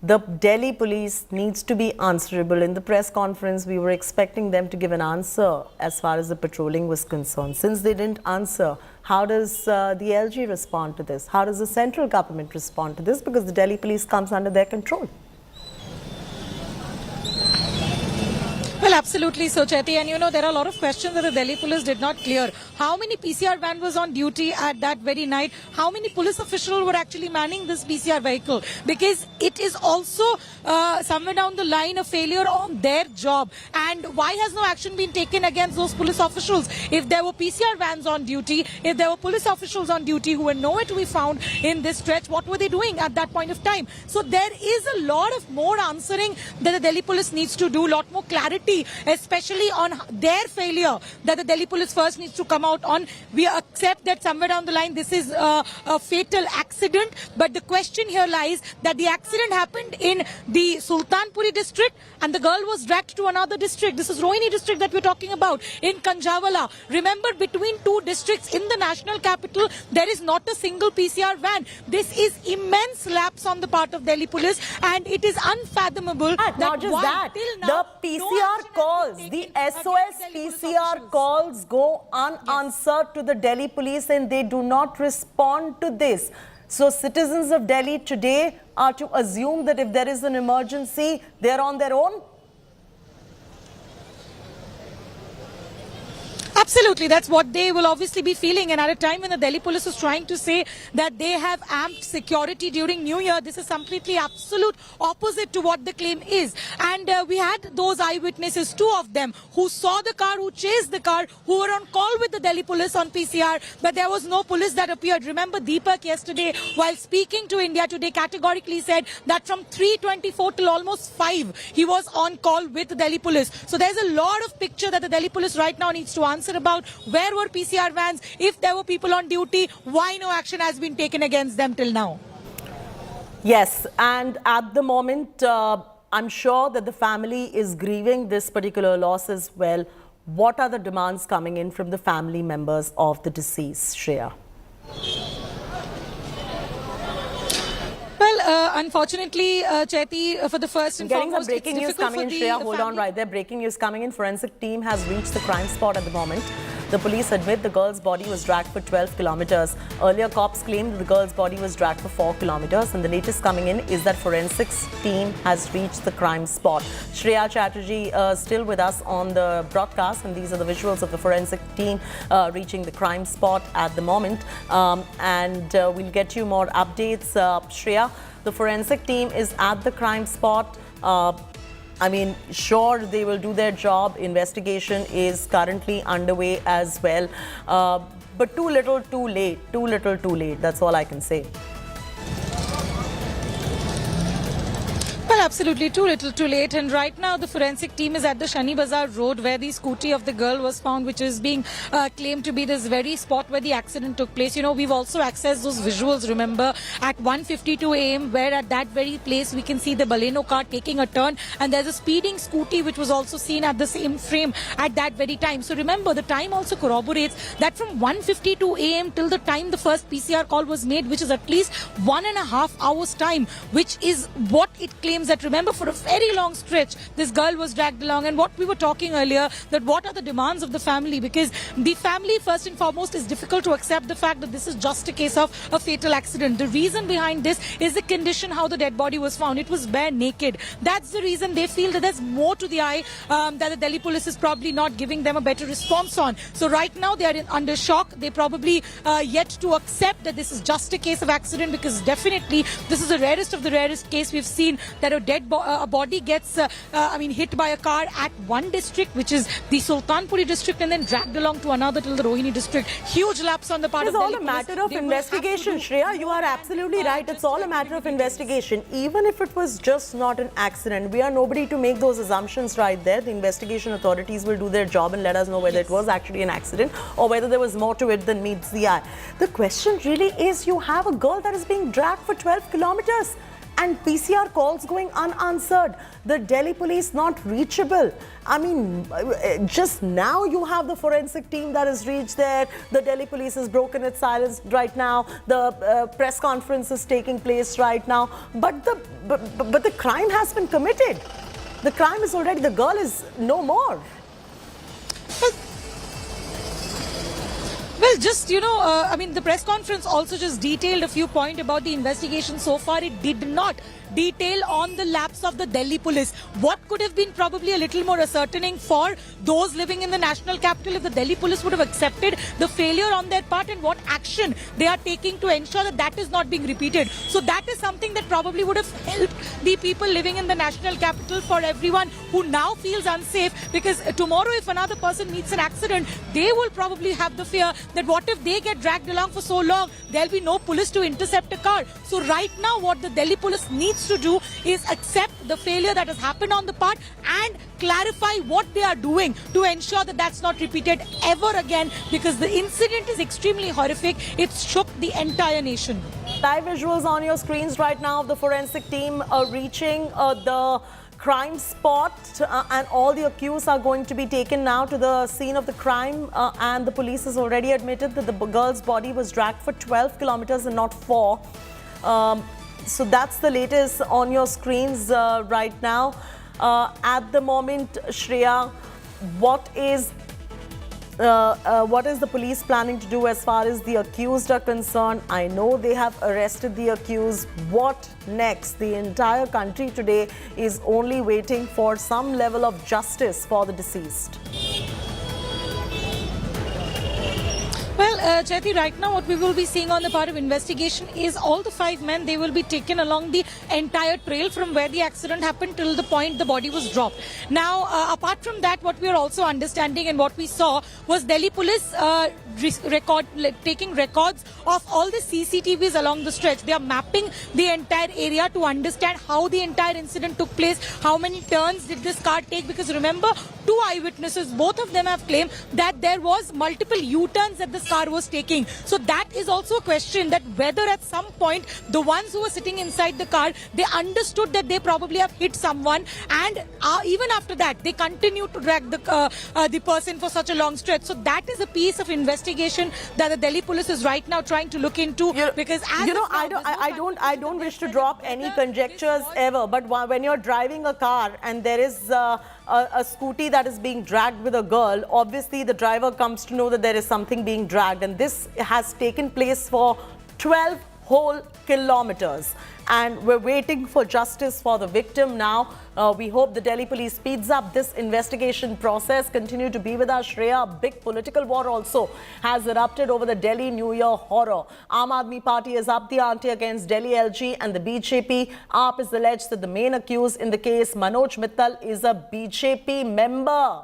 the Delhi police needs to be answerable. In the press conference, we were expecting them to give an answer as far as the patrolling was concerned. Since they didn't answer, how does the LG respond to this? How does the central government respond to this? Because the Delhi police comes under their control. Well, absolutely so, Chaiti. And you know, there are a lot of questions that the Delhi police did not clear. How many PCR van was on duty at that very night? How many police officials were actually manning this PCR vehicle? Because it is also somewhere down the line a failure on their job. And why has no action been taken against those police officials? If there were PCR vans on duty, if there were police officials on duty who were nowhere to be found in this stretch, what were they doing at that point of time? So there is a lot of more answering that the Delhi police needs to do, a lot more clarity, especially on their failure that the Delhi police first needs to come out on. We accept that somewhere down the line this is a fatal accident, but the question here lies that the accident happened in the Sultanpuri district and the girl was dragged to another district. This is Rohini district that we're talking about in Kanjawala. Remember, between 2 districts in the national capital, there is not a single PCR van. This is immense lapse on the part of Delhi police, and it is unfathomable. Not just that, the PCR calls, the SOS PCR calls go unanswered to the Delhi police and they do not respond to this. So citizens of Delhi today are to assume that if there is an emergency, they're on their own? Absolutely, that's what they will obviously be feeling. And at a time when the Delhi police is trying to say that they have amped security during New Year, this is completely absolute opposite to what the claim is. And we had those eyewitnesses, 2 of them, who saw the car, who chased the car, who were on call with the Delhi police on PCR, but there was no police that appeared. Remember, Deepak yesterday, while speaking to India Today, categorically said that from 3:24 till almost 5, he was on call with the Delhi police. So there's a lot of picture that the Delhi police right now needs to answer about. Where were PCR vans? If there were people on duty, why no action has been taken against them till now? Yes, and at the moment, I'm sure that the family is grieving this particular loss as well. What are the demands coming in from the family members of the deceased, Shreya? Well, unfortunately, Chaiti, for the first and Getting some foremost, breaking news coming in, Shreya. Hold on right there. Breaking news coming in. Forensic team has reached the crime spot at the moment. The police admit the girl's body was dragged for 12 kilometers. Earlier, cops claimed that the girl's body was dragged for 4 kilometers. And the latest coming in is that forensics team has reached the crime spot. Shreya Chatterjee still with us on the broadcast, and these are the visuals of the forensic team reaching the crime spot at the moment. We'll get you more updates. Shreya, the forensic team is at the crime spot. Sure, they will do their job. Investigation is currently underway as well. But too little, too late. Too little, too late. That's all I can say. Well, absolutely, too little, too late. And right now, the forensic team is at the Shani Bazaar Road, where the scooty of the girl was found, which is being claimed to be this very spot where the accident took place. You know, we've also accessed those visuals, remember, at 1:52 a.m., where at that very place we can see the Baleno car taking a turn, and there's a speeding scooty which was also seen at the same frame at that very time. So remember, the time also corroborates that from 1:52 a.m. till the time the first PCR call was made, which is at least 1.5 hours time, which is what it claims. That remember, for a very long stretch this girl was dragged along. And what we were talking earlier, that what are the demands of the family, because the family first and foremost is difficult to accept the fact that this is just a case of a fatal accident. The reason behind this is the condition how the dead body was found. It was bare naked. That's the reason they feel that there's more to the eye that the Delhi police is probably not giving them a better response on. So right now they are under shock. They probably yet to accept that this is just a case of accident, because definitely this is the rarest of the rarest case we've seen, that a body gets hit by a car at one district, which is the Sultanpuri district, and then dragged along to another till the Rohini district. Huge lapse on the part of Delhi police. It's all a matter of investigation, Shreya. You are absolutely right. It's all a matter of investigation. Even if it was just not an accident, we are nobody to make those assumptions right there. The investigation authorities will do their job and let us know whether it was actually an accident or whether there was more to it than meets the eye. The question really is, you have a girl that is being dragged for 12 kilometers. And PCR calls going unanswered. The Delhi police not reachable. Just now you have the forensic team that has reached there. The Delhi police has broken its silence right now. The press conference is taking place right now. But the crime has been committed. The crime is already, the girl is no more. Well, just, the press conference also just detailed a few points about the investigation. So far, it did not detail on the lapse of the Delhi police. What could have been probably a little more ascertaining for those living in the national capital if the Delhi police would have accepted the failure on their part, and what action they are taking to ensure that that is not being repeated. So that is something that probably would have helped the people living in the national capital, for everyone who now feels unsafe, because tomorrow if another person meets an accident, they will probably have the fear that what if they get dragged along for so long, there'll be no police to intercept a car. So right now what the Delhi police needs to do is accept the failure that has happened on the part and clarify what they are doing to ensure that that's not repeated ever again, because the incident is extremely horrific. It shook the entire nation. Live visuals on your screens right now of the forensic team reaching the crime spot, and all the accused are going to be taken now to the scene of the crime, and the police has already admitted that the girl's body was dragged for 12 kilometers and not 4. So that's the latest on your screens right now. At the moment, Shreya, what is the police planning to do as far as the accused are concerned? I know they have arrested the accused. What next? The entire country today is only waiting for some level of justice for the deceased. Well, Chaiti, right now what we will be seeing on the part of investigation is all the 5 men, they will be taken along the entire trail from where the accident happened till the point the body was dropped. Now, apart from that, what we are also understanding and what we saw was Delhi police taking records of all the CCTVs along the stretch. They are mapping the entire area to understand how the entire incident took place, how many turns did this car take, because remember, 2 eyewitnesses, both of them have claimed that there was multiple U-turns that this car was taking. So that is also a question, that whether at some point the ones who were sitting inside the car, they understood that they probably have hit someone, and even after that they continue to drag the person for such a long stretch. So that is a piece of investigation that the Delhi police is right now trying to look into, because as I don't wish to drop any conjectures ever, but when you're driving a car and there is a scooty that is being dragged with a girl. Obviously, the driver comes to know that there is something being dragged, and this has taken place for 12 whole kilometers. And we're waiting for justice for the victim now. We hope the Delhi police speeds up this investigation process. Continue to be with us, Shreya. A big political war also has erupted over the Delhi New Year horror. Aam Aadmi Party is up the ante against Delhi LG and the BJP. AAP is alleged that the main accused in the case, Manoj Mittal, is a BJP member,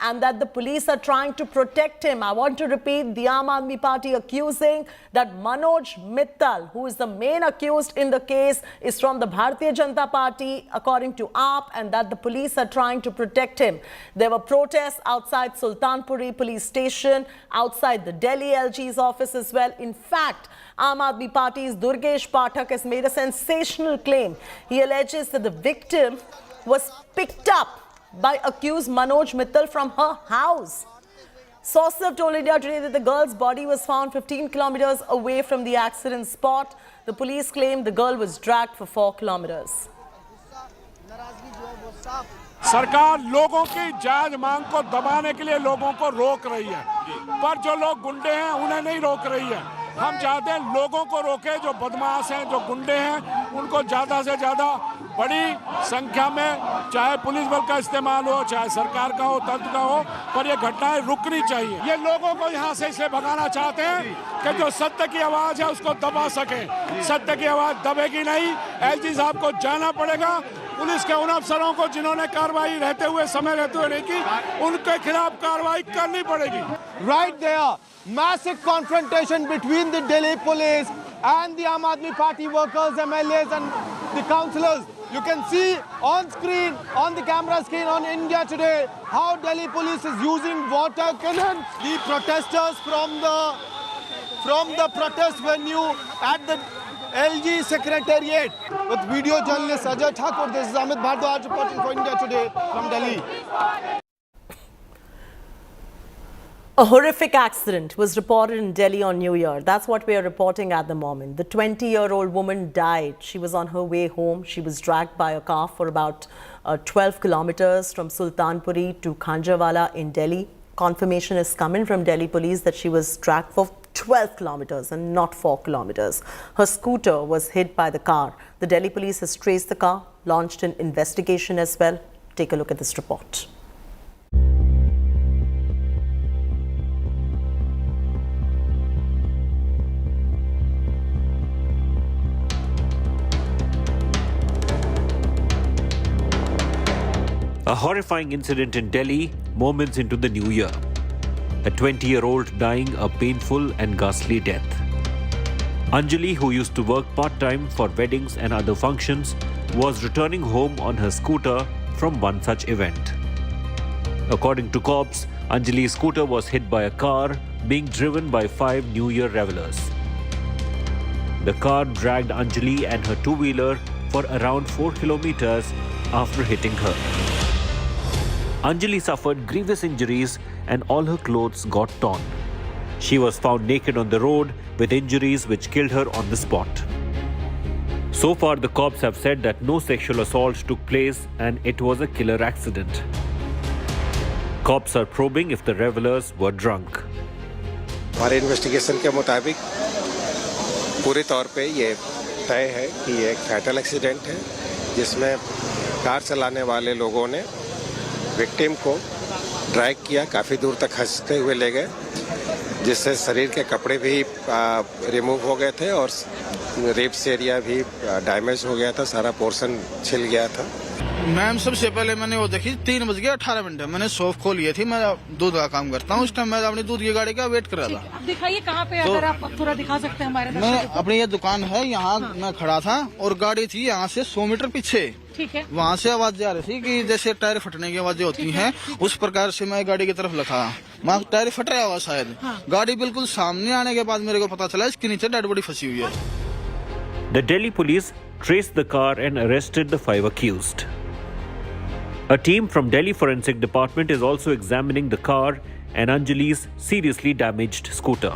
and that the police are trying to protect him. I want to repeat, the Aam Aadmi Party accusing that Manoj Mittal, who is the main accused in the case, is from the Bharatiya Janata Party, according to AAP, and that the police are trying to protect him. There were protests outside Sultanpuri police station, outside the Delhi LG's office as well. In fact, Aam Aadmi Party's Durgesh Pathak has made a sensational claim. He alleges that the victim was picked up by accused Manoj Mittal from her house. Sources have told India Today that the girl's body was found 15 kilometers away from the accident spot. The police claim the girl was dragged for 4 kilometers. सरकार लोगों की जायज मांग को दबाने के लिए लोगों को रोक रही है, पर जो लोग गुंडे हैं उन्हें नहीं रोक रही है। हम चाहते हैं लोगों को रोके, जो बदमाश हैं, जो गुंडे हैं, उनको ज्यादा से ज्यादा बड़ी संख्या में, चाहे पुलिस बल का इस्तेमाल हो, चाहे सरकार का हो, तंत्र का हो, पर ये घटनाएं रुकनी चाहिए। ये लोगों को यहाँ से इसलिए भगाना चाहते हैं कि जो सत्य की आवाज है उसको दबा सके। सत्य की आवाज दबेगी नहीं। एलजी साहब को जाना पड़ेगा। पुलिस के उन अफसरों को जिन्होंने कार्रवाई रहते हुए समय रहते हुए नहीं की, उनके खिलाफ कार्रवाई करनी पड़ेगी। Right there, massive confrontation between the Delhi police and the Aam Aadmi Party workers, MLAs and the councillors. You can see on screen, on the camera screen on India Today, how Delhi police is using water cannons. The protesters from the protest venue at the LG Secretariat. With video journalist Ajay Thakur, this is Amit Bhardwaj reporting for India Today from Delhi. A horrific accident was reported in Delhi on New Year. That's what we are reporting at the moment. The 20-year-old woman died. She was on her way home. She was dragged by a car for about 12 kilometers from Sultanpuri to Khanjawala in Delhi. Confirmation is coming from Delhi police that she was dragged for 12 kilometers and not 4 kilometers. Her scooter was hit by the car. The Delhi police has traced the car, launched an investigation as well. Take a look at this report. A horrifying incident in Delhi, moments into the new year. A 20-year-old dying a painful and ghastly death. Anjali, who used to work part-time for weddings and other functions, was returning home on her scooter from one such event. According to cops, Anjali's scooter was hit by a car being driven by 5 New Year revelers. The car dragged Anjali and her two-wheeler for around 4 kilometers after hitting her. Anjali suffered grievous injuries and all her clothes got torn. She was found naked on the road with injuries which killed her on the spot. So far, the cops have said that no sexual assault took place and it was a killer accident. Cops are probing if the revelers were drunk. हमारे investigation के मुताबिक पूरे तौर पे ये तय है कि ये एक फैटल एक्सीडेंट है, जिसमें कार चलाने वाले लोगों ने विक्टिम को ड्रैग किया, काफ़ी दूर तक खींचते हुए ले गए, जिससे शरीर के कपड़े भी रिमूव हो गए थे और रिब्स एरिया भी डैमेज हो गया था, सारा पोर्शन छिल गया था। मैम, सबसे पहले मैंने वो देखी 3:18 मैंने शॉप खोली थी। मैं दूध का काम करता हूँ। उस टाइम मैं अपनी दूध की गाड़ी का वेट कर रहा था। अब दिखाइए कहाँ पे, अगर आप थोड़ा दिखा सकते हैं हमारे दर्शकों को। मैं अपनी ये दुकान है, यहाँ मैं खड़ा था और गाड़ी थी यहाँ से 100 मीटर पीछे। ठीक है। वहाँ से आवाज जा रही थी कि जैसे टायर फटने की आवाजें होती हैं, उस प्रकार से मैं गाड़ी की तरफ लगा। मैं टायर फट रहा हुआ शायद। गाड़ी बिल्कुल सामने आने के बाद मेरे को पता चला इसके नीचे डेड बॉडी फंसी हुई है। The Delhi police traced the car and arrested the 5 accused. A team from Delhi Forensic Department is also examining the car and Anjali's seriously damaged scooter.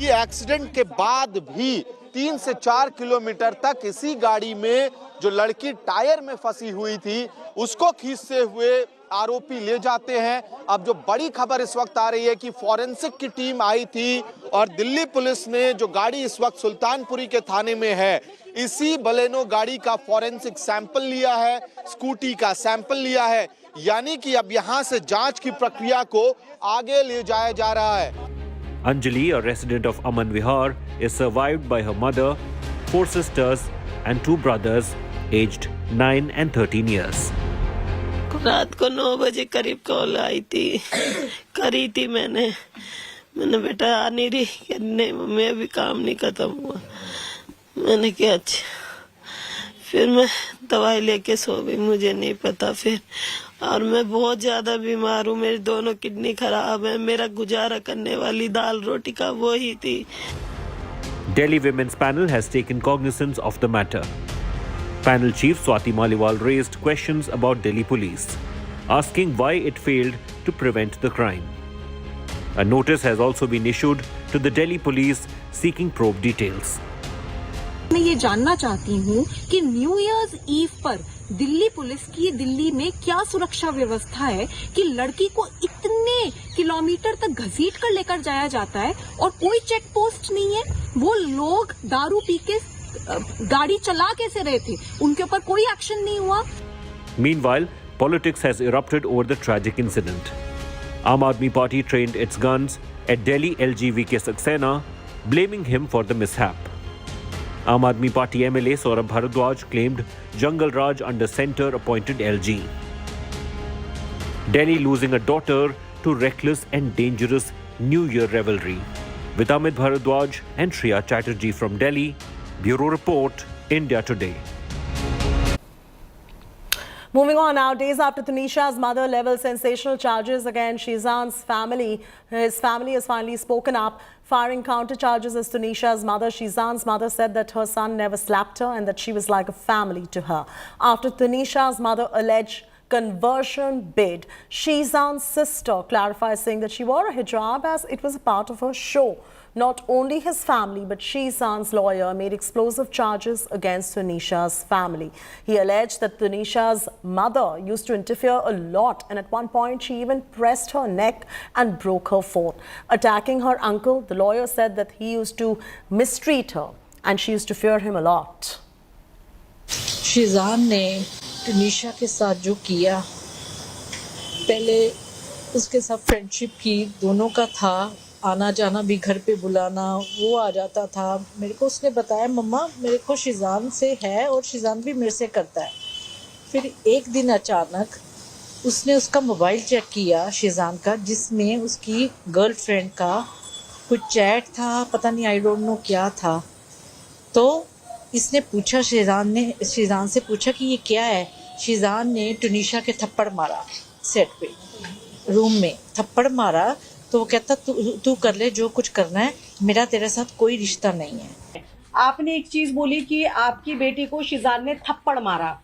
ये एक्सीडेंट के बाद भी 3 से 4 किलोमीटर तक इसी गाड़ी में जो लड़की टायर में फंसी हुई थी उसको खींचते हुए आरोपी ले जाते हैं। अब जो बड़ी खबर इस वक्त आ रही है कि फॉरेंसिक की टीम आई थी और दिल्ली पुलिस ने जो गाड़ी इस वक्त सुल्तानपुरी के थाने में है, इसी बलेनो गाड़ी का फॉरेंसिक सैंपल लिया है, स्कूटी का सैंपल लिया है, यानी कि अब यहां से जांच की प्रक्रिया को आगे ले जाया जा रहा है। Anjali, a resident of Aman Vihar, is survived by her mother, 4 sisters and 2 brothers aged 9 and 13 years. रात को 9 बजे करीब कॉल आई थी, करी थी मैंने बेटा आ नहीं रही, नहीं मम्मी अभी काम नहीं खत्म हुआ। मैंने कहा अच्छा, फिर मैं दवाई लेके सो गई, मुझे नहीं पता फिर, और मैं बहुत ज्यादा बीमार हूँ, मेरी दोनों किडनी खराब है, मेरा गुजारा करने वाली दाल रोटी का वो ही थी। Delhi Women's Panel has taken cognizance of the matter. Panel Chief Swati Maliwal raised questions about Delhi Police, asking why it failed to prevent the crime. A notice has also been issued to the Delhi Police seeking probe details. मैं ये जानना चाहती हूँ कि new years ewe पर Delhi police की दिल्ली में क्या सुरक्षा व्यवस्था है कि लड़की को इतने किलोमीटर तक घसीट कर लेकर जाया जाता है और कोई चेक पोस्ट नहीं है। वो लोग दारू पी के गाड़ी चला कैसे रहे थे, उनके ऊपर कोई एक्शन नहीं हुआ। Meanwhile, politics has erupted over the tragic incident. Aam Aadmi Party trained its guns at Delhi LG VK Saxena, blaming him for the mishap. Aam Aadmi Party MLA Saurabh Bharadwaj claimed Jungle Raj under centre-appointed LG. Delhi losing a daughter to reckless and dangerous New Year revelry. With Amit Bharadwaj and Shriya Chatterjee from Delhi, Bureau Report, India Today. Moving on now, days after Tanisha's mother leveled sensational charges against Shizan's family, his family has finally spoken up, firing counter charges as Tanisha's mother. Shizan's mother said that her son never slapped her and that she was like a family to her. After Tanisha's mother alleged conversion bid, Shizan's sister clarified saying that she wore a hijab as it was a part of her show. Not only his family, but Shizan's lawyer made explosive charges against Tanisha's family. He alleged that Tanisha's mother used to interfere a lot, and at one point she even pressed her neck and broke her phone. Attacking her uncle, the lawyer said that he used to mistreat her and she used to fear him a lot. Sheezan ने तनीशा के साथ जो किया, पहले उसके साथ friendship की, दोनों का था, आना जाना भी, घर पे बुलाना, वो आ जाता था। मेरे को उसने बताया मम्मा मेरे को शिजान से है और शिजान भी मेरे से करता है। फिर एक दिन अचानक उसने उसका मोबाइल चेक किया शिजान का, जिसमें उसकी गर्लफ्रेंड का कुछ चैट था, पता नहीं आई डोंट नो क्या था। तो इसने पूछा, शिजान से पूछा कि ये क्या है। शिजान ने टुनीशा के थप्पड़ मारा, सेट पे रूम में थप्पड़ मारा। तो वो कहता तू कर ले जो कुछ करना है, मेरा तेरे साथ कोई रिश्ता नहीं है। आपने एक चीज बोली कि आपकी बेटी को शिजान ने थप्पड़ मारा।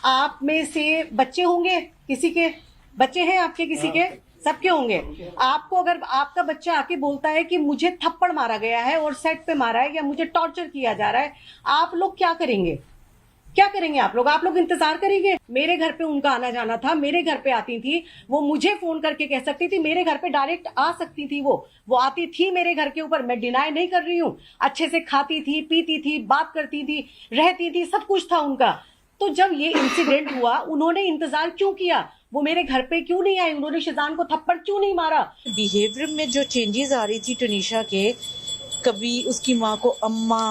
आप में से बच्चे होंगे, किसी के बच्चे हैं आपके, किसी के, सबके होंगे। आपको अगर आपका बच्चा आके बोलता है कि मुझे थप्पड़ मारा गया है और सेट पे मारा है या मुझे टॉर्चर किया जा रहा है, आप लोग क्या करेंगे? क्या करेंगे आप लोग इंतजार करेंगे? मेरे घर पे उनका आना जाना था, मेरे घर पे आती थी, वो मुझे फोन करके कह सकती थी, मेरे घर पे डायरेक्ट आ सकती थी, वो आती थी मेरे घर के ऊपर, मैं डिनाई नहीं कर रही हूँ। अच्छे से खाती थी, पीती थी, बात करती थी, रहती थी, सब कुछ था उनका। तो जब ये इंसिडेंट हुआ, उन्होंने इंतजार क्यों किया? वो मेरे घर पे क्यों नहीं आई? उन्होंने शिजान को थप्पड़ क्यों नहीं मारा? बिहेवियर में जो चेंजेस आ रही थी टुनीशा के, कभी उसकी माँ को अम्मा,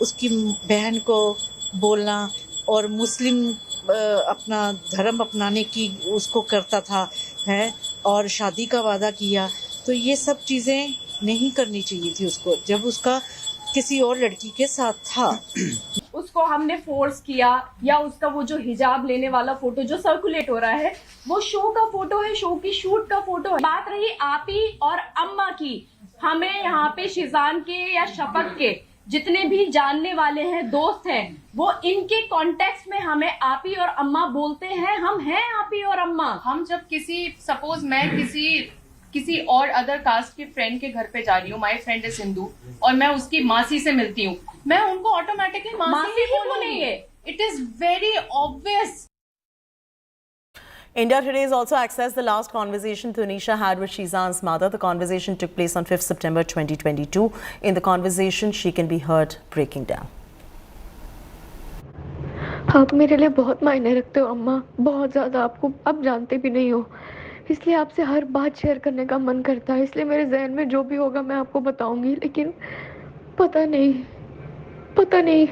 उसकी बहन को बोलना, और मुस्लिम अपना धर्म अपनाने की उसको करता था है, और शादी का वादा किया। तो ये सब चीज़ें नहीं करनी चाहिए थी उसको जब उसका किसी और लड़की के साथ था। उसको हमने फोर्स किया, या उसका वो जो हिजाब लेने वाला फोटो जो सर्कुलेट हो रहा है, वो शो का फोटो है, शो की शूट का फोटो है। बात रही आपी और अम्मा की, हमें यहाँ पे शिजान के या शफक के जितने भी जानने वाले हैं, दोस्त हैं, वो इनके कॉन्टेक्स्ट में हमें आपी और अम्मा बोलते हैं। हम हैं आपी और अम्मा। हम जब सपोज मैं किसी और अदर कास्ट के फ्रेंड के घर पे जा रही हूँ, माय फ्रेंड इज हिंदू, और मैं उसकी मासी से मिलती हूँ, मैं उनको ऑटोमेटिकली मासी ही बोलेंगे। It is very obvious. India Today has also accessed the last conversation Tunisha had with Shizan's mother. The conversation took place on 5th September 2022. In the conversation, she can be heard breaking down. आप मेरे लिए बहुत मायने रखते हो अम्मा, बहुत ज़्यादा. आपको अब जानते भी नहीं हो, इसलिए आपसे हर बात शेयर करने का मन करता है. इसलिए मेरे जहन में जो भी होगा मैं आपको बताऊंगी, लेकिन पता नहीं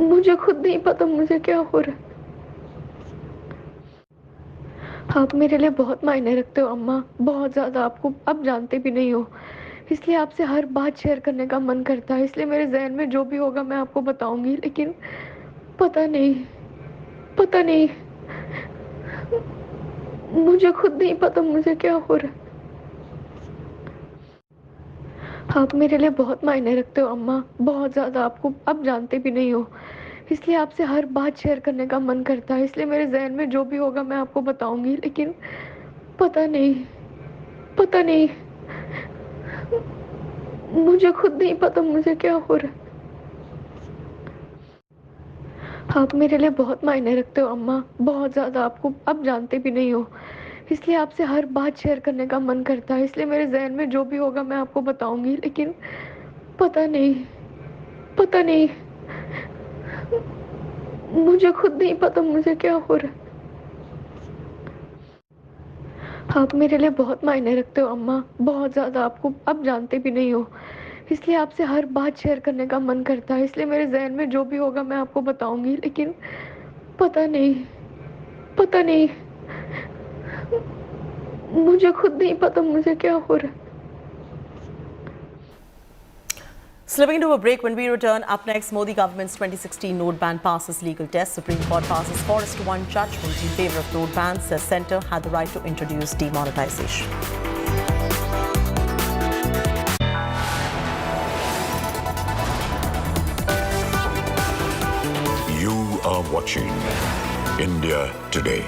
मुझे खुद नहीं पता मुझे क्या हो रहा है. आप मेरे लिए बहुत मायने रखते हो अम्मा, बहुत ज़्यादा. आपको अब जानते भी नहीं हो, इसलिए आपसे हर बात शेयर करने का मन करता है. इसलिए मेरे जहन में जो भी होगा मैं आपको बताऊंगी, लेकिन पता नहीं मुझे खुद नहीं पता मुझे क्या हो रहा है. आप मेरे लिए बहुत मायने रखते हो अम्मा, बहुत ज़्यादा. आपको अब जानते भी नहीं हो, इसलिए आपसे हर बात शेयर करने का मन करता है. इसलिए मेरे जहन में जो भी होगा मैं आपको बताऊंगी, लेकिन पता नहीं मुझे खुद नहीं पता मुझे क्या हो रहा है. आप मेरे लिए बहुत मायने रखते हो अम्मा, बहुत ज़्यादा. आपको अब जानते भी नहीं हो, इसलिए आपसे हर बात शेयर करने का मन करता है. इसलिए मेरे जहन में जो भी होगा मैं आपको बताऊंगी, लेकिन पता नहीं मुझे खुद नहीं पता मुझे क्या हो रहा है. आप मेरे लिए बहुत मायने रखते हो अम्मा, बहुत ज़्यादा. आपको अब जानते भी नहीं हो, इसलिए आपसे हर बात शेयर करने का मन करता है. इसलिए मेरे जहन में जो भी होगा मैं आपको बताऊंगी, लेकिन पता नहीं मुझे खुद नहीं पता मुझे क्या हो रहा है. Slipping into a break. When we return, up next, Modi government's 2016 note ban passes legal test. Supreme Court passes 4:1 judgment in favor of note ban. Says centre had the right to introduce demonetization. You are watching India Today.